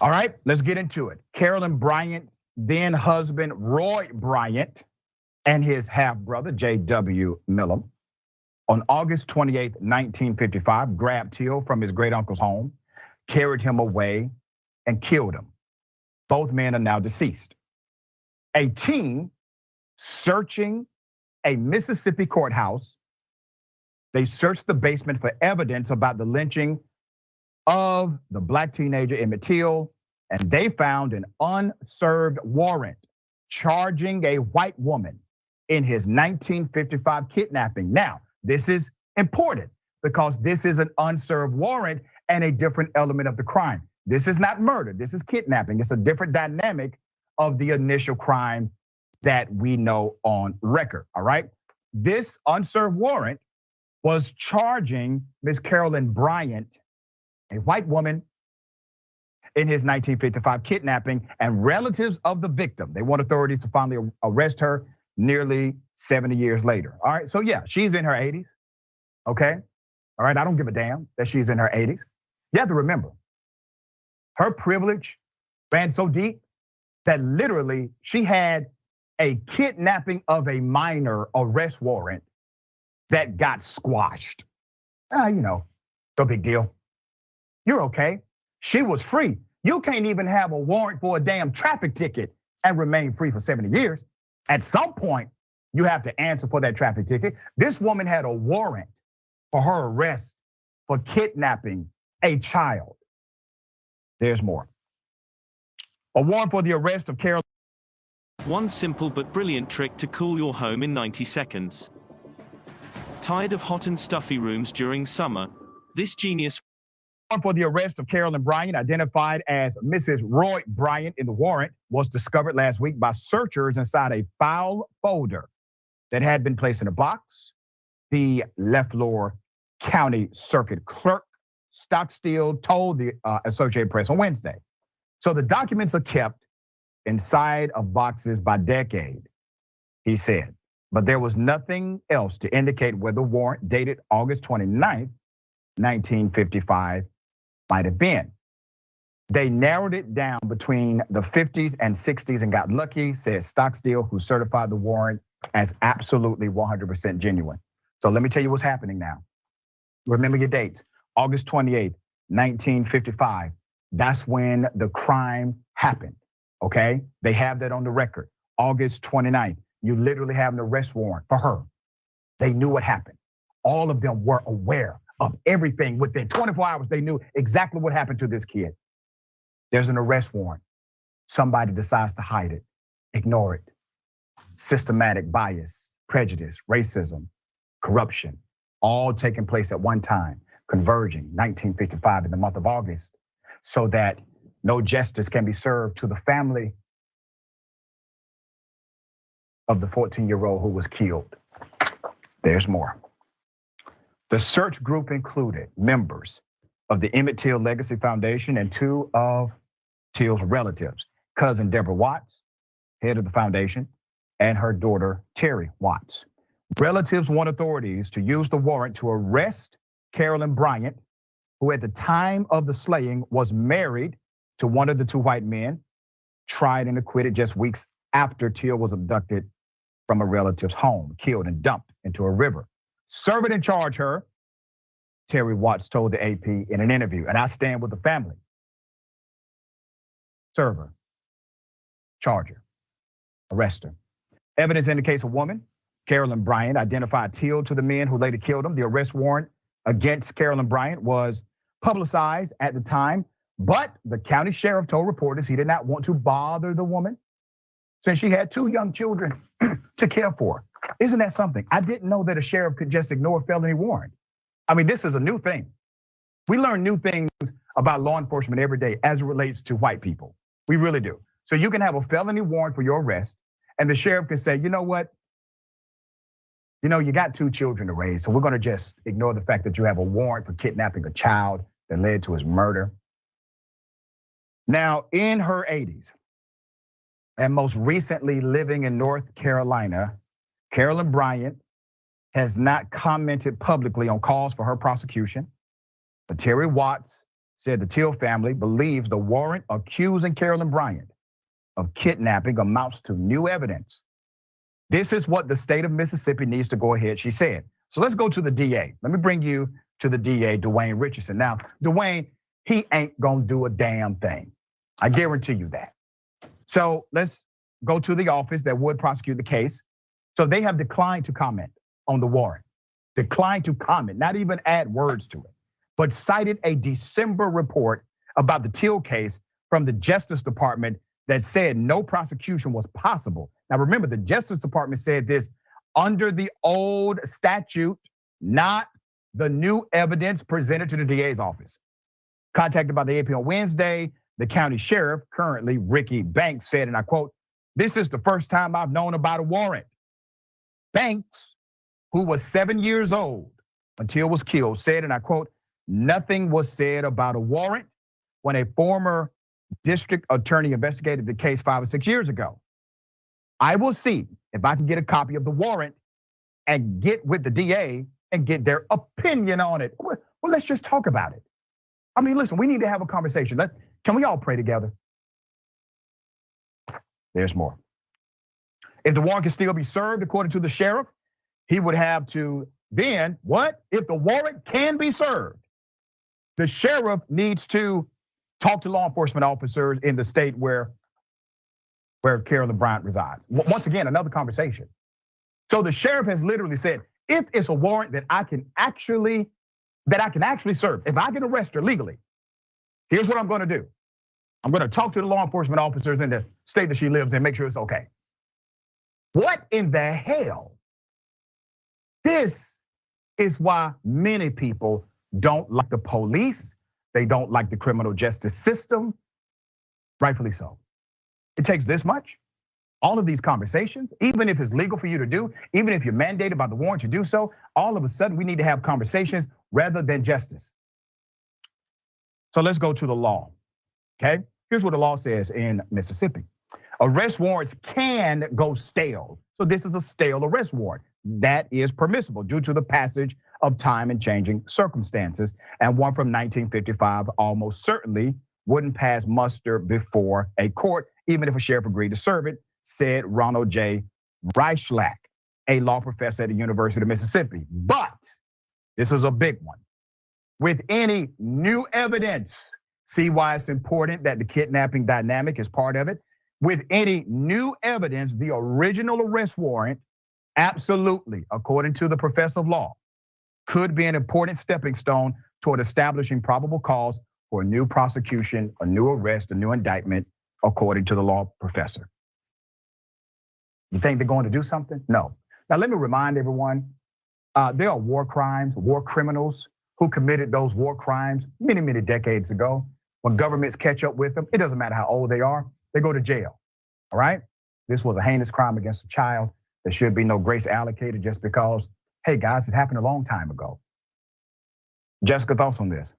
All right, let's get into it. Carolyn Bryant's then husband, Roy Bryant, and his half-brother, J.W. Millam, on August 28th, 1955, grabbed Till from his great-uncle's home, carried him away, and killed him. Both men are now deceased. A team searching a Mississippi courthouse, they searched the basement for evidence about the lynching of the Black teenager Emmett Till, and they found an unserved warrant charging a white woman in his 1955 kidnapping. Now, this is important because this is an unserved warrant and a different element of the crime. This is not murder, this is kidnapping. It's a different dynamic of the initial crime that we know on record, all right? This unserved warrant was charging Miss Carolyn Bryant, a white woman, in his 1955 kidnapping, and relatives of the victim. They want authorities to finally arrest her nearly 70 years later. All right, so yeah, she's in her 80s, okay? All right, I don't give a damn that she's in her 80s. You have to remember, her privilege ran so deep that literally she had a kidnapping of a minor arrest warrant that got squashed. No big deal. You're okay. She was free. You can't even have a warrant for a damn traffic ticket and remain free for 70 years. At some point, you have to answer for that traffic ticket. This woman had a warrant for her arrest for kidnapping a child. There's more. A warrant for the arrest of Carol. One simple but brilliant trick to cool your home in 90 seconds. Tired of hot and stuffy rooms during summer? This genius For the arrest of Carolyn Bryant, identified as Mrs. Roy Bryant in the warrant, was discovered last week by searchers inside a file folder that had been placed in a box. The Leflore County Circuit Clerk Stockstill told the Associated Press on Wednesday. So the documents are kept inside of boxes by decade, he said. But there was nothing else to indicate where the warrant dated August 29th, 1955 might have been. They narrowed it down between the 50s and 60s and got lucky, said Stockstill, who certified the warrant as absolutely 100% genuine. So let me tell you what's happening now. Remember your dates. August 28th, 1955. That's when the crime happened, okay? They have that on the record. August 29th, you literally have an arrest warrant for her. They knew what happened. All of them were aware of everything. Within 24 hours, they knew exactly what happened to this kid. There's an arrest warrant. Somebody decides to hide it, ignore it. Systematic bias, prejudice, racism, corruption, all taking place at one time, converging 1955 in the month of August, so that no justice can be served to the family of the 14-year-old who was killed. There's more. The search group included members of the Emmett Till Legacy Foundation and two of Till's relatives, cousin Deborah Watts, head of the foundation, and her daughter Terry Watts. Relatives want authorities to use the warrant to arrest Carolyn Bryant, who at the time of the slaying was married to one of the two white men, tried and acquitted just weeks after Till was abducted from a relative's home, killed and dumped into a river. Serve it and charge her, Terry Watts told the AP in an interview, and I stand with the family. Serve her, charge her, arrest her. Evidence indicates a woman, Carolyn Bryant, identified Till to the men who later killed him. The arrest warrant against Carolyn Bryant was publicized at the time, but the county sheriff told reporters he did not want to bother the woman since she had two young children to care for. Isn't that something? I didn't know that a sheriff could just ignore a felony warrant. I mean, this is a new thing. We learn new things about law enforcement every day as it relates to white people. We really do. So you can have a felony warrant for your arrest, and the sheriff can say, you know what? You got two children to raise, so we're gonna just ignore the fact that you have a warrant for kidnapping a child that led to his murder. Now, in her 80s, and most recently living in North Carolina, Carolyn Bryant has not commented publicly on calls for her prosecution. But Terry Watts said the Till family believes the warrant accusing Carolyn Bryant of kidnapping amounts to new evidence. This is what the state of Mississippi needs to go ahead, she said. So let's go to the DA. Let me bring you to the DA, Dwayne Richardson. Now, Dwayne, he ain't gonna do a damn thing. I guarantee you that. So let's go to the office that would prosecute the case. So they have declined to comment on the warrant. Declined to comment, not even add words to it, but cited a December report about the Till case from the Justice Department that said no prosecution was possible. Now remember, the Justice Department said this under the old statute, not the new evidence presented to the DA's office. Contacted by the AP on Wednesday, the county sheriff, currently Ricky Banks, said, and I quote, "This is the first time I've known about a warrant." Banks, who was 7 years old when Till was killed, said, and I quote, "Nothing was said about a warrant when a former district attorney investigated the case 5 or 6 years ago. I will see if I can get a copy of the warrant and get with the DA and get their opinion on it." Well, let's just talk about it. I mean, listen, we need to have a conversation. Can we all pray together? There's more. If the warrant can still be served, according to the sheriff, he would have to then what? If the warrant can be served, the sheriff needs to talk to law enforcement officers in the state where Carolyn Bryant resides. Once again, another conversation. So the sheriff has literally said, if it's a warrant that I can actually serve, if I can arrest her legally, here's what I'm going to do. I'm going to talk to the law enforcement officers in the state that she lives in, make sure it's okay. What in the hell? This is why many people don't like the police. They don't like the criminal justice system. Rightfully so. It takes this much. All of these conversations, even if it's legal for you to do, even if you're mandated by the warrant to do so, all of a sudden we need to have conversations rather than justice. So let's go to the law, okay? Here's what the law says in Mississippi. Arrest warrants can go stale. So this is a stale arrest warrant. That is permissible due to the passage of time and changing circumstances. And one from 1955 almost certainly wouldn't pass muster before a court, even if a sheriff agreed to serve it, said Ronald J. Reichlach, a law professor at the University of Mississippi. But this is a big one. With any new evidence, see why it's important that the kidnapping dynamic is part of it. With any new evidence, the original arrest warrant, absolutely, according to the professor of law, could be an important stepping stone toward establishing probable cause for a new prosecution, a new arrest, a new indictment, according to the law professor. You think they're going to do something? No. Now, let me remind everyone, there are war crimes, war criminals who committed those war crimes many, many decades ago. When governments catch up with them, it doesn't matter how old they are, they go to jail, all right? This was a heinous crime against a child. There should be no grace allocated just because, hey guys, it happened a long time ago. Jessica, thoughts on this?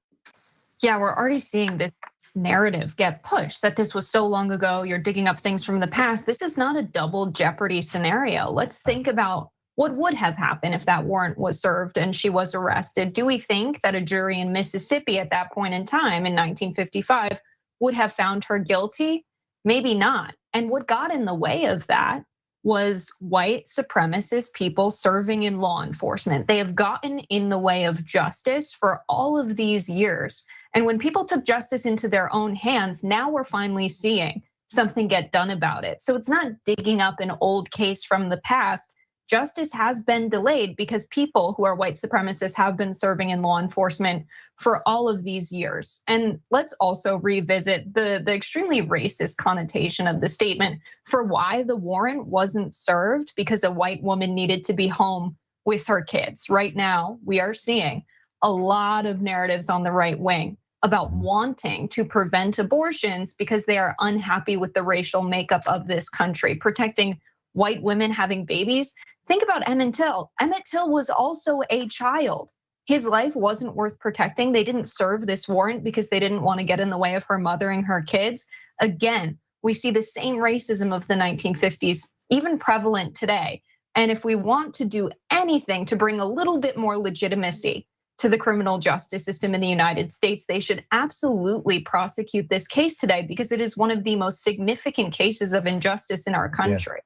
Yeah, we're already seeing this narrative get pushed that this was so long ago, you're digging up things from the past. This is not a double jeopardy scenario. Let's think about what would have happened if that warrant was served and she was arrested. Do we think that a jury in Mississippi at that point in time in 1955 would have found her guilty? Maybe not. And what got in the way of that was white supremacist people serving in law enforcement. They have gotten in the way of justice for all of these years. And when people took justice into their own hands, now we're finally seeing something get done about it. So it's not digging up an old case from the past. Justice has been delayed because people who are white supremacists have been serving in law enforcement for all of these years. And let's also revisit the extremely racist connotation of the statement for why the warrant wasn't served, because a white woman needed to be home with her kids. Right now, we are seeing a lot of narratives on the right wing about wanting to prevent abortions because they are unhappy with the racial makeup of this country, protecting white women having babies. Think about Emmett Till. Emmett Till was also a child. His life wasn't worth protecting. They didn't serve this warrant because they didn't want to get in the way of her mothering her kids. Again, we see the same racism of the 1950s, even prevalent today. And if we want to do anything to bring a little bit more legitimacy to the criminal justice system in the United States, they should absolutely prosecute this case today because it is one of the most significant cases of injustice in our country. Yes.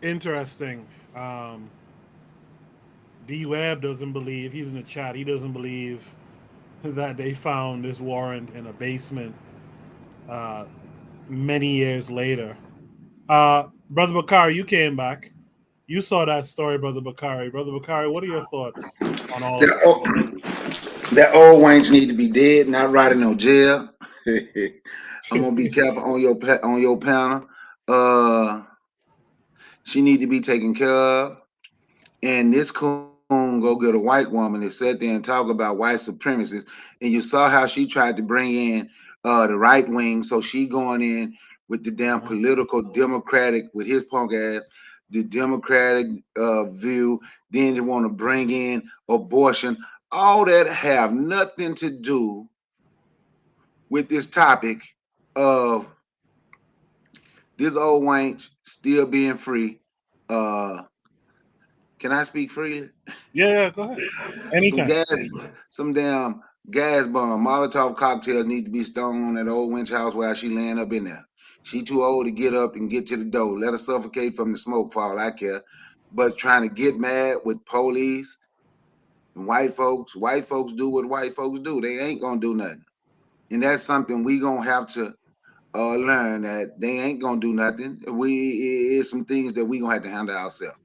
Interesting. D-Web doesn't believe, he's in the chat, he doesn't believe that they found this warrant in a basement many years later. Brother Bakari, you came back. You saw that story, Brother Bakari. Brother Bakari, what are your thoughts on all of that? That old wench need to be dead, not rotting no jail. I'm gonna be careful on your panel. She need to be taken care of. And this coon go get a white woman that sat there and talk about white supremacists. And you saw how she tried to bring in the right wing. So she going in with the damn political Democratic, with his punk ass, the Democratic view. Then they want to bring in abortion. All that have nothing to do with this topic of this old wench still being free. Can I speak freely? Yeah, go ahead. Anytime. Some damn gas bomb, Molotov cocktails need to be stoned on that old wench house while she laying up in there. She too old to get up and get to the door. Let her suffocate from the smoke for all I care. But trying to get mad with police and white folks do what white folks do. They ain't gonna do nothing. And that's something we gonna have to learn, that they ain't gonna do nothing. It's some things that we gonna have to handle ourselves.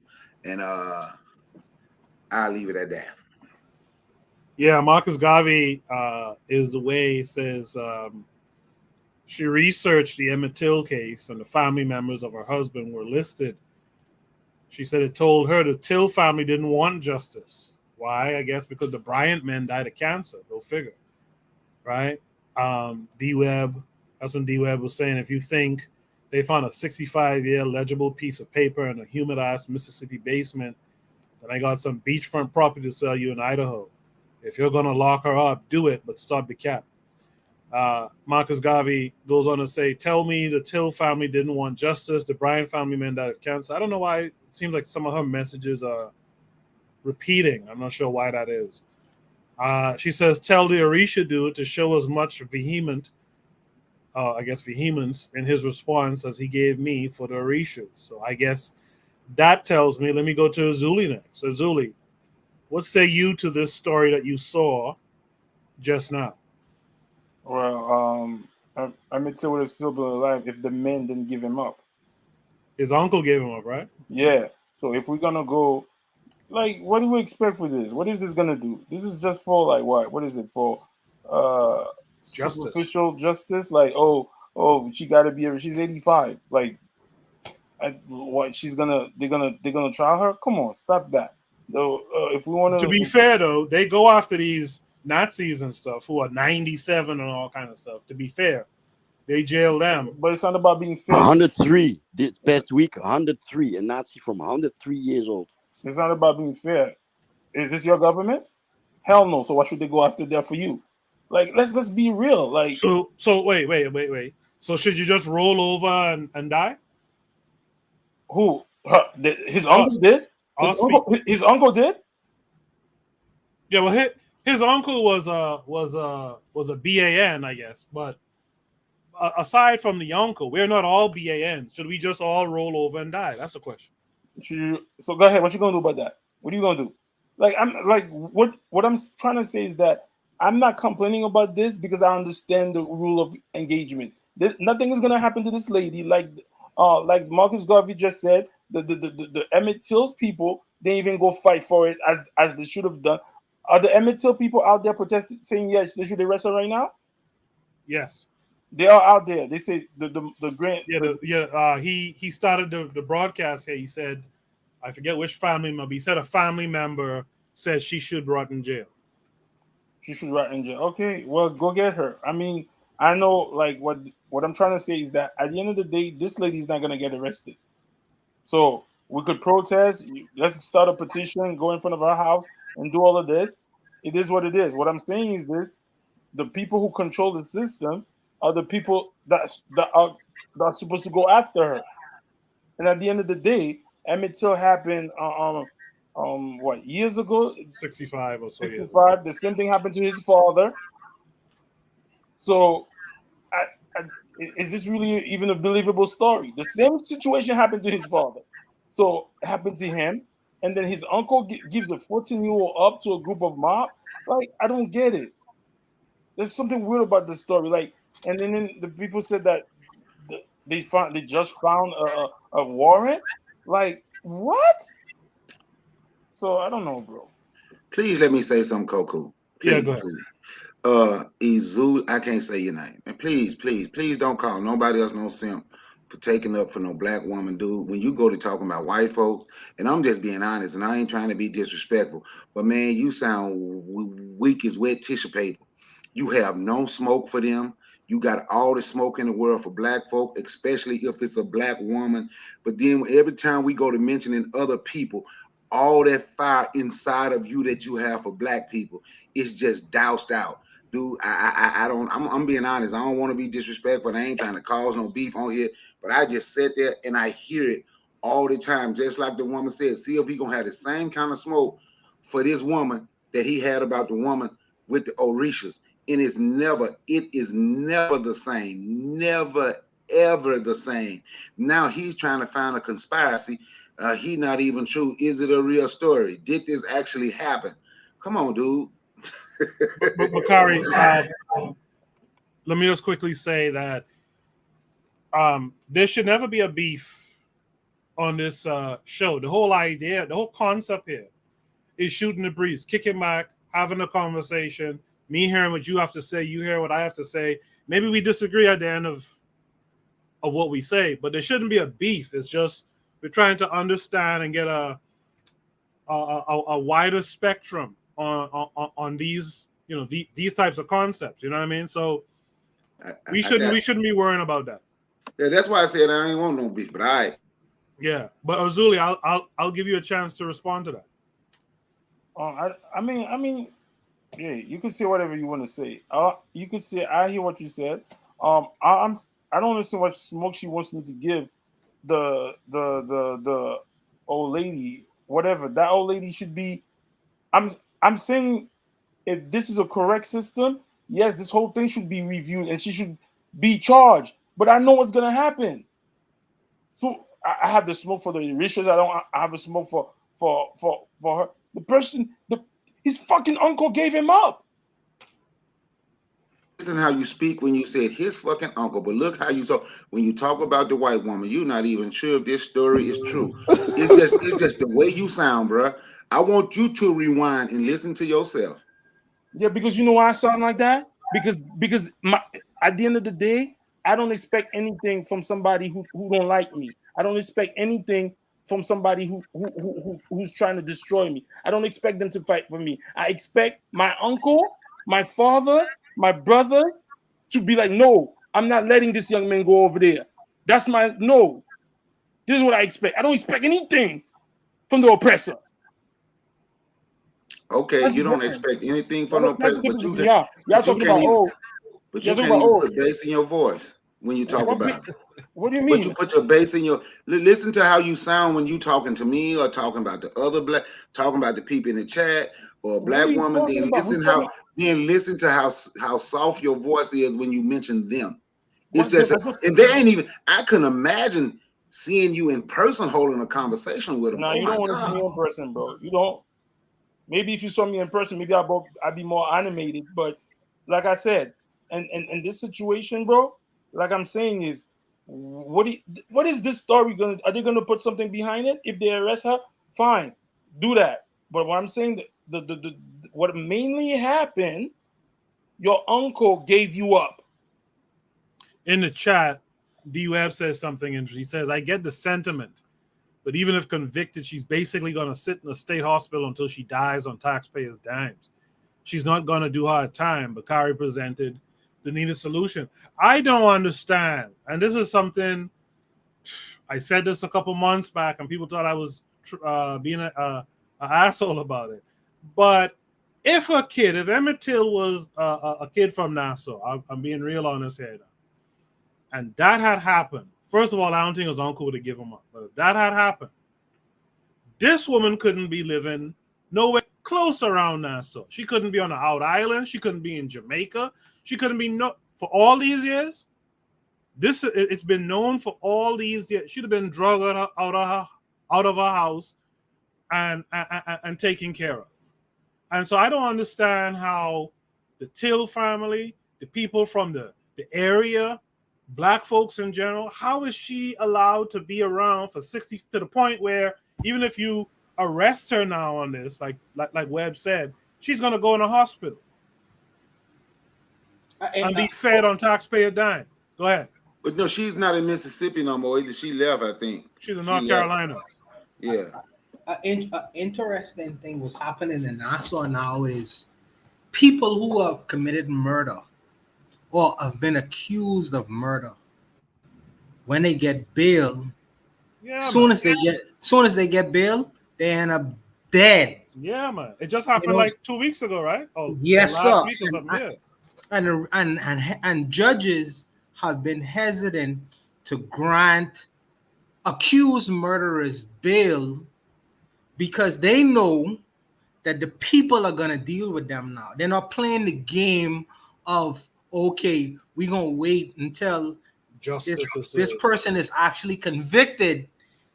And I'll leave it at that. Yeah, Marcus Garvey is the way it says she researched the Emmett Till case and the family members of her husband were listed. She said it told her the Till family didn't want justice. Why? I guess because the Bryant men died of cancer. Go figure. Right? D-Web, that's when D-Web was saying, if you think they found a 65-year legible piece of paper in a humid-ass Mississippi basement, then I got some beachfront property to sell you in Idaho. If you're going to lock her up, do it, but stop the cap. Marcus Garvey goes on to say, tell me the Till family didn't want justice. The Bryant family men died of cancer. I don't know why. It seems like some of her messages are repeating. I'm not sure why that is. She says, tell the Orisha dude to show as much vehemence in his response as he gave me for the Orishas. So I guess that tells me, let me go to Azuli next. So Azuli, what say you to this story that you saw just now? Well, Emmett Till would have still been alive if the men didn't give him up. His uncle gave him up, right? Yeah. So if we're gonna go, like, what do we expect for this? What is this gonna do? This is just for like what? What is it for? Justice. Superficial justice. Like, oh, she got to be. She's 85. Like, what? They're gonna trial her? Come on, stop that. Though, if we want To be fair, though, they go after these Nazis and stuff who are 97 and all kind of stuff. To be fair, they jail them. But it's not about being fair. 103 this past week. 103, a Nazi from 103 years old. It's not about being fair. Is this your government? Hell no. So why should they go after that for you? Like, let's be real. Like, so wait. So should you just roll over and die? Who? His uncle did. His uncle did. Yeah, well, his uncle was a BAN, I guess. But aside from the uncle, we're not all BANs. Should we just all roll over and die? That's the question. So go ahead. What you gonna do about that? What are you gonna do? What I'm trying to say is that I'm not complaining about this because I understand the rule of engagement. Nothing is gonna happen to this lady. Like Marcus Garvey just said, the Emmett Till's people didn't even go fight for it as they should have done. Are the Emmett Till people out there protesting, saying yes, they should arrest her right now? Yes, they are out there. They say the grant. He started the broadcast here. He said, I forget which family member. He said a family member said she should rot in jail. She should rot in jail. Okay, well, go get her. I mean, I know, like, what I'm trying to say is that at the end of the day, this lady's not gonna get arrested. So we could protest. Let's start a petition, go in front of our house, and do all of this. It is what it is. What I'm saying is this: the people who control the system are the people that are supposed to go after her. And at the end of the day, Emmett Till happened what, years ago? 65 or so 65. years ago. The same thing happened to his father. So is this really even a believable story? The same situation happened to his father. So it happened to him, and then his uncle gives a 14-year-old up to a group of mob. Like, I don't get it. There's something weird about this story. Like, and then the people said that they just found a warrant. Like, what? So I don't know, bro. Please let me say something, Coco. Please, yeah, go ahead. Izul, I can't say your name. And please don't call nobody else no simp for taking up for no black woman, dude. When you go to talking about white folks, and I'm just being honest, and I ain't trying to be disrespectful, but man, you sound weak as wet tissue paper. You have no smoke for them. You got all the smoke in the world for black folk, especially if it's a black woman. But then every time we go to mentioning other people, all that fire inside of you that you have for black people is just doused out. Dude, I'm being honest. I don't want to be disrespectful. I ain't trying to cause no beef on here, but I just sit there and I hear it all the time. Just like the woman said, see if he gonna have the same kind of smoke for this woman that he had about the woman with the Orishas. It is never the same. Never, ever the same. Now he's trying to find a conspiracy. He not even true. Is it a real story? Did this actually happen? Come on, dude. but Bakari, let me just quickly say that there should never be a beef on this show. The whole idea, the whole concept here is shooting the breeze, kicking back, having a conversation, me hearing what you have to say, you hear what I have to say. Maybe we disagree at the end of what we say, but there shouldn't be a beef. It's just we're trying to understand and get a wider spectrum on these, you know, these types of concepts. You know what I mean? So we shouldn't be worrying about that. Yeah, that's why I said I ain't want no beef, but yeah. But Ozuli, I'll give you a chance to respond to that. I mean, yeah, you can say whatever you want to say. You can say I hear what you said. I don't understand what smoke she wants me to give the old lady, whatever. That old lady should be. I'm saying if this is a correct system, yes, this whole thing should be reviewed and she should be charged. But I know what's gonna happen. So I have the smoke for the Richards. I have the smoke for her. The person, his fucking uncle gave him up. Listen how you speak when you said his fucking uncle, but look how you talk when you talk about the white woman. You're not even sure if this story is true. It's just the way you sound, bro. I want you to rewind and listen to yourself. Yeah, because you know why I sound like that? Because at the end of the day, I don't expect anything from somebody who don't like me. I don't expect anything from somebody who's trying to destroy me. I don't expect them to fight for me. I expect my uncle, my father, my brothers to be like, no, I'm not letting this young man go over there. That's no. This is what I expect. I don't expect anything from the oppressor. Okay, That's you don't different. expect anything from no oppressor, but you y'all talking about you can't even put bass in your voice when you talk about it. What do you mean? But you put your bass in your listen to how you sound when you talking to me or talking about the other talking about the people in the chat or a black woman. Then listen to how soft your voice is when you mention them. It's just and they ain't even. I couldn't imagine seeing you in person holding a conversation with them. No, you don't want to see me in person, bro. You don't. Maybe if you saw me in person, maybe I'd be more animated. But like I said, and this situation, bro, like I'm saying is, what is this story gonna? Are they gonna put something behind it? If they arrest her, fine, do that. But what I'm saying, what mainly happened, your uncle gave you up. In the chat, D-Web says something interesting. He says, I get the sentiment, but even if convicted, she's basically going to sit in a state hospital until she dies on taxpayers' dimes. She's not going to do hard time. Bakari presented the needed solution. I don't understand. And this is something, I said this a couple months back, and people thought I was being an asshole about it. But if Emmett Till was a kid from Nassau, I'm being real honest here, and that had happened, first of all, I don't think his uncle would have given him up. But if that had happened, this woman couldn't be living nowhere close around Nassau. She couldn't be on the Out Island. She couldn't be in Jamaica. She couldn't be for all these years. It's been known for all these years. She'd have been drugged out of her house and taken care of. And so I don't understand how the Till family, the people from the area, black folks in general, how is she allowed to be around for 60 to the point where even if you arrest her now on this, like Webb said, she's going to go in a hospital and be fed on taxpayer dime. Go ahead. But no, she's not in Mississippi no more. Either she left, I think. She's in North Carolina. Yeah. An interesting thing was happening in Nassau now is people who have committed murder or have been accused of murder, when they get bail, soon as they get bail, they end up dead. Yeah, man. It just happened like 2 weeks ago, right? Oh, yes, last sir. Week or something. Yeah. And judges have been hesitant to grant accused murderers bail because they know that the people are going to deal with them now. They're not playing the game of, okay, we're going to wait until justice this person is actually convicted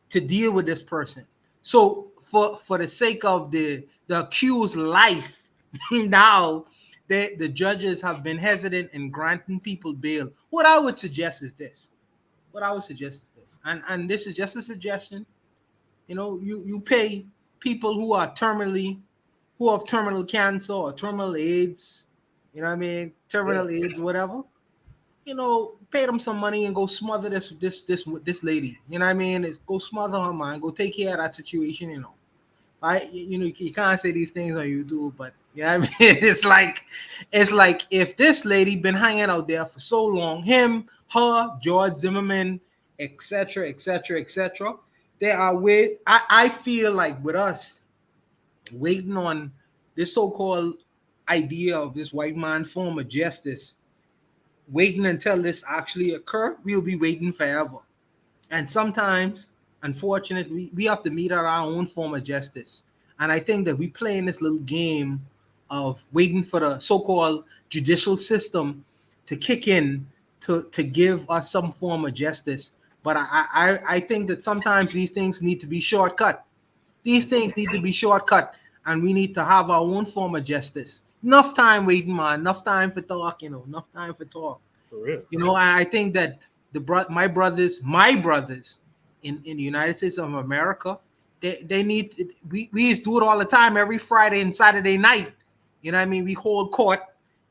to deal with this person. So for the sake of the accused life, now the judges have been hesitant in granting people bail. What I would suggest is this. And this is just a suggestion. You know, you pay people who have terminal cancer or terminal AIDS, you know what I mean? Terminal AIDS, whatever. You know, pay them some money and go smother this lady. You know what I mean? Go smother her, man. Go take care of that situation, you know. Right? You know, you can't say these things on YouTube, but you know what I mean? It's like if this lady been hanging out there for so long, him, her, George Zimmerman, etc., etc., etc. They are with. I feel like with us waiting on this so-called idea of this white man form of justice, waiting until this actually occur, we'll be waiting forever. And sometimes, unfortunately, we have to meet our own form of justice. And I think that we play in this little game of waiting for the so-called judicial system to kick in to give us some form of justice. But I think that sometimes these things need to be shortcut. These things need to be shortcut, and we need to have our own form of justice. Enough time waiting, man. Enough time for talk, you know. Enough time for talk. For real. You know, I think that my brothers in the United States of America, they need we used to do it all the time every Friday and Saturday night. You know what I mean? We hold court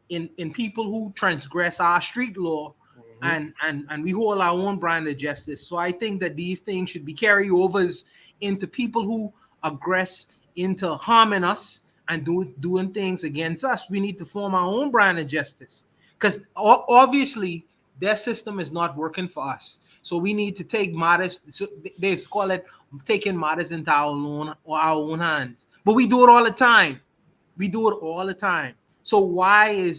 in people who transgress our street law, and we hold our own brand of justice. So I think that these things should be carryovers into people who aggress into harming us and doing things against us. We need to form our own brand of justice, because obviously their system is not working for us. So we need to take matters. So they call it taking matters into our own hands. But we do it all the time. So why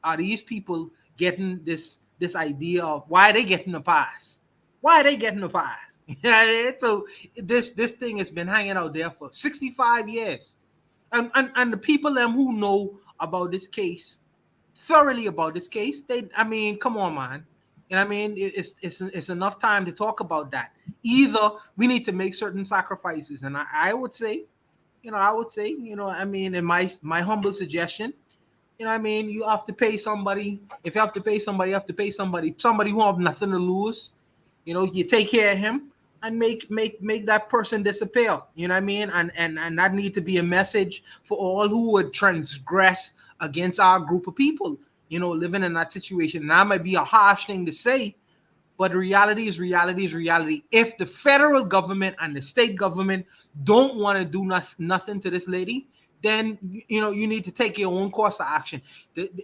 are these people getting this idea of why are they getting a pass? Yeah, so this thing has been hanging out there for 65 years. And the people them who know about this case, thoroughly about this case, come on, man. You know what I mean? It's enough time to talk about that. Either we need to make certain sacrifices, and I would say, in my humble suggestion, you know what I mean, you have to pay somebody. If you have to pay somebody, you have to pay somebody who have nothing to lose. You know, you take care of him and make that person disappear. You know what I mean? And that need to be a message for all who would transgress against our group of people, you know, living in that situation. And that might be a harsh thing to say, but reality is reality. If the federal government and the state government don't want to do nothing to this lady, then, you know, you need to take your own course of action.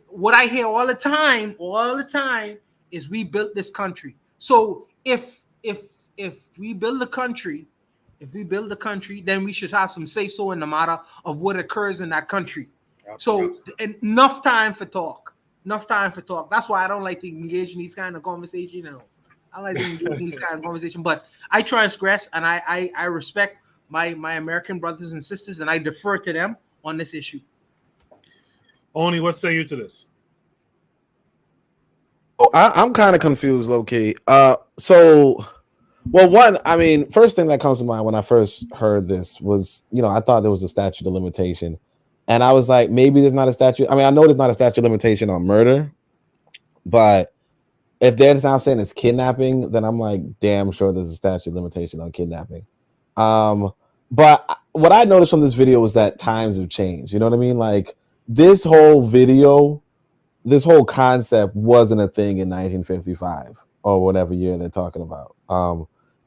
What I hear all the time is we built this country. So if we build the country, then we should have some say-so in the matter of what occurs in that country. So enough time for talk. That's why I don't like to engage in these kind of conversations. You know, I like to engage in these kind of conversation, but I transgress, and I respect my American brothers and sisters, and I defer to them on this issue. Oni, what say you to this? Oh, I'm kind of confused, low-key. First thing that comes to mind when I first heard this was, you know, I thought there was a statute of limitation. And I was like, maybe there's not a statute. I mean, I know there's not a statute of limitation on murder, but if they're now saying it's kidnapping, then I'm like, damn sure there's a statute of limitation on kidnapping. But what I noticed from this video was that times have changed. You know what I mean? Like, this whole concept wasn't a thing in 1955 or whatever year they're talking about.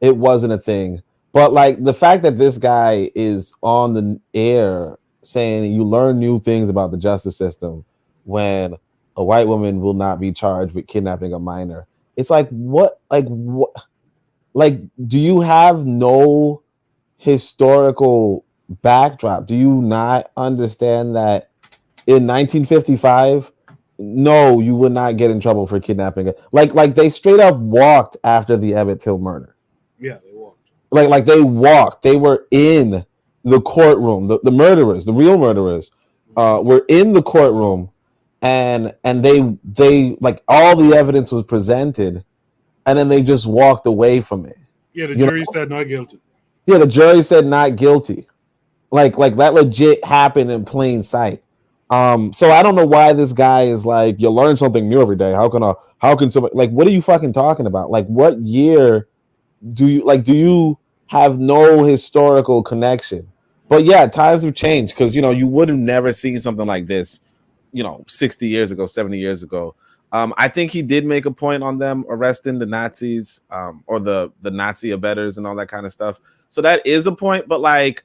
It wasn't a thing. But like the fact that this guy is on the air saying you learn new things about the justice system when a white woman will not be charged with kidnapping a minor. It's like, what? Do you have no historical backdrop? Do you not understand that in 1955, no, you would not get in trouble for kidnapping? Like they straight up walked after the Emmett Till murder. Yeah, they walked. Like they walked. They were in the courtroom. The murderers, the real murderers, were in the courtroom, and they like all the evidence was presented, and then they just walked away from it. Yeah, the You jury know? said not guilty. Yeah, the jury said not guilty. Like that legit happened in plain sight. So I don't know why this guy is like, you learn something new every day. How can somebody, like, what are you fucking talking about? Like, what year do you have no historical connection? But yeah, times have changed, because you would have never seen something like this 60 years ago, 70 years ago. I think he did make a point on them arresting the Nazis, or the Nazi abettors and all that kind of stuff. So that is a point, but like,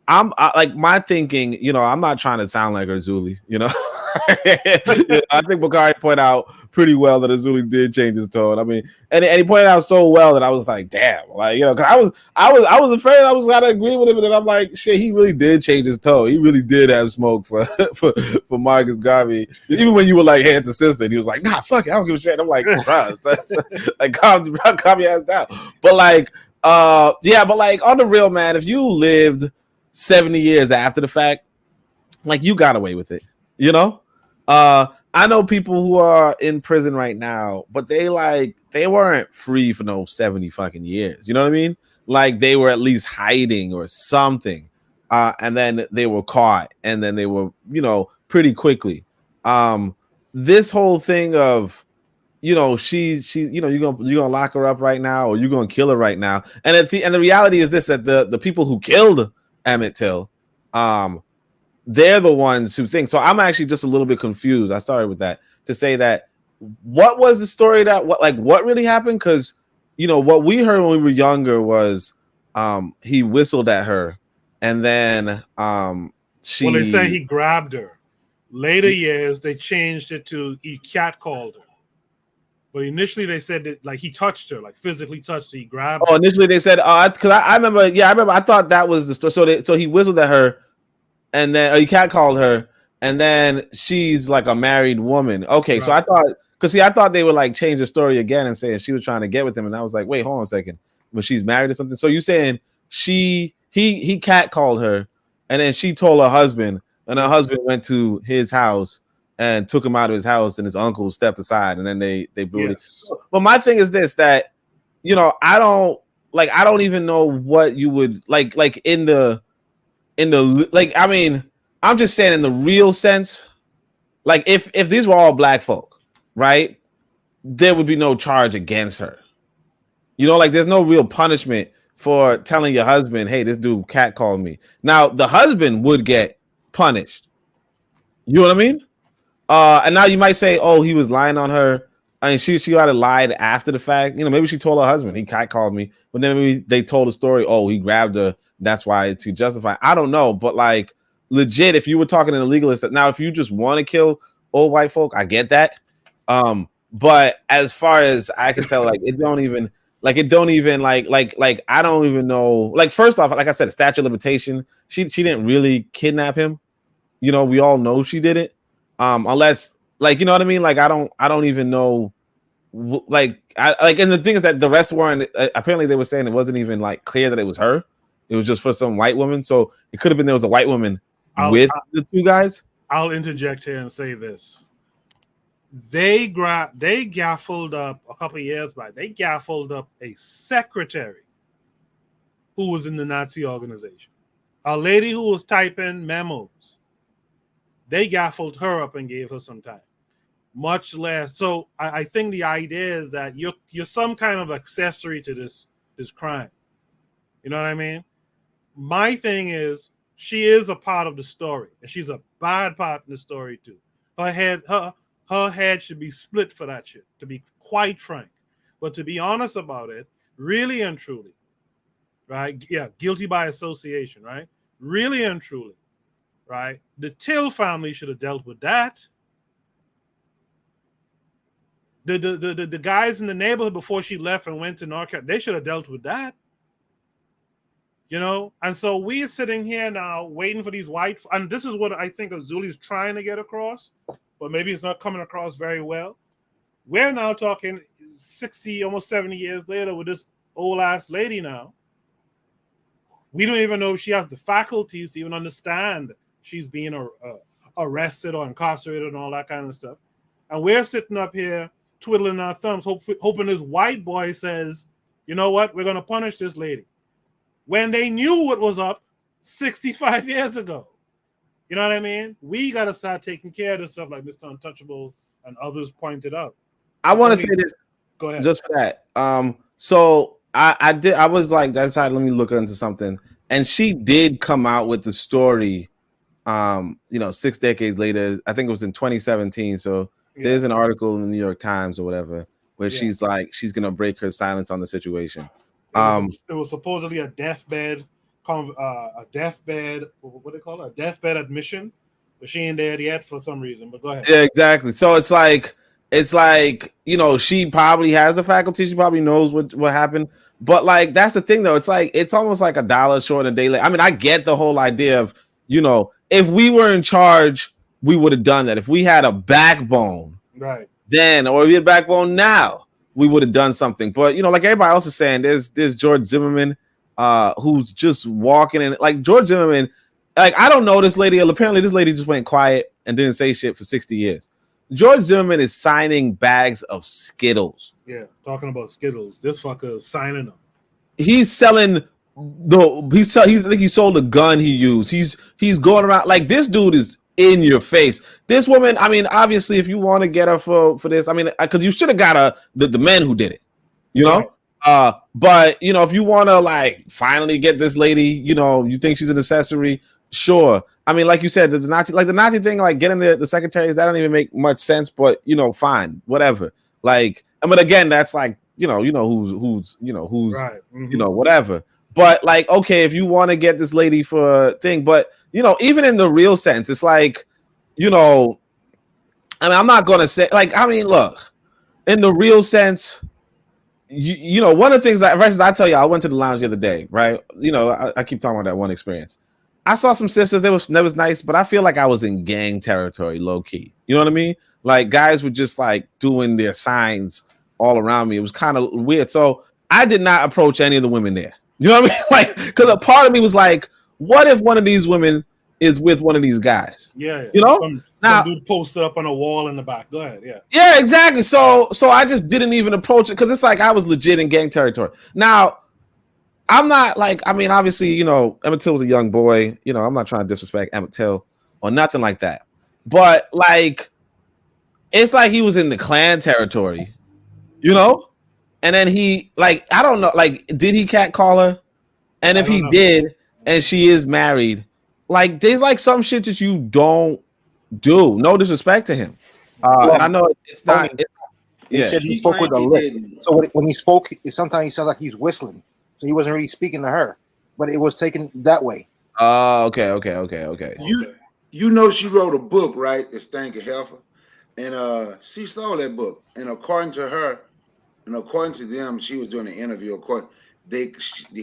like my thinking, I'm not trying to sound like Azuli, I think Bakari pointed out pretty well that Azuli did change his tone. I mean, and he pointed out so well that I was like, damn, like, because I was afraid I was gonna agree with him, and then I'm like, shit, he really did change his tone. He really did have smoke for for Marcus Garvey. Even when you were like, hey, it's a sister, and he was like, nah, fuck it, I don't give a shit. And I'm like, bro, like, calm your ass down. But like, yeah, but like, on the real, man, if you lived 70 years after the fact, like, you got away with it, I know people who are in prison right now, but they weren't free for no 70 fucking years. You know what I mean? Like, they were at least hiding or something. And then they were caught, and then they were, pretty quickly. This whole thing of, she you're gonna lock her up right now, or you're gonna kill her right now. And the reality is this, that the people who killed Emmett Till, they're the ones who think. So I'm actually just a little bit confused. I started with that to say that, what was the story, what really happened? Because what we heard when we were younger was he whistled at her, and then she. Well, they say he grabbed her. Later years they changed it to he catcalled her. But initially they said that, like, he touched her, like physically touched her. He grabbed her. Initially they said, because I remember, I thought that was the story. So he whistled at her, and then he catcalled her, and then she's like a married woman. Okay, right. So I thought they would like change the story again and saying she was trying to get with him, and I was like, wait, hold on a second, when she's married or something. So you saying he catcalled her, and then she told her husband, and her husband went to his house and took him out of his house, and his uncle stepped aside, and then they brutally. Yes. But my thing is this, that I don't even know what you would like in the like, I mean, I'm just saying in the real sense, like if these were all black folk, right, there would be no charge against her. Like, there's no real punishment for telling your husband, hey, this dude catcalled me. Now the husband would get punished. You know what I mean? And now you might say, oh, he was lying on her. I mean, she might have lied after the fact. Maybe she told her husband, he catcalled me, but then maybe they told the story, oh, he grabbed her. That's why to justify. I don't know, but like, legit, if you were talking to the legalist, now if you just want to kill old white folk, I get that. But as far as I can tell, like, I don't even I don't even know. Like, first off, like I said, statute of limitation. She didn't really kidnap him. We all know she didn't. Unless, like, you know what I mean? Like, I don't even know. And the thing is that the rest weren't. Apparently, they were saying it wasn't even like clear that it was her. It was just for some white woman. So it could have been there was a white woman with the two guys. I'll interject here and say this. They gaffled up a couple of years back. They gaffled up a secretary who was in the Nazi organization. A lady who was typing memos. They gaffled her up and gave her some time. Much less. So I think the idea is that you're some kind of accessory to this crime. You know what I mean? My thing is, she is a part of the story, and she's a bad part in the story too. Her head should be split for that shit, to be quite frank. But to be honest about it, really and truly, right? Yeah, guilty by association, right? Really and truly, right? The Till family should have dealt with that. The guys in the neighborhood before she left and went to North Carolina, they should have dealt with that. And so we're sitting here now waiting for these white, and this is what I think Azuli's trying to get across, but maybe it's not coming across very well. We're now talking 60, almost 70 years later with this old ass lady now. We don't even know if she has the faculties to even understand she's being arrested or incarcerated and all that kind of stuff. And we're sitting up here twiddling our thumbs, hoping this white boy says, you know what, we're going to punish this lady. When they knew what was up 65 years ago. You know what I mean? We got to start taking care of this stuff like Mr. Untouchable and others pointed out. I want to say this. Go ahead. Just for that. So I decided, let me look into something. And she did come out with the story, 6 decades later. I think it was in 2017. So there's an article in the New York Times or whatever, where she's like, she's going to break her silence on the situation. It was supposedly a deathbed, what they call it? A deathbed admission, but she ain't dead yet for some reason. But go ahead. Yeah, exactly. So it's like, she probably has the faculty. She probably knows what happened. But like, that's the thing though. It's like, it's almost like $1 short and a day late. I mean, I get the whole idea of, if we were in charge, we would have done that. If we had a backbone, right then, or we had a backbone now, we would have done something. But like everybody else is saying, there's George Zimmerman, who's just walking in. Like George Zimmerman, like I don't know this lady. Apparently, this lady just went quiet and didn't say shit for 60 years. George Zimmerman is signing bags of Skittles. Yeah, talking about Skittles. This fucker is signing them. He's selling I think he sold a gun he used. He's going around like this dude is in your face. This woman, I mean, obviously, if you want to get her for this, I mean, because you should have got the men who did it, Right. But if you want to like finally get this lady, you think she's an accessory, sure. I mean, like you said, the Nazi thing, like getting the secretaries, that don't even make much sense. But fine, whatever. Like, but again, that's like who's right. Mm-hmm. Whatever. But like, okay, if you want to get this lady for a thing, but even in the real sense, it's like, I mean, I'm not gonna say like, I mean, look, in the real sense, one of the things I tell you, I went to the lounge the other day, right? I keep talking about that one experience. I saw some sisters, that was nice, but I feel like I was in gang territory, low key. You know what I mean? Like guys were just like doing their signs all around me. It was kind of weird. So I did not approach any of the women there. You know what I mean? Like, because a part of me was like, what if one of these women is with one of these guys? Yeah. Some dude posted up on a wall in the back. Go ahead. Yeah. Yeah, exactly. So I just didn't even approach it because it's like I was legit in gang territory. Now, I'm not like, I mean, obviously, Emmett Till was a young boy. I'm not trying to disrespect Emmett Till or nothing like that. But like, it's like he was in the Klan territory, And then he, like, I don't know, like, did he catcall her? And if he did, and she is married, like, there's like some shit that you don't do. No disrespect to him. And I know it's not. He said he spoke with a list. So when he spoke, sometimes he sounded like he was whistling. So he wasn't really speaking to her, but it was taken that way. Okay. You know she wrote a book, right? It's Stank Heifer. And she stole that book. And according to her, and according to them, she was doing an interview. They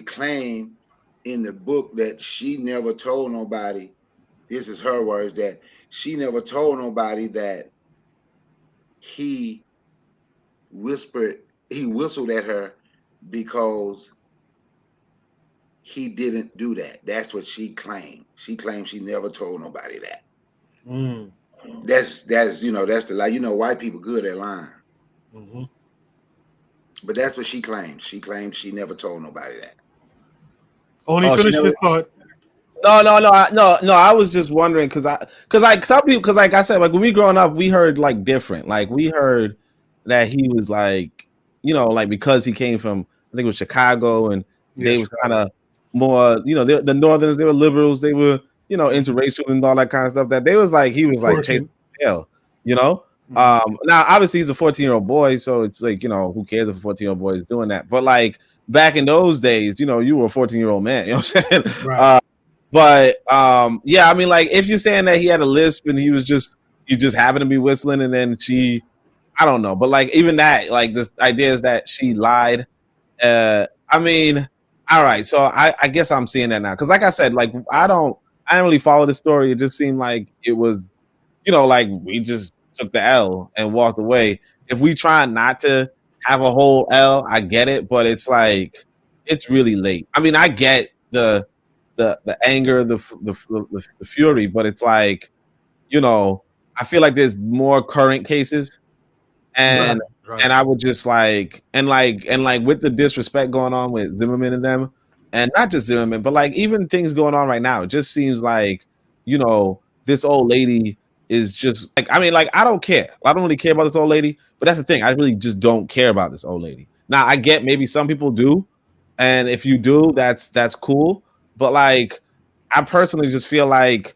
claim in the book that she never told nobody. This is her words, that she never told nobody that he whistled at her because he didn't do that. That's what she claimed. She claimed she never told nobody that. That's that's the lie. White people good at lying. Mm-hmm. But that's what she claimed. She claimed she never told nobody that. Finish this thought. No. I was just wondering because some people, like I said, like when we growing up, we heard like different. Like we heard that he was like, like because he came from, I think it was Chicago, and they was kind of more, the Northerners, they were liberals, they were, interracial and all that kind of stuff. That they was like, he was like chasing hell, Now obviously he's a 14-year-old boy, so it's like, who cares if a 14-year-old boy is doing that? But like back in those days, you were a 14-year-old man, you know what I'm saying? Right. Yeah, I mean, like if you're saying that he had a lisp and he just happened to be whistling, and then I don't know, but like even that, like this idea is that she lied. I mean, all right, so I guess I'm seeing that now because, like I said, like I didn't really follow the story. It just seemed like it was, like we just took the L and walked away. If we try not to have a whole L, I get it, but it's like it's really late. I mean, I get the anger, the fury, but it's like, I feel like there's more current cases, and Right. And I would just like with the disrespect going on with Zimmerman and them, and not just Zimmerman, but like even things going on right now, it just seems like, this old lady is just like, I mean, like, I don't care. I don't really care about this old lady, but that's the thing. I really just don't care about this old lady. Now, I get maybe some people do, and if you do, that's cool. But like, I personally just feel like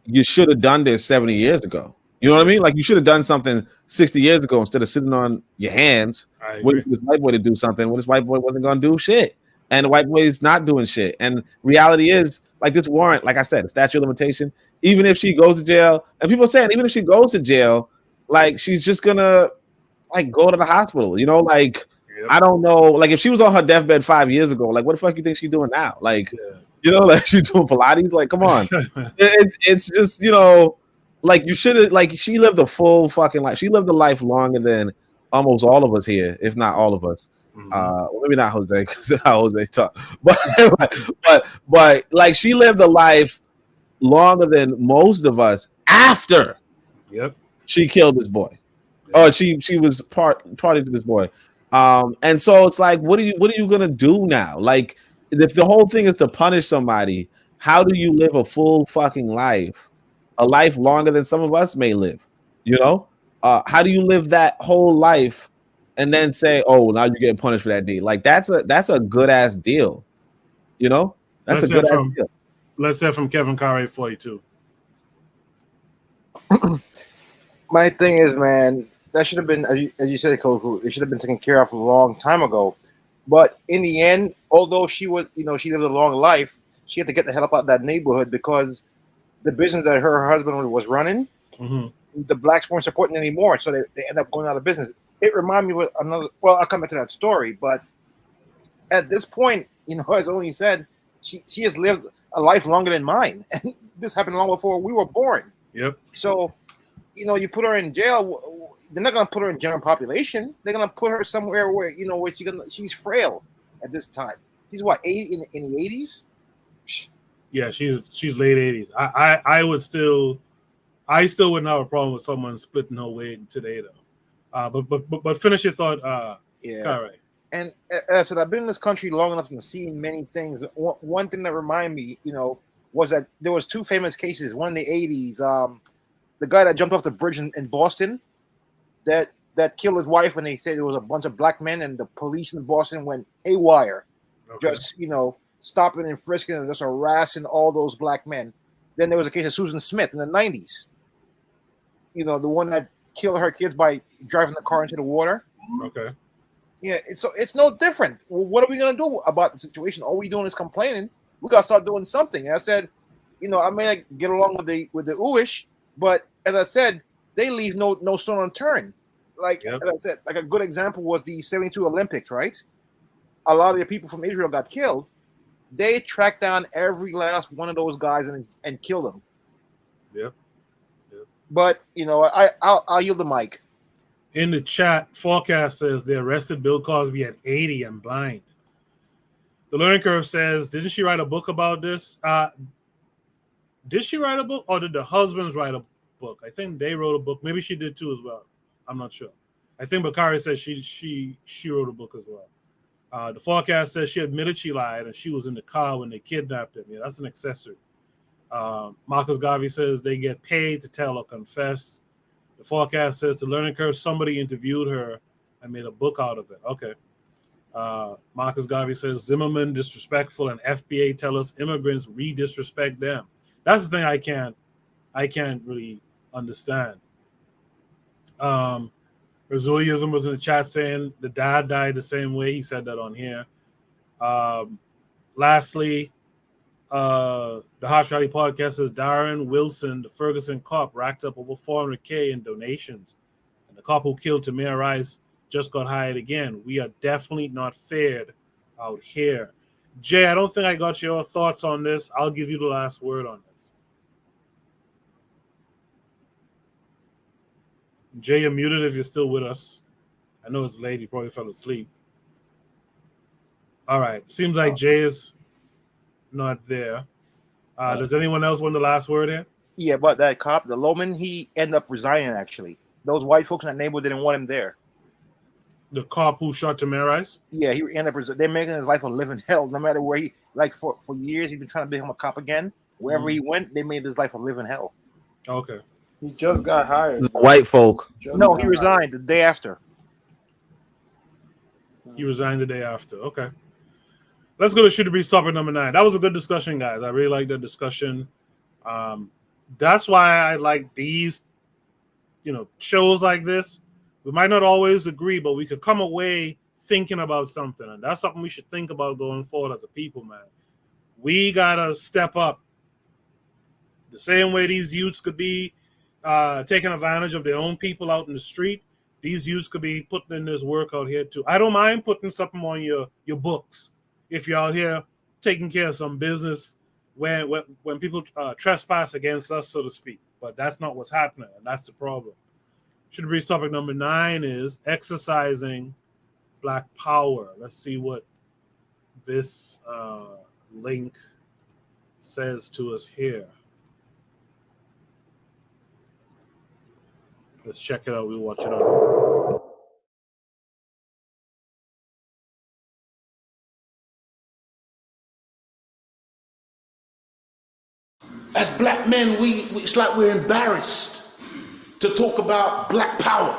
you should have done this 70 years ago. You know what I mean? Like, you should have done something 60 years ago instead of sitting on your hands waiting for this white boy to do something when this white boy wasn't going to do shit. And the white boy is not doing shit. And reality is, like, this warrant, like I said, a statute of limitation, even if she goes to jail, and people are saying, even if she goes to jail, like, she's just going to, like, go to the hospital, like, I don't know. Like, if she was on her deathbed 5 years ago, like, what the fuck you think she's doing now? Like, like, she's doing Pilates? Like, come on. It's just, like, you should have, like, she lived a full fucking life. She lived a life longer than almost all of us here, if not all of us. Well, maybe not Jose, because how Jose talk. But like, she lived a life longer than most of us after she killed this boy. Or she was party to this boy. And so it's like, what are you gonna do now? Like, if the whole thing is to punish somebody, how do you live a full fucking life? A life longer than some of us may live, how do you live that whole life and then say, oh, now you're getting punished for that deed? Like, that's a good ass deal, that's a good ass deal. Let's hear from Kevin Carre 42. My thing is, man, that should have been, as you said, Coco, it should have been taken care of a long time ago. But in the end, although she was, she lived a long life, she had to get the hell up out of that neighborhood because the business that her husband was running, the blacks weren't supporting anymore, so they end up going out of business. It reminded me of another. Well, I'll come back to that story, but at this point, as Oni said, she has lived a life longer than mine, and this happened long before we were born. Yep. So, you put her in jail. They're not gonna put her in general population. They're gonna put her somewhere where where she's frail at this time. She's what, 80 in the 80s? Yeah, she's late 80s. I still wouldn't have a problem with someone splitting her wig today though. But finish your thought. Yeah. All right. And as I said, I've been in this country long enough to see many things. One thing that reminded me, was that there was two famous cases. One in the 80s, the guy that jumped off the bridge in Boston, that killed his wife, and they said there was a bunch of black men, and the police in Boston went haywire, just stopping and frisking and just harassing all those black men. Then there was a case of Susan Smith in the 90s. The one that killed her kids by driving the car into the water. Okay. Yeah, it's no different. Well, what are we gonna do about the situation? All we doing is complaining. We gotta start doing something. And I said, I may not get along with the Uish, but as I said, they leave no stone unturned. Like as I said, like a good example was the '72 Olympics, right? A lot of the people from Israel got killed. They tracked down every last one of those guys and killed them. Yep. But I'll yield the mic. In the chat, Forecast says they arrested Bill Cosby at 80 and blind. The Learning Curve says, didn't she write a book about this? Did she write a book, or did the husbands write a book? I think they wrote a book. Maybe she did too as well. I'm not sure. I think Bakari says she wrote a book as well. The Forecast says she admitted she lied and she was in the car when they kidnapped him. Yeah, that's an accessory. Marcus Garvey says they get paid to tell or confess. The Forecast says the Learning Curve, somebody interviewed her and made a book out of it. Okay. Marcus Garvey says Zimmerman disrespectful and FBA tell us immigrants re-disrespect them. That's the thing I can't really understand. Resiliism was in the chat saying the dad died the same way. He said that on here. Lastly, the Hot Rally podcast says Darren Wilson, the Ferguson cop, racked up over $400K in donations. And the cop who killed Tamir Rice just got hired again. We are definitely not fared out here. Jay, I don't think I got your thoughts on this. I'll give you the last word on this. Jay, you're muted if you're still with us. I know it's late. You probably fell asleep. All right. Seems like Jay is not there. Does anyone else want the last word here? Yeah, but that cop, the Loman, he ended up resigning, actually. Those white folks in that neighborhood didn't want him there. The cop who shot Tamaris? Yeah, he ended up. They're making his life a living hell. No matter where he, like for years, he's been trying to become a cop again. Wherever he went, they made his life a living hell. Okay. He just got hired. White folk. No, he resigned the day after. He resigned the day after. Okay. Let's go to Shooter Breeze topic number 9. That was a good discussion, guys. I really like that discussion. That's why I like these, shows like this. We might not always agree, but we could come away thinking about something. And that's something we should think about going forward as a people, man. We got to step up. The same way these youths could be taking advantage of their own people out in the street, these youths could be putting in this work out here too. I don't mind putting something on your books if you're out here taking care of some business when people trespass against us, so to speak. But that's not what's happening, and that's the problem. Should be topic number 9 is exercising Black power. Let's see what this link says to us here. Let's check it out. We'll watch it out. As black men, it's like we're embarrassed to talk about black power.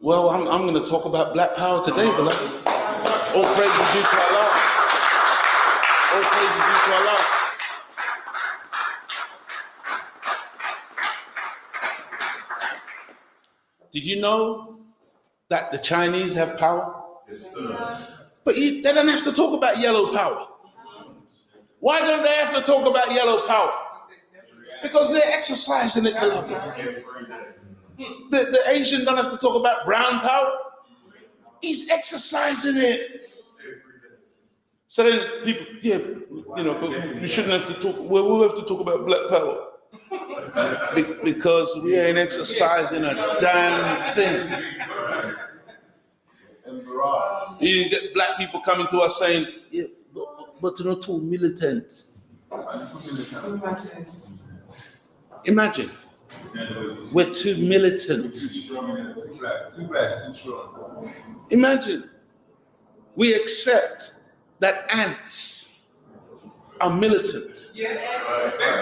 Well, I'm going to talk about black power today, beloved. All praise is due to Allah. All praise is due to Allah. Did you know that the Chinese have power? Yes, sir. But they don't have to talk about yellow power. Why don't they have to talk about yellow power? Because they're exercising it, beloved. The Asian don't have to talk about brown power. He's exercising it. So then people, but we shouldn't have to talk. Well, we'll have to talk about black power. Because we ain't exercising a damn thing. You get black people coming to us saying, yeah, but you're not too militant. Imagine. We're too militant. Imagine. We accept that ants are militant.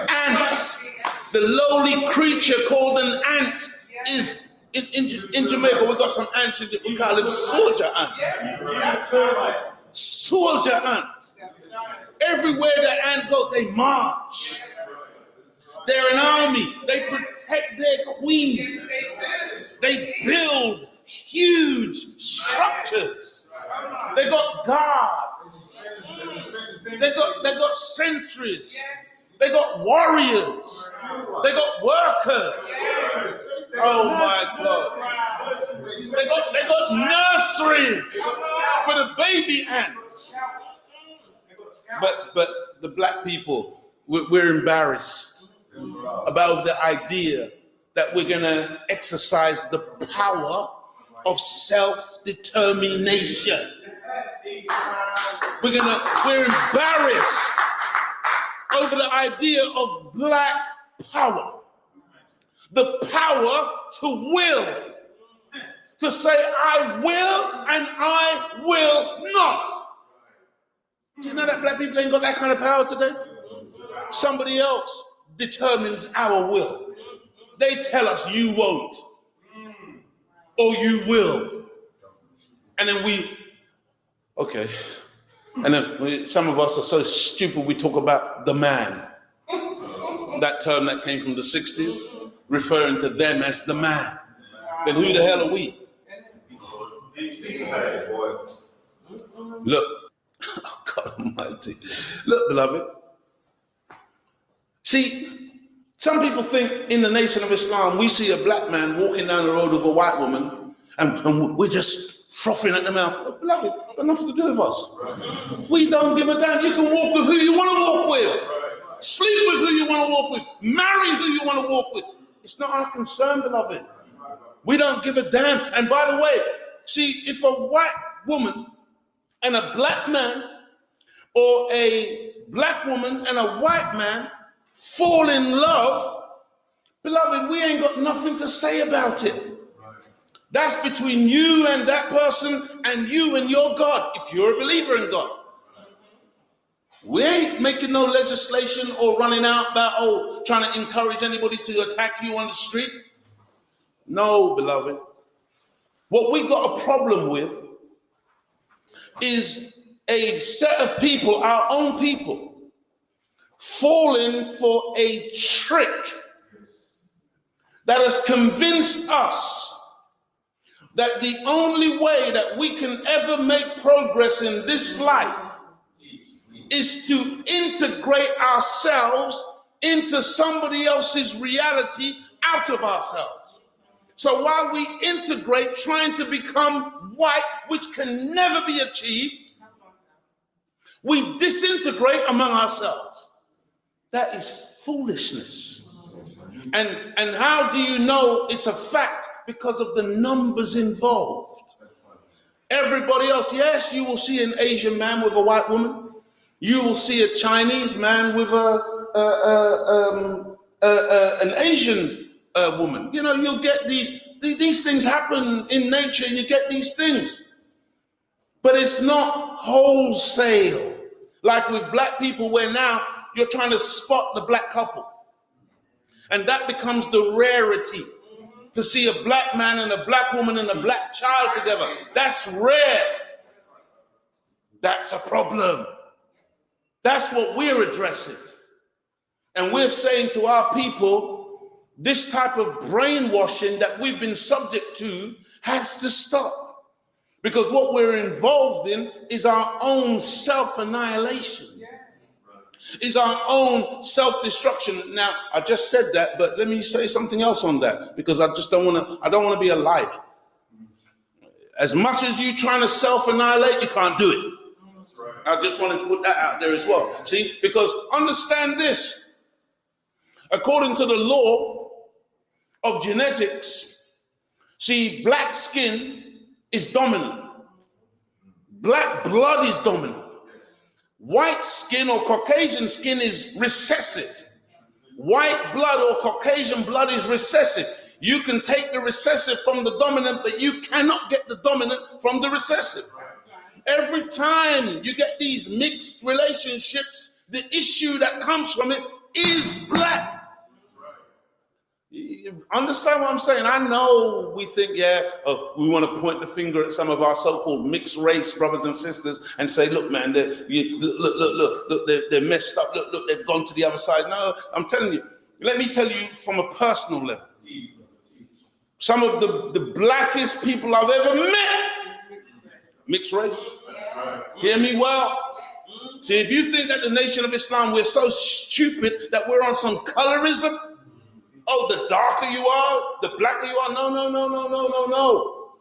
Ants, the lowly creature called an ant, is in Jamaica. We got some ants. We call them soldier ants. Soldier ants. Everywhere the ant goes, they march. They're an army. They protect their queen. They build huge structures. They got guards. They got sentries. They got warriors. They got workers. Oh my God. They got nurseries for the baby ants. But the black people, we're embarrassed about the idea that we're going to exercise the power of self-determination. We're embarrassed over the idea of black power. The power to will. To say, I will and I will not. Do you know that black people ain't got that kind of power today? Somebody else determines our will. They tell us you won't or you will. And then okay. And then some of us are so stupid we talk about the man. That term that came from the 60s, referring to them as the man. Then who the hell are we? Look, oh God Almighty. Look, beloved. See, some people think in the Nation of Islam, we see a black man walking down the road with a white woman and we're just frothing at the mouth. Beloved, got nothing to do with us. We don't give a damn. You can walk with who you want to walk with. Sleep with who you want to walk with. Marry who you want to walk with. It's not our concern, beloved. We don't give a damn. And by the way, see, if a white woman and a black man or a black woman and a white man fall in love, beloved, we ain't got nothing to say about it. That's between you and that person and you and your God, if you're a believer in God. We ain't making no legislation or running out about, trying to encourage anybody to attack you on the street. No, beloved. What we got a problem with is a set of people, our own people, falling for a trick that has convinced us that the only way that we can ever make progress in this life is to integrate ourselves into somebody else's reality out of ourselves. So while we integrate, trying to become white, which can never be achieved, we disintegrate among ourselves. That is foolishness. And how do you know it's a fact? Because of the numbers involved. Everybody else, yes, you will see an Asian man with a white woman. You will see a Chinese man with an Asian woman. You know, you'll get these things happen in nature, and you get these things. But it's not wholesale. Like with black people, where now you're trying to spot the black couple. And that becomes the rarity. To see a black man and a black woman and a black child together. That's rare. That's a problem. That's what we're addressing. And we're saying to our people, this type of brainwashing that we've been subject to has to stop. Because what we're involved in is our own self-annihilation. Is our own self-destruction. Now, I just said that, but let me say something else on that, because I just don't want to be a liar. As much as you trying to self-annihilate, you can't do it. I just want to put that out there as well. See, because understand this. According to the law of genetics, see, black skin is dominant. Black blood is dominant. White skin or Caucasian skin is recessive. White blood or Caucasian blood is recessive. You can take the recessive from the dominant, but you cannot get the dominant from the recessive. Every time you get these mixed relationships, the issue that comes from it is black. You understand what I'm saying? I know we think, we want to point the finger at some of our so-called mixed race brothers and sisters and say, look, man, they're messed up. Look, they've gone to the other side. No, I'm telling you, let me tell you from a personal level. Some of the blackest people I've ever met, mixed race. Hear me well. See, if you think that the Nation of Islam, we're so stupid that we're on some colorism, the darker you are, the blacker you are. No.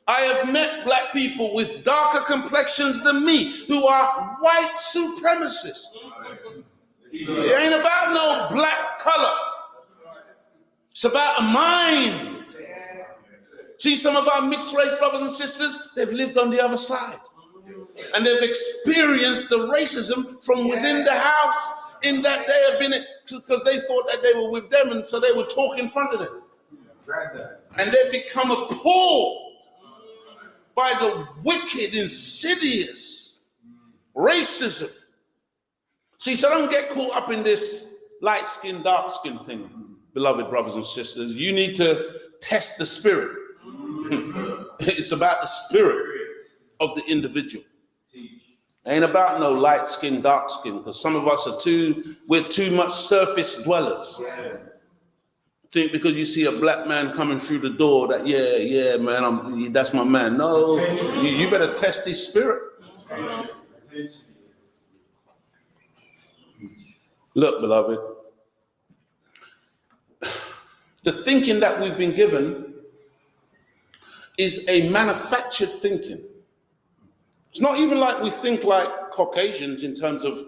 I have met black people with darker complexions than me who are white supremacists. It ain't about no black color. It's about a mind. See, some of our mixed race brothers and sisters, they've lived on the other side. And they've experienced the racism from within the house, in that they have been, because they thought that they were with them, and so they would talk in front of them. And they become appalled by the wicked, insidious racism. See, so don't get caught up in this light skin, dark skin thing, beloved brothers and sisters. You need to test the spirit. It's about the spirit of the individual. Ain't about no light skin, dark skin, because some of us we're too much surface dwellers. Think because you see a black man coming through the door that, man, that's my man. No, you better test his spirit. Look, beloved, the thinking that we've been given is a manufactured thinking. It's not even like we think like Caucasians in terms of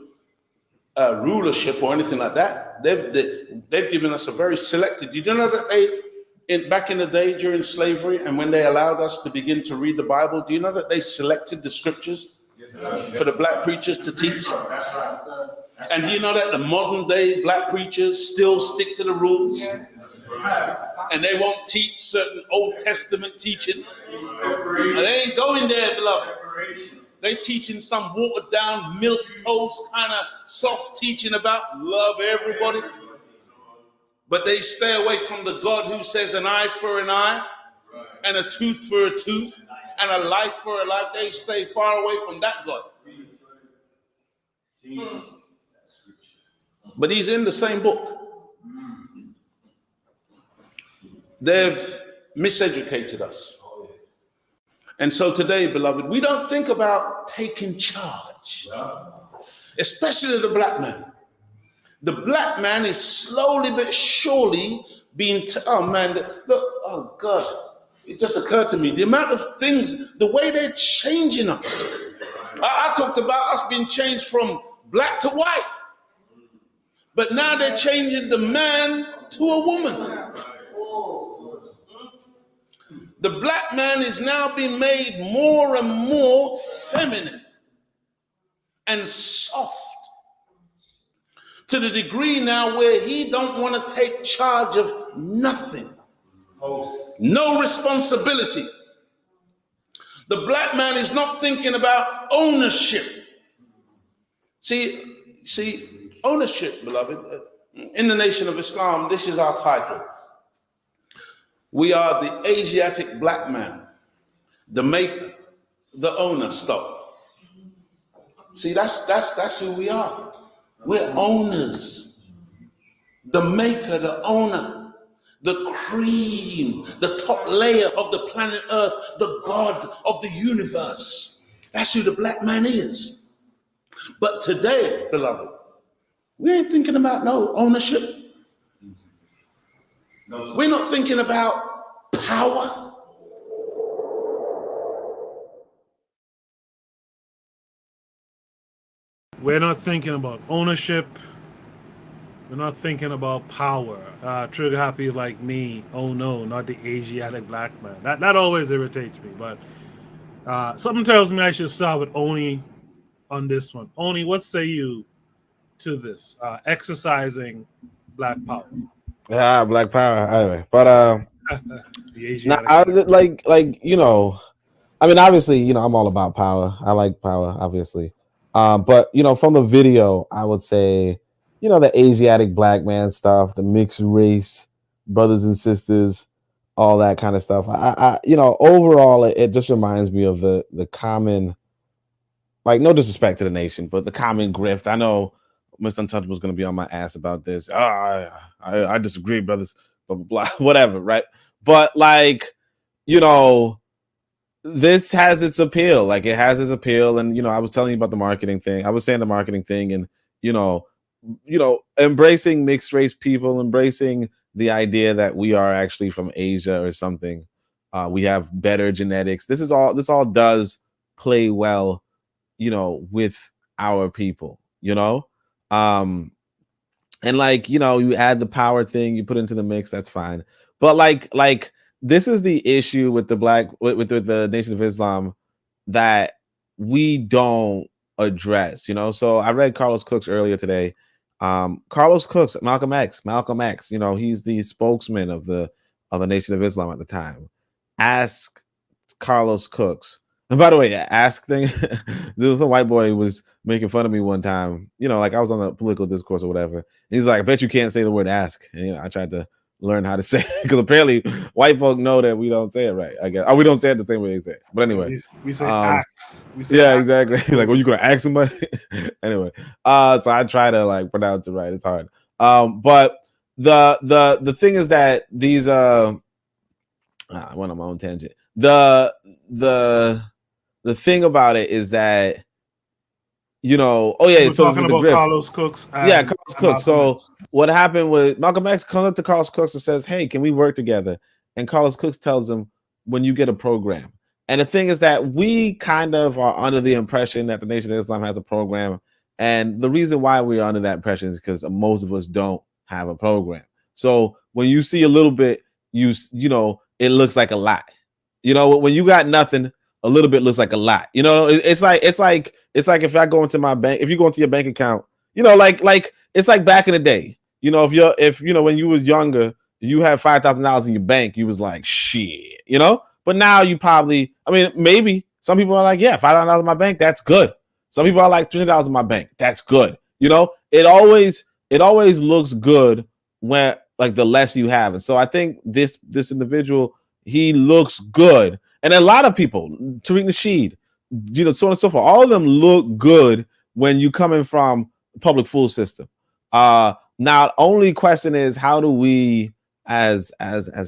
rulership or anything like that. They've given us a very selected. You know that back in the day during slavery, and when they allowed us to begin to read the Bible, do you know that they selected the scriptures for the black preachers to teach? And do you know that the modern day black preachers still stick to the rules? And they won't teach certain Old Testament teachings. And they ain't going there, beloved. They teaching some watered down, milk toast kind of soft teaching about love everybody. But they stay away from the God who says an eye for an eye and a tooth for a tooth and a life for a life. They stay far away from that God. But he's in the same book. They've miseducated us. And so today, beloved, we don't think about taking charge, especially the black man. The black man is slowly but surely being, oh man, look, oh God, it just occurred to me, the amount of things, the way they're changing us. I talked about us being changed from black to white, but now they're changing the man to a woman. The black man is now being made more and more feminine and soft, to the degree now where he don't want to take charge of nothing. No responsibility. The black man is not thinking about ownership. See, ownership, beloved, in the Nation of Islam, this is our title. We are the Asiatic black man, the maker, the owner. Stop. See, that's who we are. We're owners. The maker, the owner, the cream, the top layer of the planet Earth, the God of the universe. That's who the black man is. But today, beloved, we ain't thinking about no ownership. We're not thinking about power. We're not thinking about ownership. We're not thinking about power. Trigger happy like me. Oh no, not the Asiatic black man. That always irritates me. But something tells me I should start with Oni on this one. Oni, what say you to this? Exercising black power. Black power. Anyway, but The Asiatic like you know, I mean, obviously, you know, I'm all about power. I like power, obviously. But you know, from the video, I would say, you know, the Asiatic black man stuff, the mixed race brothers and sisters, all that kind of stuff. I you know, overall, it just reminds me of the common, like, no disrespect to the nation, but the common grift. I know Mr. Untouchable is going to be on my ass about this. I disagree, brothers. Blah blah blah. Whatever, right? But like, you know, this has its appeal. Like, it has its appeal. And you know, I was telling you about the marketing thing. I was saying the marketing thing, and you know, embracing mixed race people, embracing the idea that we are actually from Asia or something. We have better genetics. This all does play well, you know, with our people, you know. And like, you know, you add the power thing, you put into the mix, that's fine. But like this is the issue with the with the Nation of Islam that we don't address, you know. So I read Carlos Cook's earlier today. Carlos Cook's Malcolm X, you know, he's the spokesman of the Nation of Islam at the time. Ask Carlos Cook's. And by the way, ask thing, there was a white boy who was making fun of me one time, you know, like I was on the political discourse or whatever. He's like, I bet you can't say the word ask. And, you know, I tried to learn how to say it because apparently white folk know that we don't say it right, I guess. Or we don't say it the same way they say it. But anyway, we say ask. Yeah, exactly. Like, well, you gonna ask somebody? Anyway, so I try to like pronounce it right. It's hard. But the thing is that these I went on my own tangent. The thing about it is that, you know, oh yeah, so talking about Carlos Cook's. Yeah, Carlos Cook. So what happened was Malcolm X comes up to Carlos Cook and says, "Hey, can we work together?" And Carlos Cook tells him, "When you get a program." And the thing is that we kind of are under the impression that the Nation of Islam has a program, and the reason why we are under that impression is because most of us don't have a program. So when you see a little bit, you know, it looks like a lot. You know, when you got nothing, a little bit looks like a lot. You know, it's like if I go into my bank, if you go into your bank account, you know, like it's like back in the day. You know, if you know when you was younger, you had $5,000 in your bank, you was like, shit, you know. But now you probably, I mean, maybe some people are like, yeah, $5,000 in my bank, that's good. Some people are like $300 in my bank, that's good. You know, it always looks good when like the less you have. And so I think this individual, he looks good. And a lot of people, Tariq Nasheed, you know, so on and so forth, all of them look good when you coming from the public school system. Now, only question is, how do we, as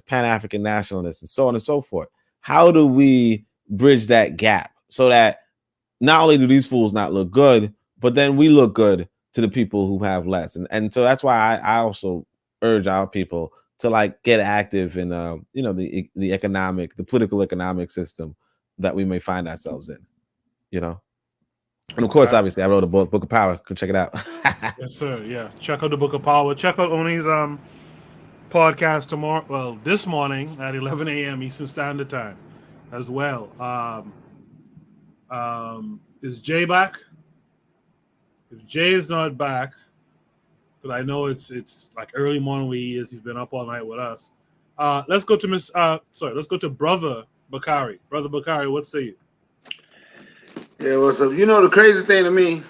Pan-African nationalists and so on and so forth, how do we bridge that gap so that not only do these fools not look good, but then we look good to the people who have less? And so that's why I also urge our people to like get active in you know, the political economic system that we may find ourselves in, you know. And of course, obviously, I wrote a book of Power. Go check it out. Yes, sir. Yeah, check out the Book of Power. Check out Oni's podcast tomorrow. Well, this morning at 11 a.m. Eastern Standard Time, as well. Is Jay back? If Jay is not back, because I know it's like early morning where he is. He's been up all night with us. Let's go to let's go to Brother Bakari. Brother Bakari, what say you? Yeah, what's up? You know the crazy thing to me,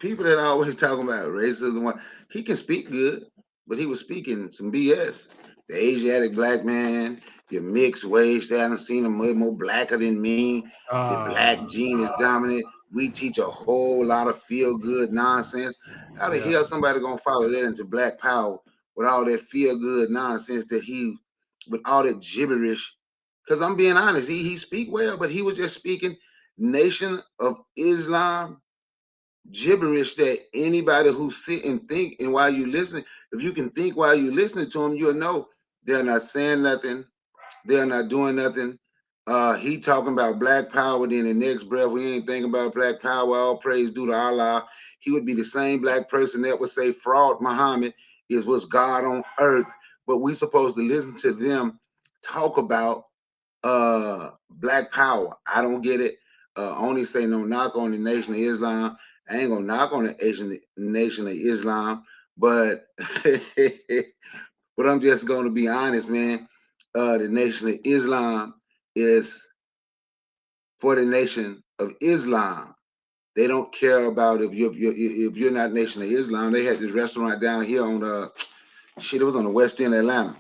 people that always talking about racism, he can speak good, but he was speaking some BS. The Asiatic black man, your mixed race, I haven't seen him more blacker than me. The black gene is dominant. We teach a whole lot of feel good nonsense. How the hell somebody gonna follow that into black power with all that feel good nonsense with all that gibberish? Because I'm being honest, he speak well, but he was just speaking Nation of Islam gibberish that anybody who sit and think, and while you listen, if you can think while you're listening to them, you'll know they're not saying nothing, they're not doing nothing. He talking about black power, then the next breath we ain't thinking about black power, all praise due to Allah. He would be the same black person that would say fraud Muhammad is what's God on earth, but we supposed to listen to them talk about black power. I don't get it. Only say no knock on the Nation of Islam. I ain't gonna knock on the Asian Nation of Islam, but but I'm just gonna be honest, man. The Nation of Islam is for the Nation of Islam. They don't care about if you're not Nation of Islam. They had this restaurant down here on it was on the west end of Atlanta.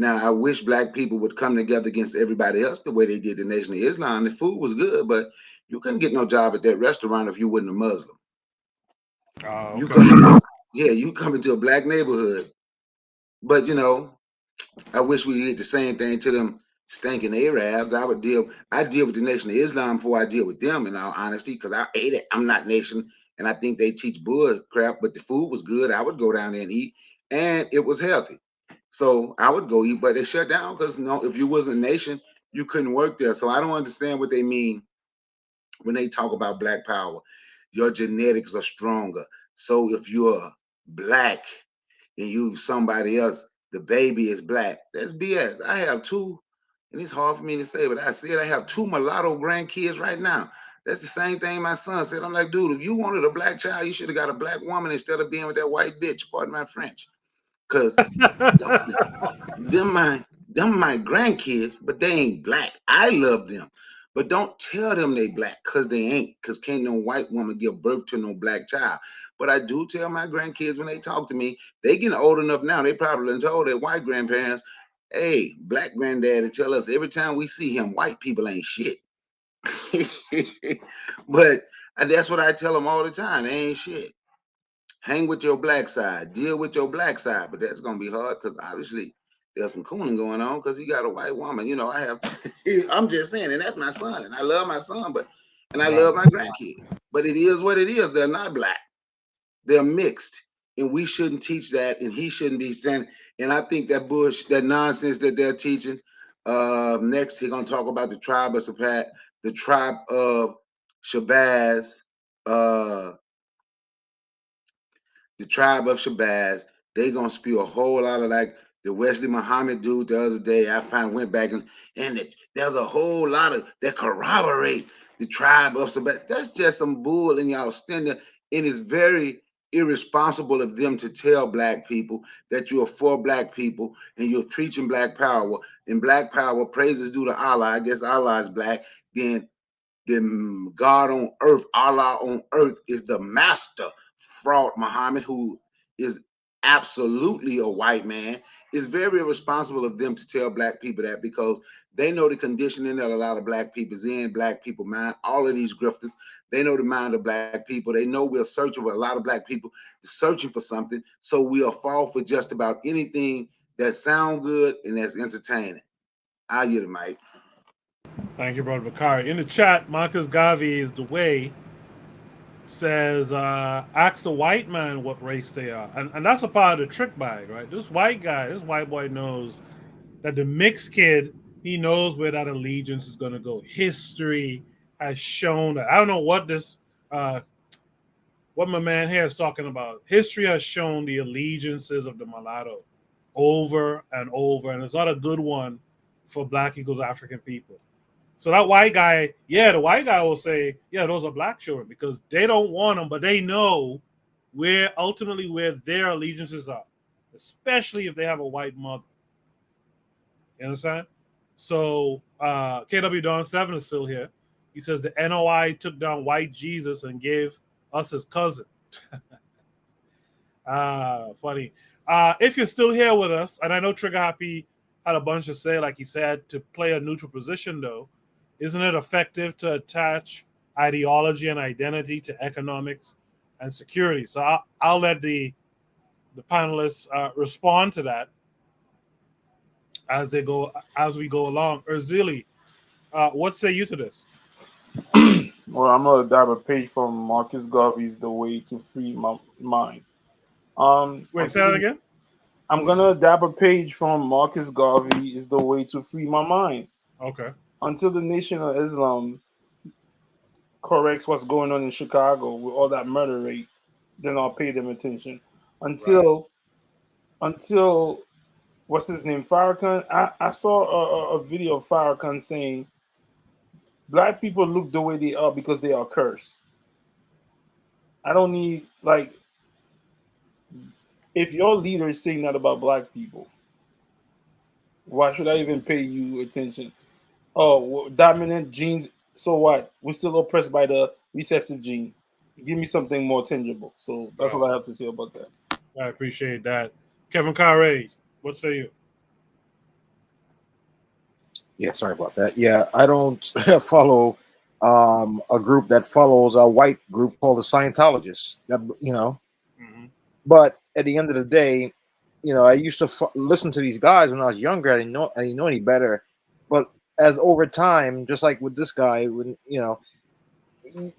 Now, I wish black people would come together against everybody else the way they did the Nation of Islam. The food was good, but you couldn't get no job at that restaurant if you wasn't a Muslim. You come into a black neighborhood, but you know, I wish we did the same thing to them stinking Arabs. I deal with the Nation of Islam before I deal with them, in all honesty, because I ate it. I'm not nation, and I think they teach bull crap, but the food was good. I would go down there and eat, and it was healthy. So I would go eat, but they shut down because if you wasn't a nation, you couldn't work there. So I don't understand what they mean when they talk about black power. Your genetics are stronger. So if you're black and you somebody else, the baby is black. That's BS. I have two, and it's hard for me to say, but I said I have two mulatto grandkids right now. That's the same thing my son said. I'm like, dude, if you wanted a black child, you should have got a black woman instead of being with that white bitch. Pardon my French. Because them my grandkids, but they ain't black. I love them. But don't tell them they black, because they ain't, because can't no white woman give birth to no black child. But I do tell my grandkids when they talk to me, they getting old enough now, they probably done told their white grandparents, hey, black granddaddy tell us every time we see him, white people ain't shit. But that's what I tell them all the time. They ain't shit. Hang with your black side, deal with your black side, but that's gonna be hard because obviously there's some cooning going on because he got a white woman. You know, I'm just saying, and that's my son, and I love my son, and I love my grandkids. But it is what it is. They're not black. They're mixed, and we shouldn't teach that, and he shouldn't be saying. And I think that that nonsense that they're teaching. Next, he's gonna talk about the tribe of Shabazz. The tribe of Shabazz, they gonna spew a whole lot of like the Wesley Muhammad dude the other day. Went back and there's a whole lot of that corroborate the tribe of Shabazz. That's just some bull, and y'all standing, and it's very irresponsible of them to tell black people that you are for black people and you're preaching black power. And black power, praises due to Allah. I guess Allah is black. Then God on earth, Allah on earth is the master fraud. Muhammad, who is absolutely a white man, is very irresponsible of them to tell black people that, because they know the conditioning that a lot of black people's in, black people mind, all of these grifters, they know the mind of black people. They know we're searching for, a lot of black people searching for something. So we'll fall for just about anything that sound good and that's entertaining. I'll get it, Mike. Thank you, Brother Bakari. In the chat, Marcus Garvey is the way says, ask the white man what race they are. And that's a part of the trick bag, right? This white guy, this white boy knows that the mixed kid, he knows where that allegiance is going to go. History has shown that. I don't know what this, what my man here is talking about. History has shown the allegiances of the mulatto over and over, and it's not a good one for Black equals African people. So that white guy, yeah, the white guy will say, yeah, those are black children, because they don't want them, but they know where ultimately where their allegiances are, especially if they have a white mother. You understand? So KW Don 7 is still here. He says the NOI took down white Jesus and gave us his cousin. Funny. If you're still here with us, and I know Trigger Happy had a bunch to say, like he said, to play a neutral position, though, isn't it effective to attach ideology and identity to economics and security? So I'll let the panelists respond to that as we go along. Erzili, what say you to this? Well, I'm gonna dab a page from Marcus Garvey's "The Way to Free My Mind." Wait, say that again. I'm gonna dab a page from Marcus Garvey is "The Way to Free My Mind." Okay. Until the Nation of Islam corrects what's going on in Chicago with all that murder rate, then I'll pay them attention. Until what's his name, Farrakhan. I saw a video of Farrakhan saying black people look the way they are because they are cursed. I don't need, like, if your leader is saying that about black people, why should I even pay you attention? Oh, dominant genes. So what? We're still oppressed by the recessive gene. Give me something more tangible. So that's what I have to say about that. I appreciate that. Kevin Carre, what say you? Yeah, sorry about that. Yeah, I don't follow a group that follows a white group called the Scientologists. That, you know, but at the end of the day, you know, I used to listen to these guys when I was younger. I didn't know any better. But as over time, just like with this guy, when you know,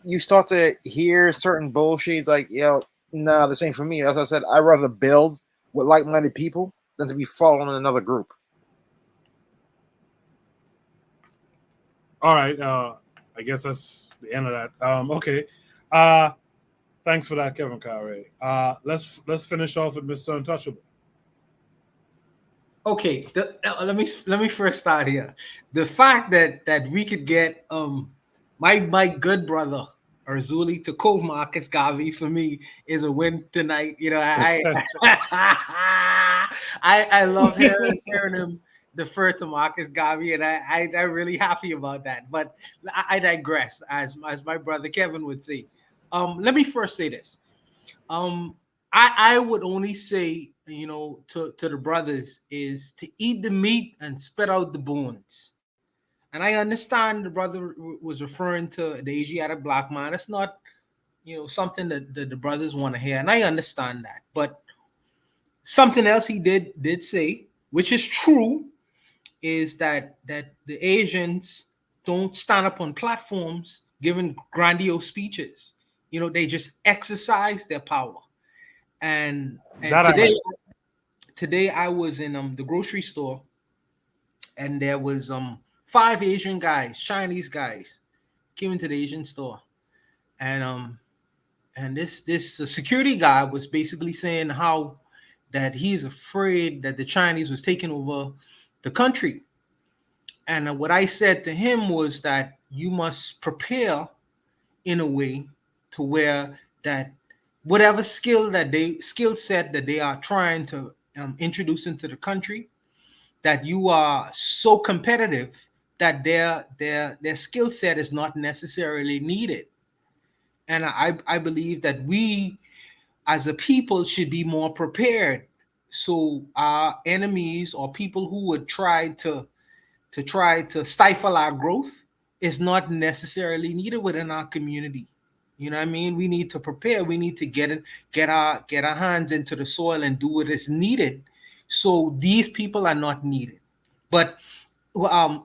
you start to hear certain bullshit, like, yo, nah, this ain't for me. As I said, I'd rather build with like-minded people than to be following another group. All right. I guess that's the end of that. Okay. Thanks for that, Kevin Carre. Let's finish off with Mr. Untouchable. Okay, let me first start here. The fact that we could get my good brother Erzuli to quote Marcus Garvey for me is a win tonight. You know, I love hearing him defer to Marcus Garvey, and I'm really happy about that. But I digress, as my brother Kevin would say. Let me first say this. I would only say, you know, to the brothers is to eat the meat and spit out the bones. And I understand the brother was referring to the Asiatic black man. It's not, you know, something that the brothers want to hear, and I understand that. But something else he did say, which is true, is that the Asians don't stand up on platforms giving grandiose speeches. You know, they just exercise their power. And today I was in the grocery store, and there was 5 Asian guys, Chinese guys, came into the Asian store, and this security guy was basically saying how that he's afraid that the Chinese was taking over the country. And what I said to him was that you must prepare in a way to where that whatever skill set that they are trying to introduce into the country, that you are so competitive that their skill set is not necessarily needed. And I believe that we as a people should be more prepared, so our enemies or people who would try to stifle our growth is not necessarily needed within our community. You know what I mean? We need to prepare. We need to get our hands into the soil and do what is needed, so these people are not needed. But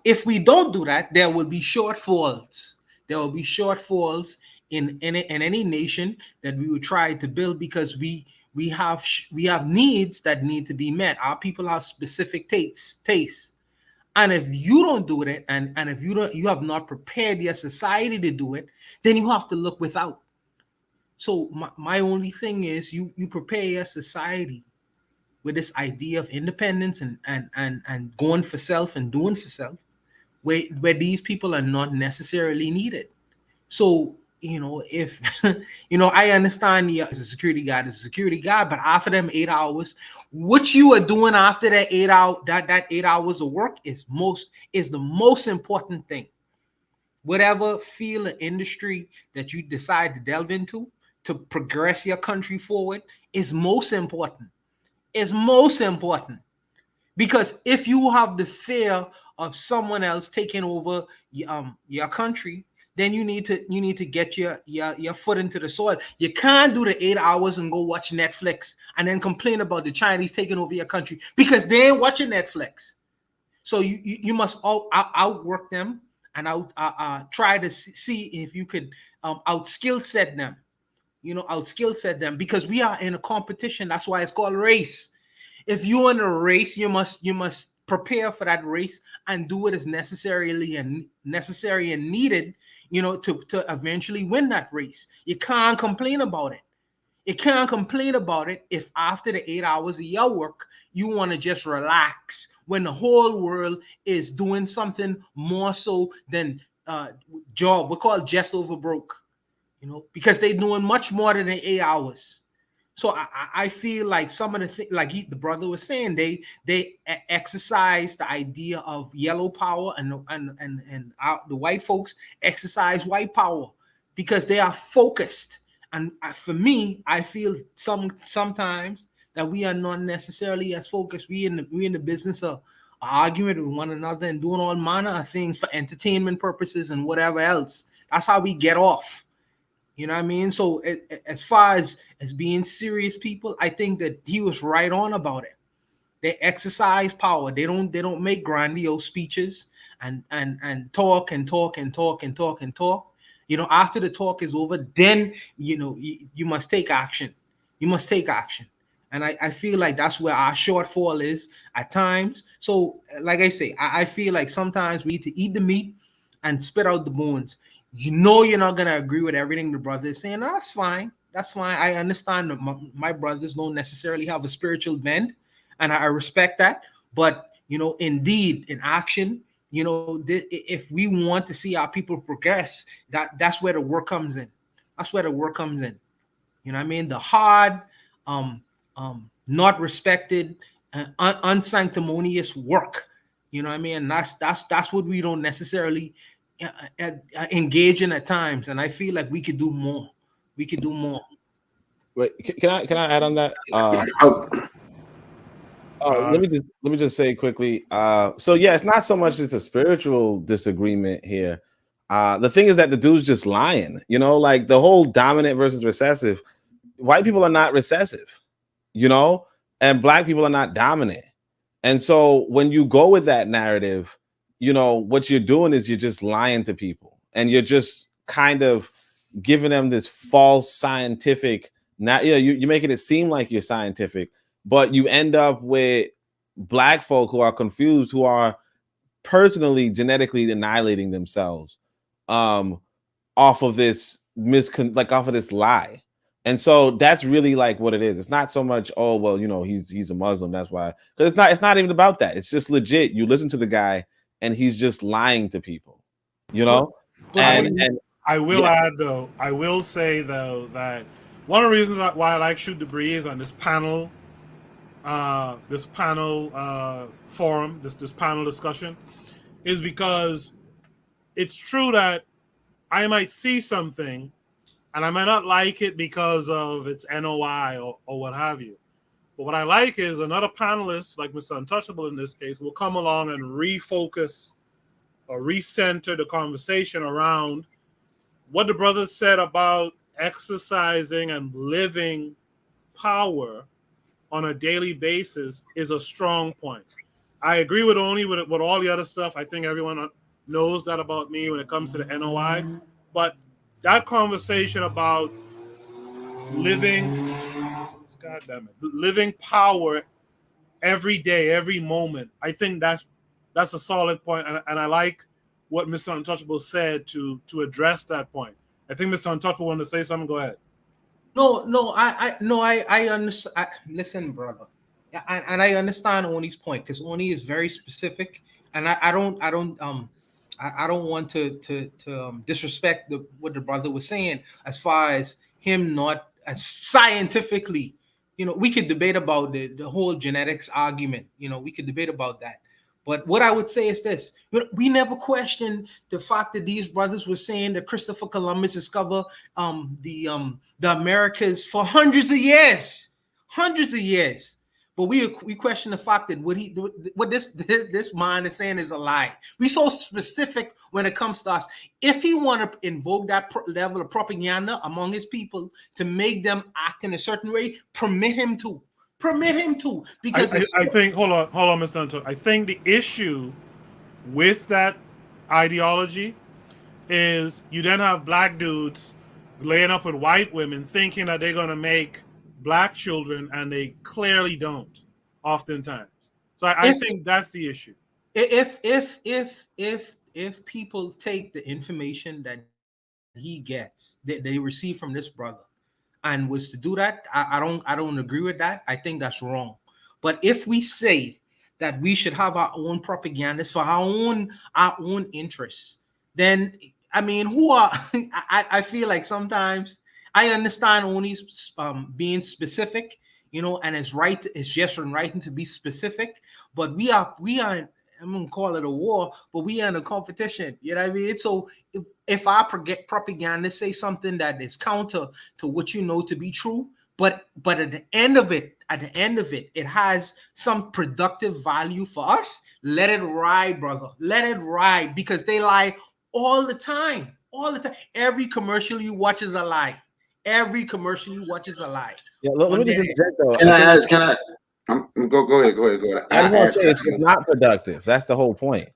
if we don't do that, there will be shortfalls. There will be shortfalls in any nation that we would try to build, because we have needs that need to be met. Our people have specific tastes. And if you don't do it, and if you have not prepared your society to do it, then you have to look without. So my only thing is, you prepare your society with this idea of independence and going for self and doing for self, where these people are not necessarily needed. So, if I understand as a security guard is a security guard, but after them 8 hours, what you are doing after that 8 hour that 8 hours of work is the most important thing. Whatever field or industry that you decide to delve into to progress your country forward is most important. Is most important. Because if you have the fear of someone else taking over your country, then you need to get your foot into the soil. You can't do the 8 hours and go watch Netflix and then complain about the Chinese taking over your country, because they ain't watching Netflix. So you must outwork them and try to see if you could out skill set them. Out skill set them, because we are in a competition. That's why it's called race. If you're in a race, you must prepare for that race and do what is necessary and needed, to eventually win that race. You can't complain about it. You can't complain about it if after the 8 hours of your work, you want to just relax when the whole world is doing something more so than job. We call it just over broke, because they're doing much more than the 8 hours. So I feel like some of the things, like the brother was saying, they exercise the idea of yellow power, and the white folks exercise white power, because they are focused. And for me, I feel sometimes that we are not necessarily as focused. We in the business of arguing with one another and doing all manner of things for entertainment purposes and whatever else. That's how we get off. You know what I mean? So as far as being serious people, I think that he was right on about it. They exercise power. They don't make grandiose speeches and talk and talk and talk and talk and talk. After the talk is over, then you must take action. You must take action. And I feel like that's where our shortfall is at times. So like I say, I feel like sometimes we need to eat the meat and spit out the bones. You're not going to agree with everything the brother is saying. That's fine. That's fine. I understand that my brothers don't necessarily have a spiritual bend, and I respect that. But, indeed, in action, if we want to see our people progress, that's where the work comes in. That's where the work comes in. You know what I mean? The hard, not respected, unsanctimonious work. You know what I mean? And that's what we don't necessarily engage in at times. And I feel like we could do more. We could do more. Wait, can I add on that? Let me just say quickly. So yeah, it's not so much it's a spiritual disagreement here. The thing is that the dude's just lying. Like the whole dominant versus recessive. White people are not recessive, and black people are not dominant. And so when you go with that narrative, what you're doing is you're just lying to people, and you're just kind of giving them this false scientific. Now, you're making it seem like you're scientific, but you end up with black folk who are confused, who are personally genetically annihilating themselves off of this off of this lie. And so that's really like what it is. It's not so much, oh well, he's a Muslim, that's why. Because it's not even about that. It's just legit. You listen to the guy and he's just lying to people. I will add though, I will say though that one of the reasons why I like Shoot the Breeze on this panel forum, this panel discussion, is because it's true that I might see something and I might not like it because of its NOI or what have you. But what I like is another panelist, like Mr. Untouchable in this case, will come along and refocus or recenter the conversation around what the brother said about exercising and living power on a daily basis is a strong point. I agree with Oni with all the other stuff. I think everyone knows that about me when it comes to the NOI. But that conversation about living power every day, every moment, I think that's a solid point. And I like what Mr. Untouchable said to address that point. I think Mr. Untouchable wanted to say something. Go ahead. I understand. Listen, brother, and I understand Oni's point because Oni is very specific, and I don't want to disrespect what the brother was saying as far as him not as scientifically. We could debate about the whole genetics argument. We could debate about that. But what I would say is this: we never questioned the fact that these brothers were saying that Christopher Columbus discovered the Americas for hundreds of years. But we question the fact that what this man is saying is a lie. We so specific when it comes to us. If he want to invoke that level of propaganda among his people to make them act in a certain way, permit him to. Because I think hold on, Mr. Anton. I think the issue with that ideology is you then have black dudes laying up with white women thinking that they're gonna make black children, and they clearly don't, oftentimes. So I think that's the issue. If people take the information that he gets, that they receive from this brother, and was to do that, I don't agree with that. I think that's wrong. But if we say that we should have our own propagandists for our own interests, then I mean, who are I feel like sometimes I understand only being specific, and it's just and right to be specific. But we are I'm gonna call it a war, but we are in a competition. You know what I mean? So if our propagandists say something that is counter to what you know to be true, but at the end of it, it has some productive value for us. Let it ride, brother. Let it ride, because they lie all the time. Every commercial you watch is a lie. Yeah, let me just interject though. Can I ask? Go ahead. I want to say it's not productive. That's the whole point.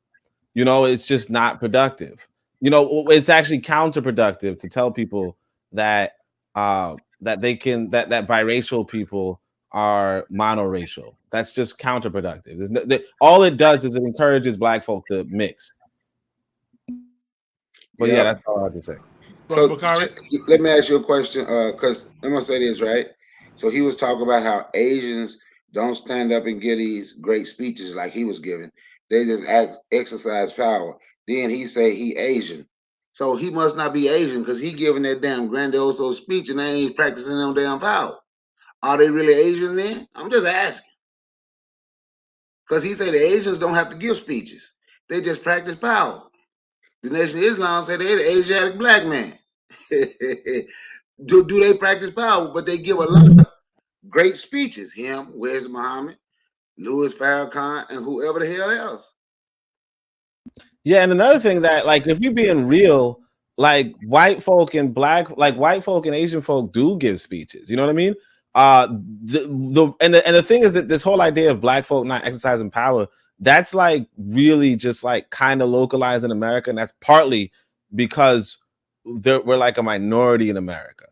It's just not productive. It's actually counterproductive to tell people that that biracial people are monoracial. That's just counterproductive. All it does is it encourages black folk to mix. But yeah, that's all I have to say. So let me ask you a question, because I'm gonna say this, right? So he was talking about how Asians don't stand up and give these great speeches like he was giving. They just exercise power. Then he say he Asian. So he must not be Asian, because he giving that damn grandiose speech and they ain't practicing them damn power. Are they really Asian then? I'm just asking. Because he said the Asians don't have to give speeches. They just practice power. The Nation of Islam say they're the Asiatic black man. do they practice power? But they give a lot of great speeches. Him, Where's Muhammad, Louis Farrakhan, and whoever the hell else. Yeah, and another thing that, like, if you're being real, like white folk and Asian folk do give speeches. You know what I mean? The thing is that this whole idea of black folk not exercising power, that's like really just like kind of localized in America, and that's partly because we're like a minority in America.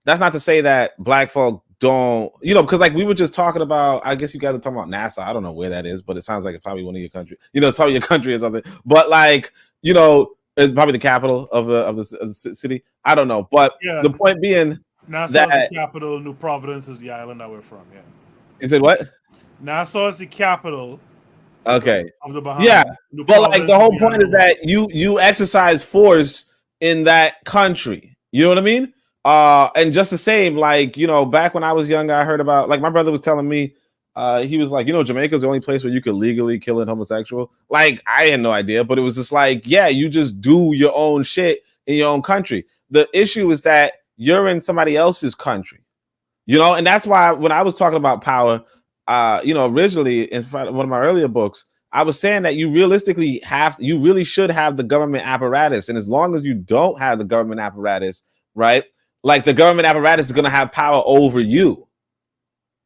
That's not to say that black folk don't, because like we were just talking about, I guess you guys are talking about NASA. I don't know where that is, but it sounds like it's probably one of your countries. It's probably your country or something. But like, it's probably the capital of the city. I don't know, but yeah, the point being, Nassau is the capital. New Providence is the island that we're from. Yeah. Is it what? Nassau is the capital. Okay. Of the Bahamas. Yeah, New but like Providence the whole is the point is island. that you exercise force in that country. You know what I mean? And just the same, like, you know, back when I was younger, I heard about, like, my brother was telling me, he was like, you know, Jamaica's the only place where you could legally kill a homosexual. Like, I had no idea, but it was just like, yeah, you just do your own shit in your own country. The issue is that you're in somebody else's country, you know, and that's why when I was talking about power, you know, originally in one of my earlier books, I was saying that you realistically you really should have the government apparatus. And as long as you don't have the government apparatus, right, like the government apparatus is going to have power over you.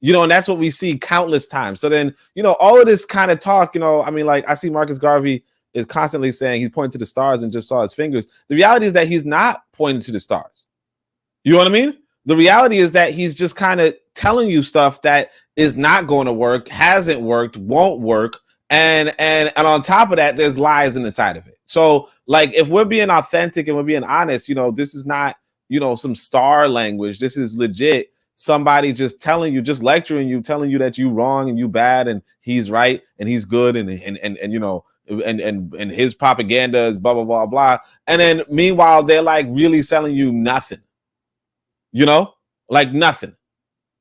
You know, and that's what we see countless times. So then, you know, all of this kind of talk, you know, I mean, like I see Marcus Garvey is constantly saying he's pointing to the stars and just saw his fingers. The reality is that he's not pointing to the stars. You know what I mean? The reality is that he's just kind of telling you stuff that is not going to work, hasn't worked, won't work. And on top of that, there's lies inside of it. So like, if we're being authentic and we're being honest, you know, this is not, you know, some star language. This is legit. Somebody just telling you, just lecturing you, telling you that you wrong and you bad and he's right and he's good and you know, and his propaganda is blah blah blah blah. And then meanwhile, they're like really selling you nothing. You know, like nothing,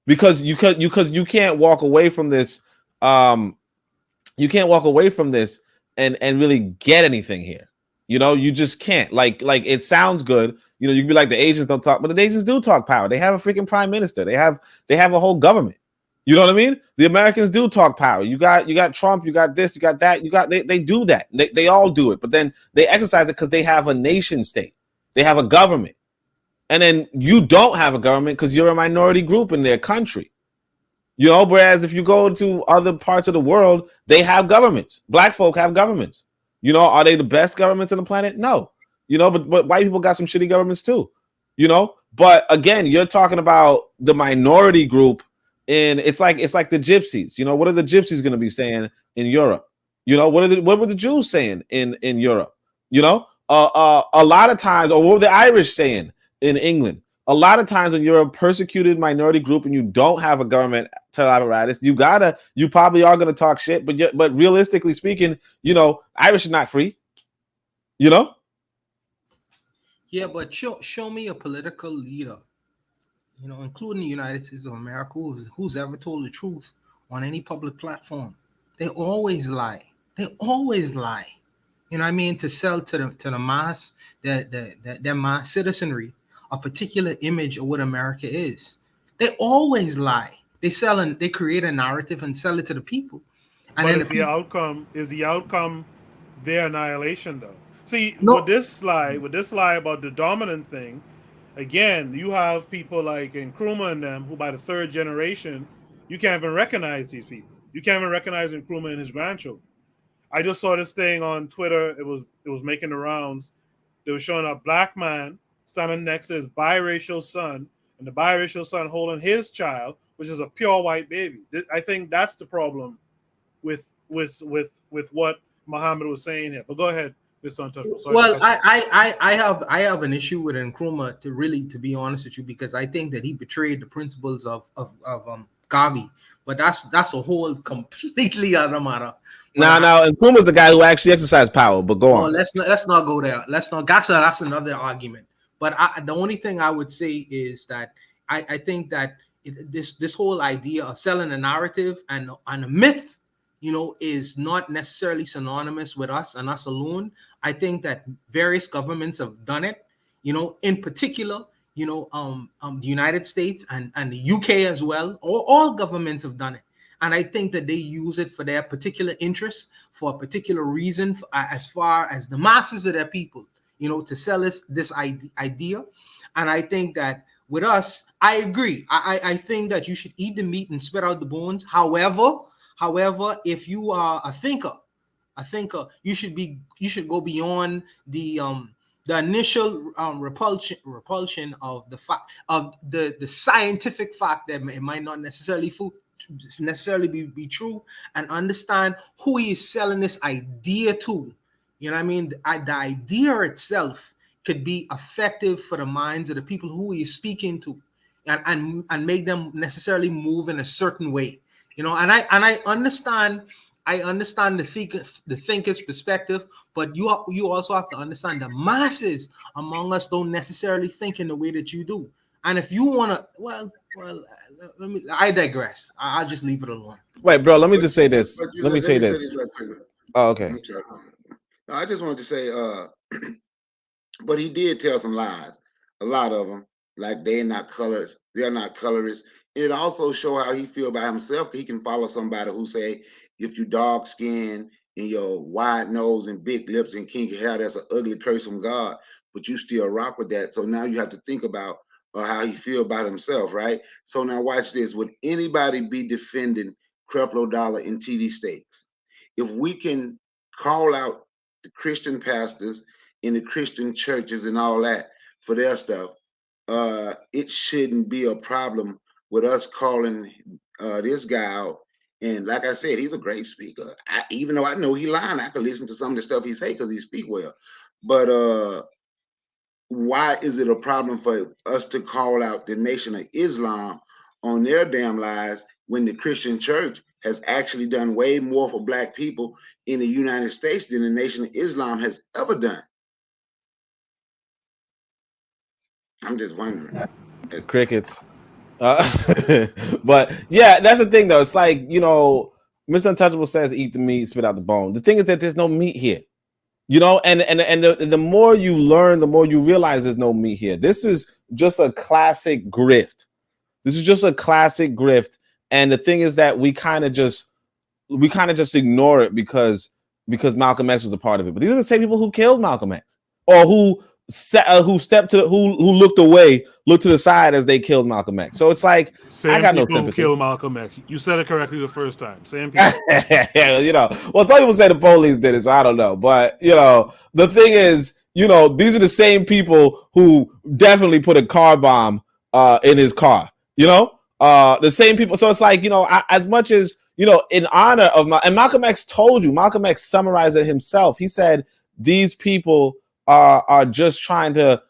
because you can't walk away from this. You can't walk away from this and really get anything here. You know, you just can't. Like it sounds good. You know, you can be like, the Asians don't talk, but the Asians do talk power. They have a freaking prime minister. They have a whole government. You know what I mean? The Americans do talk power. You got Trump, you got this, you got that, they do that. They all do it, but then they exercise it because they have a nation state. They have a government. And then you don't have a government because you're a minority group in their country. You know, whereas if you go to other parts of the world, they have governments. Black folk have governments. You know, are they the best governments on the planet? No. You know, but white people got some shitty governments too. You know, but again, you're talking about the minority group, and it's like the gypsies. You know, what are the gypsies going to be saying in Europe? You know, what were the Jews saying in Europe? You know, a lot of times, or what were the Irish saying in England? A lot of times when you're a persecuted minority group and you don't have a government apparatus, you probably are going to talk shit, but realistically speaking, you know, Irish are not free. You know? Yeah, but show me a political leader, you know, including the United States of America, who's ever told the truth on any public platform. They always lie. They always lie. You know what I mean? To sell to the mass, their mass citizenry, a particular image of what America is. They always lie. They create a narrative and sell it to the people. And But then is the outcome their annihilation though? See, with this lie about the dominant thing, again, you have people like Nkrumah and them who by the third generation, you can't even recognize these people. You can't even recognize Nkrumah and his grandchildren. I just saw this thing on Twitter. It was making the rounds. They were showing a black man standing next to his biracial son, and the biracial son holding his child, which is a pure white baby. I think that's the problem with what Muhammad was saying here. But go ahead, Mr. Untouchable. Sorry. Well, I have an issue with Nkrumah, to be honest with you, because I think that he betrayed the principles of Garvey. But that's a whole completely other matter. Now, Nkrumah's the guy who actually exercised power. But go on. Let's not go there. That's another argument. But the only thing I would say is that I think that this whole idea of selling a narrative and a myth, you know, is not necessarily synonymous with us and us alone. I think that various governments have done it. You know, in particular, you know, the United States and the UK as well. All governments have done it. And I think that they use it for their particular interests, for a particular reason, as far as the masses of their people, you know, to sell this idea. And I think that with us, I agree. I think that you should eat the meat and spit out the bones. However, if you are a thinker, you should go beyond the initial repulsion of the fact of the scientific fact that it might not necessarily be true, and understand who he is selling this idea to. You know what I mean? The idea itself could be effective for the minds of the people who he is speaking to, and make them necessarily move in a certain way. You know, and I understand the thinker's perspective, but you also have to understand the masses among us don't necessarily think in the way that you do. And if you want to, let me. I digress. I'll just leave it alone. Wait, bro. Let me just say this. But Let me say this. right quick. Oh, okay. I'm sorry. No, I just wanted to say, but he did tell some lies. A lot of them, like they're not colors. They're not colorists. And it also show how he feel about himself. He can follow somebody who say, if you dark skin and your wide nose and big lips and kinky hair, that's an ugly curse from God. But you still rock with that. So now you have to think about how he feel about himself, right? So now watch this. Would anybody be defending Creflo Dollar and TD Stakes? If we can call out the Christian pastors in the Christian churches and all that for their stuff, it shouldn't be a problem with us calling this guy out. And like I said, he's a great speaker. Even though I know he lying, I could listen to some of the stuff he say because he speak well. But why is it a problem for us to call out the Nation of Islam on their damn lies when the Christian church has actually done way more for black people in the United States than the Nation of Islam has ever done? I'm just wondering. Crickets. But yeah, that's the thing though. It's like, Mr. Untouchable says eat the meat, spit out the bone. The thing is that there's no meat here. And the more you learn, the more you realize there's no meat here. This is just a classic grift. And the thing is that we kind of just ignore it because Malcolm X was a part of it. But these are the same people who killed Malcolm X, or who looked away, looked to the side as they killed Malcolm X. So it's like, same I got no people who sympathy. killed Malcolm X. You said it correctly the first time. Same people. Well, some people say the police did it, so I don't know. But the thing is, these are the same people who definitely put a car bomb in his car. The same people. So it's like, as much as in honor of and Malcolm X told you, Malcolm X summarized it himself. He said these people are just trying to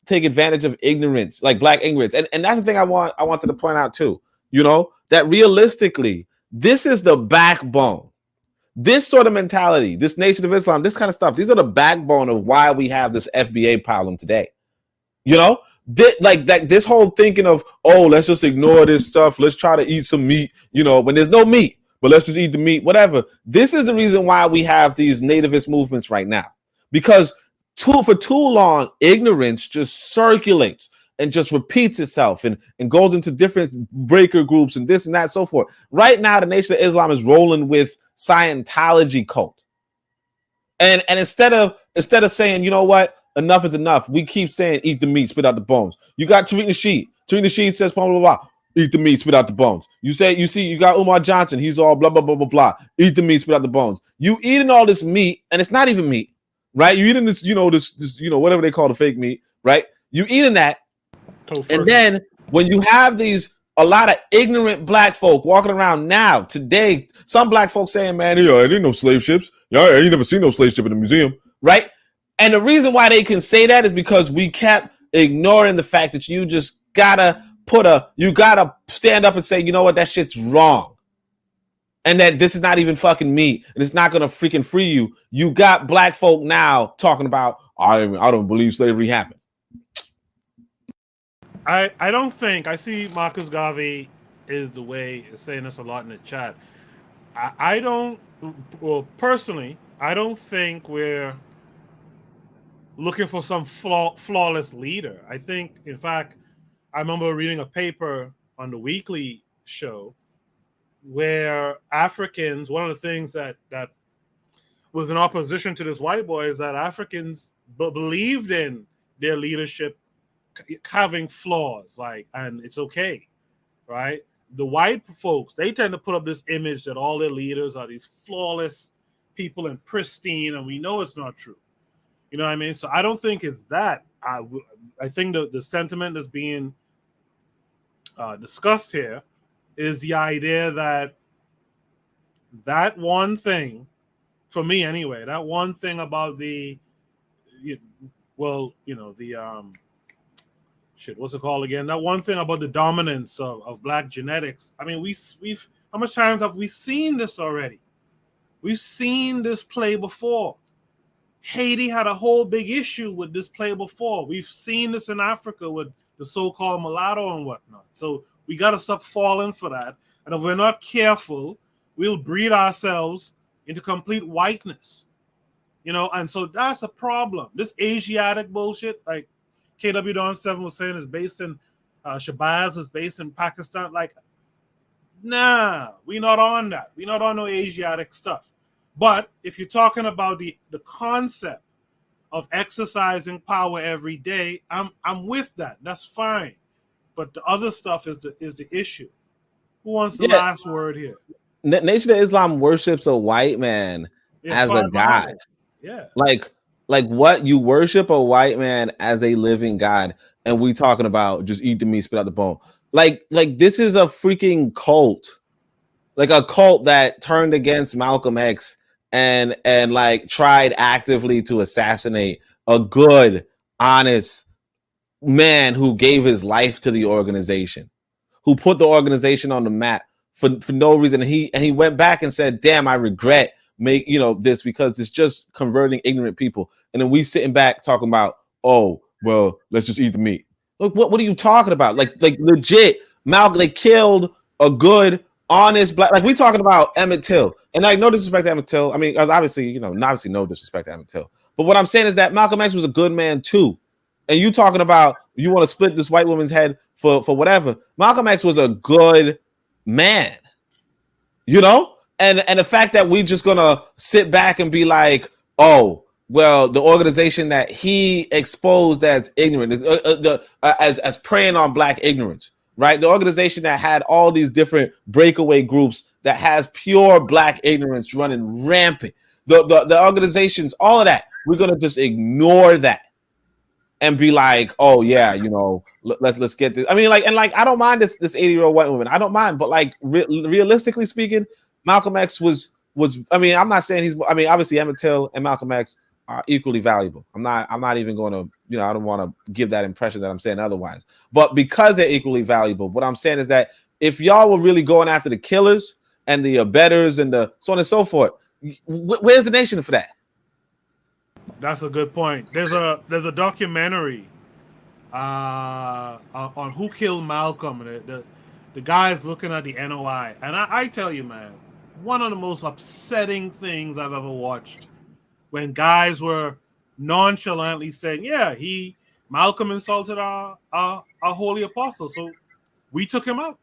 take advantage of ignorance, like black ignorance. And that's the thing I wanted to point out too, that realistically, this is the backbone. This sort of mentality, this Nation of Islam, this kind of stuff, these are the backbone of why we have this FBA problem today. This whole thinking of, let's just ignore this stuff, let's try to eat some meat, when there's no meat, but let's just eat the meat, whatever. This is the reason why we have these nativist movements right now, because for too long, ignorance just circulates and just repeats itself and goes into different breaker groups and this and that and so forth. Right now, the Nation of Islam is rolling with Scientology cult. And instead of saying, you know what, enough is enough, we keep saying eat the meat, spit out the bones. You got Tariq Nasheed. Tariq Nasheed says blah, blah, blah, eat the meat, spit out the bones. You got Umar Johnson, he's all blah, blah, blah, blah, blah. Eat the meat, spit out the bones. You eating all this meat, and it's not even meat. Right? You eating this, this, whatever they call the fake meat, right? You eating that. And then when you have a lot of ignorant black folk walking around now, today, some black folks saying, man, there ain't no slave ships. I ain't never seen no slave ship in the museum, right? And the reason why they can say that is because we kept ignoring the fact that you just gotta stand up and say, you know what, that shit's wrong. And that this is not even fucking meat, and it's not gonna freaking free you. You got black folk now talking about, I don't believe slavery happened. I don't think, I see Marcus Garvey is saying this a lot in the chat. Personally, I don't think we're looking for some flawless leader. I think, in fact, I remember reading a paper on the weekly show where Africans, one of the things that was in opposition to this white boy is that Africans believed in their leadership having flaws, and it's okay, right? The white folks, they tend to put up this image that all their leaders are these flawless people and pristine, and we know it's not true. You know what I mean? So I don't think it's that. I think the sentiment that's being discussed here is the idea that one thing, for me anyway, that one thing about what's it called again? That one thing about the dominance of black genetics. I mean, we've how much times have we seen this already? We've seen this play before. Haiti had a whole big issue with this play before. We've seen this in Africa with the so-called mulatto and whatnot. So we got to stop falling for that. And if we're not careful, we'll breed ourselves into complete whiteness. And so that's a problem. This Asiatic bullshit, like KW Don 7 was saying, is based in Shabazz is based in Pakistan. Like, nah, we not on that. We not on no Asiatic stuff. But if you're talking about the concept of exercising power every day, I'm with that. That's fine. But the other stuff is the issue. Who wants the last word here? Nation of Islam worships a white man as a god. Yeah. Like what? You worship a white man as a living god, and we talking about just eat the meat, spit out the bone. Like this is a freaking cult. Like a cult that turned against Malcolm X and like tried actively to assassinate a good, honest man who gave his life to the organization, who put the organization on the map for no reason. And he went back and said, damn, I regret this because it's just converting ignorant people. And then we sitting back talking about, oh, well, let's just eat the meat. Look, what are you talking about? Like legit, Malcolm, they killed a good, honest black, like we talking about Emmett Till. And like no disrespect to Emmett Till. I mean, obviously no disrespect to Emmett Till. But what I'm saying is that Malcolm X was a good man too. And you talking about you want to split this white woman's head for whatever. Malcolm X was a good man, and the fact that we just gonna sit back and be like, oh, well, the organization that he exposed as ignorant, as preying on black ignorance, right? The organization that had all these different breakaway groups that has pure black ignorance running rampant. The organizations, all of that, we're gonna just ignore that and be like, oh yeah, let's get this. I mean, I don't mind this 80-year-old white woman. I don't mind, but like realistically speaking, Malcolm X was. I mean, I'm not saying obviously Emmett Till and Malcolm X are equally valuable. I'm not even going to, I don't want to give that impression that I'm saying otherwise. But because they're equally valuable, what I'm saying is that if y'all were really going after the killers and the abettors and the so on and so forth, where's the nation for that? That's a good point. There's a documentary on who killed Malcolm. The guy's looking at the NOI, and I tell you, man, one of the most upsetting things I've ever watched when guys were nonchalantly saying, "Yeah, Malcolm insulted our holy apostle, so we took him out,"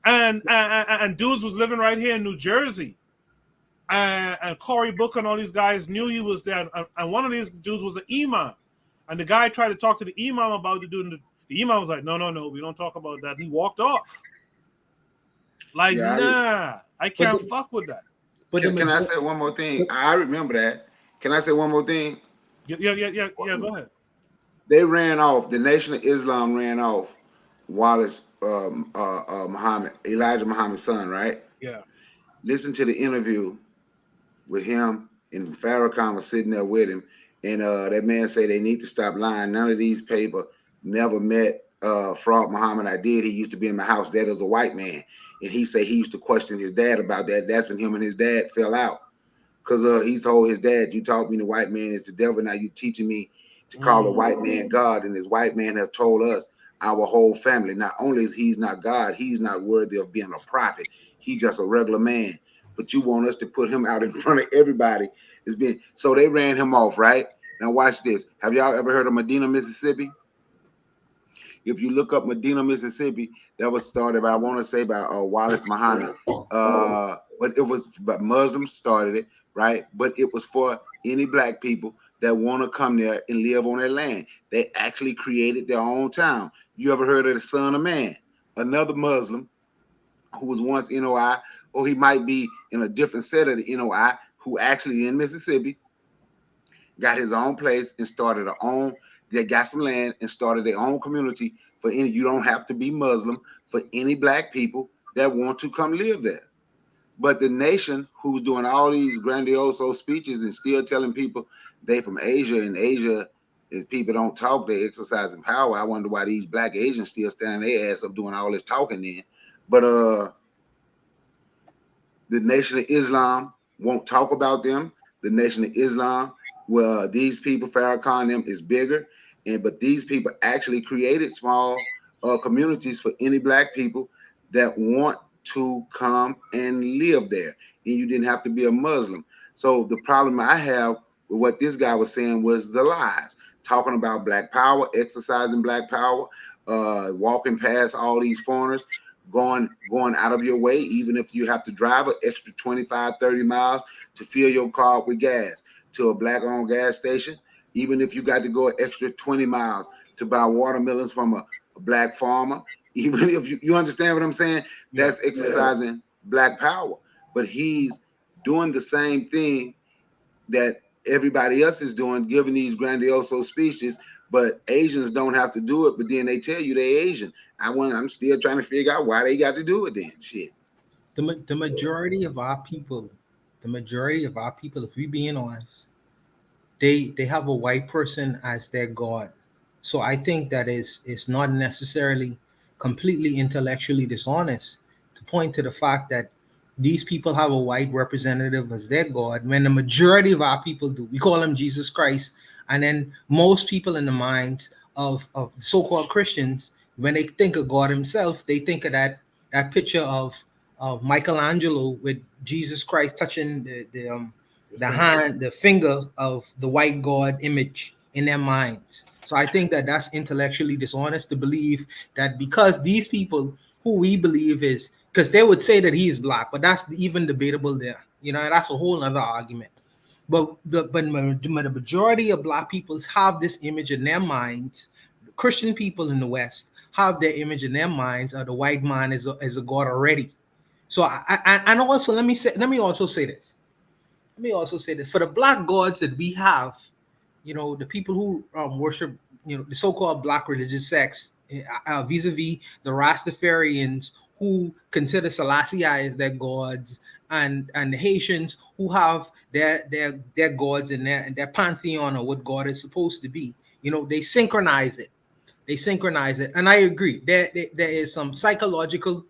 and dudes was living right here in New Jersey. And Cory Booker and all these guys knew he was there. And one of these dudes was an imam. And the guy tried to talk to the imam about the dude. The imam was like, no, we don't talk about that. He walked off. Like, nah, I can't fuck with that. But can I say one more thing? I remember that. Can I say one more thing? Yeah, go ahead. They ran off. The Nation of Islam ran off Wallace Muhammad, Elijah Muhammad's son, right? Yeah. Listen to the interview with him, and Farrakhan was sitting there with him, and that man said they need to stop lying. None of these people never met Fraud Muhammad. I did. He used to be in my house. That is a white man, and he said he used to question his dad about that. That's when him and his dad fell out, because he told his dad, "You taught me the white man is the devil. Now you teaching me to call the white man God." And this white man have told us, our whole family, not only is he's not God, he's not worthy of being a prophet. He's just a regular man. But you want us to put him out in front of everybody. So they ran him off, right? Now watch this. Have y'all ever heard of Medina, Mississippi? If you look up Medina, Mississippi, that was started by, I want to say, by Wallace Muhammad. But it was, but Muslims started it, right? But it was for any black people that want to come there and live on their land. They actually created their own town. You ever heard of the Son of Man? Another Muslim who was once NOI, or he might be in a different set of the NOI, who actually in Mississippi got his own place and started they got some land and started their own community for any, you don't have to be Muslim, for any black people that want to come live there. But the nation who's doing all these grandiose speeches and still telling people they from Asia, and Asia, if people don't talk, they exercising power. I wonder why these black Asians still standing their ass up doing all this talking then. But the Nation of Islam won't talk about them. The Nation of Islam, well, these people, Farrakhan, them is bigger. But these people actually created small communities for any black people that want to come and live there, and you didn't have to be a Muslim. So the problem I have with what this guy was saying was the lies, talking about black power, exercising black power, walking past all these foreigners, going out of your way, even if you have to drive an extra 25, 30 miles to fill your car with gas to a black-owned gas station, even if you got to go an extra 20 miles to buy watermelons from a black farmer, even if you understand what I'm saying, that's exercising black power. But he's doing the same thing that everybody else is doing, giving these grandiose speeches, but Asians don't have to do it, but then they tell you they Asian. I'm still trying to figure out why they got to do it then. Shit. The majority of our people, if we being honest, they have a white person as their God. So I think that is not necessarily completely intellectually dishonest to point to the fact that these people have a white representative as their God, when the majority of our people do. We call him Jesus Christ. And then most people in the minds of so-called Christians, when they think of God himself, they think of that picture of Michelangelo with Jesus Christ touching the finger of the white God image in their minds. So I think that that's intellectually dishonest to believe that because these people who we believe is, because they would say that he is black, but that's even debatable there. You know, that's a whole other argument. But the majority of black people have this image in their minds. Christian people in the West have their image in their minds of the white man as a god already. So and also let me also say this. For the black gods that we have, you know, the people who worship, you know, the so-called black religious sects, vis-a-vis the Rastafarians who consider Selassie as their gods, and the Haitians who have their gods and their pantheon of what God is supposed to be. You know, they synchronize it. And I agree. There is some psychological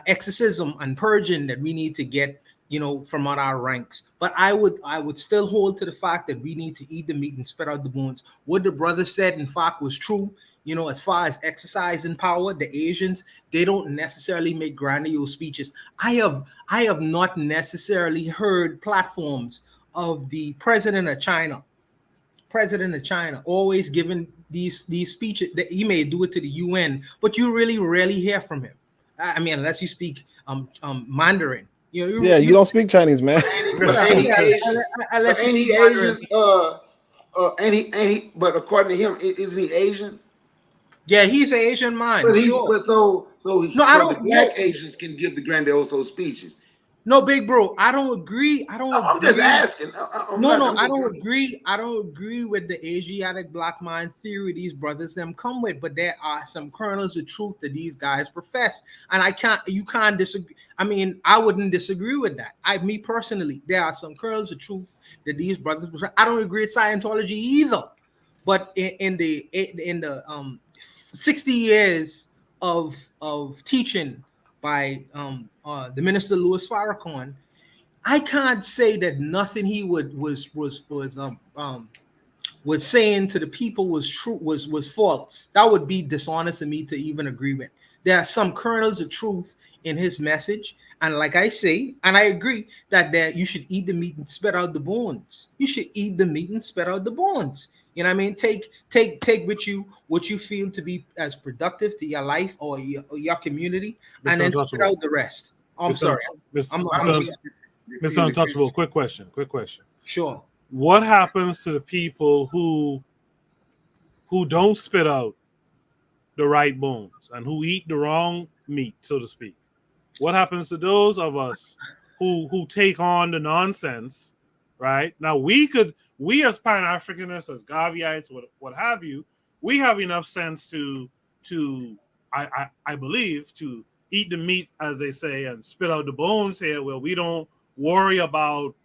exorcism and purging that we need to get, you know, from out our ranks. But I would still hold to the fact that we need to eat the meat and spit out the bones. What the brother said, in fact, was true. You know, as far as exercising power, the Asians, they don't necessarily make grandiose speeches. I have not necessarily heard platforms of the president of China always giving these speeches. That he may do it to the UN, but you really rarely hear from him. I mean, unless you speak Mandarin. You know, you don't speak Chinese, man. Ain't he Asian? Ain't he? But according to him, isn't he Asian? Yeah, he's an Asian man. But the black Asians can give the grandiose speeches. No, big bro, I don't agree. I'm just asking. I don't agree. I don't agree with the Asiatic black mind theory these brothers them come with, but there are some kernels of truth that these guys profess, and you can't disagree. I mean, I wouldn't disagree with that. Me personally, there are some kernels of truth that these brothers profess. I don't agree with Scientology either, but in the 60 years of teaching by the minister Louis Farrakhan, I can't say that nothing he was saying to the people was true, was false. That would be dishonest of me to even agree with. There are some kernels of truth in his message, and like I say, and I agree that you should eat the meat and spit out the bones. You should eat the meat and spit out the bones. You know what I mean? Take with you what you feel to be as productive to your life or your community, and then spit out the rest. I'm sorry. Mr. Untouchable, quick question. Sure. What happens to the people who don't spit out the right bones and who eat the wrong meat, so to speak? What happens to those of us who take on the nonsense, right? Now, we as Pan-Africanists, as Gaviites, what have you, we have enough sense to I believe, to eat the meat, as they say, and spit out the bones here, where we don't worry about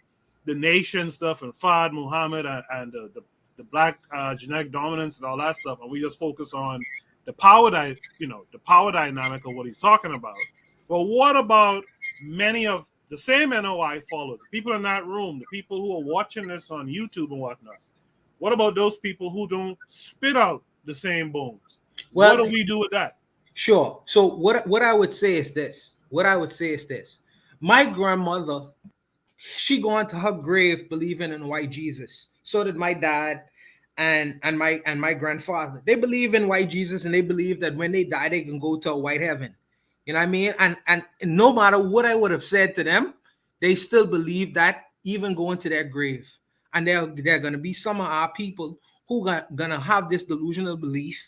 the nation stuff and Fahd Muhammad and the black genetic dominance and all that stuff, and we just focus on the power dynamic of what he's talking about. Well, what about many of the same NOI followers, the people in that room, the people who are watching this on YouTube and whatnot? What about those people who don't spit out the same bones? Well, What do we do with that? Sure. So what I would say is this. What I would say is this. My grandmother, she gone to her grave believing in white Jesus. So did my dad and my grandfather. They believe in white Jesus, and they believe that when they die, they can go to a white heaven. You know what I mean? And no matter what I would have said to them, they still believe that, even going to their grave. And they're gonna be some of our people who gonna have this delusional belief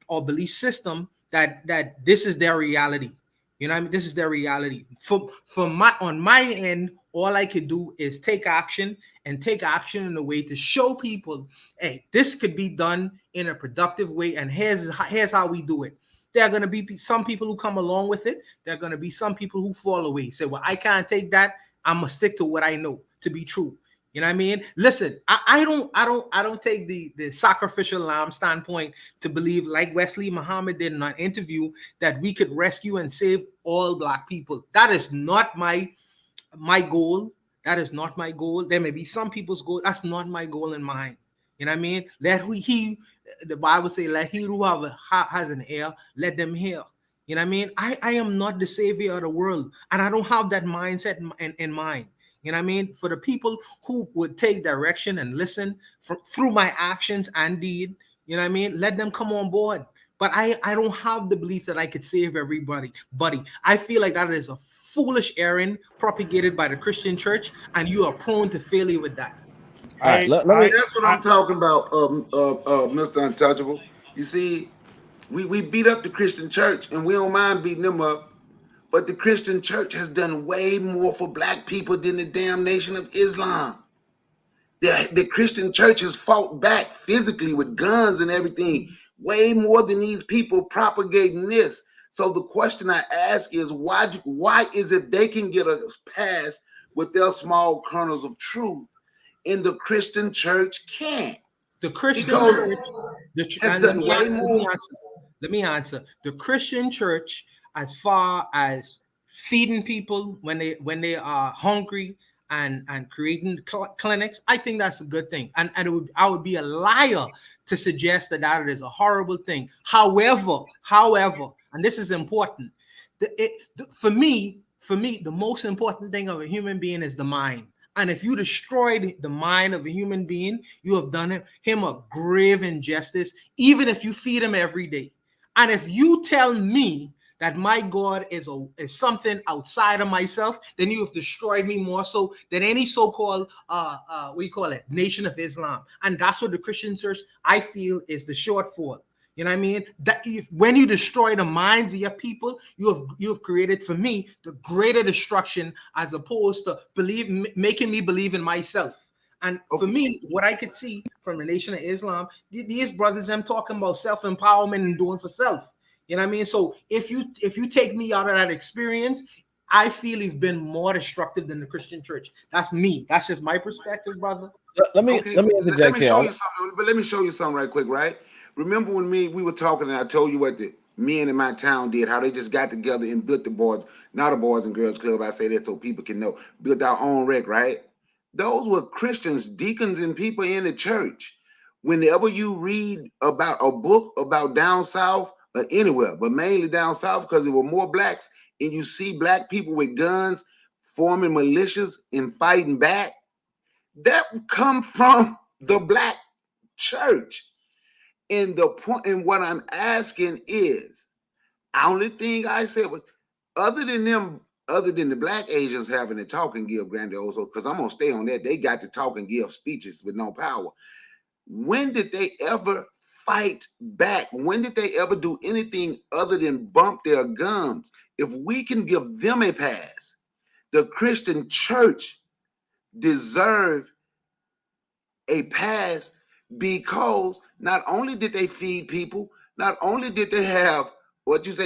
or belief system that this is their reality. You know what I mean? This is their reality. For my on my end, all I could do is take action, and take action in a way to show people, hey, this could be done in a productive way, and here's how we do it. There are going to be some people who come along with it. There are going to be some people who fall away. Say, well, I can't take that. I'm gonna stick to what I know to be true. You know what I mean? Listen, I don't take the sacrificial lamb standpoint to believe, like Wesley Muhammad did in an interview, that we could rescue and save all black people. That is not my goal. That is not my goal. There may be some people's goal. That's not my goal in mind. You know what I mean? The Bible say, let he who has an ear, let them hear. You know what I mean? I am not the savior of the world, and I don't have that mindset in mind. You know what I mean? For the people who would take direction and listen through my actions and deed, you know what I mean? Let them come on board. But I don't have the belief that I could save everybody. Buddy, I feel like that is a foolish errand propagated by the Christian church, and you are prone to failure with that. All right, let me. That's what I'm talking about, Mr. Untouchable. You see, we beat up the Christian church, and we don't mind beating them up. But the Christian church has done way more for black people than the damn Nation of Islam. The Christian church has fought back physically with guns and everything, way more than these people propagating this. So the question I ask is, why is it they can get a pass with their small kernels of truth, and the Christian church can't? The Christian church has done way more. Let me answer. The Christian church, as far as feeding people when they are hungry and creating clinics, I think that's a good thing. And I would be a liar to suggest that is a horrible thing. However, and this is important, for me, the most important thing of a human being is the mind. And if you destroy the mind of a human being, you have done him a grave injustice, even if you feed him every day. And if you tell me that my God is something outside of myself, then you have destroyed me more so than any so-called Nation of Islam. And that's what the Christian church, I feel, is the shortfall. You know what I mean? That when you destroy the minds of your people, you have created, for me, the greater destruction, as opposed to making me believe in myself. And for me, what I could see from the Nation of Islam, these brothers, I'm talking about self-empowerment and doing for self. You know what I mean? So if you take me out of that experience, I feel you've been more destructive than the Christian church. That's me. That's just my perspective, brother. Let me interject here. Let me show you something right quick, right? Remember when we were talking and I told you what the men in my town did, how they just got together and built the boys, not a Boys and Girls Club. I say that so people can know. Built our own rec, right? Those were Christians, deacons, and people in the church. Whenever you read about a book about down south or anywhere, but mainly down south because there were more blacks, and you see black people with guns forming militias and fighting back, that come from the black church. And the point, and what I'm asking is, the only thing I said was, other than the black Asians having to talk and give grandioso, because I'm gonna stay on that, they got to talk and give speeches with no power. When did they ever fight back? When did they ever do anything other than bump their gums? If we can give them a pass, the Christian church deserve a pass, because not only did they feed people, not only did they have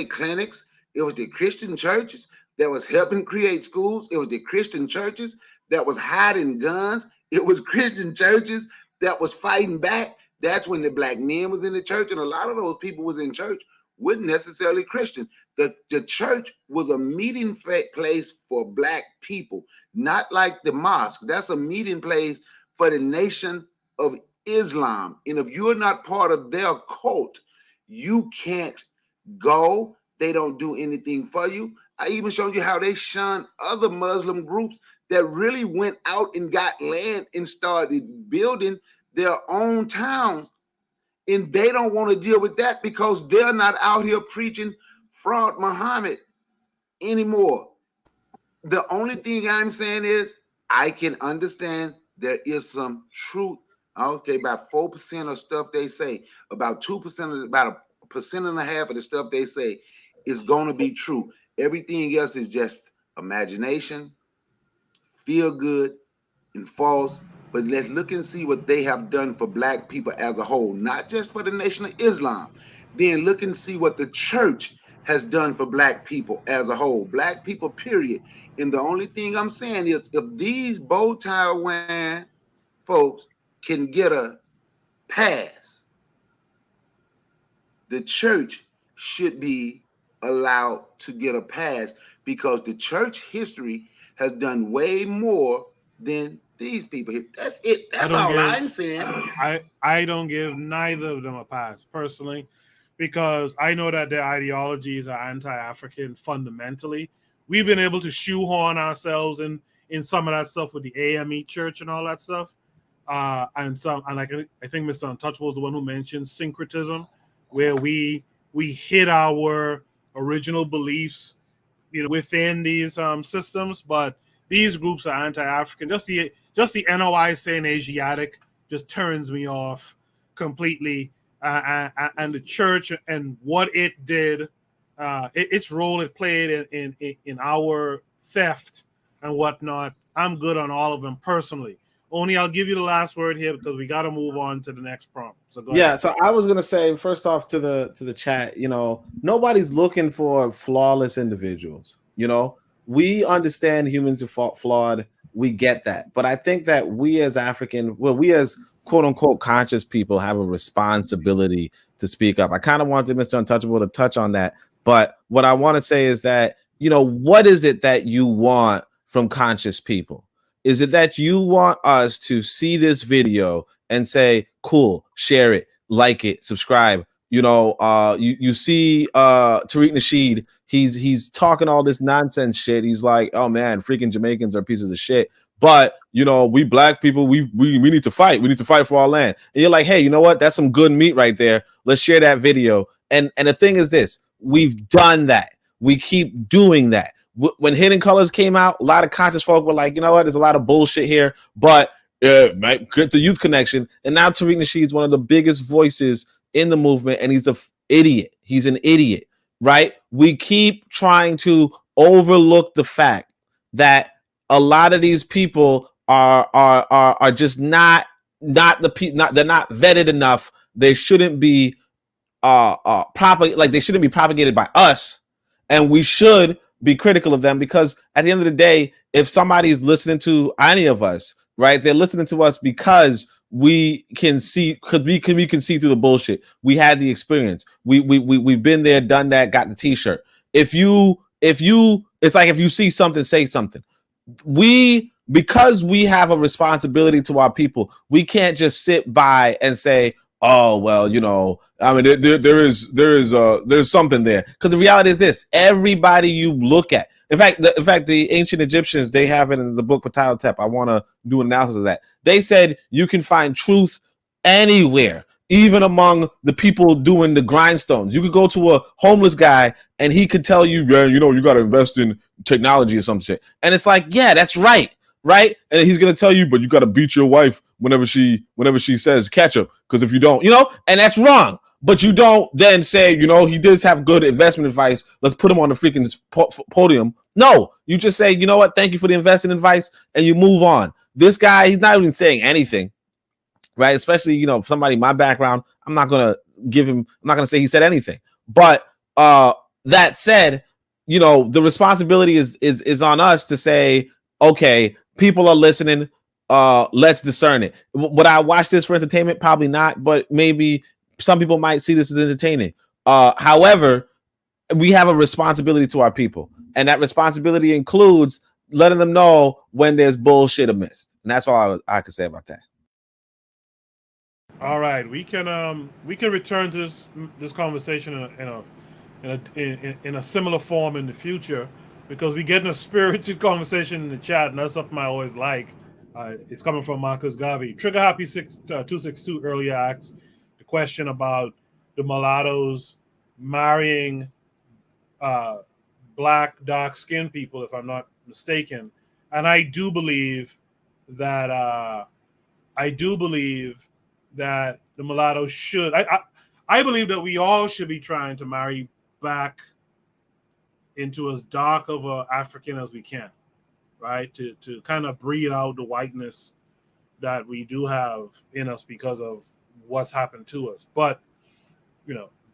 clinics, it was the Christian churches that was helping create schools. It was the Christian churches that was hiding guns. It was Christian churches that was fighting back. That's when the black men was in the church, and a lot of those people was in church weren't necessarily Christian. The church was a meeting place for black people, not like the mosque. That's a meeting place for the Nation of Islam. And if you're not part of their cult, you can't go. They don't do anything for you. I even showed you how they shun other Muslim groups that really went out and got land and started building their own towns. And they don't want to deal with that because they're not out here preaching fraud Muhammad anymore. The only thing I'm saying is I can understand there is some truth. Okay, about 4% of stuff they say, about 2%, about a percent and a half of the stuff they say is going to be true. Everything else is just imagination, feel good, and false. But let's look and see what they have done for black people as a whole, not just for the Nation of Islam. Then look and see what the church has done for black people as a whole, black people, period. And the only thing I'm saying is if these bow tie wearing folks can get a pass, the church should be allowed to get a pass because the church history has done way more than these people. That's it. That's all I'm saying. I don't give neither of them a pass personally, because I know that their ideologies are anti-African fundamentally. We've been able to shoehorn ourselves in some of that stuff with the AME church and all that stuff. And like I think Mr. Untouchable is the one who mentioned syncretism, where we hit our original beliefs, within these systems. But these groups are anti-African. Just the NOI saying Asiatic just turns me off completely. And the church and what it did, its role it played in our theft and whatnot. I'm good on all of them personally. Only I'll give you the last word here because we got to move on to the next prompt. So go ahead. So I was gonna say first off to the chat, nobody's looking for flawless individuals. We understand humans are flawed. We get that, but I think that we as we as quote unquote conscious people have a responsibility to speak up. I kind of wanted Mr. Untouchable to touch on that, but what I want to say is that what is it that you want from conscious people? Is it that you want us to see this video and say, cool, share it, like it, subscribe? You see Tariq Nasheed, he's talking all this nonsense shit. He's like, oh man, freaking Jamaicans are pieces of shit. But we black people, we need to fight. We need to fight for our land. And you're like, hey, you know what? That's some good meat right there. Let's share that video. And the thing is this, we've done that. We keep doing that. When Hidden Colors came out, a lot of conscious folk were like, you know what, there's a lot of bullshit here, but might get the youth connection. And now Tariq Nasheed is one of the biggest voices in the movement, and he's an idiot. He's an idiot, right? We keep trying to overlook the fact that a lot of these people are just not they're not vetted enough. They shouldn't be they shouldn't be propagated by us, and we should be critical of them, because at the end of the day, if somebody's listening to any of us, right, they're listening to us because we can see, because we can see through the bullshit. We had the experience. We've been there, done that, got the t-shirt. If you it's like if you see something, say something. Because we have a responsibility to our people, we can't just sit by and say, oh well, I mean, there's something there, because the reality is this: everybody you look at, in fact, the ancient Egyptians, they have it in the book Ptah. I want to do an analysis of that. They said you can find truth anywhere, even among the people doing the grindstones. You could go to a homeless guy and he could tell you, yeah, you got to invest in technology or some shit, and it's like, yeah, that's right. Right, and he's gonna tell you, but you gotta beat your wife whenever she says ketchup, because if you don't, and that's wrong. But you don't then say, he does have good investment advice. Let's put him on the freaking podium. No, you just say, you know what? Thank you for the investment advice, and you move on. This guy, he's not even saying anything, right? Especially, somebody in my background, I'm not gonna say he said anything. But that said, the responsibility is on us to say, okay, people are listening. Let's discern it. Would I watch this for entertainment? Probably not, but maybe some people might see this as entertaining. However, we have a responsibility to our people, and that responsibility includes letting them know when there's bullshit amiss. And that's all I could say about that. All right, we can return to this conversation in a similar form in the future, because we get in a spirited conversation in the chat, and that's something I always like. It's coming from Marcus Garvey. Trigger Happy 262 earlier asked the question about the mulattoes marrying black, dark-skinned people, if I'm not mistaken, and I do believe that the mulattoes should. I believe that we all should be trying to marry back into as dark of an African as we can, right? To kind of breed out the whiteness that we do have in us because of what's happened to us. But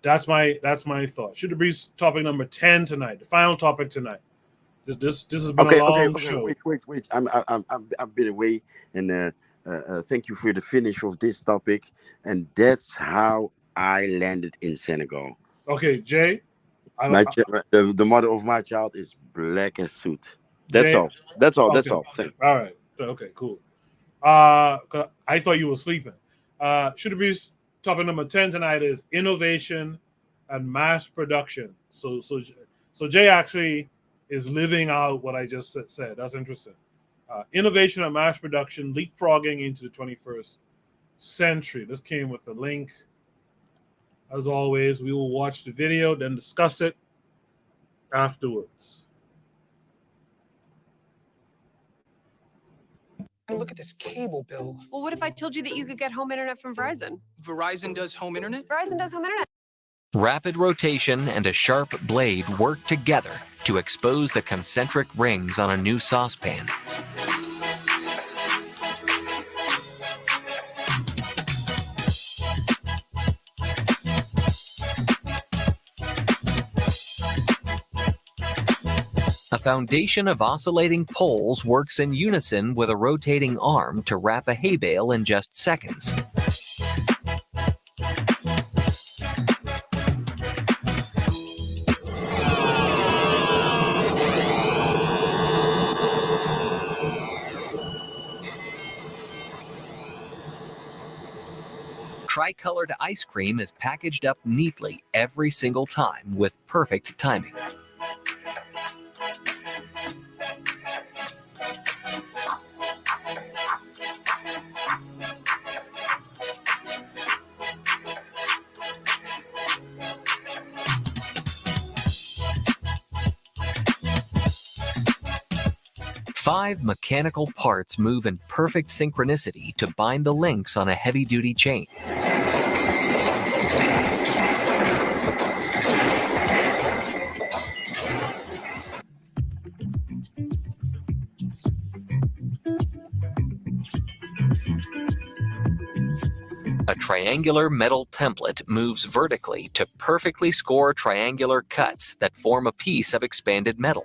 that's my thought. Should be topic number 10 tonight, the final topic tonight. This has been a long show. Wait. I've been away, and thank you for the finish of this topic. And that's how I landed in Senegal. Okay, Jay. The mother of my child is black as soot. That's Jay? all. That's all. Okay. That's all. Thank you. All right. Okay, cool. I thought you were sleeping. Should be topic number 10 tonight is innovation and mass production. So Jay actually is living out what I just said. That's interesting. Innovation and mass production, leapfrogging into the 21st century. This came with a link. As always, we will watch the video, then discuss it afterwards. And look at this cable bill. Well, what if I told you that you could get home internet from Verizon? Verizon does home internet? Verizon does home internet. Rapid rotation and a sharp blade work together to expose the concentric rings on a new saucepan. A foundation of oscillating poles works in unison with a rotating arm to wrap a hay bale in just seconds. Tricolored ice cream is packaged up neatly every single time with perfect timing. Five mechanical parts move in perfect synchronicity to bind the links on a heavy-duty chain. A triangular metal template moves vertically to perfectly score triangular cuts that form a piece of expanded metal.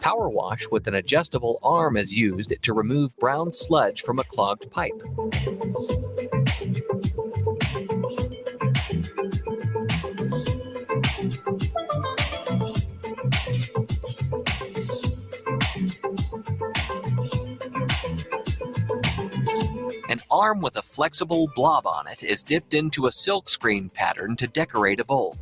Power wash with an adjustable arm is used to remove brown sludge from a clogged pipe. An arm with a flexible blob on it is dipped into a silkscreen pattern to decorate a bowl.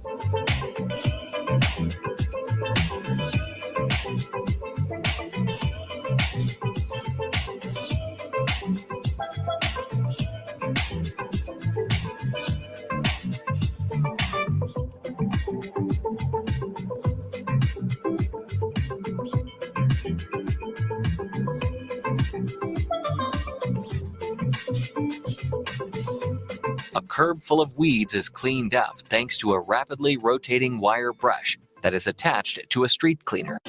A curb full of weeds is cleaned up thanks to a rapidly rotating wire brush that is attached to a street cleaner.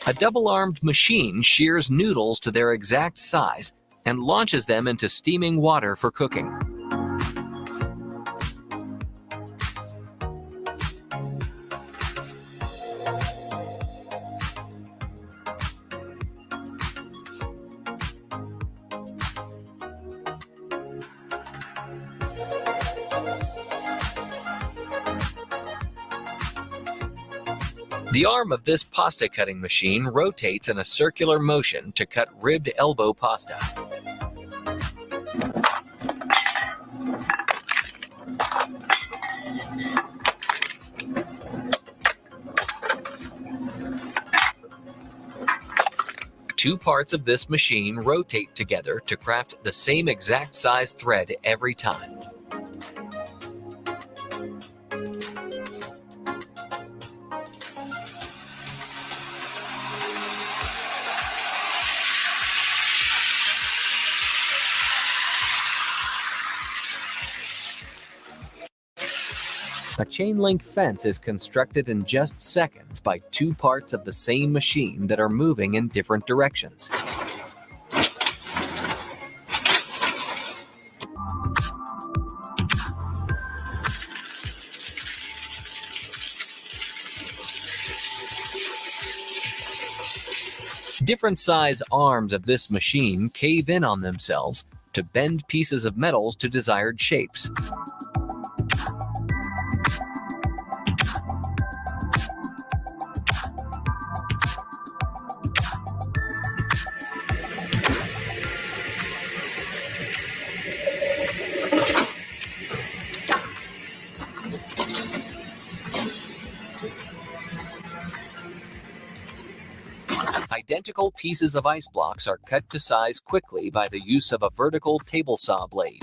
A double-armed machine shears noodles to their exact size and launches them into steaming water for cooking. The arm of this pasta cutting machine rotates in a circular motion to cut ribbed elbow pasta. Two parts of this machine rotate together to craft the same exact size thread every time. A chain link fence is constructed in just seconds by two parts of the same machine that are moving in different directions. Different size arms of this machine cave in on themselves to bend pieces of metals to desired shapes. Identical pieces of ice blocks are cut to size quickly by the use of a vertical table saw blade.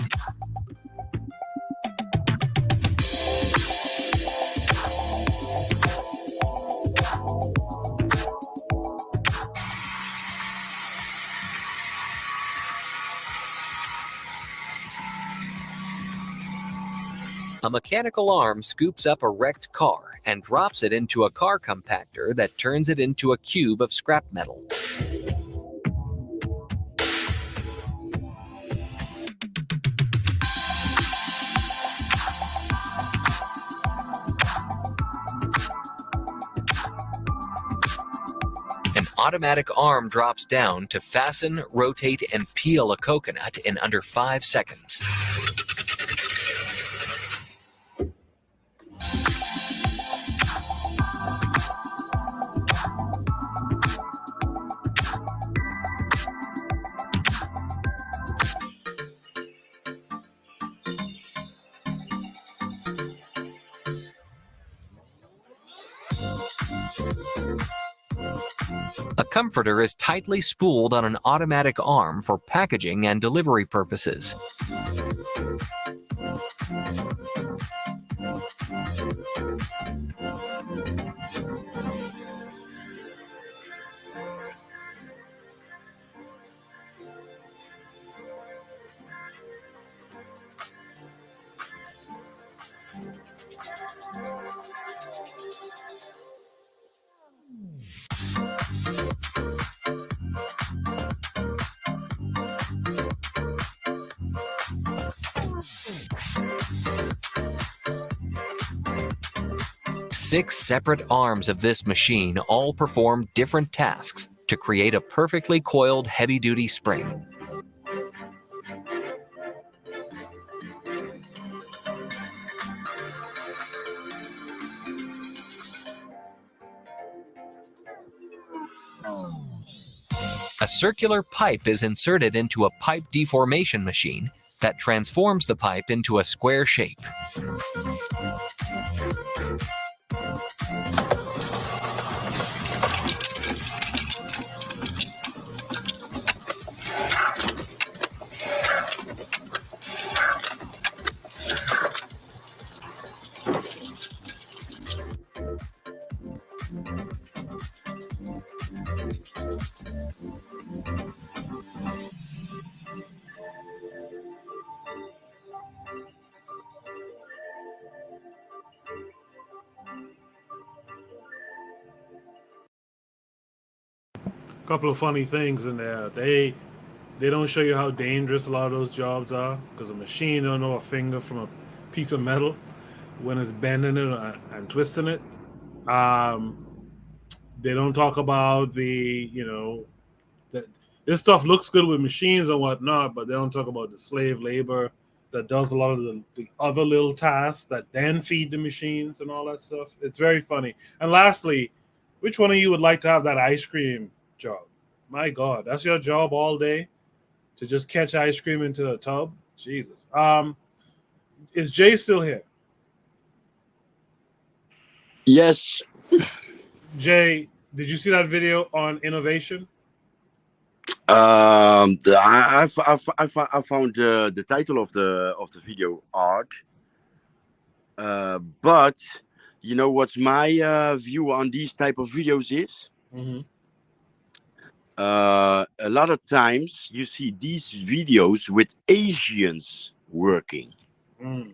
A mechanical arm scoops up a wrecked car and drops it into a car compactor that turns it into a cube of scrap metal. An automatic arm drops down to fasten, rotate, and peel a coconut in under 5 seconds. A comforter is tightly spooled on an automatic arm for packaging and delivery purposes. Six separate arms of this machine all perform different tasks to create a perfectly coiled heavy-duty spring. A circular pipe is inserted into a pipe deformation machine that transforms the pipe into a square shape. Couple of funny things in there. They They don't show you how dangerous a lot of those jobs are because a machine don't know a finger from a piece of metal when it's bending it and twisting it. Um, they don't talk about that this stuff looks good with machines and whatnot, but they don't talk about the slave labor that does a lot of the other little tasks that then feed the machines and all that stuff. It's very funny. And lastly, which one of you would like to have that ice cream job? My God, that's your job all day to just catch ice cream into a tub? Jesus. Is Jay still here? Yes. Jay, did you see that video on innovation? I found the title of the video art. But you know what's my view on these type of videos is? Mm-hmm. A lot of times you see these videos with Asians working. Mm.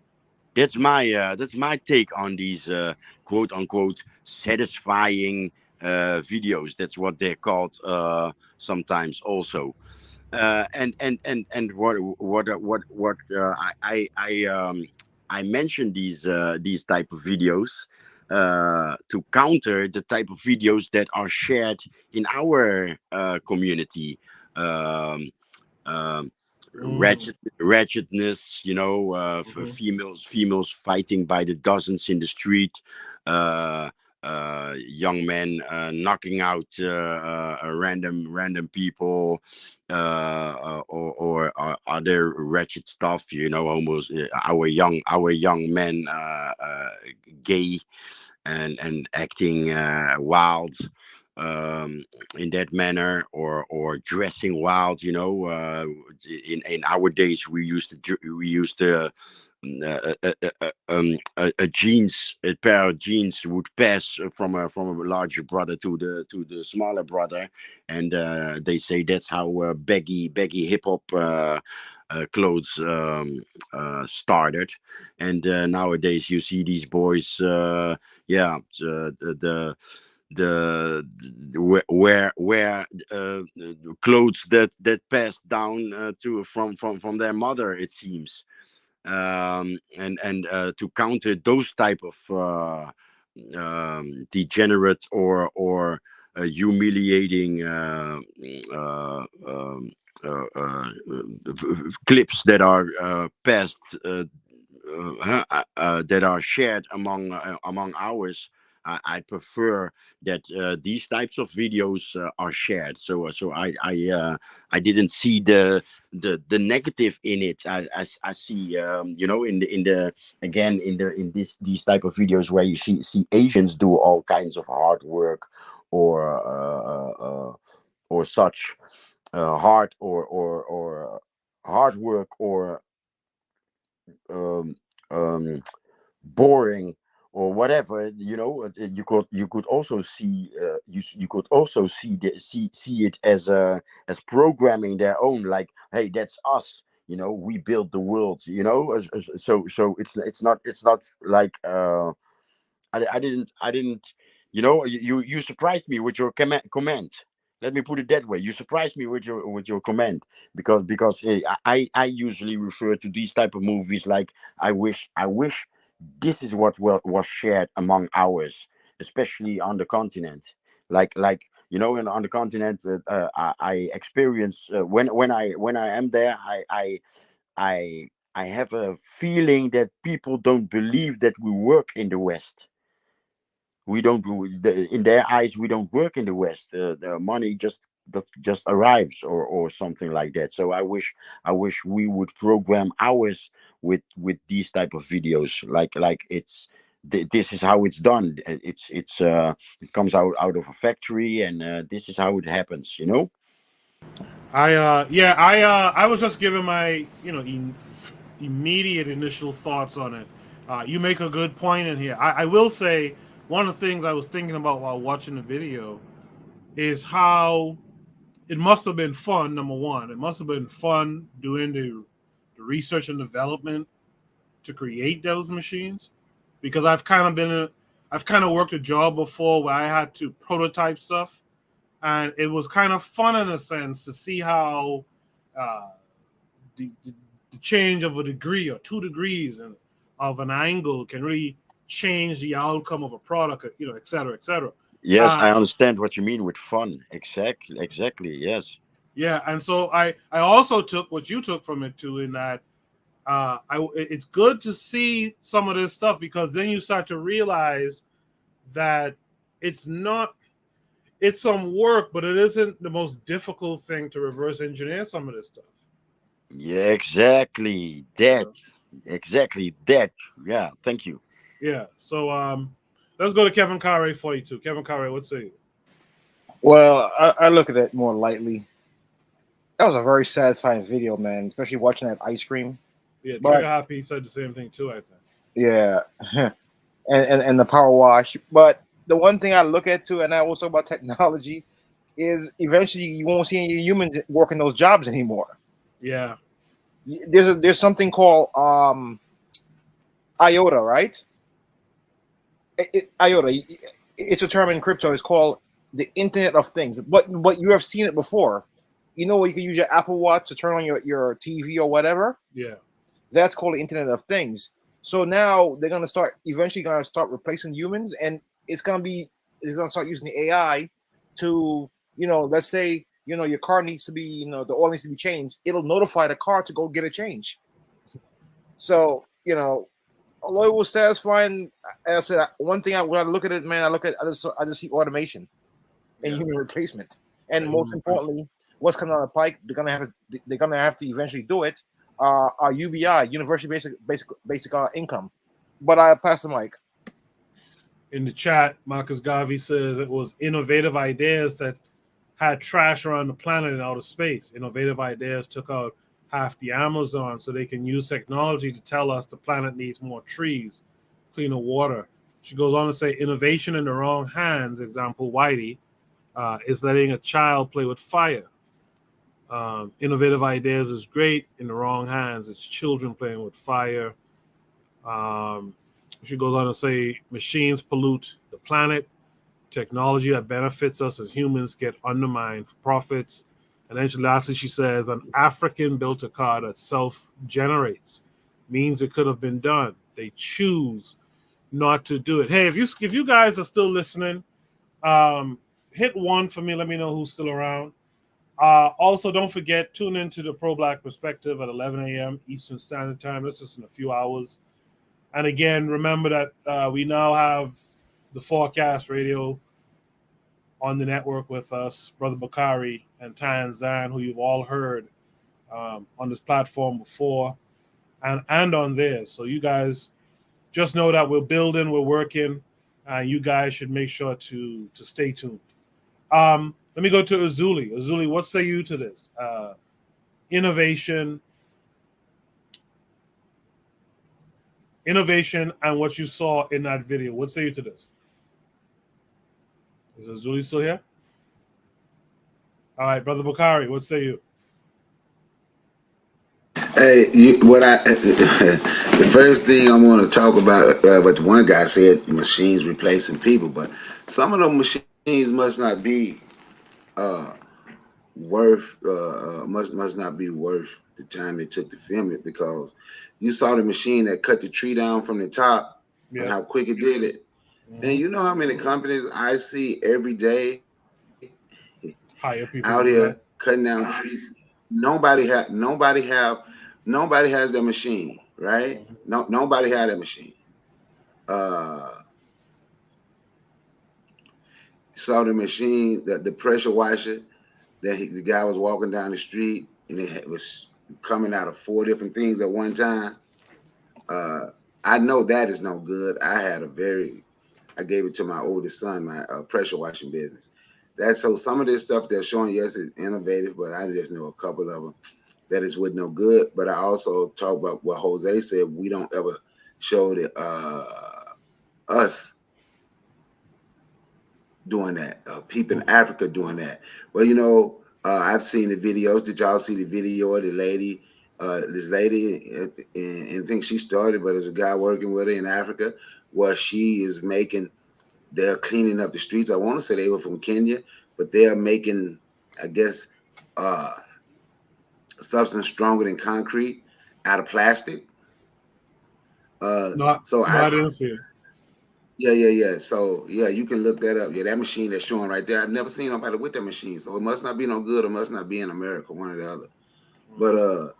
That's my take on these quote unquote satisfying videos. That's what they're called sometimes also. And I mentioned these type of videos to counter the type of videos that are shared in our community. Um, um, wretchedness, for females fighting by the dozens in the street, uh, young men knocking out random people, or other wretched stuff, almost our young men gay and acting wild um in that manner, or dressing wild, in our days we used to a jeans, a pair of jeans would pass from a larger brother to the smaller brother, and they say that's how baggy hip hop clothes started. And nowadays you see these boys, yeah, where clothes that passed down to from their mother, it seems. And to counter those type of degenerate or humiliating clips that are passed, that are shared among ours, I prefer that these types of videos are shared. So I didn't see the negative in it. I see, in the again in these type of videos where you see Asians do all kinds of hard work, or such hard or hard work, or um, um, boring, or whatever. You could also see, you could also see it as programming their own, like, hey, that's us, we built the world, so it's not like I didn't, you surprised me with your comment. Let me put it that way. You surprised me with your comment, because I usually refer to these type of movies like, I wish this is what was shared among ours, especially on the continent. Like on the continent, I experience, when I am there, I I have a feeling that people don't believe that we work in the West. We don't in their eyes, we don't work in the West. The money just arrives, or something like that. So I wish we would program ours with these type of videos, like this is how it's done. It comes out of a factory, and this is how it happens. I was just giving my immediate initial thoughts on it. You make a good point in here. I will say one of the things I was thinking about while watching the video is how it must have been fun. Number one, it must have been fun doing the research and development to create those machines, because I've kind of worked a job before where I had to prototype stuff, and it was kind of fun in a sense to see how the change of a degree or 2 degrees and of an angle can really change the outcome of a product, et cetera, et cetera. Yes, I understand what you mean with fun. Exactly. Yes. Yeah, and so I also took what you took from it too, in that it's good to see some of this stuff, because then you start to realize that it's some work, but it isn't the most difficult thing to reverse engineer some of this stuff. Yeah, exactly that. Exactly that. Yeah, thank you. Yeah. So let's go to Kevin Carre 42. Kevin Carre, what say you? Well, I look at it more lightly. That was a very satisfying video, man, especially watching that ice cream. Yeah, But Trigger Happy said the same thing too, I think. yeah, and the power wash. But the one thing I look at too, and I also about technology, is eventually you won't see any humans working those jobs anymore. Yeah. There's something called IOTA, right? IOTA. It's a term in crypto. It's called the Internet of Things. But you have seen it before. You know, you can use your Apple Watch to turn on your TV or whatever. Yeah. That's called the Internet of Things. So now they're eventually gonna start replacing humans, and it's gonna start using the AI to, let's say, your car needs to be, the oil needs to be changed. It'll notify the car to go get a change. So, although it was satisfying, as I said, one thing when I look at it, man, I just see automation and human replacement, and most importantly, what's coming down the pike, they're gonna have to eventually do it. Our UBI, Universal Basic Income. But I pass the mic. In the chat, Marcus Garvey says it was innovative ideas that had trash around the planet in outer space. Innovative ideas took out half the Amazon, so they can use technology to tell us the planet needs more trees, cleaner water. She goes on to say innovation in the wrong hands, example Whitey, is letting a child play with fire. Innovative ideas is great. In the wrong hands, it's children playing with fire. She goes on to say machines pollute the planet. Technology that benefits us as humans get undermined for profits. And then lastly, she says an African built a car that self-generates. Means it could have been done. They choose not to do it. Hey, if you guys are still listening, hit 1 for me. Let me know who's still around. Also, don't forget, tune into the Pro Black Perspective at 11 a.m. Eastern Standard Time. That's just in a few hours. And again, remember that we now have the Forecast Radio on the network with us, Brother Bakari and Tan Zan, who you've all heard on this platform before and on this. So you guys just know that we're building, we're working. You guys should make sure to stay tuned. Let me go to Azuli. Azuli, what say you to this? Innovation and what you saw in that video. What say you to this? Is Azuli still here? All right, Brother Bakari, what say you? Hey, the first thing I want to talk about, what the one guy said, machines replacing people, but some of them machines must not be must not be worth the time it took to film it, because you saw the machine that cut the tree down from the top and how quick it did it. And you know how many companies I see every day hire people out here cutting down trees? Nobody has that machine, right? Nobody had that machine. Saw the machine, the pressure washer that the guy was walking down the street and it was coming out of 4 different things at one time. I know that is no good. I gave it to my oldest son, my pressure washing business. So some of this stuff they're showing, yes, is innovative, but I just know a couple of them that is with no good. But I also talk about what Jose said. We don't ever show us doing that, people in Africa doing that. Well, I've seen the videos. Did y'all see the video of the lady? This lady, and I think she started, but there's a guy working with her in Africa where she is they're cleaning up the streets. I want to say they were from Kenya, but they're making, I guess, substance stronger than concrete out of plastic. No, So no, I I didn't see it. yeah. So yeah, you can look that up. Yeah, that machine that's showing right there. I've never seen nobody with that machine, so it must not be no good. Or must not be in America, one or the other. But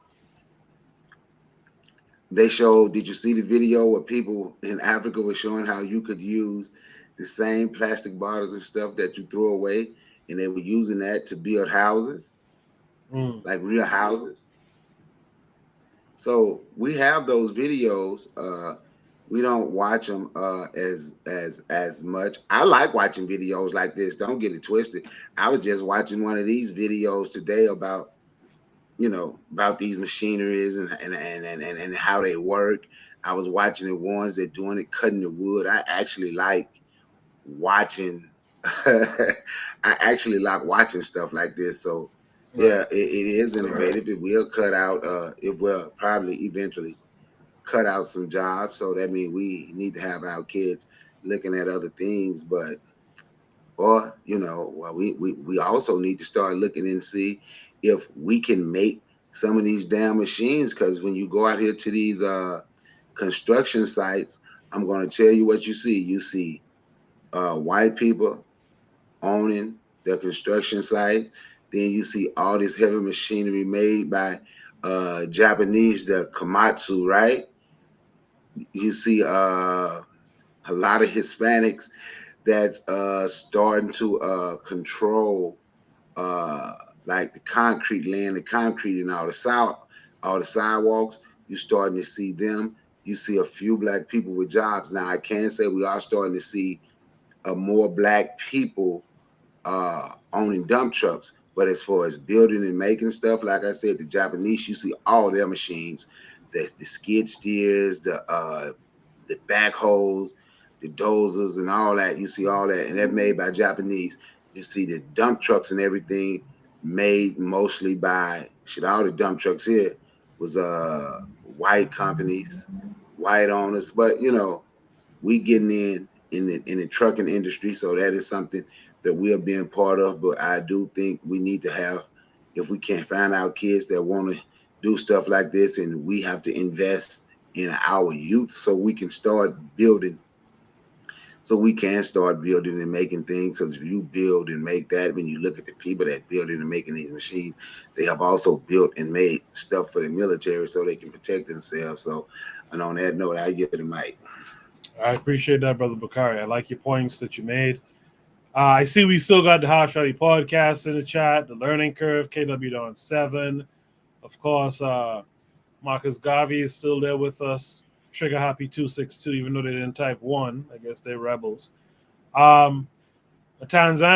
they showed. Did you see the video where people in Africa were showing how you could use the same plastic bottles and stuff that you throw away, and they were using that to build houses, Mm. like real houses. So we have those videos. We don't watch them as much. I like watching videos like this. Don't get it twisted. I was just watching one of these videos today about about these machineries and how they work. I was watching the ones that doing it, cutting the wood. I actually like watching. I actually like watching stuff like this. So yeah, Right. it is innovative. It will cut out. It will probably eventually cut out some jobs. So that means we need to have our kids looking at other things, but or well, we also need to start looking and see if we can make some of these damn machines. Because when you go out here to these construction sites, I'm going to tell you what you see. You see white people owning the construction site. Then you see all this heavy machinery made by Japanese, the Komatsu, right? You see a lot of Hispanics that's starting to control uh like the concrete, laying the concrete and all the sidewalks. You starting to see them. You see a few black people with jobs. Now I can say we are starting to see more black people owning dump trucks. But as far as building and making stuff, like I said, the Japanese, you see all their machines, the skid steers, the backhoes, the dozers, and all that. You see all that, and they're made by Japanese. You see the dump trucks and everything made mostly by shit. All the dump trucks here was white companies, white owners. But we getting in the trucking industry, so that is something that we are being part of. But I do think we need to have, if we can't find our kids that want to do stuff like this, and we have to invest in our youth so we can start building. So we can start building and making things. Because if you build and make that, when you look at the people that building and making these machines, they have also built and made stuff for the military so they can protect themselves. So, and on that note, I give it a mic. I appreciate that, Brother Bakari. I like your points that you made. I see we still got the House Shotty podcast in the chat, the Learning Curve, KW on 7. Of course, Marcus Garvey is still there with us. Trigger Happy 262, even though they didn't type 1. I guess they're rebels. Tanzan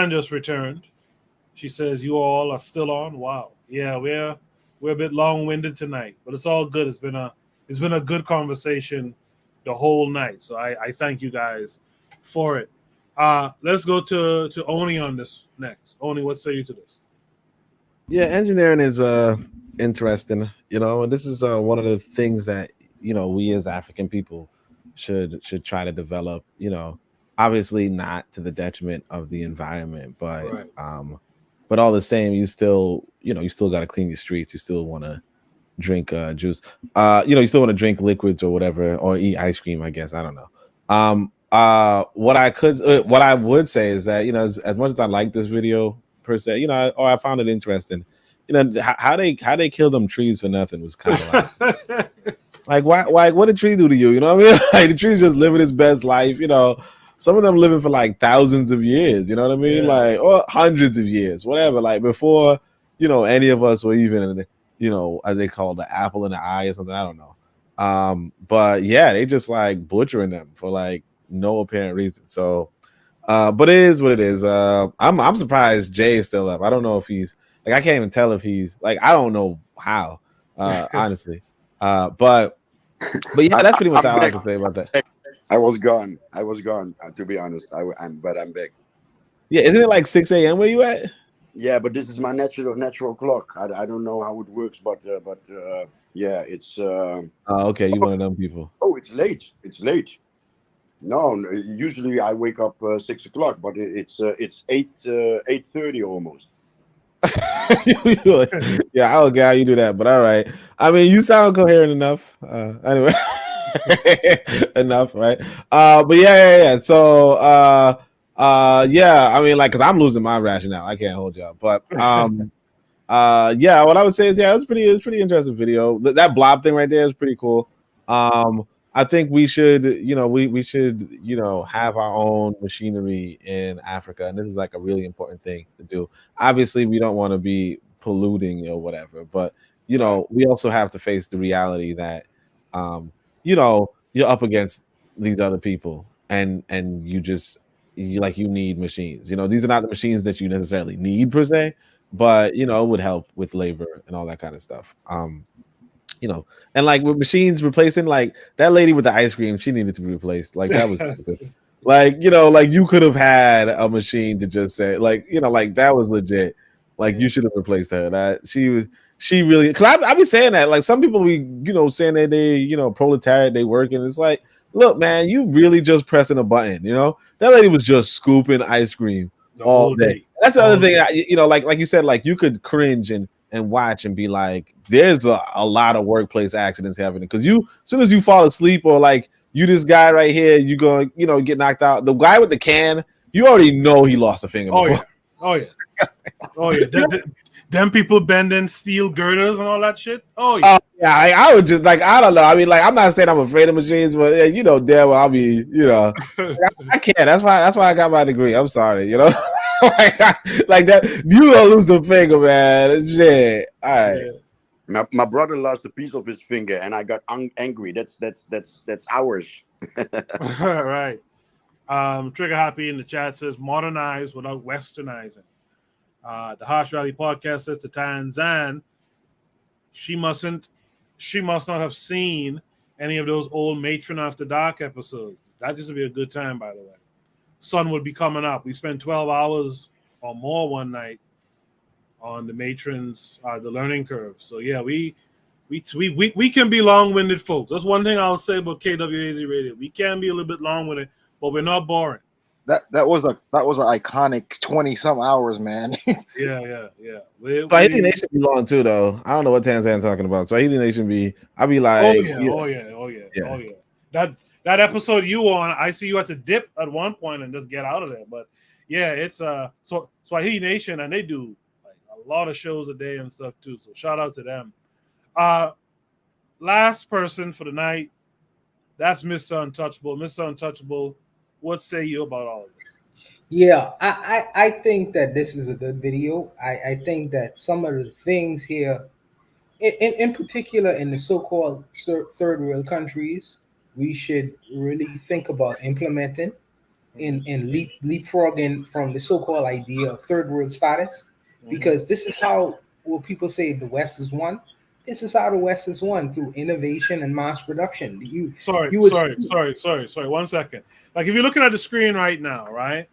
just returned. She says, you all are still on. Wow. Yeah, we're a bit long-winded tonight, but it's all good. It's been a good conversation the whole night. So I thank you guys for it. Let's go to Oni on this next. Oni, what say you to this? Yeah, engineering is interesting, and this is one of the things that we as African people should try to develop, obviously not to the detriment of the environment, but Right. But all the same, you still got to clean your streets. You still want to drink juice. You still want to drink liquids or whatever, or eat ice cream, I guess. I don't know. What I would say is that, as much as I like this video per se, I found it interesting. How they kill them trees for nothing was kind of like why what did tree do to you? You know what I mean? Like the tree's just living its best life, Some of them living for like thousands of years, you know what I mean? Yeah. Like, or hundreds of years, whatever. Like before, any of us were even, as they call it, the apple in the eye or something. I don't know. But yeah, they just like butchering them for like no apparent reason. So, but it is what it is. I'm surprised Jay is still up. I don't know if he's like, I can't even tell if he's like, I don't know how, honestly. But yeah, that's pretty much all I have to say about that. I was gone. To be honest, but I'm back. Yeah, isn't it like 6 a.m. where you at? Yeah, but this is my natural clock. I don't know how it works, but yeah, it's. Oh, okay, you one of them people. Oh, it's late. No, usually I wake up 6 o'clock, but it's 8:30 almost. Yeah, I don't get how you do that, but all right. I mean, you sound coherent enough. Anyway, enough, right? But yeah. So, yeah. I mean, like, cause I'm losing my rationale. I can't hold y'all, but yeah. What I would say is, yeah, it's pretty interesting video. That blob thing right there is pretty cool. I think we should, we should, have our own machinery in Africa, and this is like a really important thing to do. Obviously, we don't want to be polluting or whatever, but we also have to face the reality that, you're up against these other people, and you need machines. These are not the machines that you necessarily need per se, but it would help with labor and all that kind of stuff. And like with machines replacing, like that lady with the ice cream, she needed to be replaced. Like that was stupid. Like, like you could have had a machine to just say, like, like that was legit. Like you should have replaced her. That she really, because I be saying that, like some people be, saying that they, proletariat, they work, and it's like, look, man, you really just pressing a button, that lady was just scooping ice cream all day. That's the other thing, like you said, like you could cringe and watch and be like, there's a lot of workplace accidents happening because as soon as you fall asleep or like you this guy right here, you going get knocked out. The guy with the can, you already know he lost a finger before. Oh yeah. Them people bending steel girders and all that shit. Oh yeah. Yeah, I would just like, I don't know. I mean, like, I'm not saying I'm afraid of machines, but damn well, I'll be, I can't. That's why I got my degree. I'm sorry, like that. You gonna lose a finger, man. Shit. All right. My brother lost a piece of his finger, and I got angry. That's ours. All right. Trigger Happy in the chat says modernize without westernizing. The Harsh Rally podcast says to Tanzan, she must not have seen any of those old Matron After Dark episodes. That just would be a good time, by the way. Sun would be coming up. We spent 12 hours or more one night on the Matrons, the learning curve. So yeah, we can be long-winded folks. That's one thing I'll say about KWAZ Radio. We can be a little bit long-winded, but we're not boring. That was an iconic 20-some hours, man. Yeah. Swahili Nation be long too, though. I don't know what Tanzan's talking about. Swahili Nation be. I be like, oh yeah. That episode you on, I see you had to dip at one point and just get out of there. But yeah, it's so Swahili Nation, and they do like a lot of shows a day and stuff too. So shout out to them. Last person for the night, that's Mr. Untouchable. Mr. Untouchable, what say you about all of this? Yeah, I think that this is a good video. I think that some of the things here, in particular in the so-called third world countries, we should really think about implementing in leapfrogging from the so-called idea of third world status, because this is how people say the West is won. This is how the West is won, through innovation and mass production. Sorry. 1 second. Like if you're looking at the screen right now, right?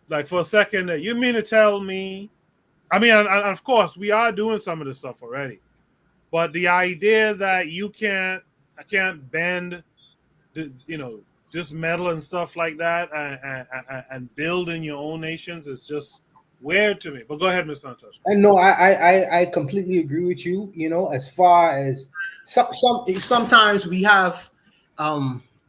Like for a second, you mean to tell me? I mean, and of course, we are doing some of this stuff already, but the idea that I can't bend, just metal and stuff like that, and build in your own nations is just weird to me. But go ahead, Mr. Santos. And no, I completely agree with you. As far as sometimes we have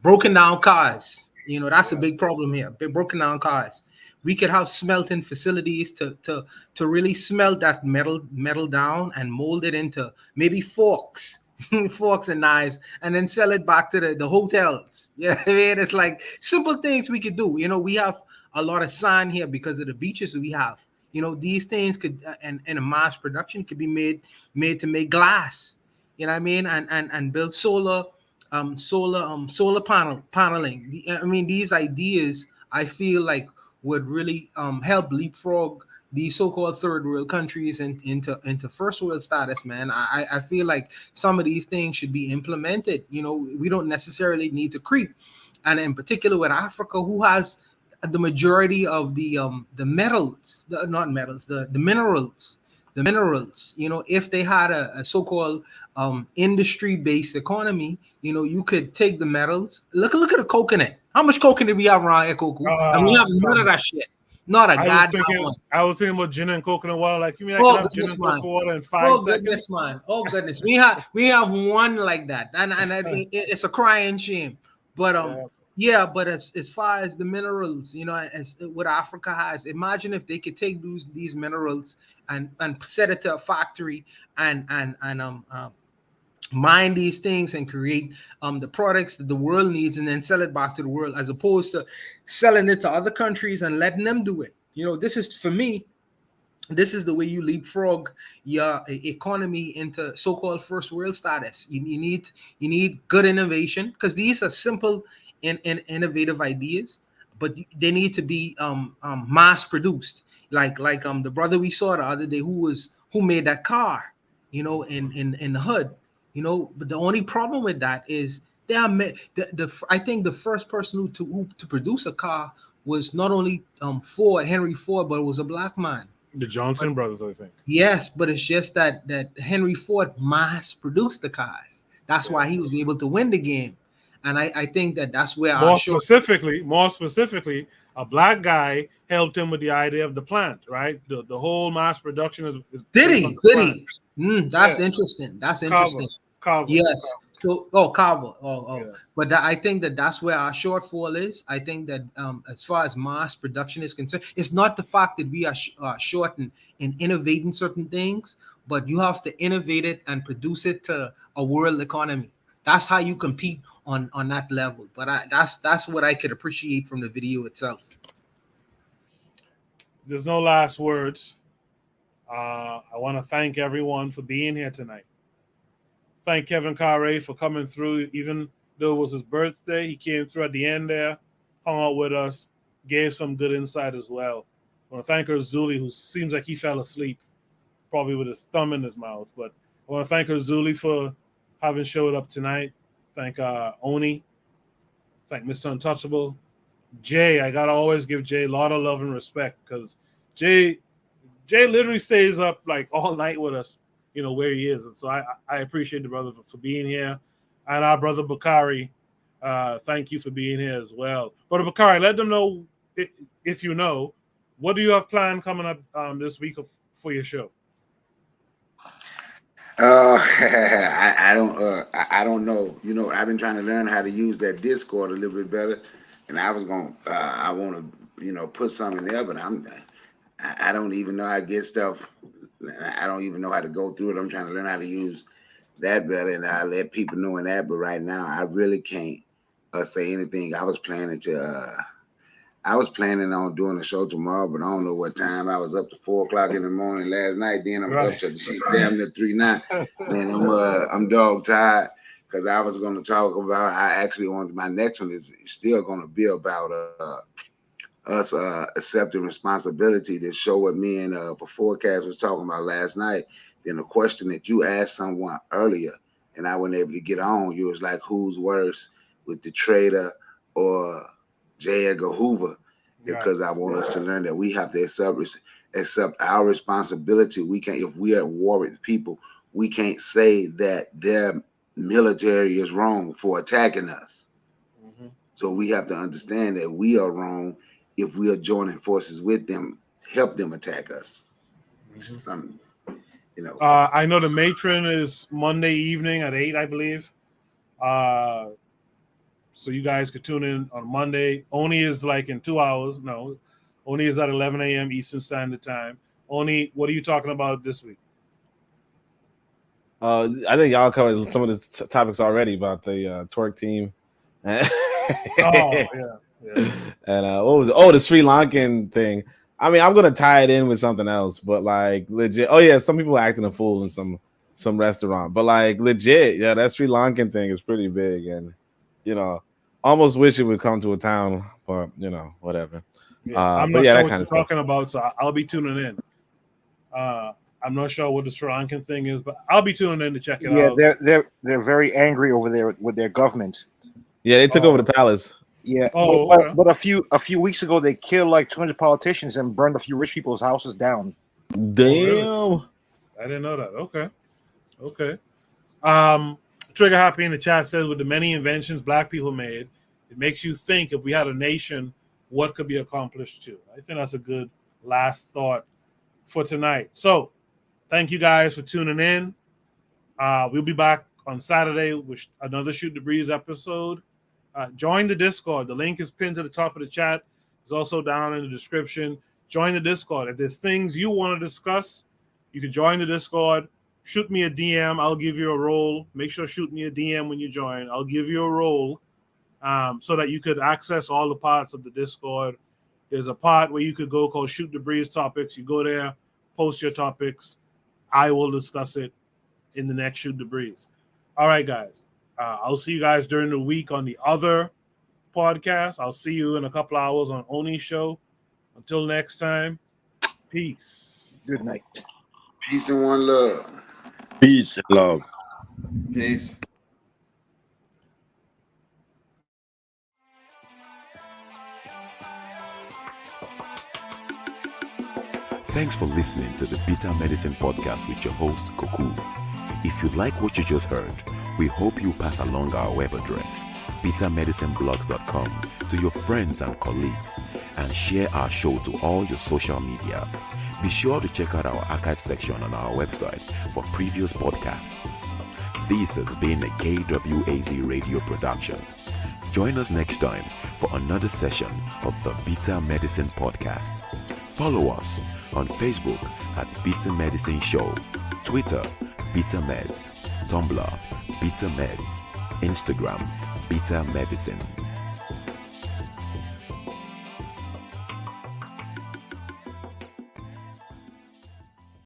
broken down cars. That's a big problem here. Broken down cars. We could have smelting facilities to really smelt that metal down and mold it into maybe forks and knives, and then sell it back to the hotels. I mean? It's like simple things we could do. We have a lot of sand here because of the beaches we have. These things could, and a mass production could be made to make glass. You know what I mean? And build solar paneling. I mean, these ideas I feel like would really help leapfrog these so-called third world countries into first world status, man. I feel like some of these things should be implemented. We don't necessarily need to creep, and in particular with Africa, who has the majority of the metals, the minerals. If they had a so-called industry-based economy, you could take the metals. Look at the coconut. How much coconut we have around here, Coco? And we have none of that shit. Not a I was goddamn thinking, one. I was thinking about gin and coconut water. Like, you mean I can have gin and coconut water in 5 seconds? Goodness, man. Oh goodness, we have one like that, and it's a crying shame. But yeah, but as far as the minerals, you know, as what Africa has, imagine if they could take these minerals and set it to a factory and mine these things and create the products that the world needs and then sell it back to the world, as opposed to selling it to other countries and letting them do it. You know, this is, for me, this is the way you leapfrog your economy into so-called first world status. You need good innovation, because these are simple and innovative ideas, but they need to be mass produced. Like the brother we saw the other day who made that car, you know, in the hood, you know. But the only problem with that is they are I think the first person to produce a car was not only Henry Ford, but it was a black man. The Johnson brothers, I think. Yes, but it's just that Henry Ford mass produced the cars. That's why he was able to win the game. And I think that's where More specifically, a black guy helped him with the idea of the plant, right? The whole mass production is Did based he? on the plant. That's interesting. That's interesting. Carver. Yes. So, Carver. But I think that's where our shortfall is. I think that as far as mass production is concerned, it's not the fact that we are short in innovating certain things, but you have to innovate it and produce it to a world economy. That's how you compete on that level. But that's what I could appreciate from the video itself. There's no last words. I want to thank everyone for being here tonight. Thank Kevin Carre for coming through. Even though it was his birthday, he came through at the end there, hung out with us, gave some good insight as well. I want to thank Zuli, who seems like he fell asleep, probably with his thumb in his mouth. But I want to thank Zuli for having showed up tonight. Thank Oni. Thank Mr. Untouchable. Jay, I got to always give Jay a lot of love and respect, because Jay literally stays up like all night with us, you know, where he is. And so I appreciate the brother for being here. And our brother Bakari, thank you for being here as well. Brother Bakari, let them know, if you know, what do you have planned coming up this week for your show? I don't know. You know, I've been trying to learn how to use that Discord a little bit better, and I want to, you know, put something there, but I don't even know how to get stuff. I don't even know how to go through it. I'm trying to learn how to use that better, and I let people know in that. But right now, I really can't say anything. I was planning on doing a show tomorrow, but I don't know what time. I was up to 4 o'clock in the morning last night. Then I'm up to damn near 3 now. And I'm dog tired, because I was going to talk about. I actually wanted, my next one is still going to be about us accepting responsibility, to show what me and Forecast was talking about last night. Then the question that you asked someone earlier, and I wasn't able to get on, you was like, who's worse, with the trader or J. Edgar Hoover? Because I want us to learn that we have to accept our responsibility. We can't, if we are at war with people, we can't say that their military is wrong for attacking us. So we have to understand that we are wrong if we are joining forces with them, help them attack us. Something, you know. I know the matron is Monday evening at 8, I believe. So you guys could tune in on Monday. Oni is like in 2 hours. No, Oni is at 11 a.m. Eastern Standard Time. Oni, what are you talking about this week? I think y'all covered some of the topics already about the twerk team. And what was it? Oh, the Sri Lankan thing. I mean, I'm gonna tie it in with something else, but like legit. Oh yeah, some people are acting a fool in some restaurant, but like legit, yeah, that Sri Lankan thing is pretty big, and you know, almost wish it would come to a town, but you know, whatever. I'm not sure what you're talking about, so I'll be tuning in. I'm not sure what the Sri Lankan thing is, but I'll be tuning in to check it out. Yeah, they're very angry over there with their government. Yeah, they took over the palace. Yeah, but a few weeks ago they killed like 200 politicians and burned a few rich people's houses down. Damn, I didn't know that. Okay. Trigger Happy in the chat says, with the many inventions black people made, it makes you think if we had a nation what could be accomplished too. I think that's a good last thought for tonight. So thank you guys for tuning in. We'll be back on Saturday with another Shoot the Breeze episode. Join the Discord. The link is pinned to the top of the chat. It's also down in the description. Join the Discord. If there's things you want to discuss, you can join the Discord. Shoot me a DM. I'll give you a role. Make sure to shoot me a DM when you join. I'll give you a role so that you could access all the parts of the Discord. There's a part where you could go called Shoot the Breeze Topics. You go there, post your topics. I will discuss it in the next Shoot the Breeze. All right, guys. I'll see you guys during the week on the other podcast. I'll see you in a couple hours on Oni's show. Until next time, peace. Good night. Peace and one love. Peace and love. Peace. Thanks for listening to the Bitter Medicine Podcast with your host, Koku. If you like what you just heard, we hope you pass along our web address, bittermedicineblogs.com, to your friends and colleagues, and share our show to all your social media. Be sure to check out our archive section on our website for previous podcasts. This has been a KWAZ radio production. Join us next time for another session of the Bitter Medicine Podcast. Follow us on Facebook at Bitter Medicine Show, Twitter, Bitter Meds, Tumblr, Bitter Meds, Instagram, Bitter Medicine.